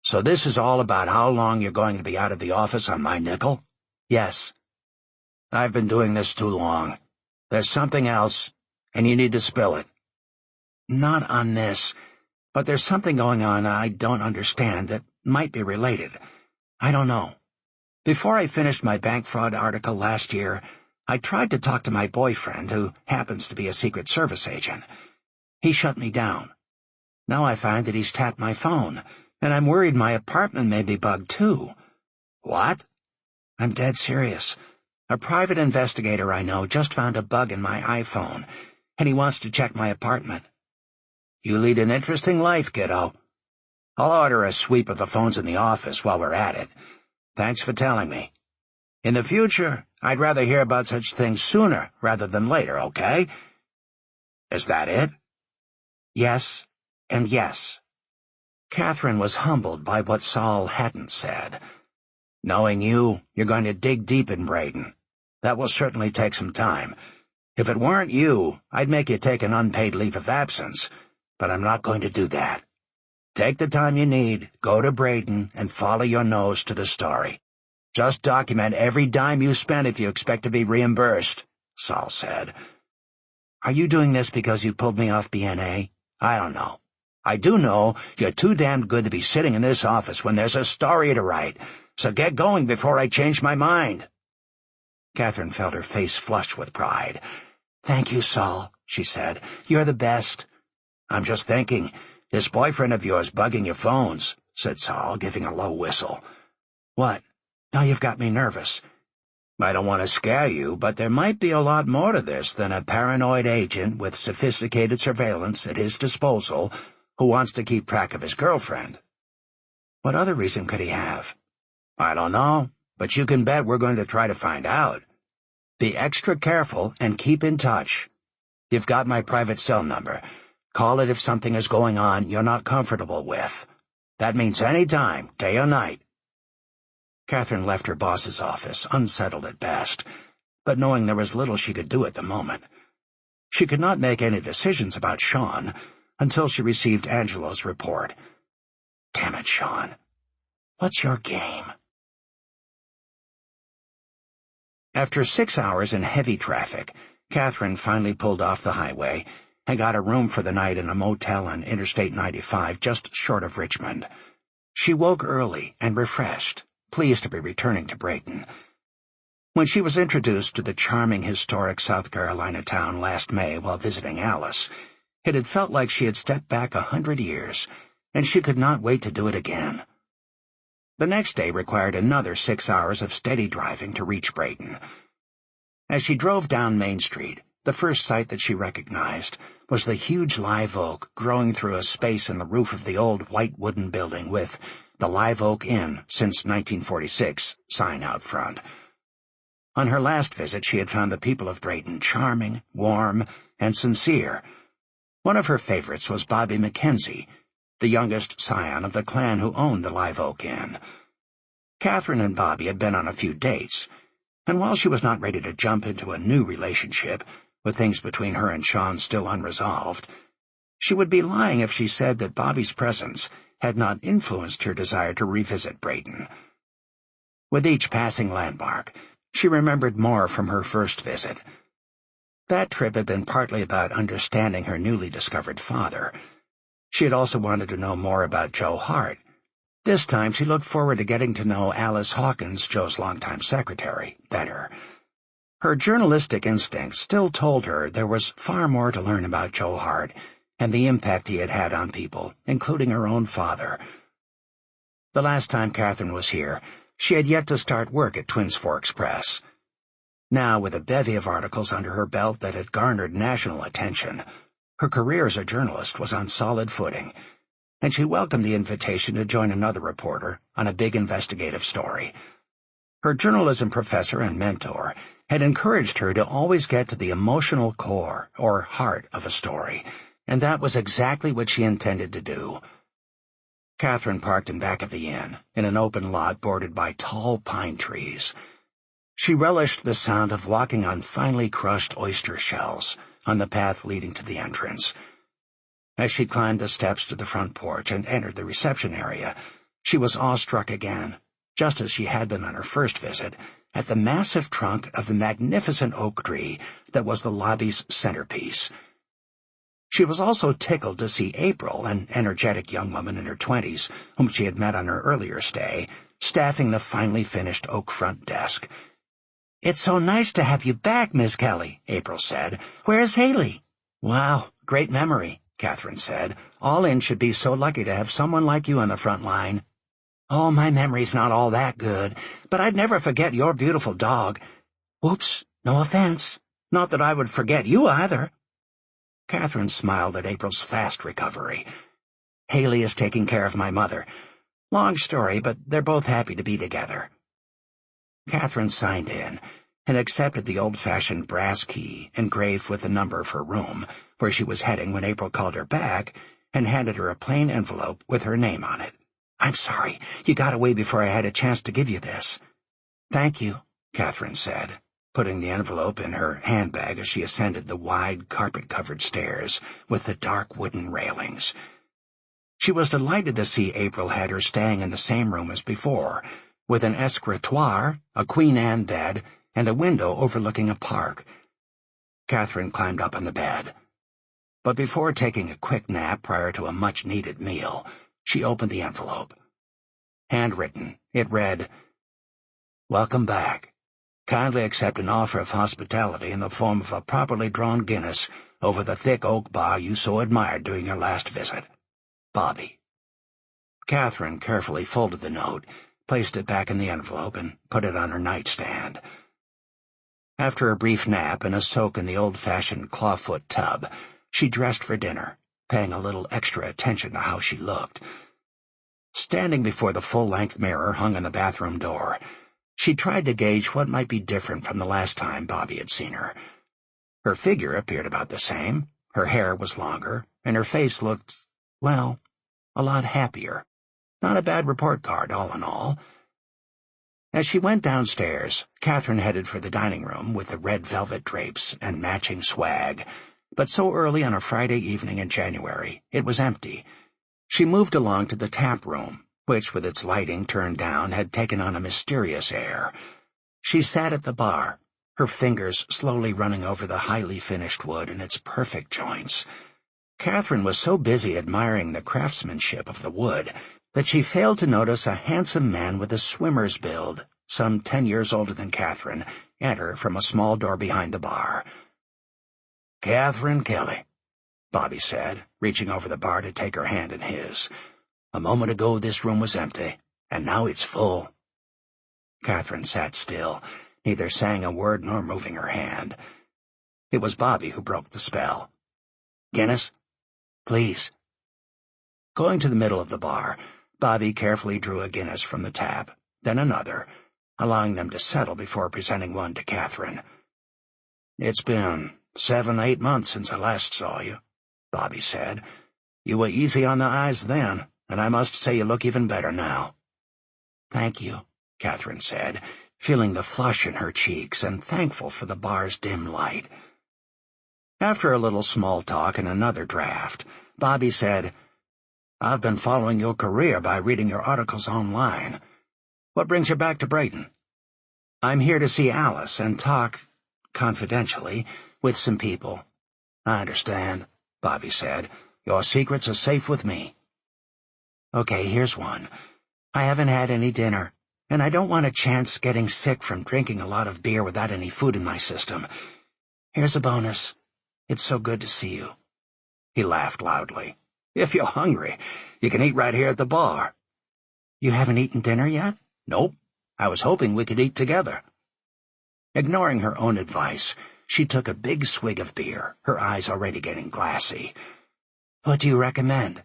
"So this is all about how long you're going to be out of the office on my nickel?" "Yes." "I've been doing this too long. There's something else, and you need to spill it." "Not on this, but there's something going on I don't understand that might be related. I don't know. Before I finished my bank fraud article last year, I tried to talk to my boyfriend, who happens to be a Secret Service agent. He shut me down. Now I find that he's tapped my phone, and I'm worried my apartment may be bugged too." "What?" "I'm dead serious. A private investigator I know just found a bug in my iPhone, and he wants to check my apartment." "You lead an interesting life, kiddo. I'll order a sweep of the phones in the office while we're at it. Thanks for telling me. In the future, I'd rather hear about such things sooner rather than later, okay?" "Is that it?" "Yes, and yes." Catherine was humbled by what Saul hadn't said. "Knowing you, you're going to dig deep in Braden. That will certainly take some time. If it weren't you, I'd make you take an unpaid leave of absence, but I'm not going to do that. Take the time you need, go to Braden, and follow your nose to the story. Just document every dime you spend if you expect to be reimbursed," Saul said. "Are you doing this because you pulled me off BNA? I don't know. I do know you're too damned good to be sitting in this office when there's a story to write, so get going before I change my mind." Catherine felt her face flush with pride. "Thank you, Saul," she said. "You're the best." "I'm just thinking, this boyfriend of yours bugging your phones," said Saul, giving a low whistle. "What? Now you've got me nervous." "I don't want to scare you, but there might be a lot more to this than a paranoid agent with sophisticated surveillance at his disposal who wants to keep track of his girlfriend." "What other reason could he have?" "I don't know, but you can bet we're going to try to find out. Be extra careful and keep in touch. You've got my private cell number. Call it if something is going on you're not comfortable with. That means any time, day or night." Catherine left her boss's office, unsettled at best, but knowing there was little she could do at the moment. She could not make any decisions about Sean until she received Angelo's report. "Damn it, Sean. What's your game?" After 6 hours in heavy traffic, Catherine finally pulled off the highway and got a room for the night in a motel on Interstate 95 just short of Richmond. She woke early and refreshed, pleased to be returning to Brayton. When she was introduced to the charming historic South Carolina town last May while visiting Alice, it had felt like she had stepped back 100 years, and she could not wait to do it again. The next day required another 6 hours of steady driving to reach Brayton. As she drove down Main Street, the first sight that she recognized was the huge live oak growing through a space in the roof of the old white wooden building with the Live Oak Inn since 1946 sign out front. On her last visit, she had found the people of Brayton charming, warm, and sincere. One of her favorites was Bobby Mackenzie, the youngest scion of the clan who owned the Live Oak Inn. Catherine and Bobby had been on a few dates, and while she was not ready to jump into a new relationship, with things between her and Sean still unresolved, she would be lying if she said that Bobby's presence had not influenced her desire to revisit Brayton. With each passing landmark, she remembered more from her first visit. That trip had been partly about understanding her newly discovered father. She had also wanted to know more about Joe Hart. This time she looked forward to getting to know Alice Hawkins, Joe's longtime secretary, better. Her journalistic instincts still told her there was far more to learn about Joe Hart and the impact he had had on people, including her own father. The last time Catherine was here, she had yet to start work at Twins Forks Press. Now, with a bevy of articles under her belt that had garnered national attention, her career as a journalist was on solid footing, and she welcomed the invitation to join another reporter on a big investigative story. Her journalism professor and mentor had encouraged her to always get to the emotional core, or heart, of a story, and that was exactly what she intended to do. Catherine parked in back of the inn, in an open lot bordered by tall pine trees. She relished the sound of walking on finely crushed oyster shells on the path leading to the entrance. As she climbed the steps to the front porch and entered the reception area, she was awestruck again, just as she had been on her first visit, at the massive trunk of the magnificent oak tree that was the lobby's centerpiece. She was also tickled to see April, an energetic young woman in her 20s, whom she had met on her earlier stay, staffing the finely finished oak front desk. "It's so nice to have you back, Miss Kelly," April said. "Where's Haley?" "Wow, great memory," Catherine said. "All in should be so lucky to have someone like you on the front line." "Oh, my memory's not all that good, but I'd never forget your beautiful dog." "Oops, no offense. Not that I would forget you either." Catherine smiled at April's fast recovery. "Haley is taking care of my mother. Long story, but they're both happy to be together." Catherine signed in and accepted the old-fashioned brass key engraved with the number of her room, where she was heading when April called her back and handed her a plain envelope with her name on it. "I'm sorry, you got away before I had a chance to give you this." "Thank you," Catherine said, putting the envelope in her handbag as she ascended the wide, carpet-covered stairs with the dark wooden railings. She was delighted to see April had her staying in the same room as before, with an escritoire, a Queen Anne bed, and a window overlooking a park. Catherine climbed up on the bed. But before taking a quick nap prior to a much-needed meal, she opened the envelope. Handwritten, it read, "Welcome back. Kindly accept an offer of hospitality in the form of a properly drawn Guinness over the thick oak bar you so admired during your last visit. Bobby." Catherine carefully folded the note, placed it back in the envelope, and put it on her nightstand. After a brief nap and a soak in the old-fashioned clawfoot tub, she dressed for dinner, paying a little extra attention to how she looked. Standing before the full-length mirror hung on the bathroom door, she tried to gauge what might be different from the last time Bobby had seen her. Her figure appeared about the same, her hair was longer, and her face looked, well, a lot happier. Not a bad report card, all in all. As she went downstairs, Catherine headed for the dining room with the red velvet drapes and matching swag, but so early on a Friday evening in January, it was empty. She moved along to the tap room, which, with its lighting turned down, had taken on a mysterious air. She sat at the bar, her fingers slowly running over the highly finished wood and its perfect joints. Catherine was so busy admiring the craftsmanship of the wood that she failed to notice a handsome man with a swimmer's build, some 10 years older than Catherine, enter from a small door behind the bar. "Catherine Kelly," Bobby said, reaching over the bar to take her hand in his. "A moment ago this room was empty, and now it's full." Catherine sat still, neither saying a word nor moving her hand. It was Bobby who broke the spell. "Guinness?" "Please." Going to the middle of the bar, Bobby carefully drew a Guinness from the tap, then another, allowing them to settle before presenting one to Catherine. "It's been 7-8 months since I last saw you," Bobby said. "You were easy on the eyes then, and I must say you look even better now." "Thank you," Catherine said, feeling the flush in her cheeks and thankful for the bar's dim light. After a little small talk and another draft, Bobby said, "I've been following your career by reading your articles online. What brings you back to Brayton?" "I'm here to see Alice and talk, confidentially, with some people." "I understand," Bobby said. "Your secrets are safe with me." "Okay, here's one. I haven't had any dinner, and I don't want a chance getting sick from drinking a lot of beer without any food in my system. Here's a bonus. It's so good to see you." He laughed loudly. "If you're hungry, you can eat right here at the bar." "You haven't eaten dinner yet?" "Nope. I was hoping we could eat together." Ignoring her own advice, she took a big swig of beer, her eyes already getting glassy. "What do you recommend?"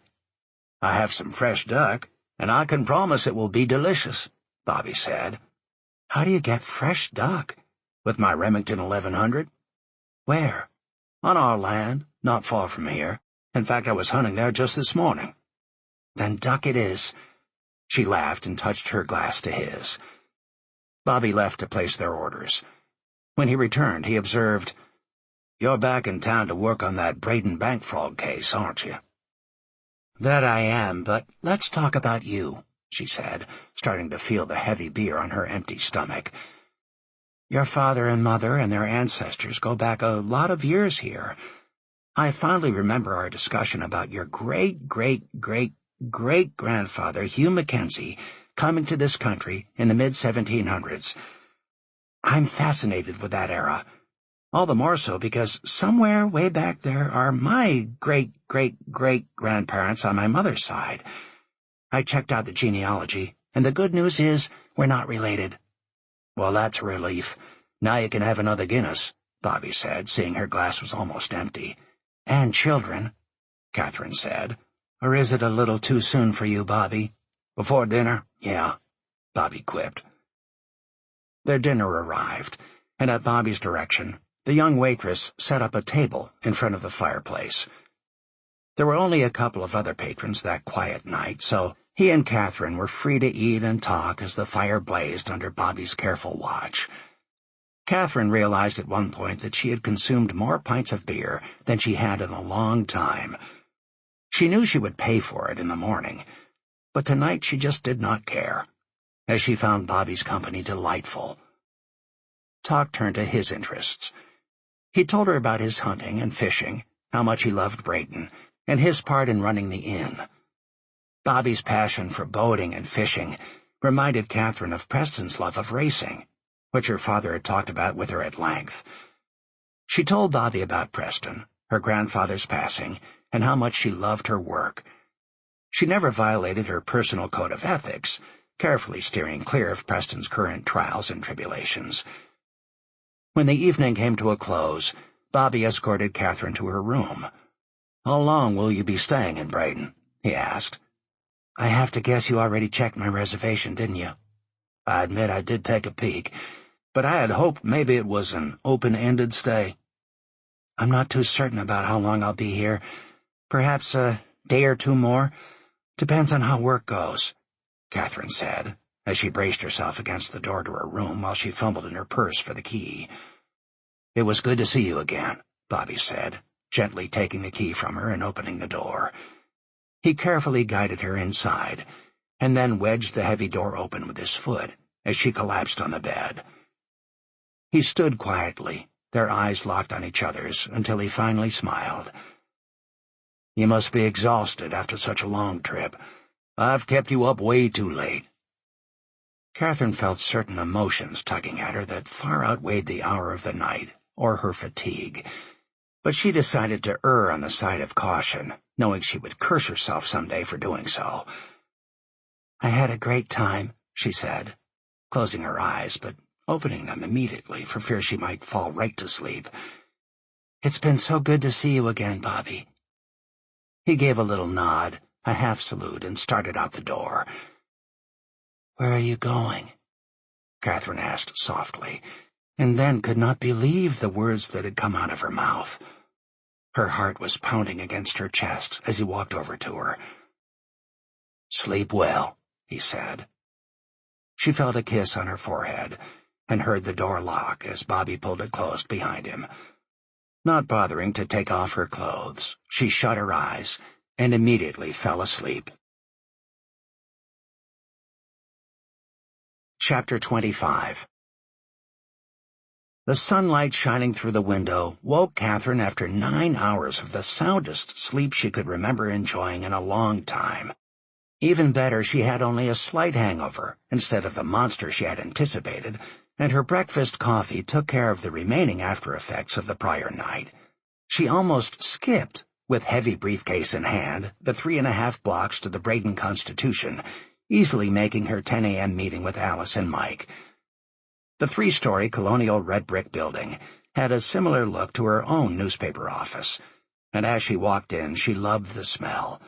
"I have some fresh duck, and I can promise it will be delicious," Bobby said. How do you get fresh duck? With my Remington 1100? Where? On our land, not far from here. In fact, I was hunting there just this morning. Then duck it is. She laughed and touched her glass to his. Bobby left to place their orders. When he returned, he observed, "You're back in town to work on that Braden bank fraud case, aren't you?" "That I am, but let's talk about you," she said, starting to feel the heavy beer on her empty stomach. "Your father and mother and their ancestors go back a lot of years here. I fondly remember our discussion about your great-great-great-great-grandfather, Hugh Mackenzie, coming to this country in the mid-1700s. I'm fascinated with that era, all the more so because somewhere way back there are my great-great-great-grandparents on my mother's side. I checked out the genealogy, and the good news is we're not related." "Well, that's a relief. Now you can have another Guinness," Bobby said, seeing her glass was almost empty. "And children," Catherine said. "Or is it a little too soon for you, Bobby?" "Before dinner? Yeah," Bobby quipped. Their dinner arrived, and at Bobby's direction, the young waitress set up a table in front of the fireplace. There were only a couple of other patrons that quiet night, so he and Catherine were free to eat and talk as the fire blazed under Bobby's careful watch. Catherine realized at one point that she had consumed more pints of beer than she had in a long time. She knew she would pay for it in the morning, but tonight she just did not care, as she found Bobby's company delightful. Talk turned to his interests. He told her about his hunting and fishing, how much he loved Brayton, and his part in running the inn. Bobby's passion for boating and fishing reminded Catherine of Preston's love of racing, which her father had talked about with her at length. She told Bobby about Preston, her grandfather's passing, and how much she loved her work. She never violated her personal code of ethics, carefully steering clear of Preston's current trials and tribulations. When the evening came to a close, Bobby escorted Catherine to her room. "How long will you be staying in Braden?" he asked. "I have to guess you already checked my reservation, didn't you?" "I admit I did take a peek, but I had hoped maybe it was an open-ended stay." "I'm not too certain about how long I'll be here. Perhaps a day or two more. Depends on how work goes," Catherine said, as she braced herself against the door to her room while she fumbled in her purse for the key. "It was good to see you again," Bobby said, gently taking the key from her and opening the door. He carefully guided her inside, and then wedged the heavy door open with his foot as she collapsed on the bed. He stood quietly, their eyes locked on each other's, until he finally smiled. "You must be exhausted after such a long trip. I've kept you up way too late." Catherine felt certain emotions tugging at her that far outweighed the hour of the night, or her fatigue, but she decided to err on the side of caution, knowing she would curse herself someday for doing so. "I had a great time," she said, closing her eyes but opening them immediately for fear she might fall right to sleep. "It's been so good to see you again, Bobby." He gave a little nod, a half-salute, and started out the door. "Where are you going?" Catherine asked softly, and then could not believe the words that had come out of her mouth. Her heart was pounding against her chest as he walked over to her. "Sleep well," he said. She felt a kiss on her forehead and heard the door lock as Bobby pulled it closed behind him. Not bothering to take off her clothes, she shut her eyes and immediately fell asleep. Chapter 25. The sunlight shining through the window woke Catherine after 9 hours of the soundest sleep she could remember enjoying in a long time. Even better, she had only a slight hangover instead of the monster she had anticipated, and her breakfast coffee took care of the remaining after-effects of the prior night. She almost skipped, with heavy briefcase in hand, the 3.5 blocks to the Braden Constitution, easily making her 10 a.m. meeting with Alice and Mike. The 3-story colonial red brick building had a similar look to her own newspaper office, and as she walked in, she loved the smell.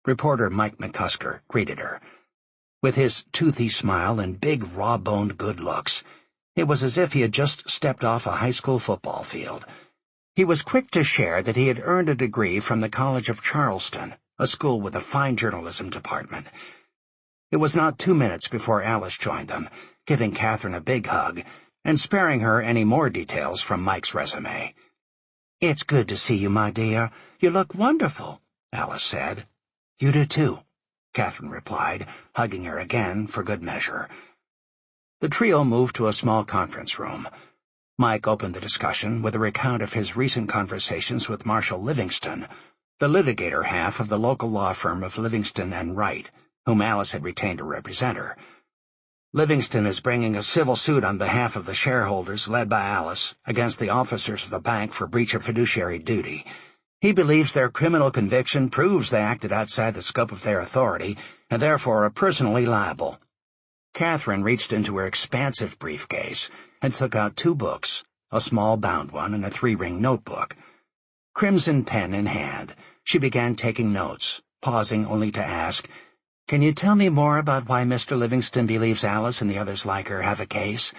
Reporter Mike McCusker greeted her. With his toothy smile and big, raw-boned good looks, it was as if he had just stepped off a high school football field. He was quick to share that he had earned a degree from the College of Charleston, a school with a fine journalism department. It was not 2 minutes before Alice joined them, giving Catherine a big hug and sparing her any more details from Mike's resume. "It's good to see you, my dear. You look wonderful," Alice said. "You do too," Catherine replied, hugging her again for good measure. The trio moved to a small conference room. Mike opened the discussion with a recount of his recent conversations with Marshall Livingston, the litigator half of the local law firm of Livingston and Wright, whom Alice had retained to represent her. "Livingston is bringing a civil suit on behalf of the shareholders, led by Alice, against the officers of the bank for breach of fiduciary duty. He believes their criminal conviction proves they acted outside the scope of their authority and therefore are personally liable." Catherine reached into her expansive briefcase and took out 2 books, a small bound one and a 3-ring notebook. Crimson pen in hand, she began taking notes, pausing only to ask, "Can you tell me more about why Mr. Livingston believes Alice and the others like her have a case?"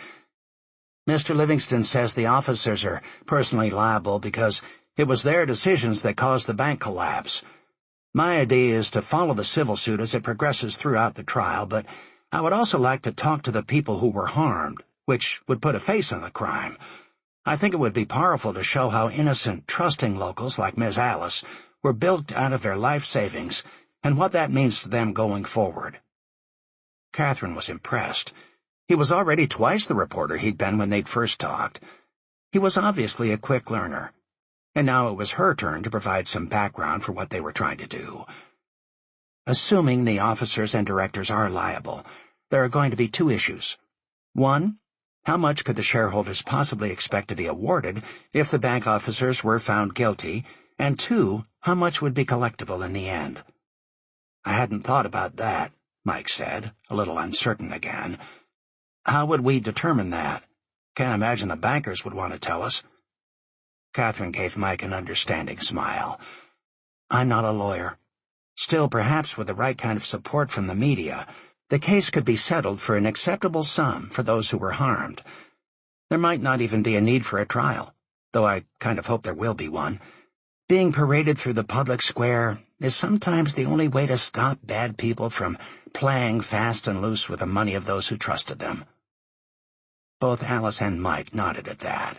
"Mr. Livingston says the officers are personally liable because it was their decisions that caused the bank collapse. My idea is to follow the civil suit as it progresses throughout the trial, but I would also like to talk to the people who were harmed, which would put a face on the crime. I think it would be powerful to show how innocent, trusting locals like Miss Alice were bilked out of their life savings and what that means to them going forward." Catherine was impressed. He was already twice the reporter he'd been when they'd first talked. He was obviously a quick learner, and now it was her turn to provide some background for what they were trying to do. "Assuming the officers and directors are liable, there are going to be 2 issues. 1, how much could the shareholders possibly expect to be awarded if the bank officers were found guilty, and 2, how much would be collectible in the end?" "I hadn't thought about that," Mike said, a little uncertain again. "How would we determine that? Can't imagine the bankers would want to tell us." Catherine gave Mike an understanding smile. "I'm not a lawyer. Still, perhaps with the right kind of support from the media, the case could be settled for an acceptable sum for those who were harmed. There might not even be a need for a trial, though I kind of hope there will be one. Being paraded through the public square is sometimes the only way to stop bad people from playing fast and loose with the money of those who trusted them." Both Alice and Mike nodded at that.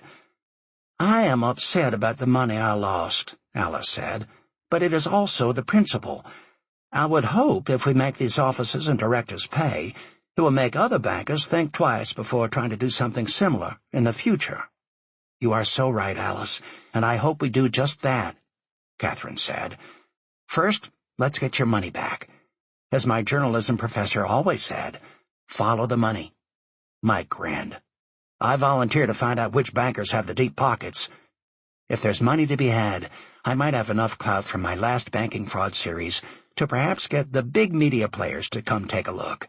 "I am upset about the money I lost," Alice said, "but it is also the principle. I would hope if we make these officers and directors pay, it will make other bankers think twice before trying to do something similar in the future." "You are so right, Alice, and I hope we do just that," Catherine said. "First, let's get your money back. As my journalism professor always said, follow the money." Mike grinned. "I volunteer to find out which bankers have the deep pockets. If there's money to be had, I might have enough clout from my last banking fraud series to perhaps get the big media players to come take a look.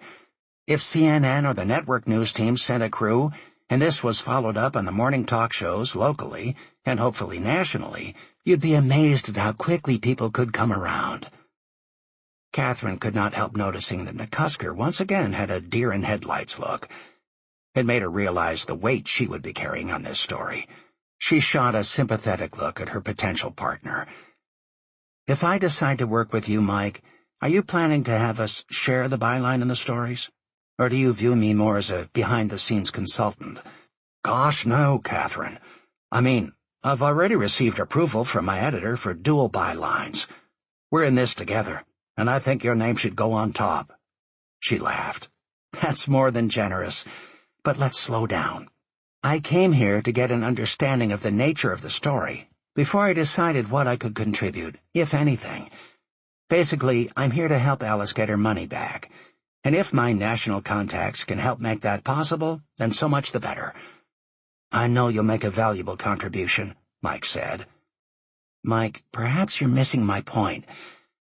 If CNN or the network news team sent a crew, and this was followed up on the morning talk shows locally and hopefully nationally, you'd be amazed at how quickly people could come around." Catherine could not help noticing that McCusker once again had a deer-in-headlights look. It made her realize the weight she would be carrying on this story. She shot a sympathetic look at her potential partner. "If I decide to work with you, Mike, are you planning to have us share the byline in the stories? Or do you view me more as a behind-the-scenes consultant?" "Gosh, no, Catherine. I mean, I've already received approval from my editor for dual bylines. We're in this together, and I think your name should go on top." She laughed. "That's more than generous. But let's slow down. I came here to get an understanding of the nature of the story before I decided what I could contribute, if anything. Basically, I'm here to help Alice get her money back, and if my national contacts can help make that possible, then so much the better." "I know you'll make a valuable contribution," Mike said. "Mike, perhaps you're missing my point.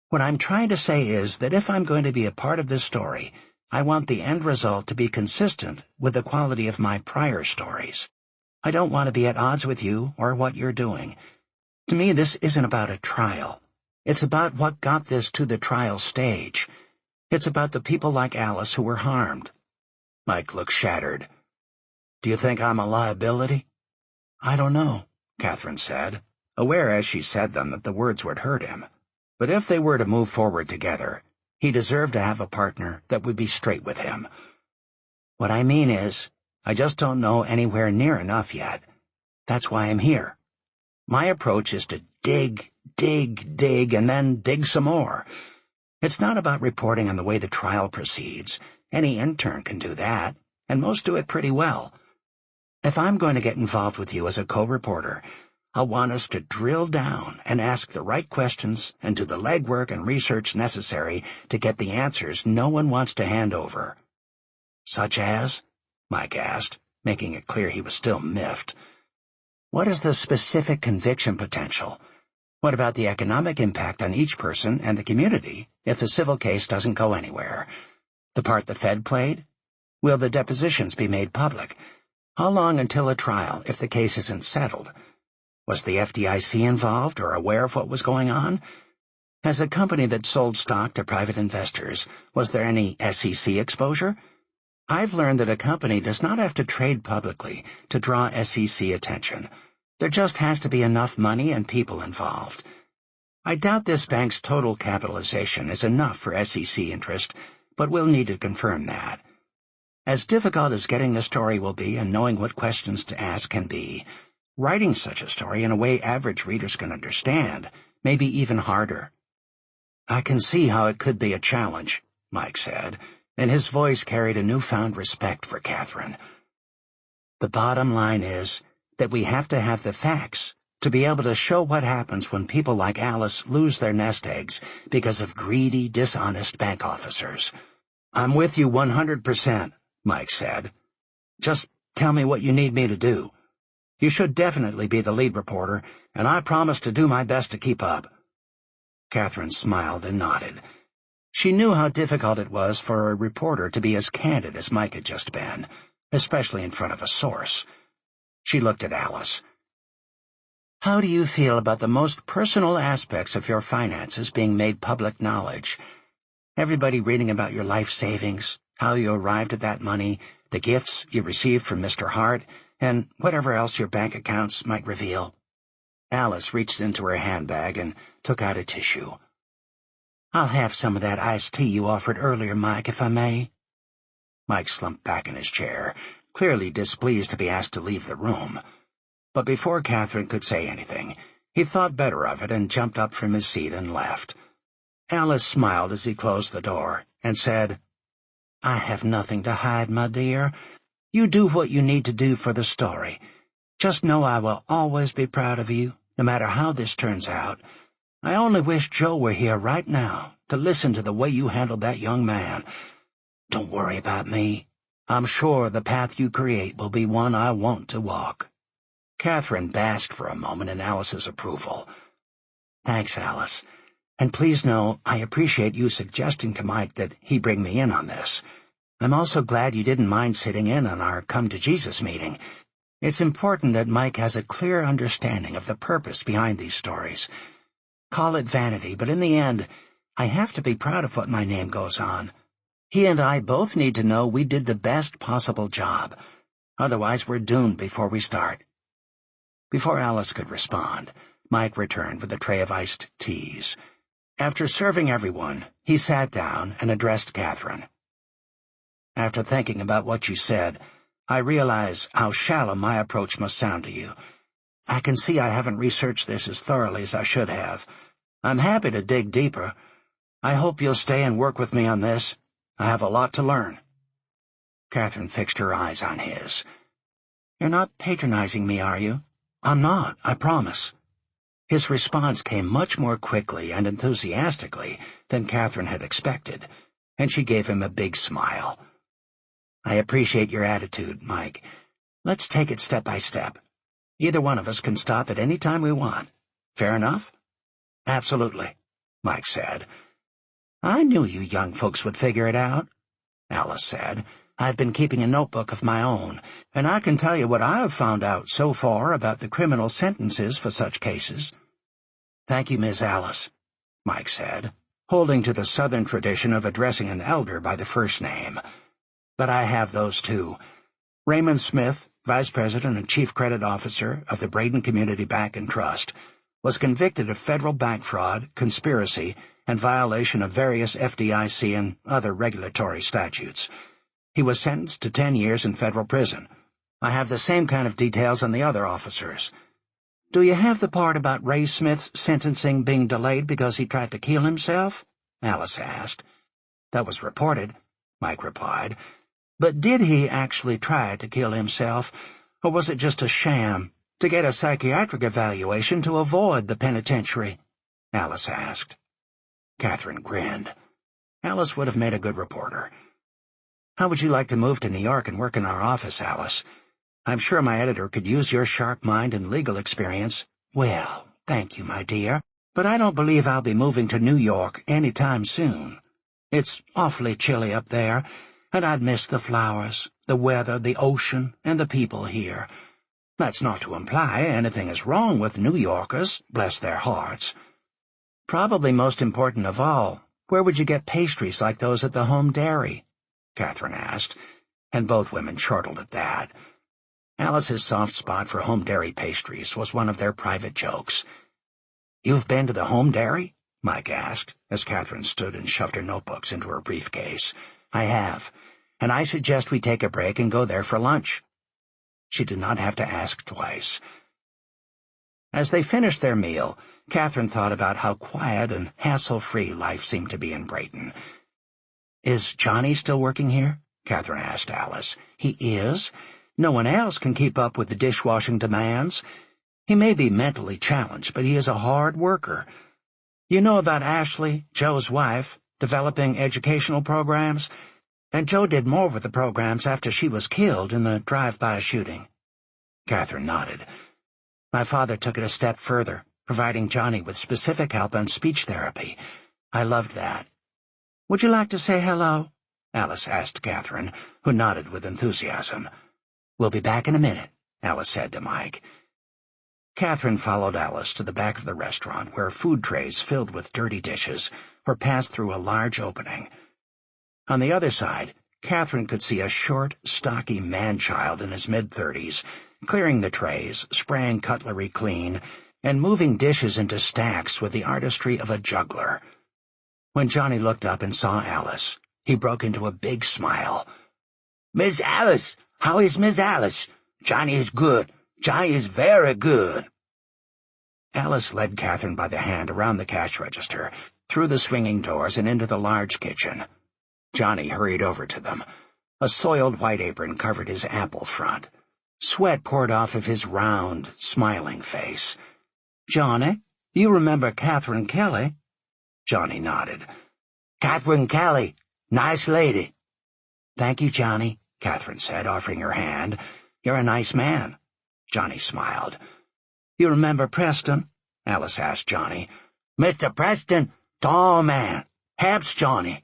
What I'm trying to say is that if I'm going to be a part of this story, I want the end result to be consistent with the quality of my prior stories. I don't want to be at odds with you or what you're doing. To me, this isn't about a trial. It's about what got this to the trial stage. It's about the people like Alice who were harmed. Mike looked shattered. Do you think I'm a liability? I don't know, Catherine said, aware as she said them that the words would hurt him. But if they were to move forward together, he deserved to have a partner that would be straight with him. What I mean is, I just don't know anywhere near enough yet. That's why I'm here. My approach is to dig, and then dig some more. It's not about reporting on the way the trial proceeds. Any intern can do that, and most do it pretty well. If I'm going to get involved with you as a co-reporter, I'll want us to drill down and ask the right questions and do the legwork and research necessary to get the answers no one wants to hand over. Such as? Mike asked, making it clear he was still miffed. What is the specific conviction potential? What about the economic impact on each person and the community if the civil case doesn't go anywhere? The part the Fed played? Will the depositions be made public? How long until a trial if the case isn't settled? Was the FDIC involved or aware of what was going on? As a company that sold stock to private investors, was there any SEC exposure? I've learned that a company does not have to trade publicly to draw SEC attention. There just has to be enough money and people involved. I doubt this bank's total capitalization is enough for SEC interest, but we'll need to confirm that. As difficult as getting the story will be and knowing what questions to ask can be, writing such a story in a way average readers can understand may be even harder. I can see how it could be a challenge, Mike said, and his voice carried a newfound respect for Catherine. The bottom line is that we have to have the facts to be able to show what happens when people like Alice lose their nest eggs because of greedy, dishonest bank officers. I'm with you 100%, Mike said. Just tell me what you need me to do. You should definitely be the lead reporter, and I promise to do my best to keep up. Catherine smiled and nodded. She knew how difficult it was for a reporter to be as candid as Mike had just been, especially in front of a source. She looked at Alice. How do you feel about the most personal aspects of your finances being made public knowledge? Everybody reading about your life savings, how you arrived at that money, the gifts you received from Mr. Hart, and whatever else your bank accounts might reveal. Alice reached into her handbag and took out a tissue. I'll have some of that iced tea you offered earlier, Mike, if I may. Mike slumped back in his chair, clearly displeased to be asked to leave the room. But before Catherine could say anything, he thought better of it and jumped up from his seat and left. Alice smiled as he closed the door and said, I have nothing to hide, my dear. You do what you need to do for the story. Just know I will always be proud of you, no matter how this turns out. I only wish Joe were here right now to listen to the way you handled that young man. Don't worry about me. I'm sure the path you create will be one I want to walk. Catherine basked for a moment in Alice's approval. Thanks, Alice. And please know I appreciate you suggesting to Mike that he bring me in on this. I'm also glad you didn't mind sitting in on our Come to Jesus meeting. It's important that Mike has a clear understanding of the purpose behind these stories. Call it vanity, but in the end, I have to be proud of what my name goes on. He and I both need to know we did the best possible job. Otherwise, we're doomed before we start. Before Alice could respond, Mike returned with a tray of iced teas. After serving everyone, he sat down and addressed Catherine. After thinking about what you said, I realize how shallow my approach must sound to you. I can see I haven't researched this as thoroughly as I should have. I'm happy to dig deeper. I hope you'll stay and work with me on this. I have a lot to learn. Catherine fixed her eyes on his. You're not patronizing me, are you? I'm not, I promise. His response came much more quickly and enthusiastically than Catherine had expected, and she gave him a big smile. I appreciate your attitude, Mike. Let's take it step by step. Either one of us can stop at any time we want. Fair enough? Absolutely, Mike said. I knew you young folks would figure it out, Alice said. I've been keeping a notebook of my own, and I can tell you what I have found out so far about the criminal sentences for such cases. Thank you, Miss Alice, Mike said, holding to the Southern tradition of addressing an elder by the first name. But I have those too. Raymond Smith, Vice President and Chief Credit Officer of the Braden Community Bank and Trust, was convicted of federal bank fraud, conspiracy, and violation of various FDIC and other regulatory statutes. He was sentenced to 10 years in federal prison. I have the same kind of details on the other officers. Do you have the part about Ray Smith's sentencing being delayed because he tried to kill himself? Alice asked. That was reported, Mike replied. But did he actually try to kill himself, or was it just a sham, to get a psychiatric evaluation to avoid the penitentiary? Alice asked. Catherine grinned. Alice would have made a good reporter. How would you like to move to New York and work in our office, Alice? I'm sure my editor could use your sharp mind and legal experience. Well, thank you, my dear, but I don't believe I'll be moving to New York any time soon. It's awfully chilly up there, and I'd miss the flowers, the weather, the ocean, and the people here. That's not to imply anything is wrong with New Yorkers, bless their hearts. Probably most important of all, where would you get pastries like those at the home dairy? Catherine asked, and both women chortled at that. Alice's soft spot for home dairy pastries was one of their private jokes. You've been to the home dairy? Mike asked, as Catherine stood and shoved her notebooks into her briefcase. I have, and I suggest we take a break and go there for lunch. She did not have to ask twice. As they finished their meal, Catherine thought about how quiet and hassle-free life seemed to be in Brayton. Is Johnny still working here? Catherine asked Alice. He is. No one else can keep up with the dishwashing demands. He may be mentally challenged, but he is a hard worker. You know about Ashley, Joe's wife, developing educational programs? And Joe did more with the programs after she was killed in the drive-by shooting. Catherine nodded. My father took it a step further, providing Johnny with specific help on speech therapy. I loved that. Would you like to say hello? Alice asked Catherine, who nodded with enthusiasm. We'll be back in a minute, Alice said to Mike. Catherine followed Alice to the back of the restaurant, where food trays filled with dirty dishes were passed through a large opening. On the other side, Catherine could see a short, stocky man-child in his mid-30s, clearing the trays, spraying cutlery clean, and moving dishes into stacks with the artistry of a juggler. When Johnny looked up and saw Alice, he broke into a big smile. Miss Alice! How is Miss Alice? Johnny is good. Johnny is very good. Alice led Catherine by the hand around the cash register, through the swinging doors and into the large kitchen. Johnny hurried over to them. A soiled white apron covered his ample front. Sweat poured off of his round, smiling face. Johnny, you remember Catherine Kelly? Johnny nodded. Catherine Kelly. Nice lady. Thank you, Johnny, Catherine said, offering her hand. You're a nice man. Johnny smiled. You remember Preston? Alice asked Johnny. Mr. Preston, tall man. Helps Johnny.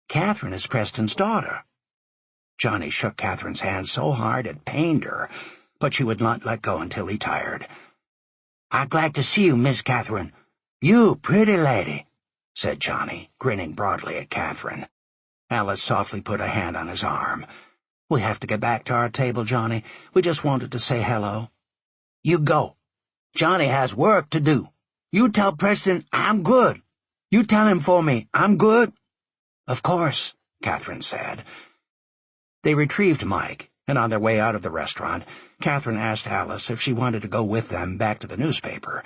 Catherine is Preston's daughter. Johnny shook Catherine's hand so hard it pained her, but she would not let go until he tired. I'm glad to see you, Miss Catherine. You pretty lady, said Johnny, grinning broadly at Catherine. Alice softly put a hand on his arm. We have to get back to our table, Johnny. We just wanted to say hello. You go. Johnny has work to do. You tell Preston I'm good. You tell him for me I'm good. Of course, Catherine said. They retrieved Mike, and on their way out of the restaurant, Catherine asked Alice if she wanted to go with them back to the newspaper.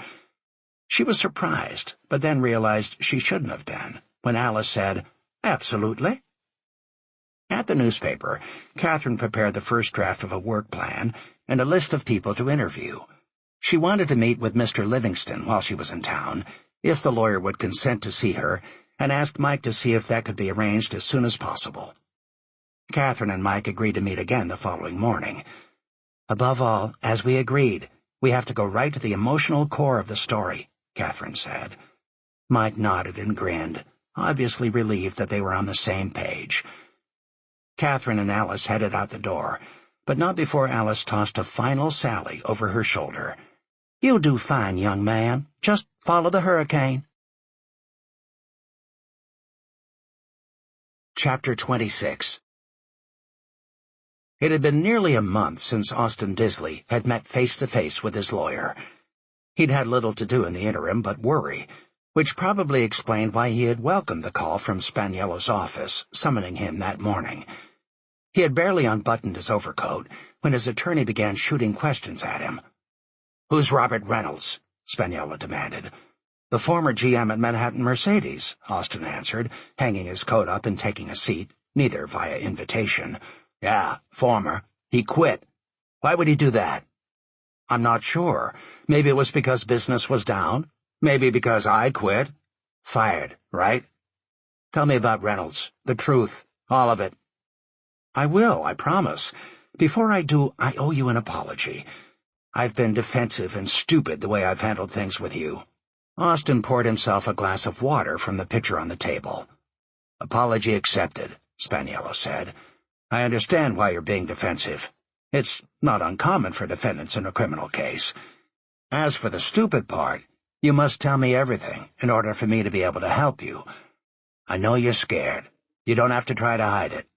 She was surprised, but then realized she shouldn't have been, when Alice said, Absolutely. At the newspaper, Catherine prepared the first draft of a work plan and a list of people to interview. She wanted to meet with Mr. Livingston while she was in town, if the lawyer would consent to see her, and asked Mike to see if that could be arranged as soon as possible. Catherine and Mike agreed to meet again the following morning. Above all, as we agreed, we have to go right to the emotional core of the story, Catherine said. Mike nodded and grinned, obviously relieved that they were on the same page. Catherine and Alice headed out the door, but not before Alice tossed a final sally over her shoulder. You'll do fine, young man. Just follow the hurricane. Chapter 26. It had been nearly a month since Austin Disley had met face-to-face with his lawyer. He'd had little to do in the interim but worry, which probably explained why he had welcomed the call from Spaniello's office, summoning him that morning. He had barely unbuttoned his overcoat when his attorney began shooting questions at him. "Who's Robert Reynolds?" Spaniello demanded. "The former GM at Manhattan Mercedes," Austin answered, hanging his coat up and taking a seat, neither via invitation. "Yeah, former. He quit. Why would he do that?" "I'm not sure. Maybe it was because business was down. Maybe because I quit. Fired, right? Tell me about Reynolds. The truth. All of it." "I will, I promise. Before I do, I owe you an apology. I've been defensive and stupid the way I've handled things with you." Austin poured himself a glass of water from the pitcher on the table. "Apology accepted," Spaniello said. "I understand why you're being defensive. It's not uncommon for defendants in a criminal case. As for the stupid part, you must tell me everything in order for me to be able to help you. I know you're scared. You don't have to try to hide it.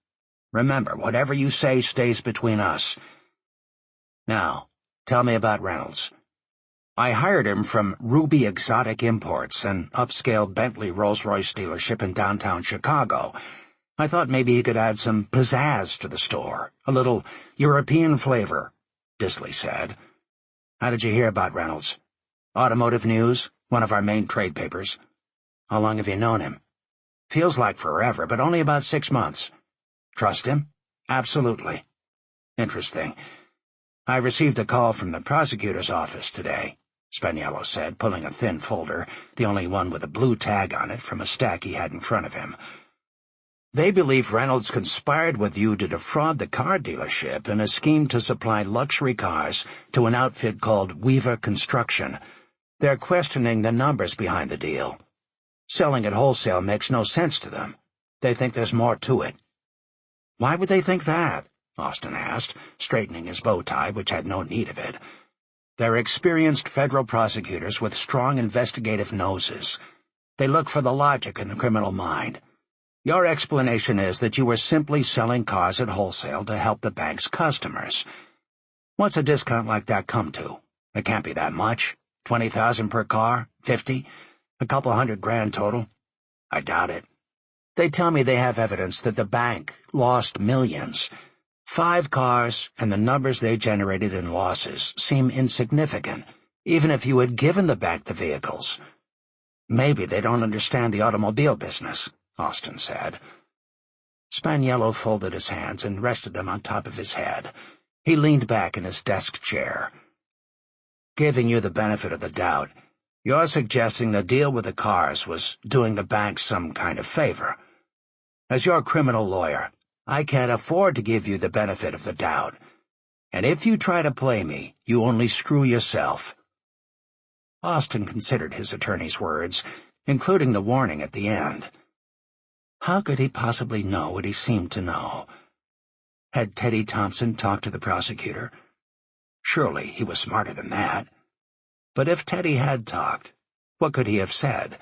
Remember, whatever you say stays between us. Now, tell me about Reynolds." "I hired him from Ruby Exotic Imports, an upscale Bentley Rolls-Royce dealership in downtown Chicago. I thought maybe he could add some pizzazz to the store, a little European flavor," Disley said. "How did you hear about Reynolds?" "Automotive News, one of our main trade papers." "How long have you known him?" "Feels like forever, but only about 6 months." "Trust him?" "Absolutely." "Interesting. I received a call from the prosecutor's office today," Spaniello said, pulling a thin folder, the only one with a blue tag on it, from a stack he had in front of him. "They believe Reynolds conspired with you to defraud the car dealership in a scheme to supply luxury cars to an outfit called Weaver Construction. They're questioning the numbers behind the deal. Selling at wholesale makes no sense to them. They think there's more to it." "Why would they think that?" Austin asked, straightening his bow tie, which had no need of it. "They're experienced federal prosecutors with strong investigative noses. They look for the logic in the criminal mind. Your explanation is that you were simply selling cars at wholesale to help the bank's customers. What's a discount like that come to? It can't be that much. 20,000 per car? 50? A couple $100,000 total? I doubt it. They tell me they have evidence that the bank lost millions. 5 cars and the numbers they generated in losses seem insignificant, even if you had given the bank the vehicles." "Maybe they don't understand the automobile business," Austin said. Spaniello folded his hands and rested them on top of his head. He leaned back in his desk chair. "Giving you the benefit of the doubt, you're suggesting the deal with the cars was doing the bank some kind of favor. As your criminal lawyer, I can't afford to give you the benefit of the doubt. And if you try to play me, you only screw yourself." Austin considered his attorney's words, including the warning at the end. How could he possibly know what he seemed to know? Had Teddy Thompson talked to the prosecutor? Surely he was smarter than that. But if Teddy had talked, what could he have said?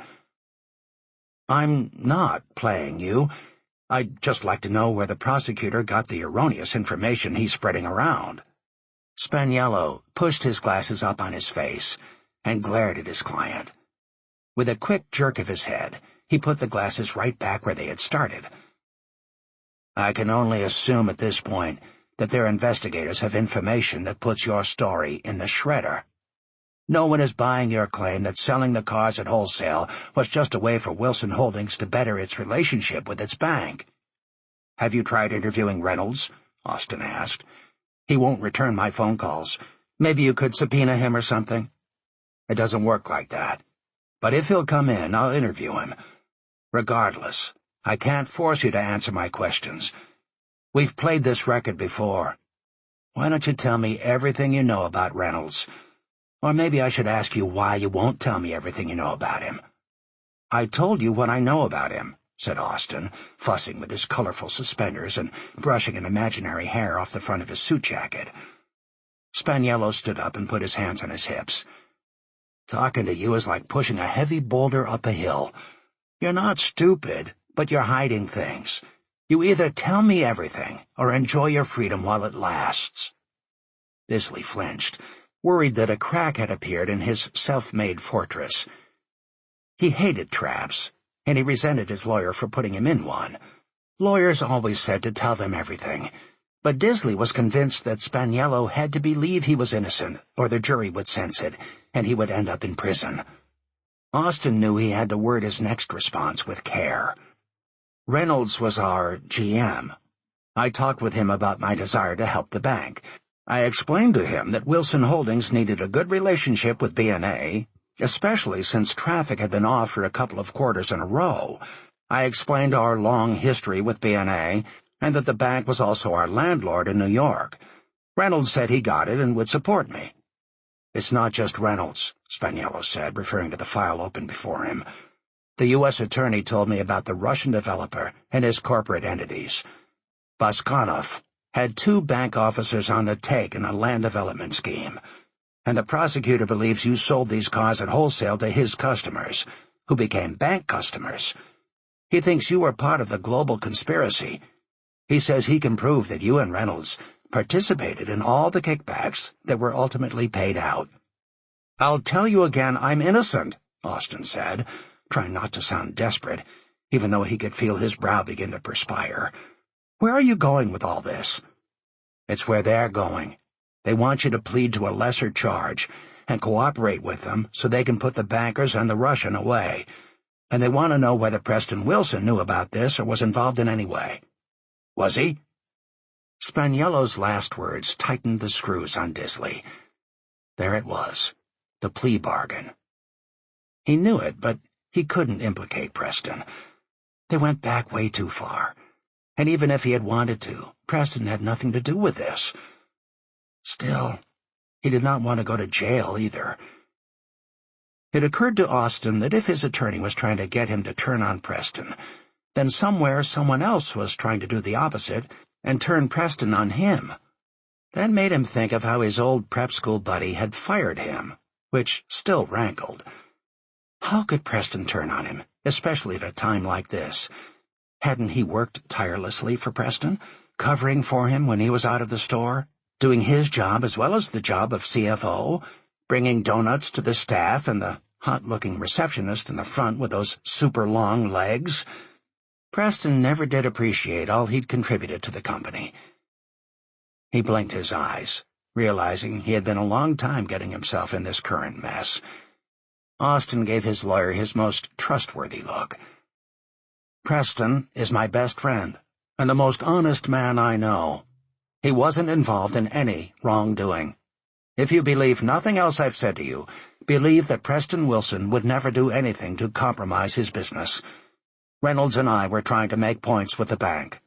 "I'm not playing you. I'd just like to know where the prosecutor got the erroneous information he's spreading around." Spaniello pushed his glasses up on his face and glared at his client. With a quick jerk of his head, he put the glasses right back where they had started. "I can only assume at this point that their investigators have information that puts your story in the shredder. No one is buying your claim that selling the cars at wholesale was just a way for Wilson Holdings to better its relationship with its bank." "Have you tried interviewing Reynolds?" Austin asked. "He won't return my phone calls. Maybe you could subpoena him or something?" "It doesn't work like that. But if he'll come in, I'll interview him. Regardless, I can't force you to answer my questions. We've played this record before. Why don't you tell me everything you know about Reynolds? Or maybe I should ask you why you won't tell me everything you know about him." "I told you what I know about him," said Austin, fussing with his colorful suspenders and brushing an imaginary hair off the front of his suit jacket. Spaniello stood up and put his hands on his hips. "Talking to you is like pushing a heavy boulder up a hill. You're not stupid, but you're hiding things. You either tell me everything or enjoy your freedom while it lasts." Disley flinched, worried that a crack had appeared in his self-made fortress. He hated traps, and he resented his lawyer for putting him in one. Lawyers always said to tell them everything, but Disley was convinced that Spaniello had to believe he was innocent, or the jury would sense it, and he would end up in prison. Austin knew he had to word his next response with care. "Reynolds was our GM. I talked with him about my desire to help the bank. I explained to him that Wilson Holdings needed a good relationship with B&A, especially since traffic had been off for a couple of quarters in a row. I explained our long history with B&A, and that the bank was also our landlord in New York. Reynolds said he got it and would support me." "It's not just Reynolds," Spaniello said, referring to the file open before him. "The U.S. attorney told me about the Russian developer and his corporate entities. Baskanov had 2 bank officers on the take in a land development scheme, and the prosecutor believes you sold these cars at wholesale to his customers, who became bank customers. He thinks you were part of the global conspiracy. He says he can prove that you and Reynolds participated in all the kickbacks that were ultimately paid out." "I'll tell you again, I'm innocent," Austin said, trying not to sound desperate, even though he could feel his brow begin to perspire. "Where are you going with all this?" "It's where they're going. They want you to plead to a lesser charge and cooperate with them so they can put the bankers and the Russian away. And they want to know whether Preston Wilson knew about this or was involved in any way." "Was he?" Spaniello's last words tightened the screws on Disley. There it was, the plea bargain. He knew it, but he couldn't implicate Preston. They went back way too far, and even if he had wanted to, Preston had nothing to do with this. Still, he did not want to go to jail either. It occurred to Austin that if his attorney was trying to get him to turn on Preston, then somewhere someone else was trying to do the opposite and turn Preston on him. That made him think of how his old prep school buddy had fired him, which still rankled. How could Preston turn on him, especially at a time like this? Hadn't he worked tirelessly for Preston, covering for him when he was out of the store, doing his job as well as the job of CFO, bringing donuts to the staff and the hot-looking receptionist in the front with those super-long legs? Preston never did appreciate all he'd contributed to the company. He blinked his eyes, realizing he had been a long time getting himself in this current mess. Austin gave his lawyer his most trustworthy look. "Preston is my best friend, and the most honest man I know. He wasn't involved in any wrongdoing. If you believe nothing else I've said to you, believe that Preston Wilson would never do anything to compromise his business. Reynolds and I were trying to make points with the bank."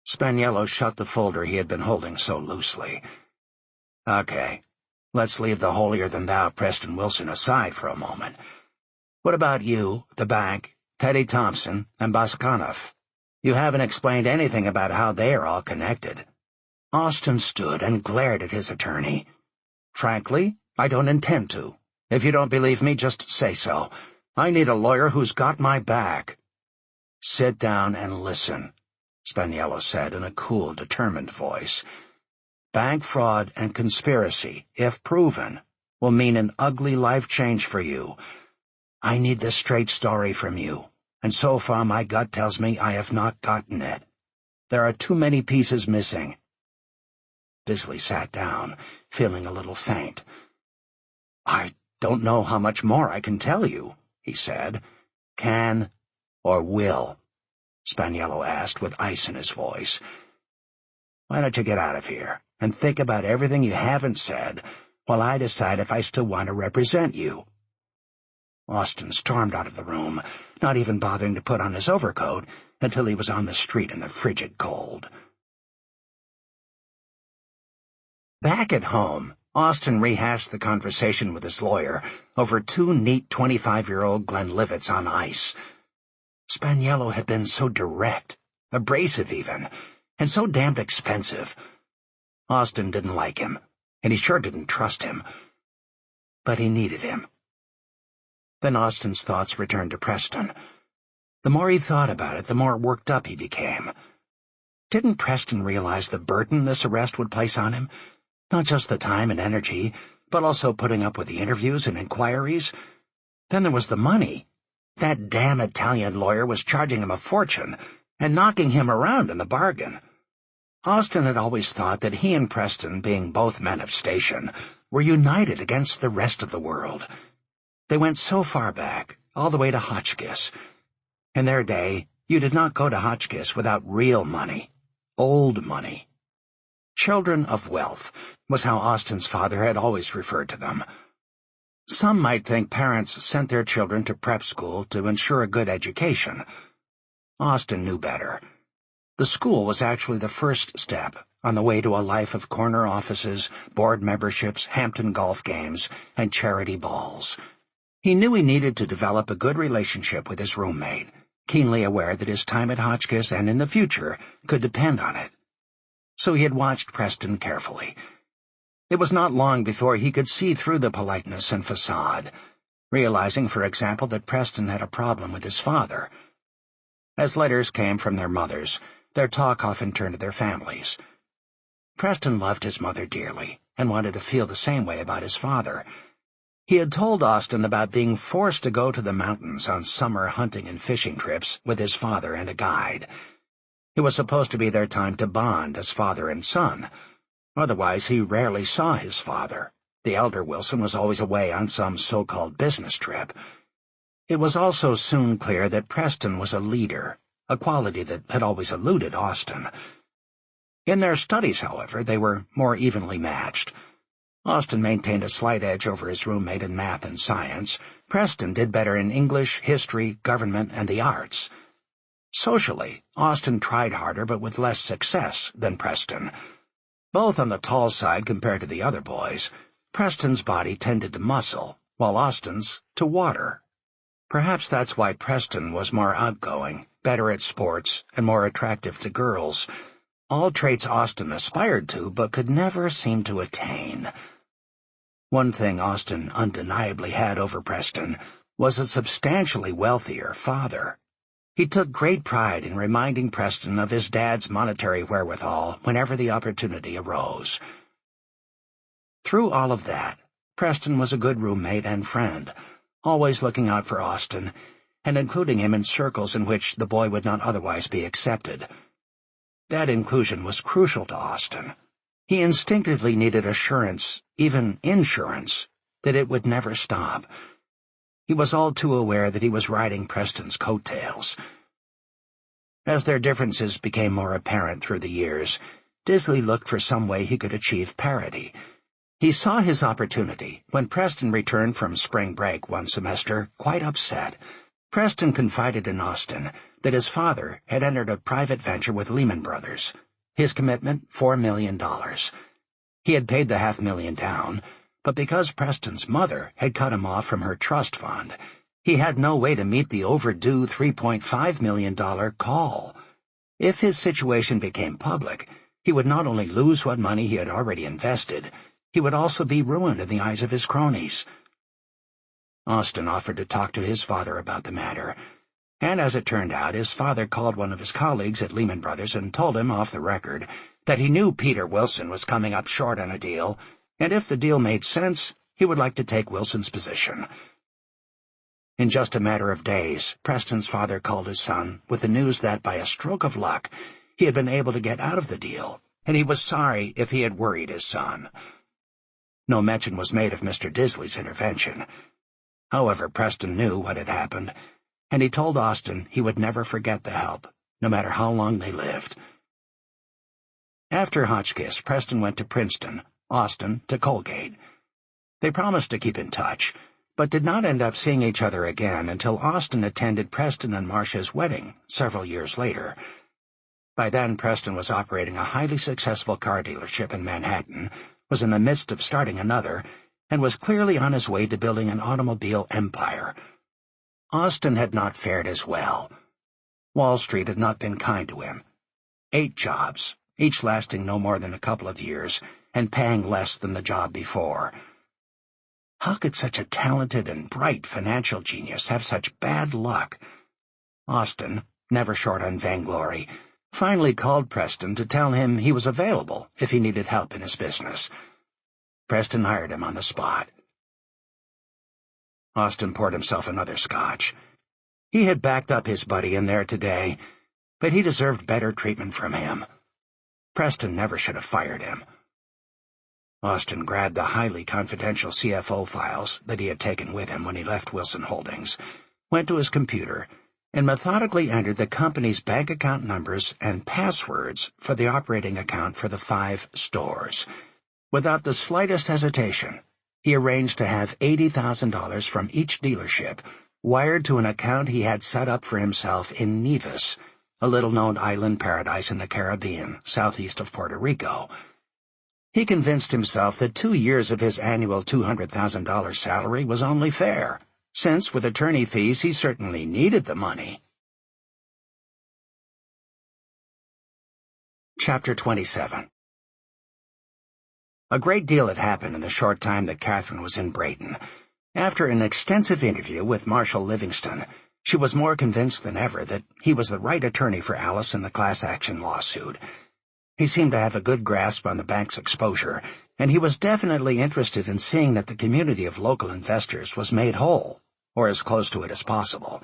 Spaniello shut the folder he had been holding so loosely. "Okay, let's leave the holier-than-thou Preston Wilson aside for a moment. What about you, the bank, Teddy Thompson, and Baskanov? You haven't explained anything about how they are all connected." Austin stood and glared at his attorney. "Frankly, I don't intend to. If you don't believe me, just say so. I need a lawyer who's got my back." "Sit down and listen," Spaniello said in a cool, determined voice. "Bank fraud and conspiracy, if proven, will mean an ugly life change for you. I need the straight story from you, and so far my gut tells me I have not gotten it. There are too many pieces missing." Disley sat down, feeling a little faint. "I don't know how much more I can tell you," he said. "Can or will?" Spaniello asked with ice in his voice. "Why don't you get out of here and think about everything you haven't said while I decide if I still want to represent you?" Austin stormed out of the room, not even bothering to put on his overcoat until he was on the street in the frigid cold. Back at home, Austin rehashed the conversation with his lawyer over 2 neat 25-year-old Glenlivets on ice. Spaniello had been so direct, abrasive even, and so damned expensive. Austin didn't like him, and he sure didn't trust him. But he needed him. Then Austin's thoughts returned to Preston. The more he thought about it, the more worked up he became. Didn't Preston realize the burden this arrest would place on him? Not just the time and energy, but also putting up with the interviews and inquiries. Then there was the money. That damn Italian lawyer was charging him a fortune, and knocking him around in the bargain. Austin had always thought that he and Preston, being both men of station, were united against the rest of the world. They went so far back, all the way to Hotchkiss. In their day, you did not go to Hotchkiss without real money, old money. Children of wealth was how Austin's father had always referred to them. Some might think parents sent their children to prep school to ensure a good education. Austin knew better. The school was actually the first step on the way to a life of corner offices, board memberships, Hampton golf games, and charity balls. He knew he needed to develop a good relationship with his roommate, keenly aware that his time at Hotchkiss and in the future could depend on it. So he had watched Preston carefully. It was not long before he could see through the politeness and facade, realizing, for example, that Preston had a problem with his father. As letters came from their mothers, their talk often turned to their families. Preston loved his mother dearly and wanted to feel the same way about his father. He had told Austin about being forced to go to the mountains on summer hunting and fishing trips with his father and a guide. It was supposed to be their time to bond as father and son. Otherwise, he rarely saw his father. The elder Wilson was always away on some so-called business trip. It was also soon clear that Preston was a leader, a quality that had always eluded Austin. In their studies, however, they were more evenly matched. Austin maintained a slight edge over his roommate in math and science. Preston did better in English, history, government, and the arts. Socially, Austin tried harder but with less success than Preston. Both on the tall side compared to the other boys. Preston's body tended to muscle, while Austin's to water. Perhaps that's why Preston was more outgoing, better at sports, and more attractive to girls. All traits Austin aspired to but could never seem to attain. One thing Austin undeniably had over Preston was a substantially wealthier father. He took great pride in reminding Preston of his dad's monetary wherewithal whenever the opportunity arose. Through all of that, Preston was a good roommate and friend, always looking out for Austin, and including him in circles in which the boy would not otherwise be accepted. That inclusion was crucial to Austin. He instinctively needed assurance, even insurance, that it would never stop. He was all too aware that he was riding Preston's coattails. As their differences became more apparent through the years, Disley looked for some way he could achieve parity. He saw his opportunity when Preston returned from spring break one semester, quite upset. Preston confided in Austin that his father had entered a private venture with Lehman Brothers. His commitment, $4 million. He had paid the $500,000 down, but because Preston's mother had cut him off from her trust fund, he had no way to meet the overdue $3.5 million call. If his situation became public, he would not only lose what money he had already invested, he would also be ruined in the eyes of his cronies. Austin offered to talk to his father about the matter, and as it turned out, his father called one of his colleagues at Lehman Brothers and told him off the record that he knew Peter Wilson was coming up short on a deal, and if the deal made sense, he would like to take Wilson's position. In just a matter of days, Preston's father called his son with the news that, by a stroke of luck, he had been able to get out of the deal, and he was sorry if he had worried his son. No mention was made of Mr. Disley's intervention. However, Preston knew what had happened, and he told Austin he would never forget the help, no matter how long they lived. After Hotchkiss, Preston went to Princeton, Austin to Colgate. They promised to keep in touch, but did not end up seeing each other again until Austin attended Preston and Marcia's wedding several years later. By then, Preston was operating a highly successful car dealership in Manhattan, was in the midst of starting another, and was clearly on his way to building an automobile empire. Austin had not fared as well. Wall Street had not been kind to him. 8 jobs, each lasting no more than a couple of years, and paying less than the job before. How could such a talented and bright financial genius have such bad luck? Austin, never short on vainglory, finally called Preston to tell him he was available if he needed help in his business. Preston hired him on the spot. Austin poured himself another scotch. He had backed up his buddy in there today, but he deserved better treatment from him. Preston never should have fired him. Austin grabbed the highly confidential CFO files that he had taken with him when he left Wilson Holdings, went to his computer, and methodically entered the company's bank account numbers and passwords for the operating account for the 5 stores. Without the slightest hesitation, he arranged to have $80,000 from each dealership wired to an account he had set up for himself in Nevis, a little-known island paradise in the Caribbean, southeast of Puerto Rico. He convinced himself that 2 years of his annual $200,000 salary was only fair, since with attorney fees he certainly needed the money. Chapter 27. A great deal had happened in the short time that Catherine was in Brayton. After an extensive interview with Marshal Livingston, she was more convinced than ever that he was the right attorney for Alice in the class action lawsuit. He seemed to have a good grasp on the bank's exposure, and he was definitely interested in seeing that the community of local investors was made whole, or as close to it as possible.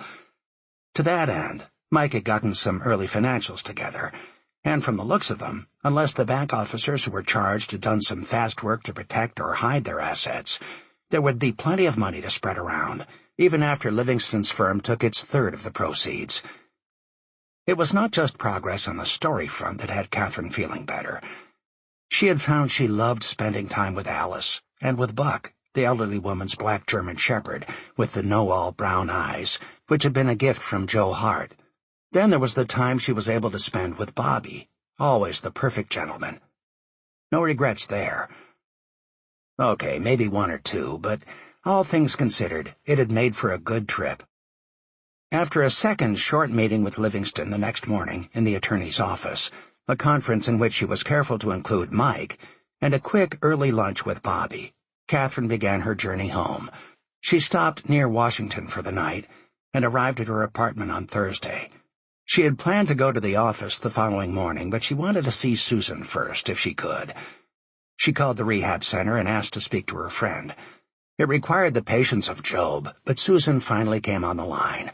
To that end, Mike had gotten some early financials together, and from the looks of them, unless the bank officers who were charged had done some fast work to protect or hide their assets, there would be plenty of money to spread around, even after Livingston's firm took its third of the proceeds. It was not just progress on the story front that had Catherine feeling better. She had found she loved spending time with Alice, and with Buck, the elderly woman's black German shepherd, with the know-all brown eyes, which had been a gift from Joe Hart. Then there was the time she was able to spend with Bobby, always the perfect gentleman. No regrets there. Okay, maybe 1 or 2, but all things considered, it had made for a good trip. After a second short meeting with Livingston the next morning in the attorney's office, a conference in which she was careful to include Mike, and a quick early lunch with Bobby, Catherine began her journey home. She stopped near Washington for the night and arrived at her apartment on Thursday. She had planned to go to the office the following morning, but she wanted to see Susan first, if she could. She called the rehab center and asked to speak to her friend. It required the patience of Job, but Susan finally came on the line.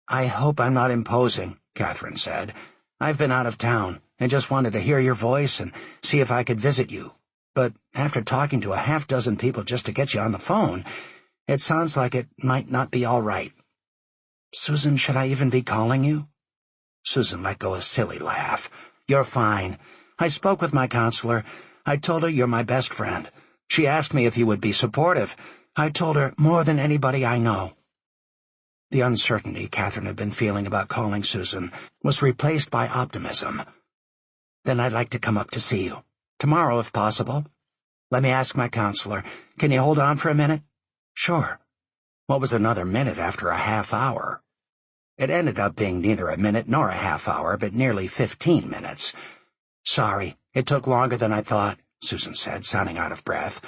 "I hope I'm not imposing," Catherine said. "I've been out of town and just wanted to hear your voice and see if I could visit you. But after talking to a half-dozen people just to get you on the phone, it sounds like it might not be all right." "Susan, should I even be calling you?" Susan let go a silly laugh. "You're fine. I spoke with my counselor. I told her you're my best friend. She asked me if you would be supportive. I told her more than anybody I know." The uncertainty Catherine had been feeling about calling Susan was replaced by optimism. "Then I'd like to come up to see you. Tomorrow, if possible. Let me ask my counselor. Can you hold on for a minute?" "Sure." What was another minute after a half hour? It ended up being neither a minute nor a half hour, but nearly 15 minutes. "Sorry, it took longer than I thought," Susan said, sounding out of breath.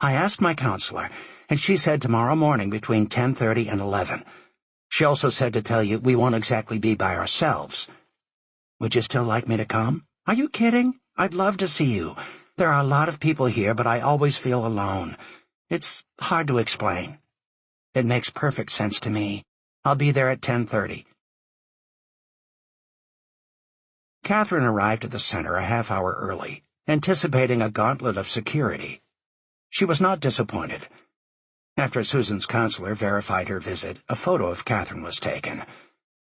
"I asked my counselor, and she said tomorrow morning between 10:30 and 11. She also said to tell you we won't exactly be by ourselves." "Would you still like me to come?" "Are you kidding? I'd love to see you. There are a lot of people here, but I always feel alone. It's hard to explain." "It makes perfect sense to me. I'll be there at 10:30. Catherine arrived at the center a half hour early, anticipating a gauntlet of security. She was not disappointed. After Susan's counselor verified her visit, a photo of Catherine was taken.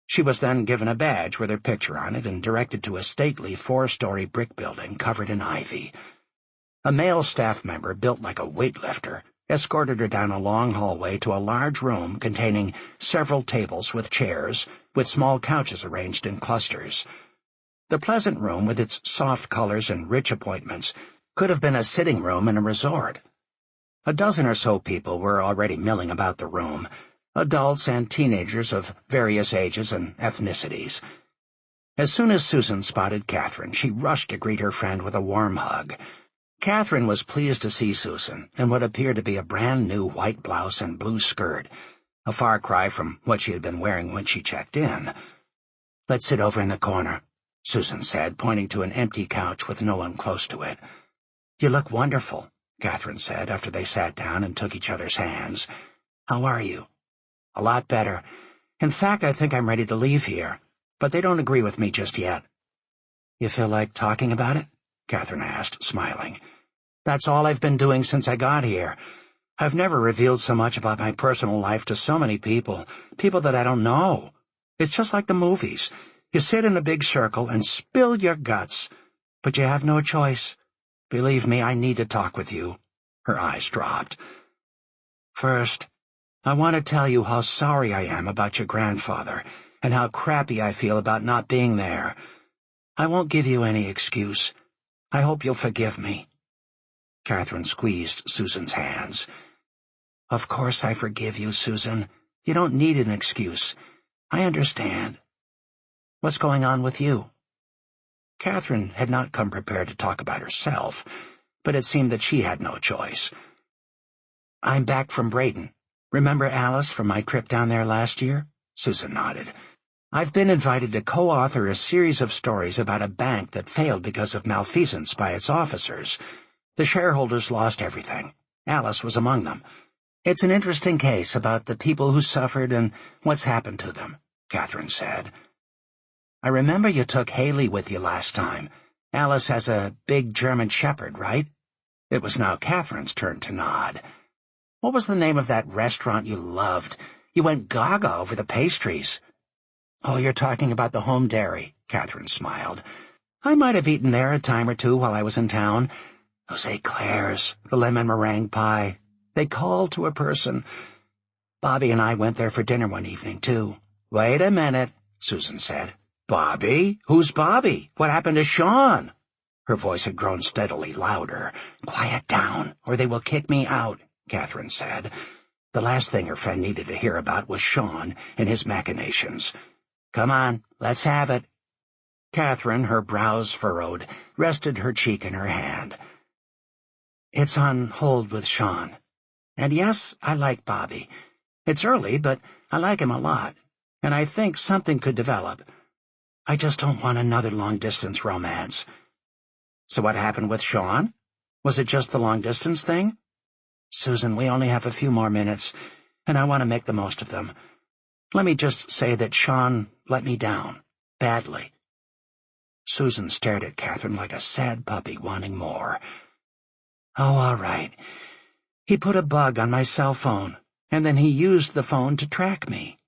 She was then given a badge with her picture on it and directed to a stately 4-story brick building covered in ivy. A male staff member, built like a weightlifter, escorted her down a long hallway to a large room containing several tables with chairs, with small couches arranged in clusters. The pleasant room, with its soft colors and rich appointments, could have been a sitting room in a resort. A dozen or so people were already milling about the room, adults and teenagers of various ages and ethnicities. As soon as Susan spotted Catherine, she rushed to greet her friend with a warm hug. Catherine was pleased to see Susan in what appeared to be a brand-new white blouse and blue skirt. a far cry from what she had been wearing when she checked in. "Let's sit over in the corner," Susan said, pointing to an empty couch with no one close to it. "You look wonderful," Catherine said after they sat down and took each other's hands. "How are you?" "A lot better. In fact, I think I'm ready to leave here, but they don't agree with me just yet." "You feel like talking about it?" Catherine asked, smiling. "That's all I've been doing since I got here. I've never revealed so much about my personal life to so many people that I don't know. It's just like the movies. You sit in a big circle and spill your guts, but you have no choice. Believe me, I need to talk with you." Her eyes dropped. "First, I want to tell you how sorry I am about your grandfather and how crappy I feel about not being there. I won't give you any excuse. I hope you'll forgive me." Catherine squeezed Susan's hands. "Of course I forgive you, Susan. You don't need an excuse. I understand. What's going on with you?" Catherine had not come prepared to talk about herself, but it seemed that she had no choice. "I'm back from Brayton. Remember Alice from my trip down there last year?" Susan nodded. "I've been invited to co-author a series of stories about a bank that failed because of malfeasance by its officers. The shareholders lost everything. Alice was among them. It's an interesting case about the people who suffered and what's happened to them," Catherine said. "I remember you took Haley with you last time. Alice has a big German shepherd, right?" It was now Catherine's turn to nod. "What was the name of that restaurant you loved? You went gaga over the pastries." "Oh, you're talking about the Home Dairy," Catherine smiled. "I might have eaten there a time or two while I was in town. Those eclairs, the lemon meringue pie, they call to a person. Bobby and I went there for dinner one evening, too." "Wait a minute," Susan said. "Bobby? Who's Bobby? What happened to Sean?" Her voice had grown steadily louder. "Quiet down, or they will kick me out," Catherine said. The last thing her friend needed to hear about was Sean and his machinations. "Come on, let's have it." Catherine, her brows furrowed, rested her cheek in her hand. "It's on hold with Sean. And yes, I like Bobby. It's early, but I like him a lot, and I think something could develop. I just don't want another long-distance romance." "So what happened with Sean? Was it just the long-distance thing?" "Susan, we only have a few more minutes, and I want to make the most of them. Let me just say that Sean let me down, badly." Susan stared at Catherine like a sad puppy wanting more. "Oh, all right. He put a bug on my cell phone, and then he used the phone to track me."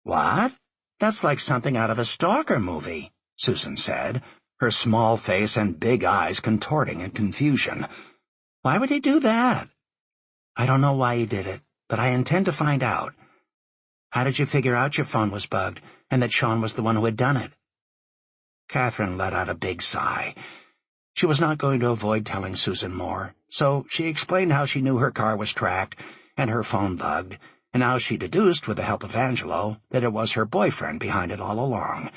"What? That's like something out of a stalker movie," Susan said, her small face and big eyes contorting in confusion. "Why would he do that?" "I don't know why he did it, but I intend to find out." "How did you figure out your phone was bugged, and that Sean was the one who had done it?" Catherine let out a big sigh. She was not going to avoid telling Susan more, so she explained how she knew her car was tracked and her phone bugged, and how she deduced, with the help of Angelo, that it was her boyfriend behind it all along.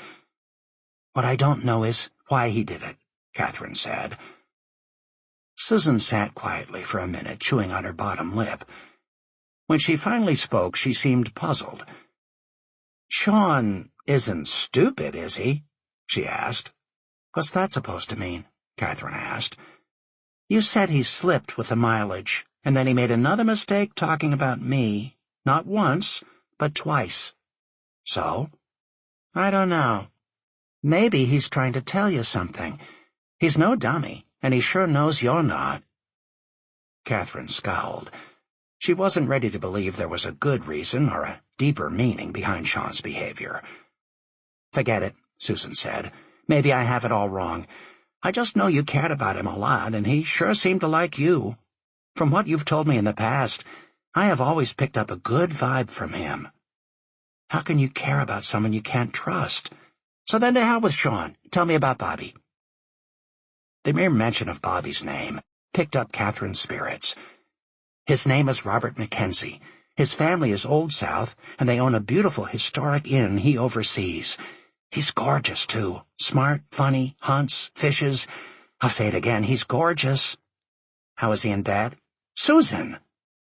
"What I don't know is why he did it," Catherine said. Susan sat quietly for a minute, chewing on her bottom lip. When she finally spoke, she seemed puzzled. "Sean isn't stupid, is he?" she asked. "What's that supposed to mean?" Catherine asked. "You said he slipped with the mileage, and then he made another mistake talking about me. Not once, but twice." "So?" "I don't know. Maybe he's trying to tell you something. He's no dummy, and he sure knows you're not." Catherine scowled. She wasn't ready to believe there was a good reason or a deeper meaning behind Sean's behavior. "Forget it," Susan said. "Maybe I have it all wrong. I just know you cared about him a lot, and he sure seemed to like you. From what you've told me in the past, I have always picked up a good vibe from him. How can you care about someone you can't trust? So then to hell with Sean. Tell me about Bobby." The mere mention of Bobby's name picked up Catherine's spirits. "His name is Robert Mackenzie. His family is Old South, and they own a beautiful historic inn he oversees. He's gorgeous, too. Smart, funny, hunts, fishes. I'll say it again, he's gorgeous." "How is he in bed?" "Susan!"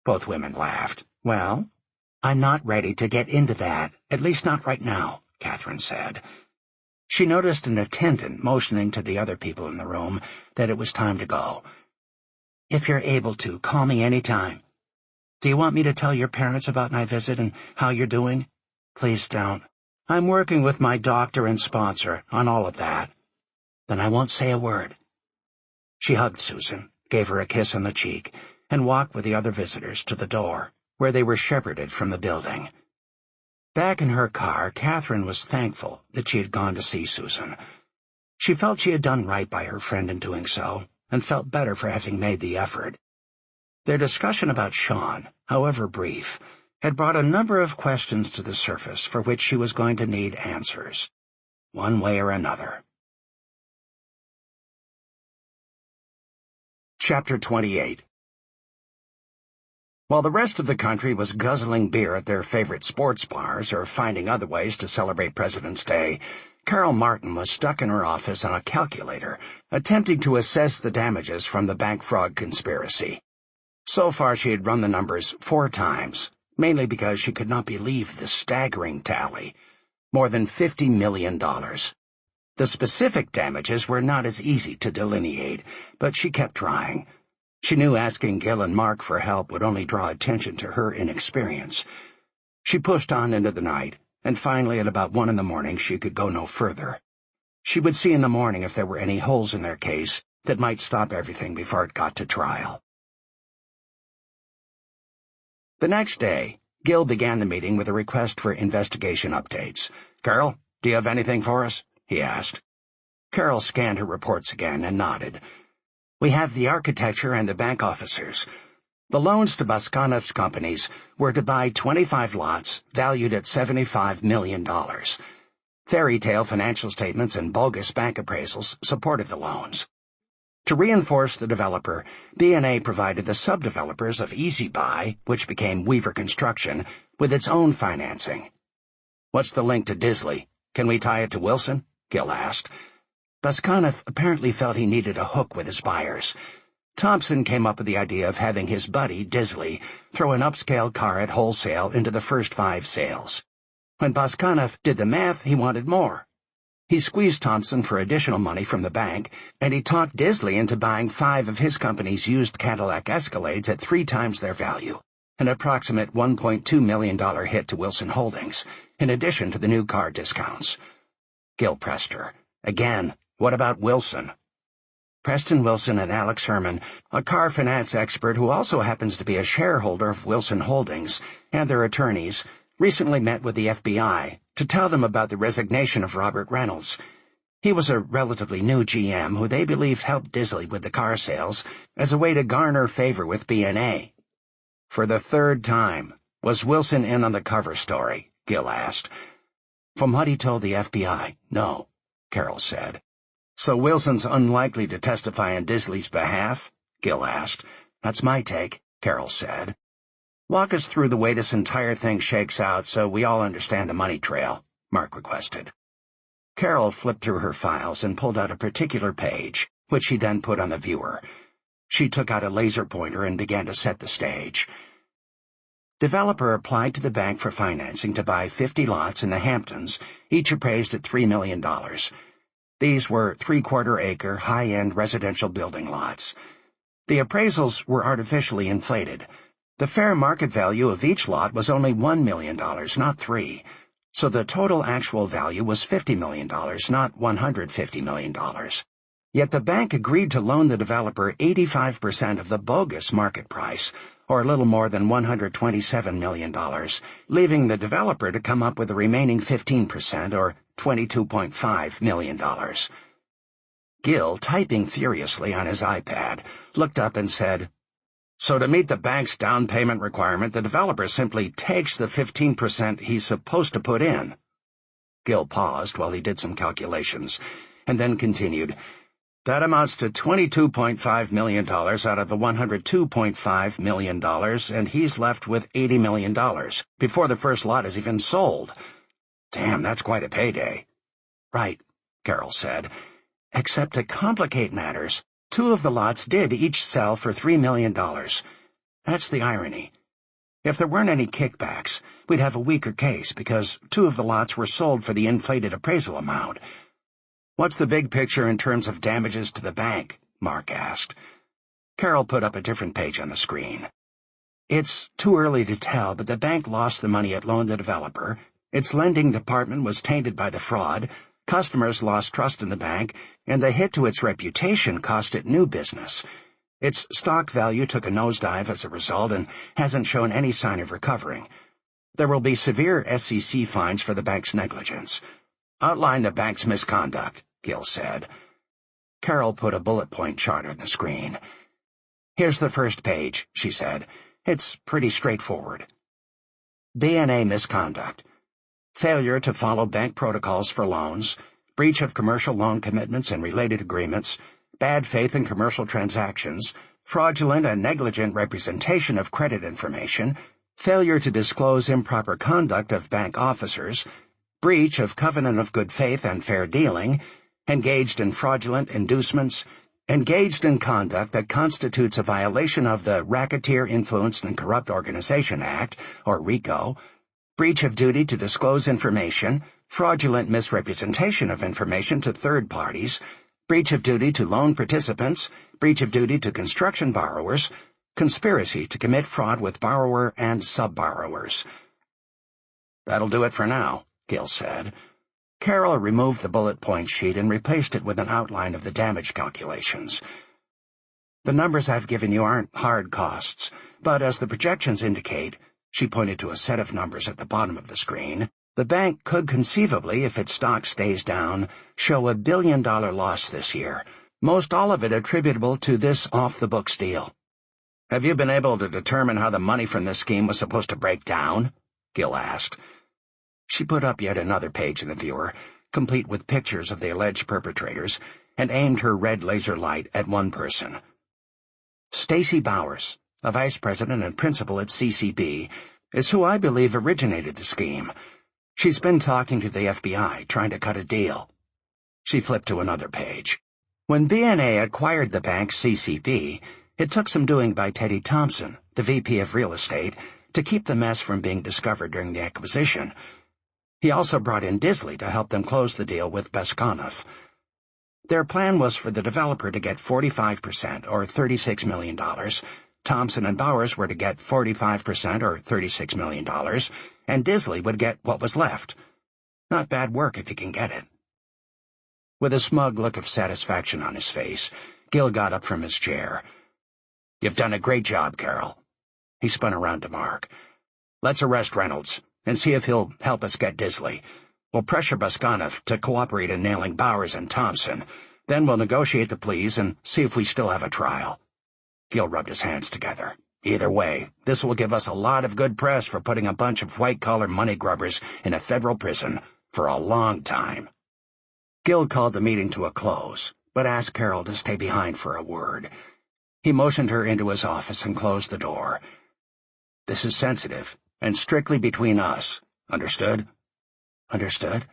Both women laughed. "Well, I'm not ready to get into that, at least not right now, Catherine said. She noticed an attendant motioning to the other people in the room that it was time to go. If you're able to, call me any time. Do you want me to tell your parents about my visit and how you're doing? Please don't. I'm working with my doctor and sponsor on all of that. Then I won't say a word. She hugged Susan, gave her a kiss on the cheek, and walked with the other visitors to the door, where they were shepherded from the building. Back in her car, Catherine was thankful that she had gone to see Susan. She felt she had done right by her friend in doing so, and felt better for having made the effort. Their discussion about Sean, however brief, had brought a number of questions to the surface for which she was going to need answers, one way or another. Chapter 28. While the rest of the country was guzzling beer at their favorite sports bars or finding other ways to celebrate President's Day, Carol Martin was stuck in her office on a calculator, attempting to assess the damages from the bank fraud conspiracy. So far she had run the numbers 4 times, mainly because she could not believe the staggering tally. More than $50 million. The specific damages were not as easy to delineate, but she kept trying. She knew asking Gil and Mark for help would only draw attention to her inexperience. She pushed on into the night, and finally at about 1 in the morning she could go no further. She would see in the morning if there were any holes in their case that might stop everything before it got to trial. The next day, Gil began the meeting with a request for investigation updates. "Carol, do you have anything for us?" he asked. Carol scanned her reports again and nodded. "We have the architecture and the bank officers. The loans to Boscanov's companies were to buy 25 lots valued at $75 million. Fairy tale financial statements and bogus bank appraisals supported the loans. To reinforce the developer, B&A provided the sub-developers of Easy Buy, which became Weaver Construction, with its own financing." "What's the link to Disley? Can we tie it to Wilson?" Gil asked. Boscanov apparently felt he needed a hook with his buyers. Thompson came up with the idea of having his buddy, Disley, throw an upscale car at wholesale into the first 5 sales. When Boscanov did the math, he wanted more. He squeezed Thompson for additional money from the bank, and he talked Disley into buying 5 of his company's used Cadillac Escalades at 3 times their value, an approximate $1.2 million hit to Wilson Holdings, in addition to the new car discounts. Gil pressed her. "Again, what about Wilson?" Preston Wilson and Alex Herman, a car finance expert who also happens to be a shareholder of Wilson Holdings, and their attorneys, recently met with the FBI to tell them about the resignation of Robert Reynolds. He was a relatively new GM who they believed helped Disley with the car sales as a way to garner favor with B&A. For the 3rd time, was Wilson in on the cover story? Gil asked. From what he told the FBI, no, Carol said. So Wilson's unlikely to testify on Disley's behalf? Gil asked. That's my take, Carol said. Walk us through the way this entire thing shakes out so we all understand the money trail, Mark requested. Carol flipped through her files and pulled out a particular page, which she then put on the viewer. She took out a laser pointer and began to set the stage. Developer applied to the bank for financing to buy 50 lots in the Hamptons, each appraised at $3 million. These were 3/4-acre, high-end residential building lots. The appraisals were artificially inflated. The fair market value of each lot was only $1 million, not $3, so the total actual value was $50 million, not $150 million. Yet the bank agreed to loan the developer 85% of the bogus market price, or a little more than $127 million, leaving the developer to come up with the remaining 15%, or $22.5 million. Gil, typing furiously on his iPad, looked up and said, So to meet the bank's down payment requirement, the developer simply takes the 15% he's supposed to put in. Gil paused while he did some calculations, and then continued, That amounts to $22.5 million out of the $102.5 million, and he's left with $80 million, before the first lot is even sold. Damn, that's quite a payday. Right, Carol said. Except to complicate matters, 2 of the lots did each sell for $3 million. That's the irony. If there weren't any kickbacks, we'd have a weaker case because 2 of the lots were sold for the inflated appraisal amount. What's the big picture in terms of damages to the bank? Mark asked. Carol put up a different page on the screen. It's too early to tell, but the bank lost the money it loaned the developer. Its lending department was tainted by the fraud. Customers lost trust in the bank, and the hit to its reputation cost it new business. Its stock value took a nosedive as a result and hasn't shown any sign of recovering. There will be severe SEC fines for the bank's negligence. Outline the bank's misconduct, Gil said. Carol put a bullet point chart on the screen. Here's the first page, she said. It's pretty straightforward. B&A misconduct. Failure to follow bank protocols for loans, breach of commercial loan commitments and related agreements, bad faith in commercial transactions, fraudulent and negligent representation of credit information, failure to disclose improper conduct of bank officers, breach of covenant of good faith and fair dealing, engaged in fraudulent inducements, engaged in conduct that constitutes a violation of the Racketeer Influenced and Corrupt Organization Act, or RICO, breach of duty to disclose information, fraudulent misrepresentation of information to third parties, breach of duty to loan participants, breach of duty to construction borrowers, conspiracy to commit fraud with borrower and sub-borrowers. That'll do it for now, Gil said. Carol removed the bullet point sheet and replaced it with an outline of the damage calculations. The numbers I've given you aren't hard costs, but as the projections indicate, she pointed to a set of numbers at the bottom of the screen, the bank could conceivably, if its stock stays down, show a $1 billion loss this year, most all of it attributable to this off-the-books deal. Have you been able to determine how the money from this scheme was supposed to break down? Gil asked. She put up yet another page in the viewer, complete with pictures of the alleged perpetrators, and aimed her red laser light at one person. Stacy Bowers, a vice president and principal at CCB, is who I believe originated the scheme. She's been talking to the FBI, trying to cut a deal. She flipped to another page. When B&A acquired the bank CCB, it took some doing by Teddy Thompson, the VP of Real Estate, to keep the mess from being discovered during the acquisition. He also brought in Disley to help them close the deal with Beskanoff. Their plan was for the developer to get 45%, or $36 million. Thompson and Bowers were to get 45%, or $36 million, and Disley would get what was left. Not bad work if he can get it. With a smug look of satisfaction on his face, Gil got up from his chair. You've done a great job, Carol. He spun around to Mark. Let's arrest Reynolds and see if he'll help us get Disley. We'll pressure Beskanoff to cooperate in nailing Bowers and Thompson. Then we'll negotiate the pleas and see if we still have a trial. Gil rubbed his hands together. Either way, this will give us a lot of good press for putting a bunch of white-collar money grubbers in a federal prison for a long time. Gil called the meeting to a close, but asked Carol to stay behind for a word. He motioned her into his office and closed the door. This is sensitive, and strictly between us. Understood? Understood.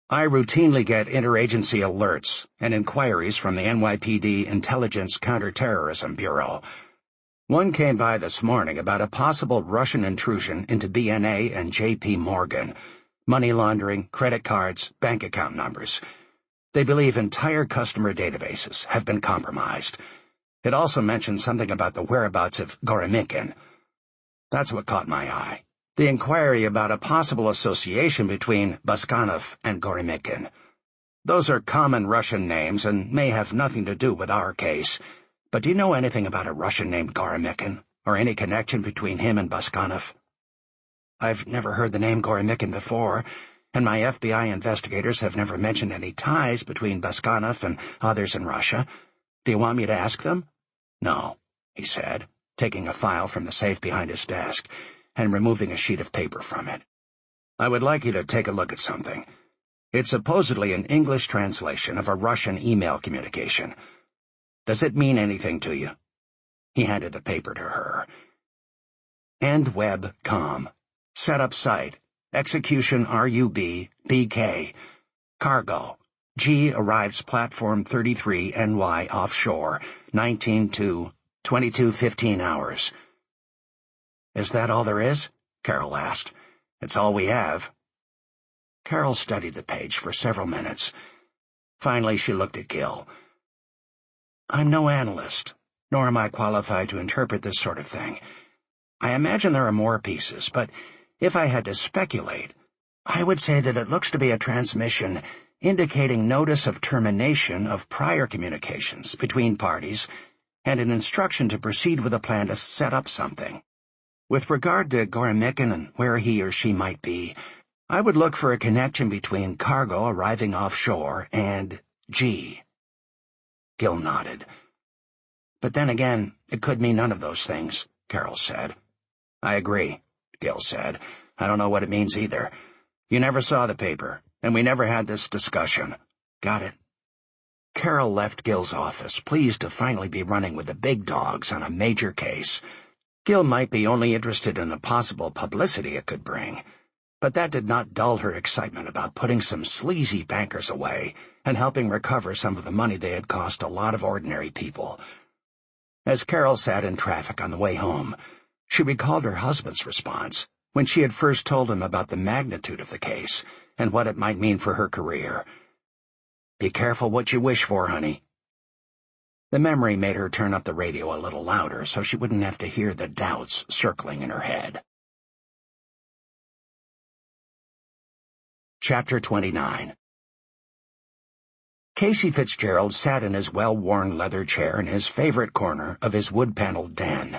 I routinely get interagency alerts and inquiries from the NYPD Intelligence Counterterrorism Bureau. One came by this morning about a possible Russian intrusion into B&A and J.P. Morgan, money laundering, credit cards, bank account numbers. They believe entire customer databases have been compromised. It also mentioned something about the whereabouts of Goromykin. That's what caught my eye. The inquiry about a possible association between Beskanoff and Goromykin. Those are common Russian names and may have nothing to do with our case. But do you know anything about a Russian named Goromykin, or any connection between him and Beskanoff? I've never heard the name Goromykin before, and my FBI investigators have never mentioned any ties between Beskanoff and others in Russia. Do you want me to ask them? No, he said, taking a file from the safe behind his desk and removing a sheet of paper from it. I would like you to take a look at something. It's supposedly an English translation of a Russian email communication. Does it mean anything to you? He handed the paper to her. End web com. Set up site. Execution RUB BK. Cargo. G arrives platform 33 NY offshore. 19 to 22:15 hours. "Is that all there is?" Carol asked. "It's all we have." Carol studied the page for several minutes. Finally, she looked at Gil. "I'm no analyst, nor am I qualified to interpret this sort of thing. I imagine there are more pieces, but if I had to speculate, I would say that it looks to be a transmission indicating notice of termination of prior communications between parties and an instruction to proceed with a plan to set up something. With regard to Goremican and where he or she might be, I would look for a connection between cargo arriving offshore and G." Gil nodded. "But then again, it could mean none of those things," Carol said. "I agree," Gil said. "I don't know what it means either. You never saw the paper, and we never had this discussion." "Got it." Carol left Gil's office, pleased to finally be running with the big dogs on a major case. Gil might be only interested in the possible publicity it could bring, but that did not dull her excitement about putting some sleazy bankers away and helping recover some of the money they had cost a lot of ordinary people. As Carol sat in traffic on the way home, she recalled her husband's response when she had first told him about the magnitude of the case and what it might mean for her career. "Be careful what you wish for, honey." The memory made her turn up the radio a little louder so she wouldn't have to hear the doubts circling in her head. Chapter 29. Casey Fitzgerald sat in his well-worn leather chair in his favorite corner of his wood-paneled den,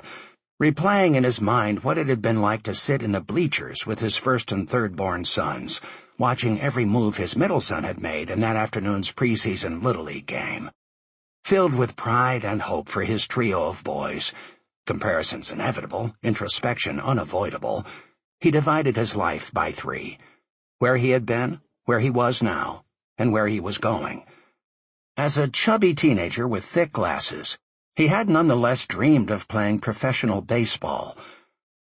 replaying in his mind what it had been like to sit in the bleachers with his first and third-born sons, watching every move his middle son had made in that afternoon's preseason Little League game. Filled with pride and hope for his trio of boys, comparisons inevitable, introspection unavoidable, he divided his life by 3. Where he had been, where he was now, and where he was going. As a chubby teenager with thick glasses, he had nonetheless dreamed of playing professional baseball.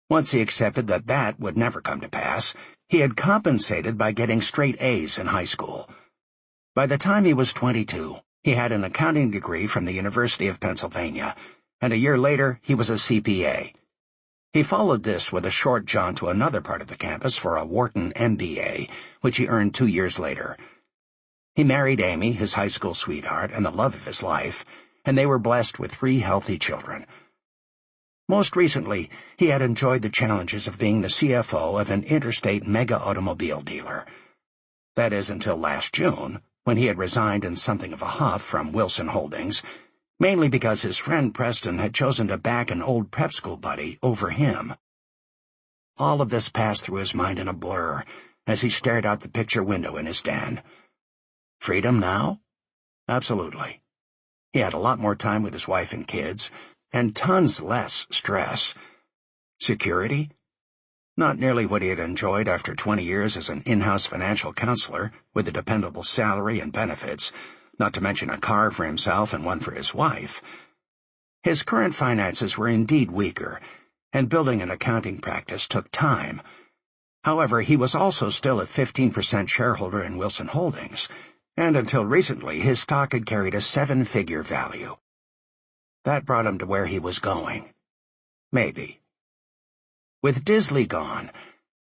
Once he accepted that that would never come to pass, he had compensated by getting straight A's in high school. By the time he was 22, he had an accounting degree from the University of Pennsylvania, and a year later he was a CPA. He followed this with a short jaunt to another part of the campus for a Wharton MBA, which he earned 2 years later. He married Amy, his high school sweetheart and the love of his life, and they were blessed with 3 healthy children. Most recently, he had enjoyed the challenges of being the CFO of an interstate mega-automobile dealer. That is, until last June, when he had resigned in something of a huff from Wilson Holdings, mainly because his friend Preston had chosen to back an old prep school buddy over him. All of this passed through his mind in a blur as he stared out the picture window in his den. Freedom now? Absolutely. He had a lot more time with his wife and kids, and tons less stress. Security? Not nearly what he had enjoyed after 20 years as an in-house financial counselor with a dependable salary and benefits, not to mention a car for himself and one for his wife. His current finances were indeed weaker, and building an accounting practice took time. However, he was also still a 15% shareholder in Wilson Holdings, and until recently his stock had carried a 7-figure value. That brought him to where he was going. Maybe. With Disley gone,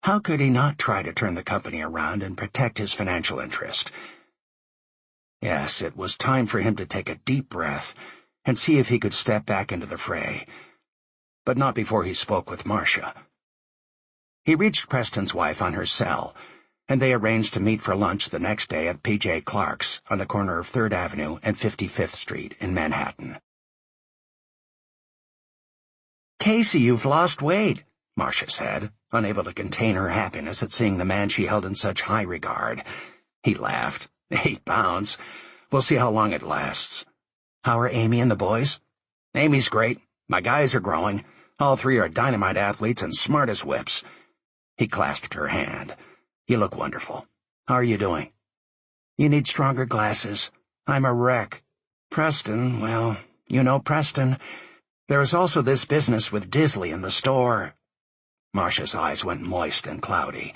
how could he not try to turn the company around and protect his financial interest? Yes, it was time for him to take a deep breath and see if he could step back into the fray. But not before he spoke with Marcia. He reached Preston's wife on her cell, and they arranged to meet for lunch the next day at P.J. Clark's on the corner of 3rd Avenue and 55th Street in Manhattan. "Casey, you've lost weight," Marcia said, unable to contain her happiness at seeing the man she held in such high regard. He laughed. 8 pounds. We'll see how long it lasts. "How are Amy and the boys?" "Amy's great. My guys are growing. All 3 are dynamite athletes and smart as whips." He clasped her hand. "You look wonderful. How are you doing?" "You need stronger glasses. I'm a wreck. Preston, well, you know Preston. There is also this business with Disley in the store." Marcia's eyes went moist and cloudy.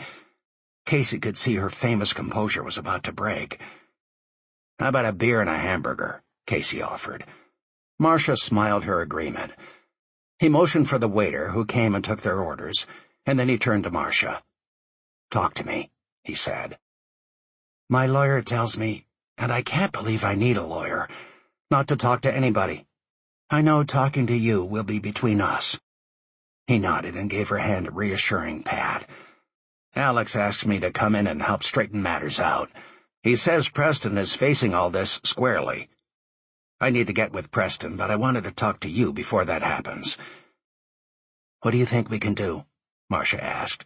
Casey could see her famous composure was about to break. "How about a beer and a hamburger?" Casey offered. Marcia smiled her agreement. He motioned for the waiter, who came and took their orders, and then he turned to Marcia. "Talk to me," he said. "My lawyer tells me, and I can't believe I need a lawyer, not to talk to anybody. I know talking to you will be between us." He nodded and gave her hand a reassuring pat. "Alex asked me to come in and help straighten matters out. He says Preston is facing all this squarely. I need to get with Preston, but I wanted to talk to you before that happens." "What do you think we can do?" Marcia asked.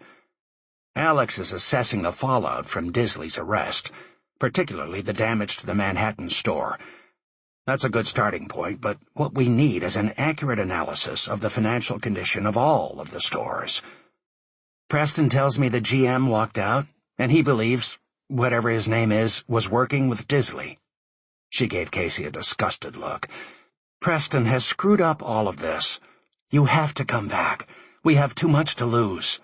"Alex is assessing the fallout from Disley's arrest, particularly the damage to the Manhattan store. That's a good starting point, but what we need is an accurate analysis of the financial condition of all of the stores. Preston tells me the GM walked out, and he believes, whatever his name is, was working with Disley." She gave Casey a disgusted look. "Preston has screwed up all of this. You have to come back. We have too much to lose."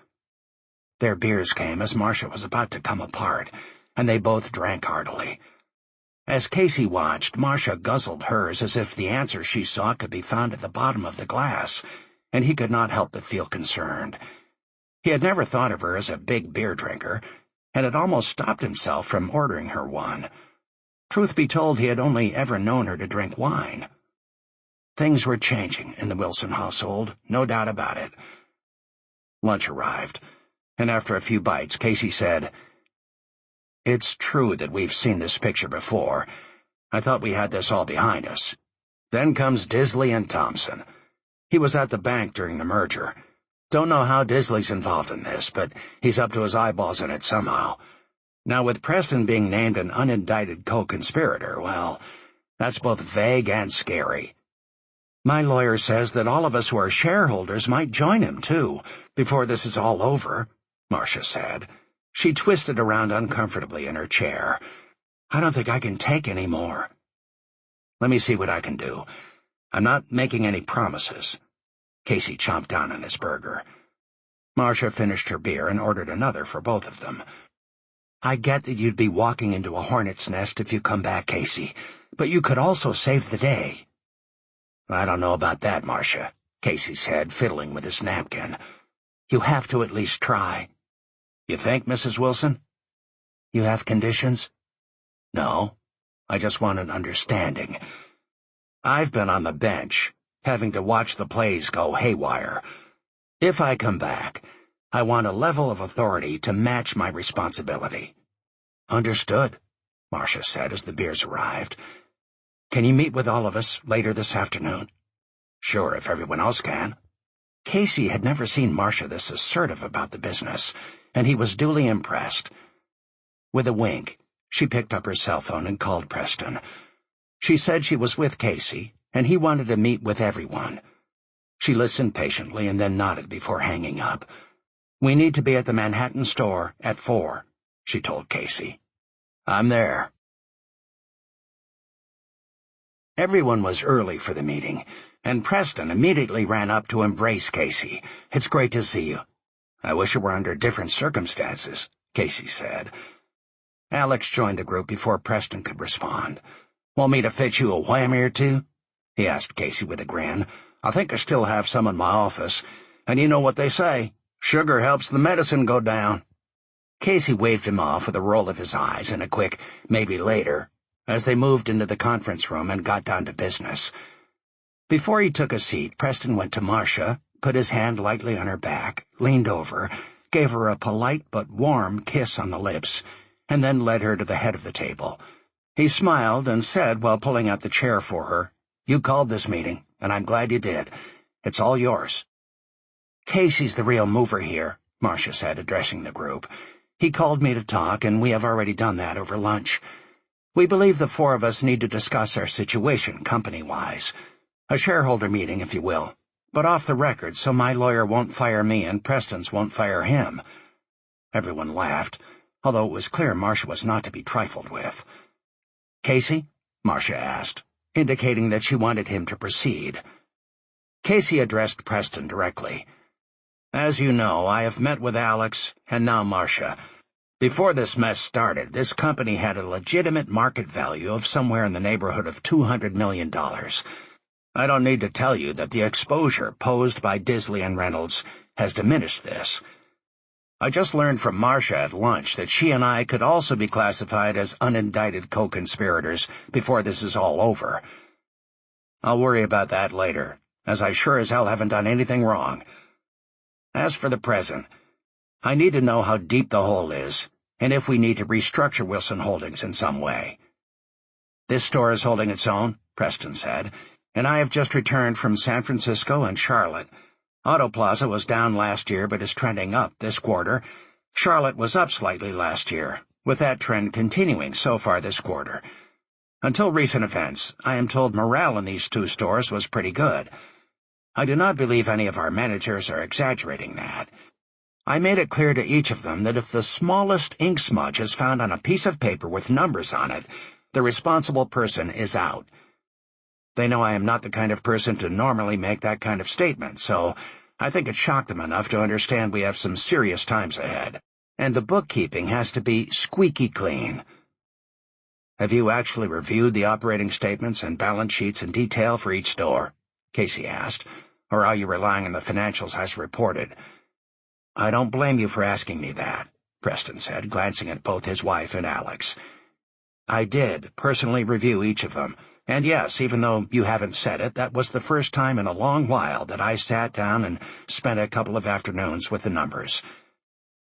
Their beers came as Marcia was about to come apart, and they both drank heartily. As Casey watched, Marcia guzzled hers as if the answer she sought could be found at the bottom of the glass, and he could not help but feel concerned. He had never thought of her as a big beer drinker, and had almost stopped himself from ordering her one. Truth be told, he had only ever known her to drink wine. Things were changing in the Wilson household, no doubt about it. Lunch arrived, and after a few bites, Casey said, "It's true that we've seen this picture before. I thought we had this all behind us. Then comes Disley and Thompson. He was at the bank during the merger. Don't know how Disley's involved in this, but he's up to his eyeballs in it somehow. Now, with Preston being named an unindicted co-conspirator, well, that's both vague and scary. My lawyer says that all of us who are shareholders might join him, too, before this is all over," Marcia said. She twisted around uncomfortably in her chair. "I don't think I can take any more." "Let me see what I can do. I'm not making any promises." Casey chomped down on his burger. Marcia finished her beer and ordered another for both of them. "I get that you'd be walking into a hornet's nest if you come back, Casey, but you could also save the day." "I don't know about that, Marcia," Casey said, fiddling with his napkin. "You have to at least try." "You think, Mrs. Wilson?" "You have conditions?" "No. I just want an understanding. I've been on the bench, having to watch the plays go haywire. If I come back, I want a level of authority to match my responsibility." "Understood," Marcia said as the beers arrived. "Can you meet with all of us later this afternoon?" "Sure, if everyone else can." Casey had never seen Marcia this assertive about the business, and he was duly impressed. With a wink, she picked up her cell phone and called Preston. She said she was with Casey, and he wanted to meet with everyone. She listened patiently and then nodded before hanging up. "We need to be at the Manhattan store at 4, she told Casey. "I'm there." Everyone was early for the meeting, and Preston immediately ran up to embrace Casey. "It's great to see you." "I wish it were under different circumstances," Casey said. Alex joined the group before Preston could respond. "Want me to fetch you a whammy or two?" he asked Casey with a grin. "I think I still have some in my office, and you know what they say. Sugar helps the medicine go down." Casey waved him off with a roll of his eyes and a quick, "maybe later," as they moved into the conference room and got down to business. Before he took a seat, Preston went to Marcia, put his hand lightly on her back, leaned over, gave her a polite but warm kiss on the lips, and then led her to the head of the table. He smiled and said while pulling out the chair for her, "You called this meeting, and I'm glad you did. It's all yours." "Casey's the real mover here," Marcia said, addressing the group. "He called me to talk, and we have already done that over lunch. We believe the four of us need to discuss our situation company-wise. A shareholder meeting, if you will, but off the record so my lawyer won't fire me and Preston's won't fire him." Everyone laughed, although it was clear Marcia was not to be trifled with. "Casey?" Marcia asked, indicating that she wanted him to proceed. Casey addressed Preston directly. "As you know, I have met with Alex, and now Marcia. Before this mess started, this company had a legitimate market value of somewhere in the neighborhood of $200 million. I don't need to tell you that the exposure posed by Disley and Reynolds has diminished this. I just learned from Marcia at lunch that she and I could also be classified as unindicted co-conspirators before this is all over. I'll worry about that later, as I sure as hell haven't done anything wrong. As for the present, I need to know how deep the hole is, and if we need to restructure Wilson Holdings in some way. This store is holding its own, Preston said, and I have just returned from San Francisco and Charlotte. Auto Plaza was down last year but is trending up this quarter. Charlotte was up slightly last year, with that trend continuing so far this quarter. Until recent events, I am told morale in these two stores was pretty good. I do not believe any of our managers are exaggerating that. I made it clear to each of them that if the smallest ink smudge is found on a piece of paper with numbers on it, the responsible person is out. They know I am not the kind of person to normally make that kind of statement, so I think it shocked them enough to understand we have some serious times ahead, and the bookkeeping has to be squeaky clean. Have you actually reviewed the operating statements and balance sheets in detail for each store? Casey asked, or are you relying on the financials as reported? I don't blame you for asking me that, Preston said, glancing at both his wife and Alex. I did personally review each of them. And yes, even though you haven't said it, that was the first time in a long while that I sat down and spent a couple of afternoons with the numbers.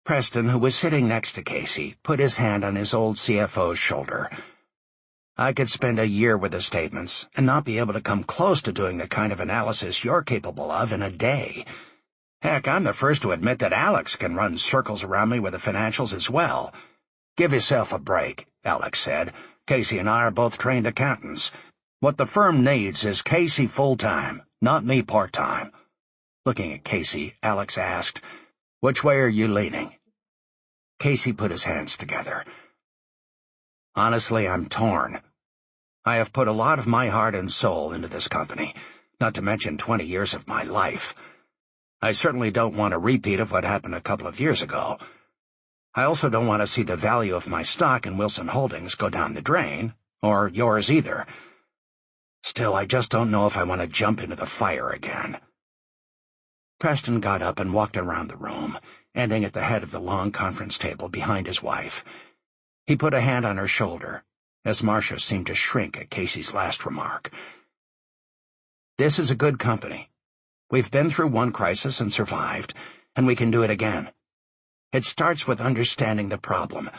Preston, who was sitting next to Casey, put his hand on his old CFO's shoulder. I could spend a year with the statements and not be able to come close to doing the kind of analysis you're capable of in a day. Heck, I'm the first to admit that Alex can run circles around me with the financials as well. Give yourself a break, Alex said. Casey and I are both trained accountants. What the firm needs is Casey full-time, not me part-time. Looking at Casey, Alex asked, "Which way are you leaning?" Casey put his hands together. Honestly, I'm torn. I have put a lot of my heart and soul into this company, not to mention 20 years of my life. I certainly don't want a repeat of what happened a couple of years ago. I also don't want to see the value of my stock in Wilson Holdings go down the drain, or yours either. Still, I just don't know if I want to jump into the fire again. Preston got up and walked around the room, ending at the head of the long conference table behind his wife. He put a hand on her shoulder, as Marcia seemed to shrink at Casey's last remark. This is a good company. We've been through one crisis and survived, and we can do it again. It starts with understanding the problem.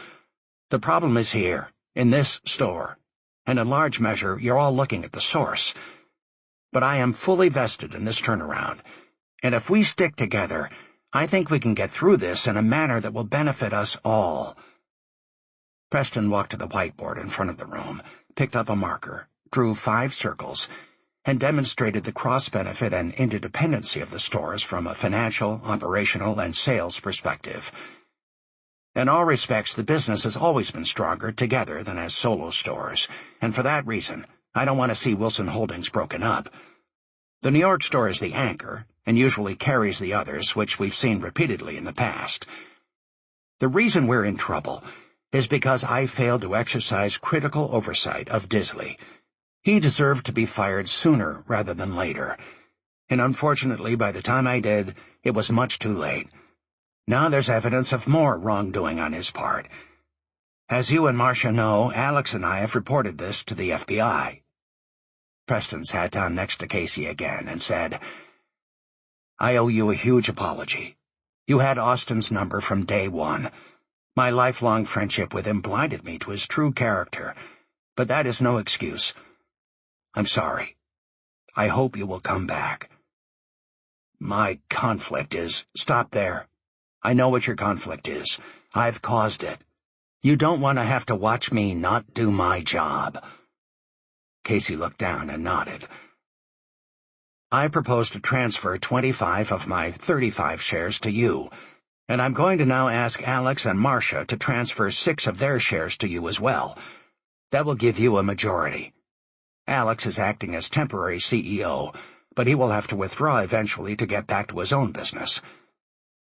The problem is here, in this store, and in large measure you're all looking at the source. But I am fully vested in this turnaround, and if we stick together, I think we can get through this in a manner that will benefit us all. Preston walked to the whiteboard in front of the room, picked up a marker, drew 5 circles, and demonstrated the cross-benefit and interdependency of the stores from a financial, operational, and sales perspective. In all respects, the business has always been stronger together than as solo stores, and for that reason, I don't want to see Wilson Holdings broken up. The New York store is the anchor, and usually carries the others, which we've seen repeatedly in the past. The reason we're in trouble is because I failed to exercise critical oversight of Disley. He deserved to be fired sooner rather than later, and unfortunately by the time I did, it was much too late. Now there's evidence of more wrongdoing on his part. As you and Marcia know, Alex and I have reported this to the FBI. Preston sat down next to Casey again and said, I owe you a huge apology. You had Austin's number from day one. My lifelong friendship with him blinded me to his true character, but that is no excuse. I'm sorry. I hope you will come back. My conflict is— Stop there. I know what your conflict is. I've caused it. You don't want to have to watch me not do my job. Casey looked down and nodded. I propose to transfer 25 of my 35 shares to you, and I'm going to now ask Alex and Marcia to transfer 6 of their shares to you as well. That will give you a majority. Alex is acting as temporary CEO, but he will have to withdraw eventually to get back to his own business.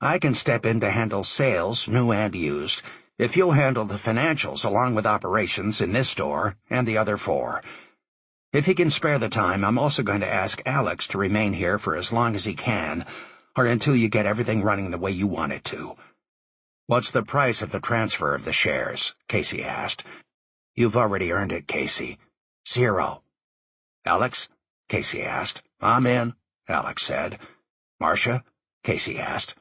I can step in to handle sales, new and used, if you'll handle the financials along with operations in this store and the other 4. If he can spare the time, I'm also going to ask Alex to remain here for as long as he can, or until you get everything running the way you want it to. What's the price of the transfer of the shares? Casey asked. You've already earned it, Casey. 0. Alex? Casey asked. I'm in, Alex said. Marcia? Casey asked.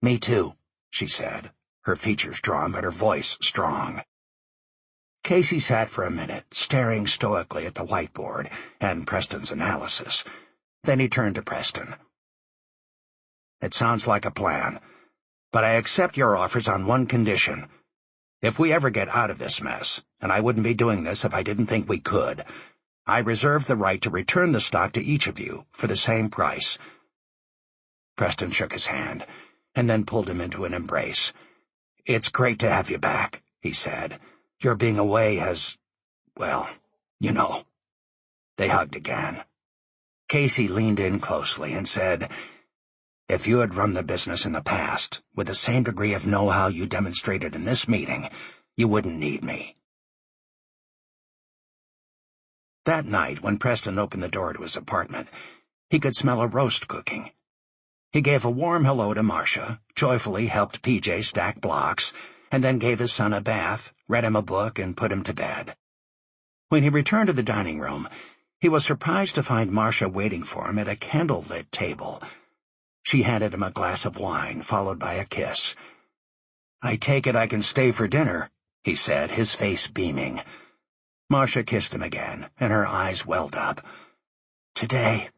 Me too, she said, her features drawn but her voice strong. Casey sat for a minute, staring stoically at the whiteboard and Preston's analysis. Then he turned to Preston. It sounds like a plan, but I accept your offers on one condition. If we ever get out of this mess, and I wouldn't be doing this if I didn't think we could, I reserve the right to return the stock to each of you for the same price. Preston shook his hand, and then pulled him into an embrace. It's great to have you back, he said. Your being away has, well, you know. They hugged again. Casey leaned in closely and said, If you had run the business in the past, with the same degree of know-how you demonstrated in this meeting, you wouldn't need me. That night, when Preston opened the door to his apartment, he could smell a roast cooking. He gave a warm hello to Marcia, joyfully helped PJ stack blocks, and then gave his son a bath, read him a book, and put him to bed. When he returned to the dining room, he was surprised to find Marcia waiting for him at a candle-lit table. She handed him a glass of wine, followed by a kiss. I take it I can stay for dinner, he said, his face beaming. Marcia kissed him again, and her eyes welled up. Today,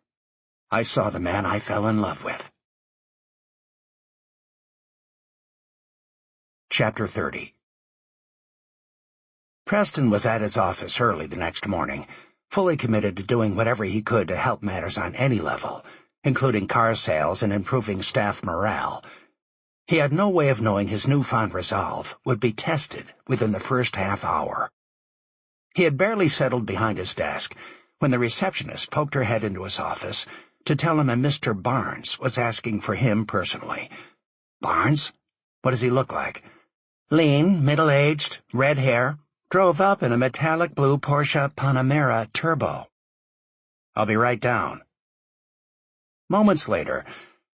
I saw the man I fell in love with. Chapter 30. Preston was at his office early the next morning, fully committed to doing whatever he could to help matters on any level, including car sales and improving staff morale. He had no way of knowing his newfound resolve would be tested within the first half hour. He had barely settled behind his desk when the receptionist poked her head into his office to tell him a Mr. Barnes was asking for him personally. Barnes? What does he look like? Lean, middle-aged, red hair, drove up in a metallic blue Porsche Panamera Turbo. I'll be right down. Moments later,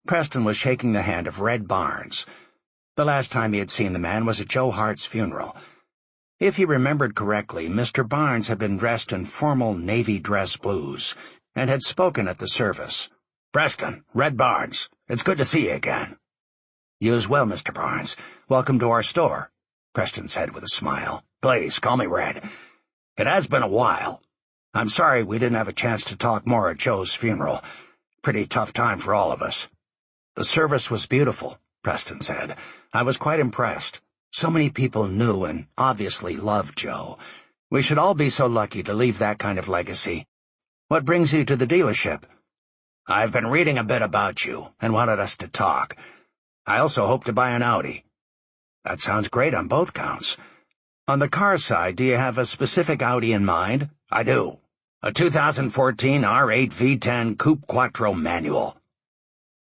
Preston was shaking the hand of Red Barnes. The last time he had seen the man was at Joe Hart's funeral. If he remembered correctly, Mr. Barnes had been dressed in formal navy dress blues and had spoken at the service. Preston, Red Barnes, it's good to see you again. You as well, Mr. Barnes. Welcome to our store, Preston said with a smile. Please, call me Red. It has been a while. I'm sorry we didn't have a chance to talk more at Joe's funeral. Pretty tough time for all of us. The service was beautiful, Preston said. I was quite impressed. So many people knew and obviously loved Joe. We should all be so lucky to leave that kind of legacy. What brings you to the dealership? I've been reading a bit about you and wanted us to talk. I also hope to buy an Audi. That sounds great on both counts. On the car side, do you have a specific Audi in mind? I do. A 2014 R8 V10 Coupe Quattro manual.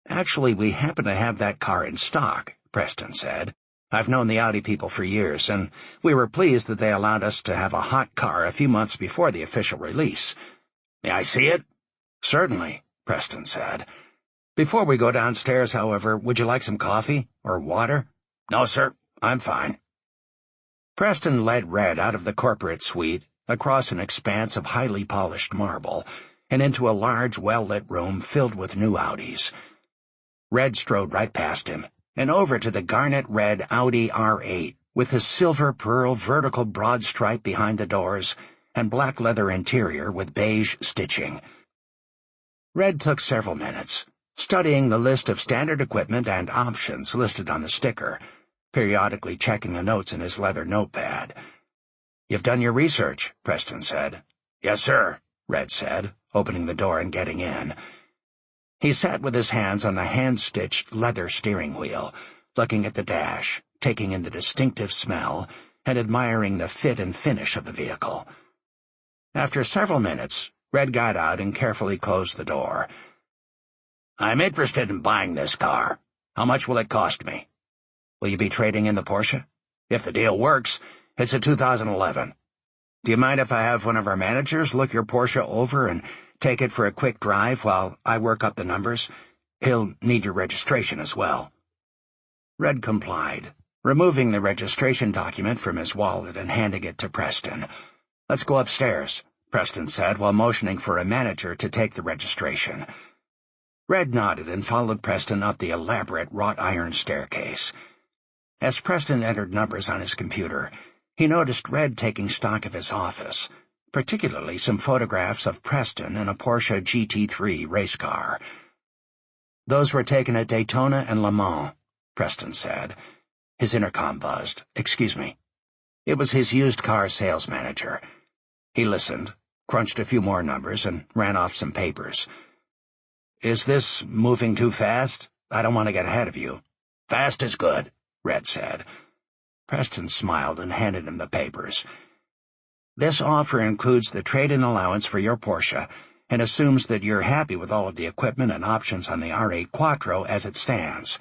Actually, we happen to have that car in stock, Preston said. I've known the Audi people for years, and we were pleased that they allowed us to have a hot car a few months before the official release. May I see it? Certainly, Preston said. Before we go downstairs, however, would you like some coffee or water? No, sir. I'm fine. Preston led Red out of the corporate suite, across an expanse of highly polished marble, and into a large, well-lit room filled with new Audis. Red strode right past him, and over to the garnet-red Audi R8, with his silver-pearl vertical broad stripe behind the doors and black leather interior with beige stitching. Red took several minutes, studying the list of standard equipment and options listed on the sticker, periodically checking the notes in his leather notepad. You've done your research, Preston said. Yes, sir, Red said, opening the door and getting in. He sat with his hands on the hand-stitched leather steering wheel, looking at the dash, taking in the distinctive smell, and admiring the fit and finish of the vehicle. After several minutes, Red got out and carefully closed the door. I'm interested in buying this car. How much will it cost me? Will you be trading in the Porsche? If the deal works, it's a 2011. Do you mind if I have one of our managers look your Porsche over and take it for a quick drive while I work up the numbers? He'll need your registration as well." Red complied, removing the registration document from his wallet and handing it to Preston. "Let's go upstairs," Preston said while motioning for a manager to take the registration. Red nodded and followed Preston up the elaborate wrought iron staircase. As Preston entered numbers on his computer, he noticed Red taking stock of his office, particularly some photographs of Preston in a Porsche GT3 race car. "Those were taken at Daytona and Le Mans," Preston said. His intercom buzzed. "Excuse me." It was his used car sales manager. He listened, crunched a few more numbers, and ran off some papers. "Is this moving too fast? I don't want to get ahead of you." "Fast is good," Red said. Preston smiled and handed him the papers. "This offer includes the trade-in allowance for your Porsche and assumes that you're happy with all of the equipment and options on the R8 Quattro as it stands."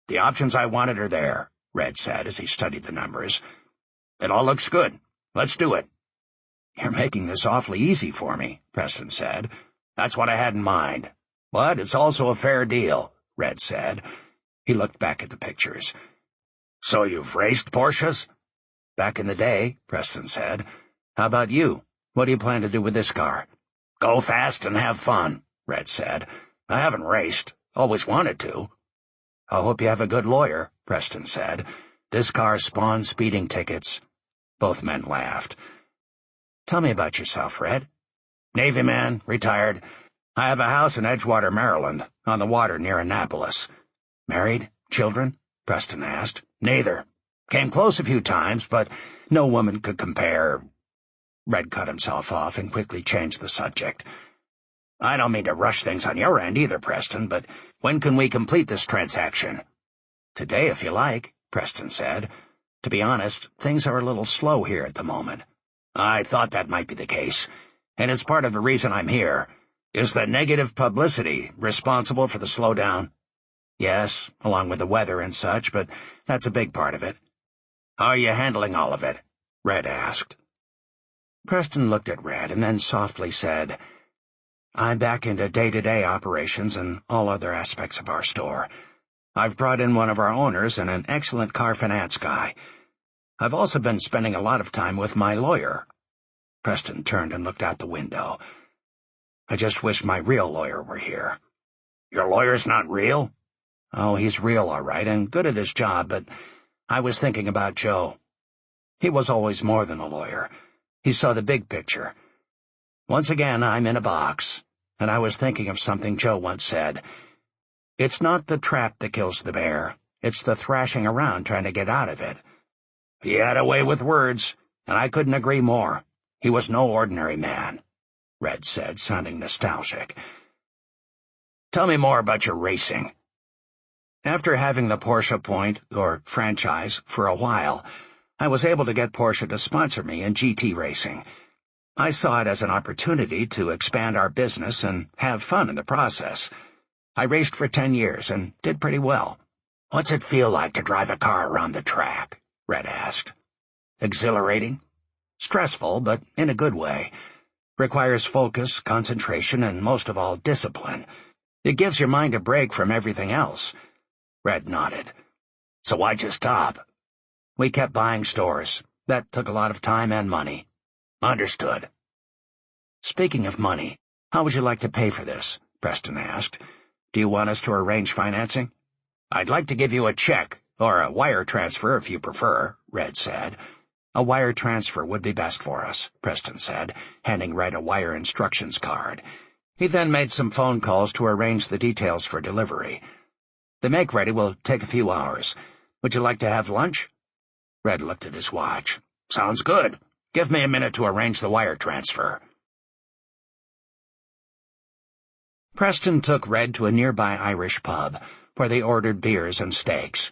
"The options I wanted are there," Red said as he studied the numbers. "It all looks good. Let's do it." "You're making this awfully easy for me," Preston said. "That's what I had in mind. But it's also a fair deal," Red said. He looked back at the pictures. "So you've raced Porsches?" "Back in the day," Preston said. "How about you? What do you plan to do with this car?" "Go fast and have fun," Red said. "I haven't raced. Always wanted to." "I hope you have a good lawyer," Preston said. "This car spawns speeding tickets." Both men laughed. "Tell me about yourself, Red." "Navy man, retired. I have a house in Edgewater, Maryland, on the water near Annapolis." "Married? Children?" Preston asked. "Neither. Came close a few times, but no woman could compare." Red cut himself off and quickly changed the subject. "I don't mean to rush things on your end either, Preston, but when can we complete this transaction?" "Today, if you like," Preston said. "To be honest, things are a little slow here at the moment." "I thought that might be the case, and it's part of the reason I'm here. Is the negative publicity responsible for the slowdown?" "Yes, along with the weather and such, but that's a big part of it." "How are you handling all of it?" Red asked. Preston looked at Red and then softly said, "I'm back into day-to-day operations and all other aspects of our store. I've brought in one of our owners and an excellent car finance guy. I've also been spending a lot of time with my lawyer." Preston turned and looked out the window. "I just wish my real lawyer were here." "Your lawyer's not real?" "Oh, he's real all right and good at his job, but I was thinking about Joe. He was always more than a lawyer. He saw the big picture. Once again, I'm in a box, and I was thinking of something Joe once said. It's not the trap that kills the bear. It's the thrashing around trying to get out of it." He had a way with words, and I couldn't agree more. He was no ordinary man, Red said, sounding nostalgic. "Tell me more about your racing." After having the Porsche Point, or franchise, for a while, I was able to get Porsche to sponsor me in GT racing. I saw it as an opportunity to expand our business and have fun in the process. I raced for 10 years and did pretty well. "What's it feel like to drive a car around the track?" Red asked. "Exhilarating. Stressful, but in a good way. Requires focus, concentration, and most of all, discipline. It gives your mind a break from everything else." Red nodded. "So why'd you stop?" "We kept buying stores. That took a lot of time and money." "Understood." "Speaking of money, how would you like to pay for this?" Preston asked. "Do you want us to arrange financing?" "I'd like to give you a check, or a wire transfer if you prefer," Red said. "A wire transfer would be best for us," Preston said, handing Red a wire instructions card. He then made some phone calls to arrange the details for delivery. "The make-ready will take a few hours. Would you like to have lunch?" Red looked at his watch. "Sounds good. Give me a minute to arrange the wire transfer." Preston took Red to a nearby Irish pub, where they ordered beers and steaks.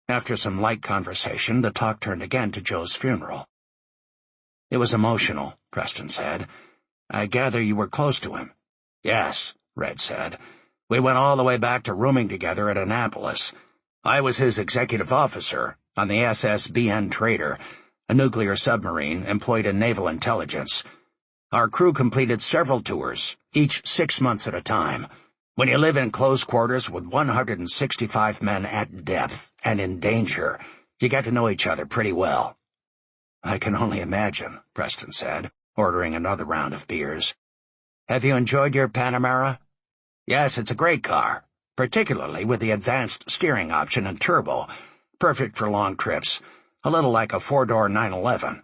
After some light conversation, the talk turned again to Joe's funeral. "It was emotional," Preston said. "I gather you were close to him." "Yes," Red said. "We went all the way back to rooming together at Annapolis. I was his executive officer on the SS BN Trader. A nuclear submarine employed in naval intelligence. Our crew completed several tours, each 6 months at a time. When you live in close quarters with 165 men at depth and in danger, you get to know each other pretty well." "I can only imagine," Preston said, ordering another round of beers. "Have you enjoyed your Panamera?" "Yes, it's a great car, particularly with the advanced steering option and turbo. Perfect for long trips, a little like a four-door 911.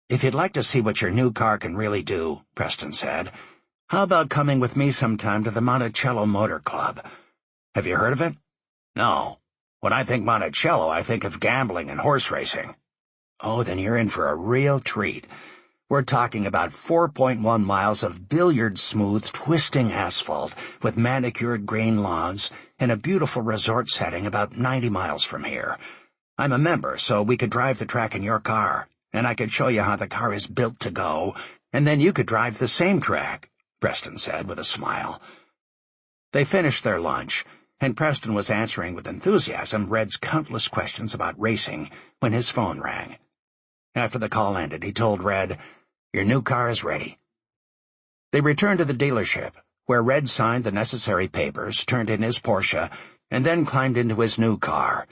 "If you'd like to see what your new car can really do," Preston said, "how about coming with me sometime to the Monticello Motor Club? Have you heard of it?" "No. When I think Monticello, I think of gambling and horse racing." "Oh, then you're in for a real treat. We're talking about 4.1 miles of billiard-smooth, twisting asphalt with manicured green lawns in a beautiful resort setting about 90 miles from here. I'm a member, so we could drive the track in your car, and I could show you how the car is built to go, and then you could drive the same track," Preston said with a smile. They finished their lunch, and Preston was answering with enthusiasm Red's countless questions about racing when his phone rang. After the call ended, he told Red, "Your new car is ready." They returned to the dealership, where Red signed the necessary papers, turned in his Porsche, and then climbed into his new car.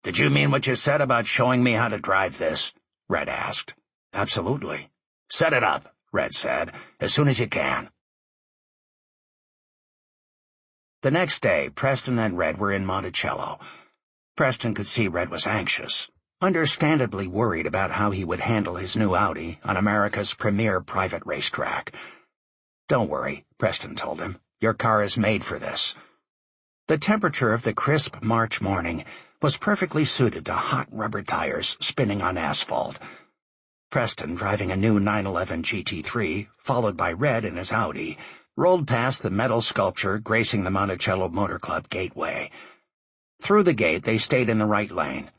"Did you mean what you said about showing me how to drive this?" Red asked. "Absolutely." "Set it up," Red said, "as soon as you can." The next day, Preston and Red were in Monticello. Preston could see Red was anxious, understandably worried about how he would handle his new Audi on America's premier private racetrack. "Don't worry," Preston told him. "Your car is made for this." The temperature of the crisp March morning was perfectly suited to hot rubber tires spinning on asphalt. Preston, driving a new 911 GT3, followed by Red in his Audi, rolled past the metal sculpture gracing the Monticello Motor Club gateway. Through the gate, they stayed in the right lane.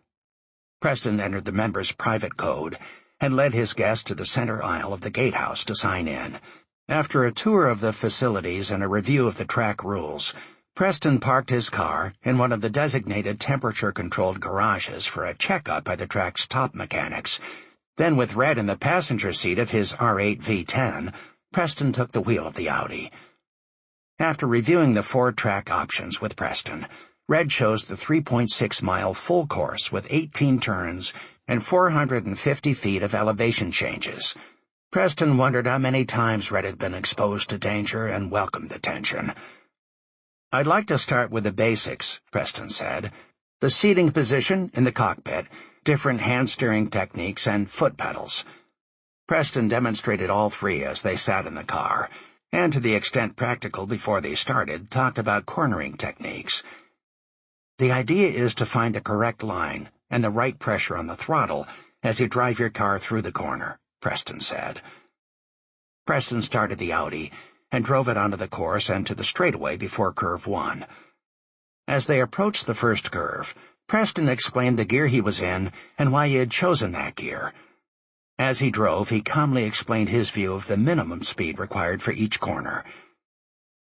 Preston entered the member's private code and led his guest to the center aisle of the gatehouse to sign in. After a tour of the facilities and a review of the track rules, Preston parked his car in one of the designated temperature-controlled garages for a checkup by the track's top mechanics. Then, with Red in the passenger seat of his R8 V10, Preston took the wheel of the Audi. After reviewing the 4 track options with Preston, Red chose the 3.6-mile full course with 18 turns and 450 feet of elevation changes. Preston wondered how many times Red had been exposed to danger and welcomed the tension. "I'd like to start with the basics," Preston said. "The seating position in the cockpit, different hand-steering techniques, and foot pedals." Preston demonstrated all 3 as they sat in the car, and to the extent practical before they started, talked about cornering techniques. "The idea is to find the correct line and the right pressure on the throttle as you drive your car through the corner," Preston said. Preston started the Audi and drove it onto the course and to the straightaway before Curve 1. As they approached the first curve, Preston explained the gear he was in and why he had chosen that gear. As he drove, he calmly explained his view of the minimum speed required for each corner.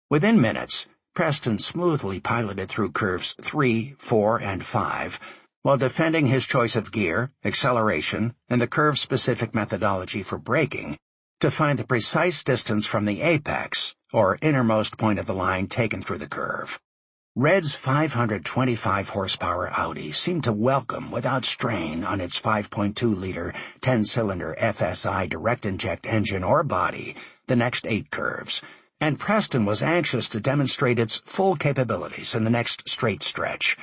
Within minutes, Preston smoothly piloted through curves 3, 4, and 5, while defending his choice of gear, acceleration, and the curve-specific methodology for braking to find the precise distance from the apex, or innermost point of the line taken through the curve. Red's 525 horsepower Audi seemed to welcome without strain on its 5.2-liter 10-cylinder FSI direct-inject engine or body the next 8 curves, and Preston was anxious to demonstrate its full capabilities in the next straight stretch.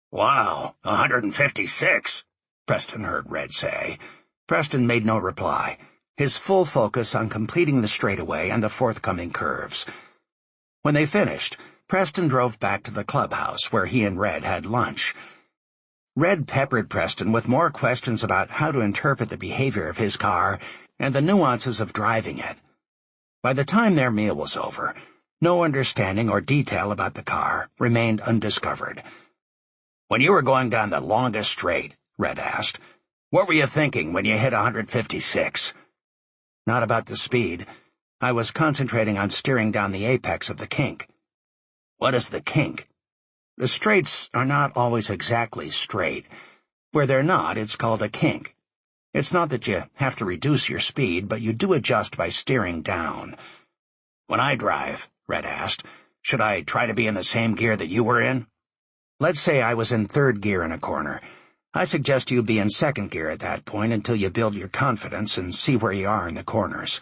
"Wow, 156, Preston heard Red say. Preston made no reply, his full focus on completing the straightaway and the forthcoming curves. When they finished, Preston drove back to the clubhouse where he and Red had lunch. Red peppered Preston with more questions about how to interpret the behavior of his car and the nuances of driving it. By the time their meal was over, no understanding or detail about the car remained undiscovered. "When you were going down the longest straight," Red asked, "what were you thinking when you hit 156? "Not about the speed. I was concentrating on steering down the apex of the kink." "What is the kink?" "The straights are not always exactly straight. Where they're not, it's called a kink. It's not that you have to reduce your speed, but you do adjust by steering down. When I drive, Red asked, should I try to be in the same gear that you were in? Let's say I was in third gear in a corner. I suggest you be in second gear at that point until you build your confidence and see where you are in the corners.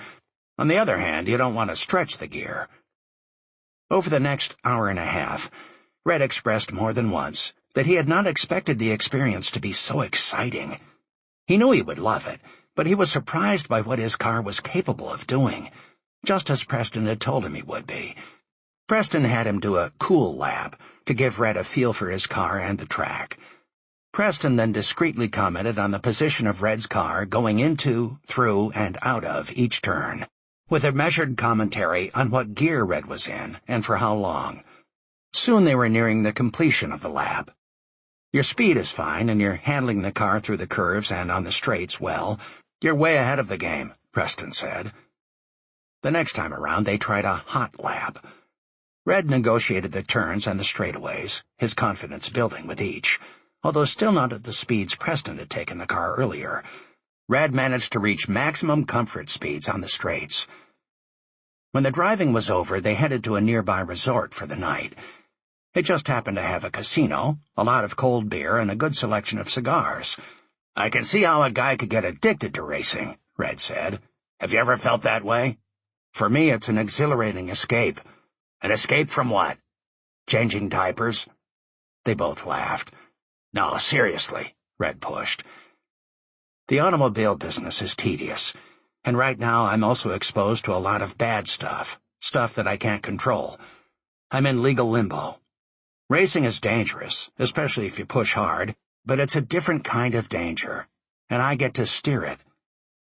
On the other hand, you don't want to stretch the gear. Over the next hour and a half, Red expressed more than once that he had not expected the experience to be so exciting. He knew he would love it, but he was surprised by what his car was capable of doing, just as Preston had told him he would be. Preston had him do a cool lap to give Red a feel for his car and the track. Preston then discreetly commented on the position of Red's car going into, through, and out of each turn, with a measured commentary on what gear Red was in and for how long. Soon they were nearing the completion of the lap. Your speed is fine, and you're handling the car through the curves and on the straights well. You're way ahead of the game, Preston said. The next time around, they tried a hot lap. Red negotiated the turns and the straightaways, his confidence building with each, although still not at the speeds Preston had taken the car earlier. Red managed to reach maximum comfort speeds on the straights. When the driving was over, they headed to a nearby resort for the night. It just happened to have a casino, a lot of cold beer, and a good selection of cigars. I can see how a guy could get addicted to racing, Red said. Have you ever felt that way? For me, it's an exhilarating escape. An escape from what? Changing diapers? They both laughed. No, seriously, Red pushed. The automobile business is tedious, and right now I'm also exposed to a lot of bad stuff that I can't control. I'm in legal limbo. Racing is dangerous, especially if you push hard, but it's a different kind of danger, and I get to steer it.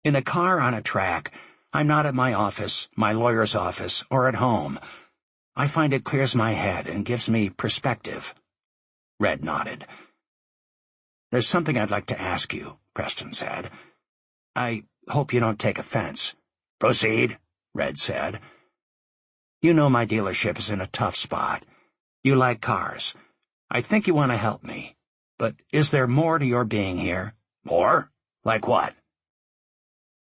In a car on a track, I'm not at my office, my lawyer's office, or at home. I find it clears my head and gives me perspective. Red nodded. There's something I'd like to ask you, Preston said. I hope you don't take offense. Proceed, Red said. You know my dealership is in a tough spot. You like cars. I think you want to help me. But is there more to your being here? More? Like what?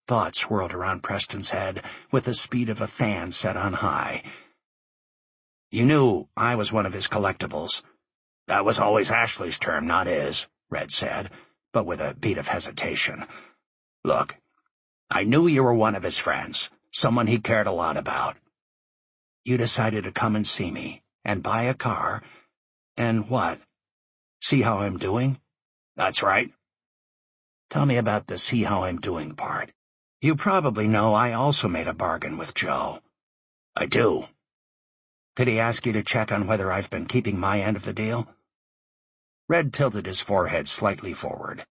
Thoughts swirled around Preston's head with the speed of a fan set on high. You knew I was one of his collectibles. That was always Ashley's term, not his, Red said, but with a beat of hesitation. Look, I knew you were one of his friends, someone he cared a lot about. You decided to come and see me, and buy a car, and what? See how I'm doing? That's right. Tell me about the see how I'm doing part. You probably know I also made a bargain with Joe. I do. Did he ask you to check on whether I've been keeping my end of the deal? Red tilted his forehead slightly forward.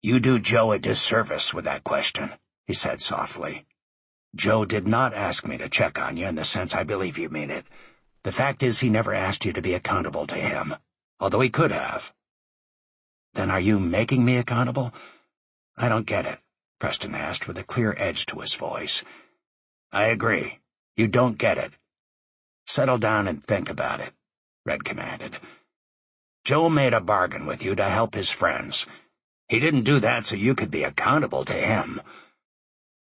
You do Joe a disservice with that question, he said softly. Joe did not ask me to check on you in the sense I believe you mean it. The fact is he never asked you to be accountable to him, although he could have. Then are you making me accountable? I don't get it, Preston asked with a clear edge to his voice. I agree. You don't get it. Settle down and think about it, Red commanded. Joe made a bargain with you to help his friends. He didn't do that so you could be accountable to him.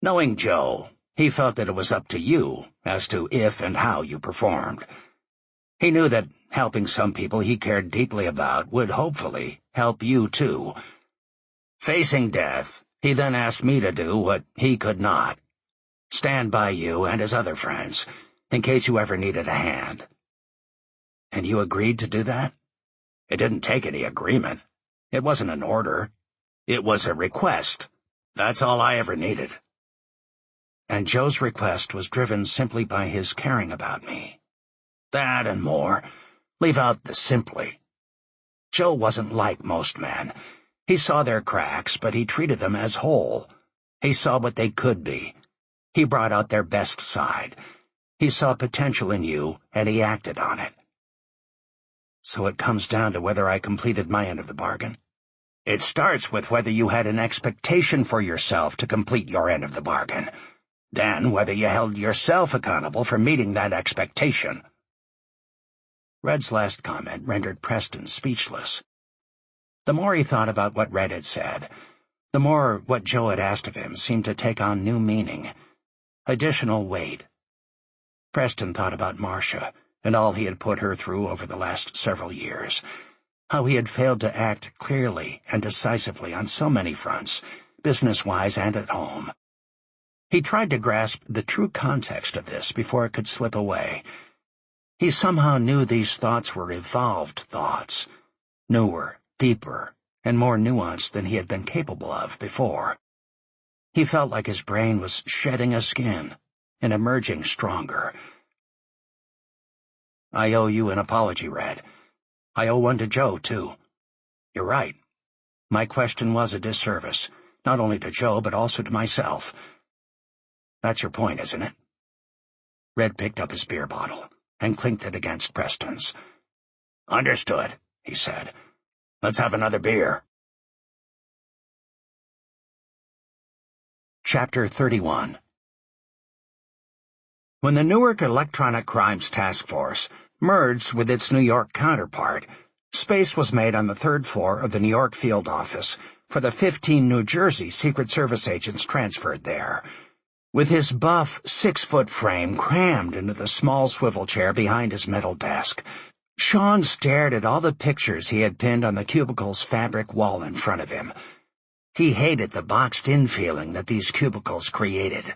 Knowing Joe, he felt that it was up to you as to if and how you performed. He knew that helping some people he cared deeply about would hopefully help you too. Facing death, he then asked me to do what he could not. Stand by you and his other friends, in case you ever needed a hand. And you agreed to do that? It didn't take any agreement. It wasn't an order. It was a request. That's all I ever needed. And Joe's request was driven simply by his caring about me. That and more. Leave out the simply. Joe wasn't like most men. He saw their cracks, but he treated them as whole. He saw what they could be. He brought out their best side. He saw potential in you, and he acted on it. So it comes down to whether I completed my end of the bargain. It starts with whether you had an expectation for yourself to complete your end of the bargain. Then whether you held yourself accountable for meeting that expectation. Red's last comment rendered Preston speechless. The more he thought about what Red had said, The more what Joe had asked of him seemed to take on new meaning, additional weight. Preston thought about Marcia and all he had put her through over the last several years, how he had failed to act clearly and decisively on so many fronts, business-wise and at home. He tried to grasp the true context of this before it could slip away. He somehow knew these thoughts were evolved thoughts, newer, deeper, and more nuanced than he had been capable of before. He felt like his brain was shedding a skin and emerging stronger. "I owe you an apology, Red. I owe one to Joe, too. You're right. My question was a disservice, not only to Joe but also to myself. That's your point, isn't it?" Red picked up his beer bottle and clinked it against Preston's. "Understood," he said. "Let's have another beer." Chapter 31. When the Newark Electronic Crimes Task Force merged with its New York counterpart, space was made on the third floor of the New York field office for the 15 New Jersey Secret Service agents transferred there. With his buff, 6-foot frame crammed into the small swivel chair behind his metal desk, Sean stared at all the pictures he had pinned on the cubicle's fabric wall in front of him. He hated the boxed-in feeling that these cubicles created.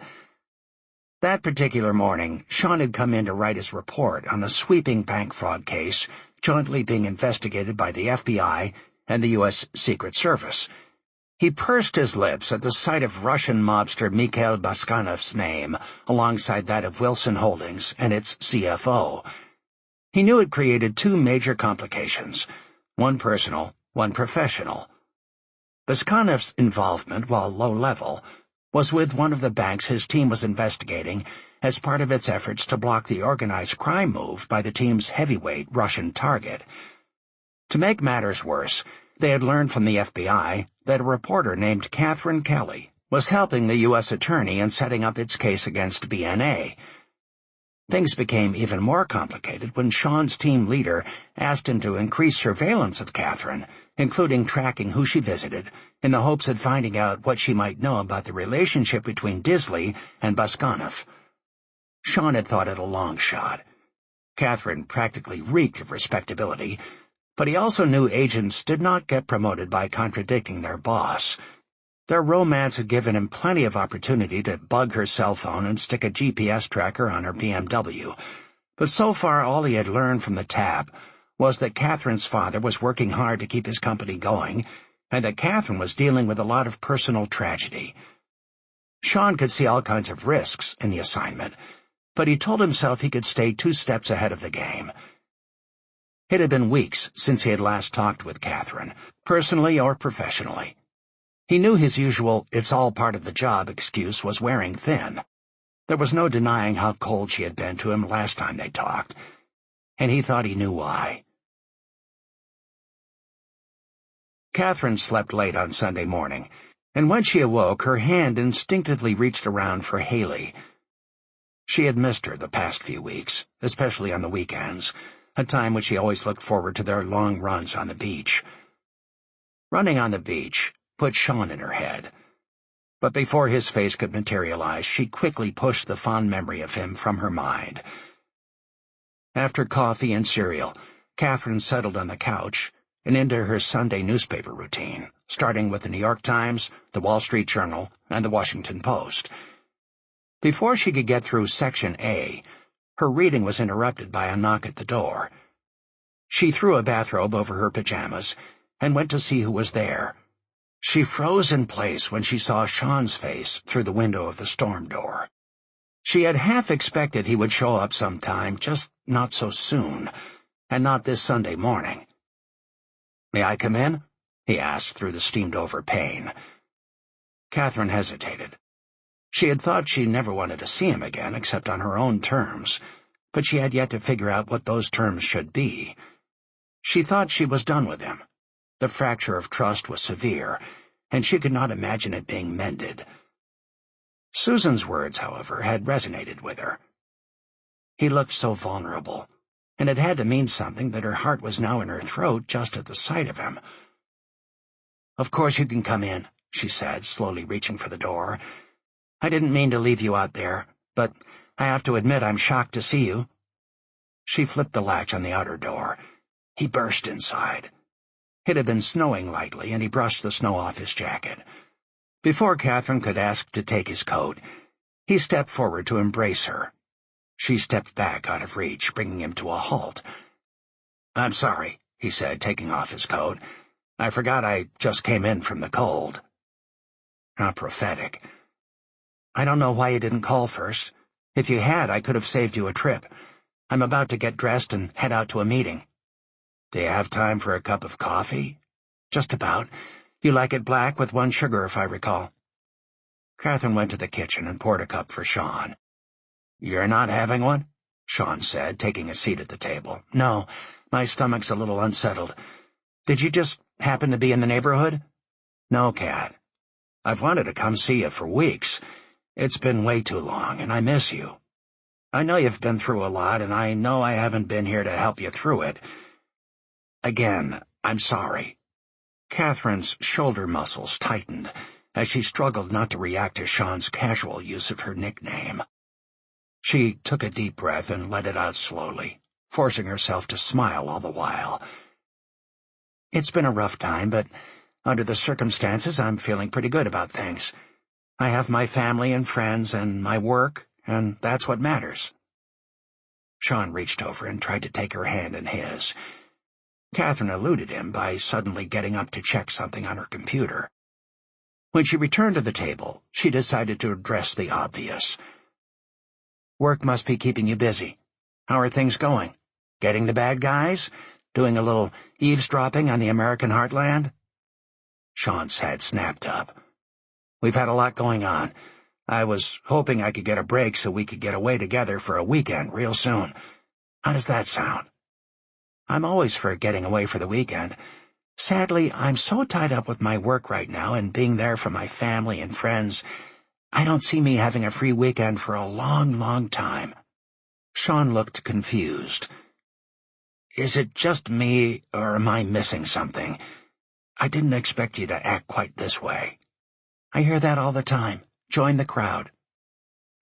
That particular morning, Sean had come in to write his report on the sweeping bank fraud case jointly being investigated by the FBI and the U.S. Secret Service. He pursed his lips at the sight of Russian mobster Mikhail Baskanov's name alongside that of Wilson Holdings and its CFO. He knew it created two major complications, one personal, one professional. Baskanov's involvement, while low-level, was with one of the banks his team was investigating as part of its efforts to block the organized crime move by the team's heavyweight Russian target. To make matters worse, they had learned from the FBI that a reporter named Catherine Kelly was helping the U.S. attorney in setting up its case against BNA. Things became even more complicated when Sean's team leader asked him to increase surveillance of Catherine, including tracking who she visited, in the hopes of finding out what she might know about the relationship between Disley and Baskanov. Sean had thought it a long shot. Catherine practically reeked of respectability, but he also knew agents did not get promoted by contradicting their boss. Their romance had given him plenty of opportunity to bug her cell phone and stick a GPS tracker on her BMW, but so far all he had learned from the tap was that Catherine's father was working hard to keep his company going, and that Catherine was dealing with a lot of personal tragedy. Sean could see all kinds of risks in the assignment, but he told himself he could stay 2 steps ahead of the game. It had been weeks since he had last talked with Catherine, personally or professionally. He knew his usual "it's all part of the job" excuse was wearing thin. There was no denying how cold she had been to him last time they talked, and he thought he knew why. Catherine slept late on Sunday morning, and when she awoke, her hand instinctively reached around for Haley. She had missed her the past few weeks, especially on the weekends, a time when she always looked forward to their long runs on the beach. Running on the beach put Sean in her head, but before his face could materialize, she quickly pushed the fond memory of him from her mind. After coffee and cereal, Catherine settled on the couch and into her Sunday newspaper routine, starting with the New York Times, the Wall Street Journal, and the Washington Post. Before she could get through Section A, her reading was interrupted by a knock at the door. She threw a bathrobe over her pajamas and went to see who was there. She froze in place when she saw Sean's face through the window of the storm door. She had half expected he would show up sometime, just not so soon, and not this Sunday morning. "May I come in?" he asked through the steamed-over pane. Catherine hesitated. She had thought she never wanted to see him again except on her own terms, but she had yet to figure out what those terms should be. She thought she was done with him. The fracture of trust was severe, and she could not imagine it being mended. Susan's words, however, had resonated with her. He looked so vulnerable, and it had to mean something that her heart was now in her throat just at the sight of him. "Of course you can come in," she said, slowly reaching for the door. "I didn't mean to leave you out there, but I have to admit I'm shocked to see you." She flipped the latch on the outer door. He burst inside. It had been snowing lightly, and he brushed the snow off his jacket. Before Catherine could ask to take his coat, he stepped forward to embrace her. She stepped back out of reach, bringing him to a halt. "I'm sorry," he said, taking off his coat. "I forgot I just came in from the cold." How prophetic. "I don't know why you didn't call first. If you had, I could have saved you a trip. I'm about to get dressed and head out to a meeting." "Do you have time for a cup of coffee?" "Just about. You like it black with 1 sugar, if I recall." Catherine went to the kitchen and poured a cup for Sean. "You're not having one?" Sean said, taking a seat at the table. "No, my stomach's a little unsettled. Did you just happen to be in the neighborhood?" "No, Cat. I've wanted to come see you for weeks. It's been way too long, and I miss you. I know you've been through a lot, and I know I haven't been here to help you through it. Again, I'm sorry." Catherine's shoulder muscles tightened as she struggled not to react to Sean's casual use of her nickname. She took a deep breath and let it out slowly, forcing herself to smile all the while. "It's been a rough time, but under the circumstances, I'm feeling pretty good about things. I have my family and friends and my work, and that's what matters." Sean reached over and tried to take her hand in his. Catherine eluded him by suddenly getting up to check something on her computer. When she returned to the table, she decided to address the obvious. "Work must be keeping you busy. How are things going? Getting the bad guys? Doing a little eavesdropping on the American heartland?" Sean's head snapped up. "We've had a lot going on. I was hoping I could get a break so we could get away together for a weekend real soon. How does that sound?" "I'm always for getting away for the weekend. Sadly, I'm so tied up with my work right now and being there for my family and friends, I don't see me having a free weekend for a long, long time." Sean looked confused. "Is it just me, or am I missing something? I didn't expect you to act quite this way." "I hear that all the time. Join the crowd."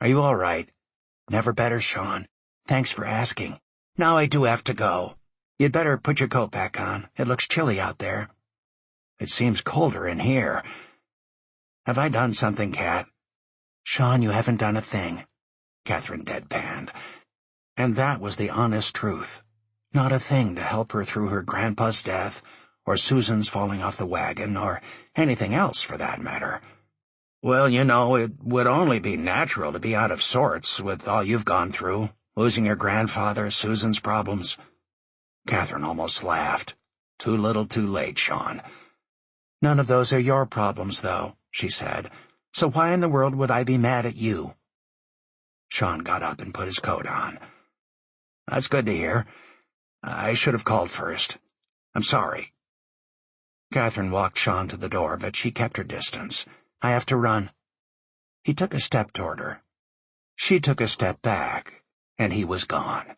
"Are you all right?" "Never better, Sean. Thanks for asking. Now I do have to go. You'd better put your coat back on. It looks chilly out there." "It seems colder in here. Have I done something, Cat?" "Sean, you haven't done a thing," Catherine deadpanned. And that was the honest truth. Not a thing to help her through her grandpa's death, or Susan's falling off the wagon, or anything else for that matter. "Well, you know, it would only be natural to be out of sorts with all you've gone through, losing your grandfather, Susan's problems." Catherine almost laughed. "Too little too late, Sean." "None of those are your problems, though," she said. "So why in the world would I be mad at you?" Sean got up and put his coat on. "That's good to hear. I should have called first. I'm sorry." Catherine walked Sean to the door, but she kept her distance. "I have to run." He took a step toward her. She took a step back, and he was gone.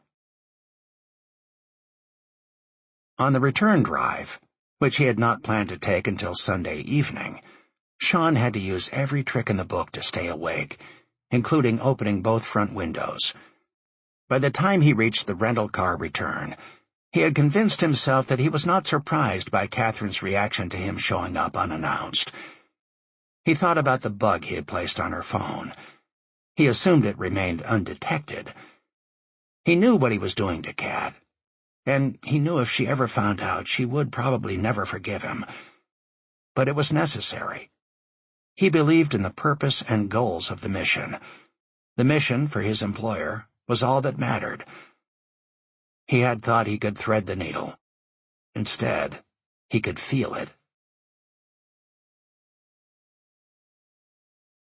On the return drive, which he had not planned to take until Sunday evening, Sean had to use every trick in the book to stay awake, including opening both front windows. By the time he reached the rental car return, he had convinced himself that he was not surprised by Catherine's reaction to him showing up unannounced. He thought about the bug he had placed on her phone. He assumed it remained undetected. He knew what he was doing to Kat, and he knew if she ever found out, she would probably never forgive him. But it was necessary. He believed in the purpose and goals of the mission. The mission, for his employer, was all that mattered. He had thought he could thread the needle. Instead, he could feel it.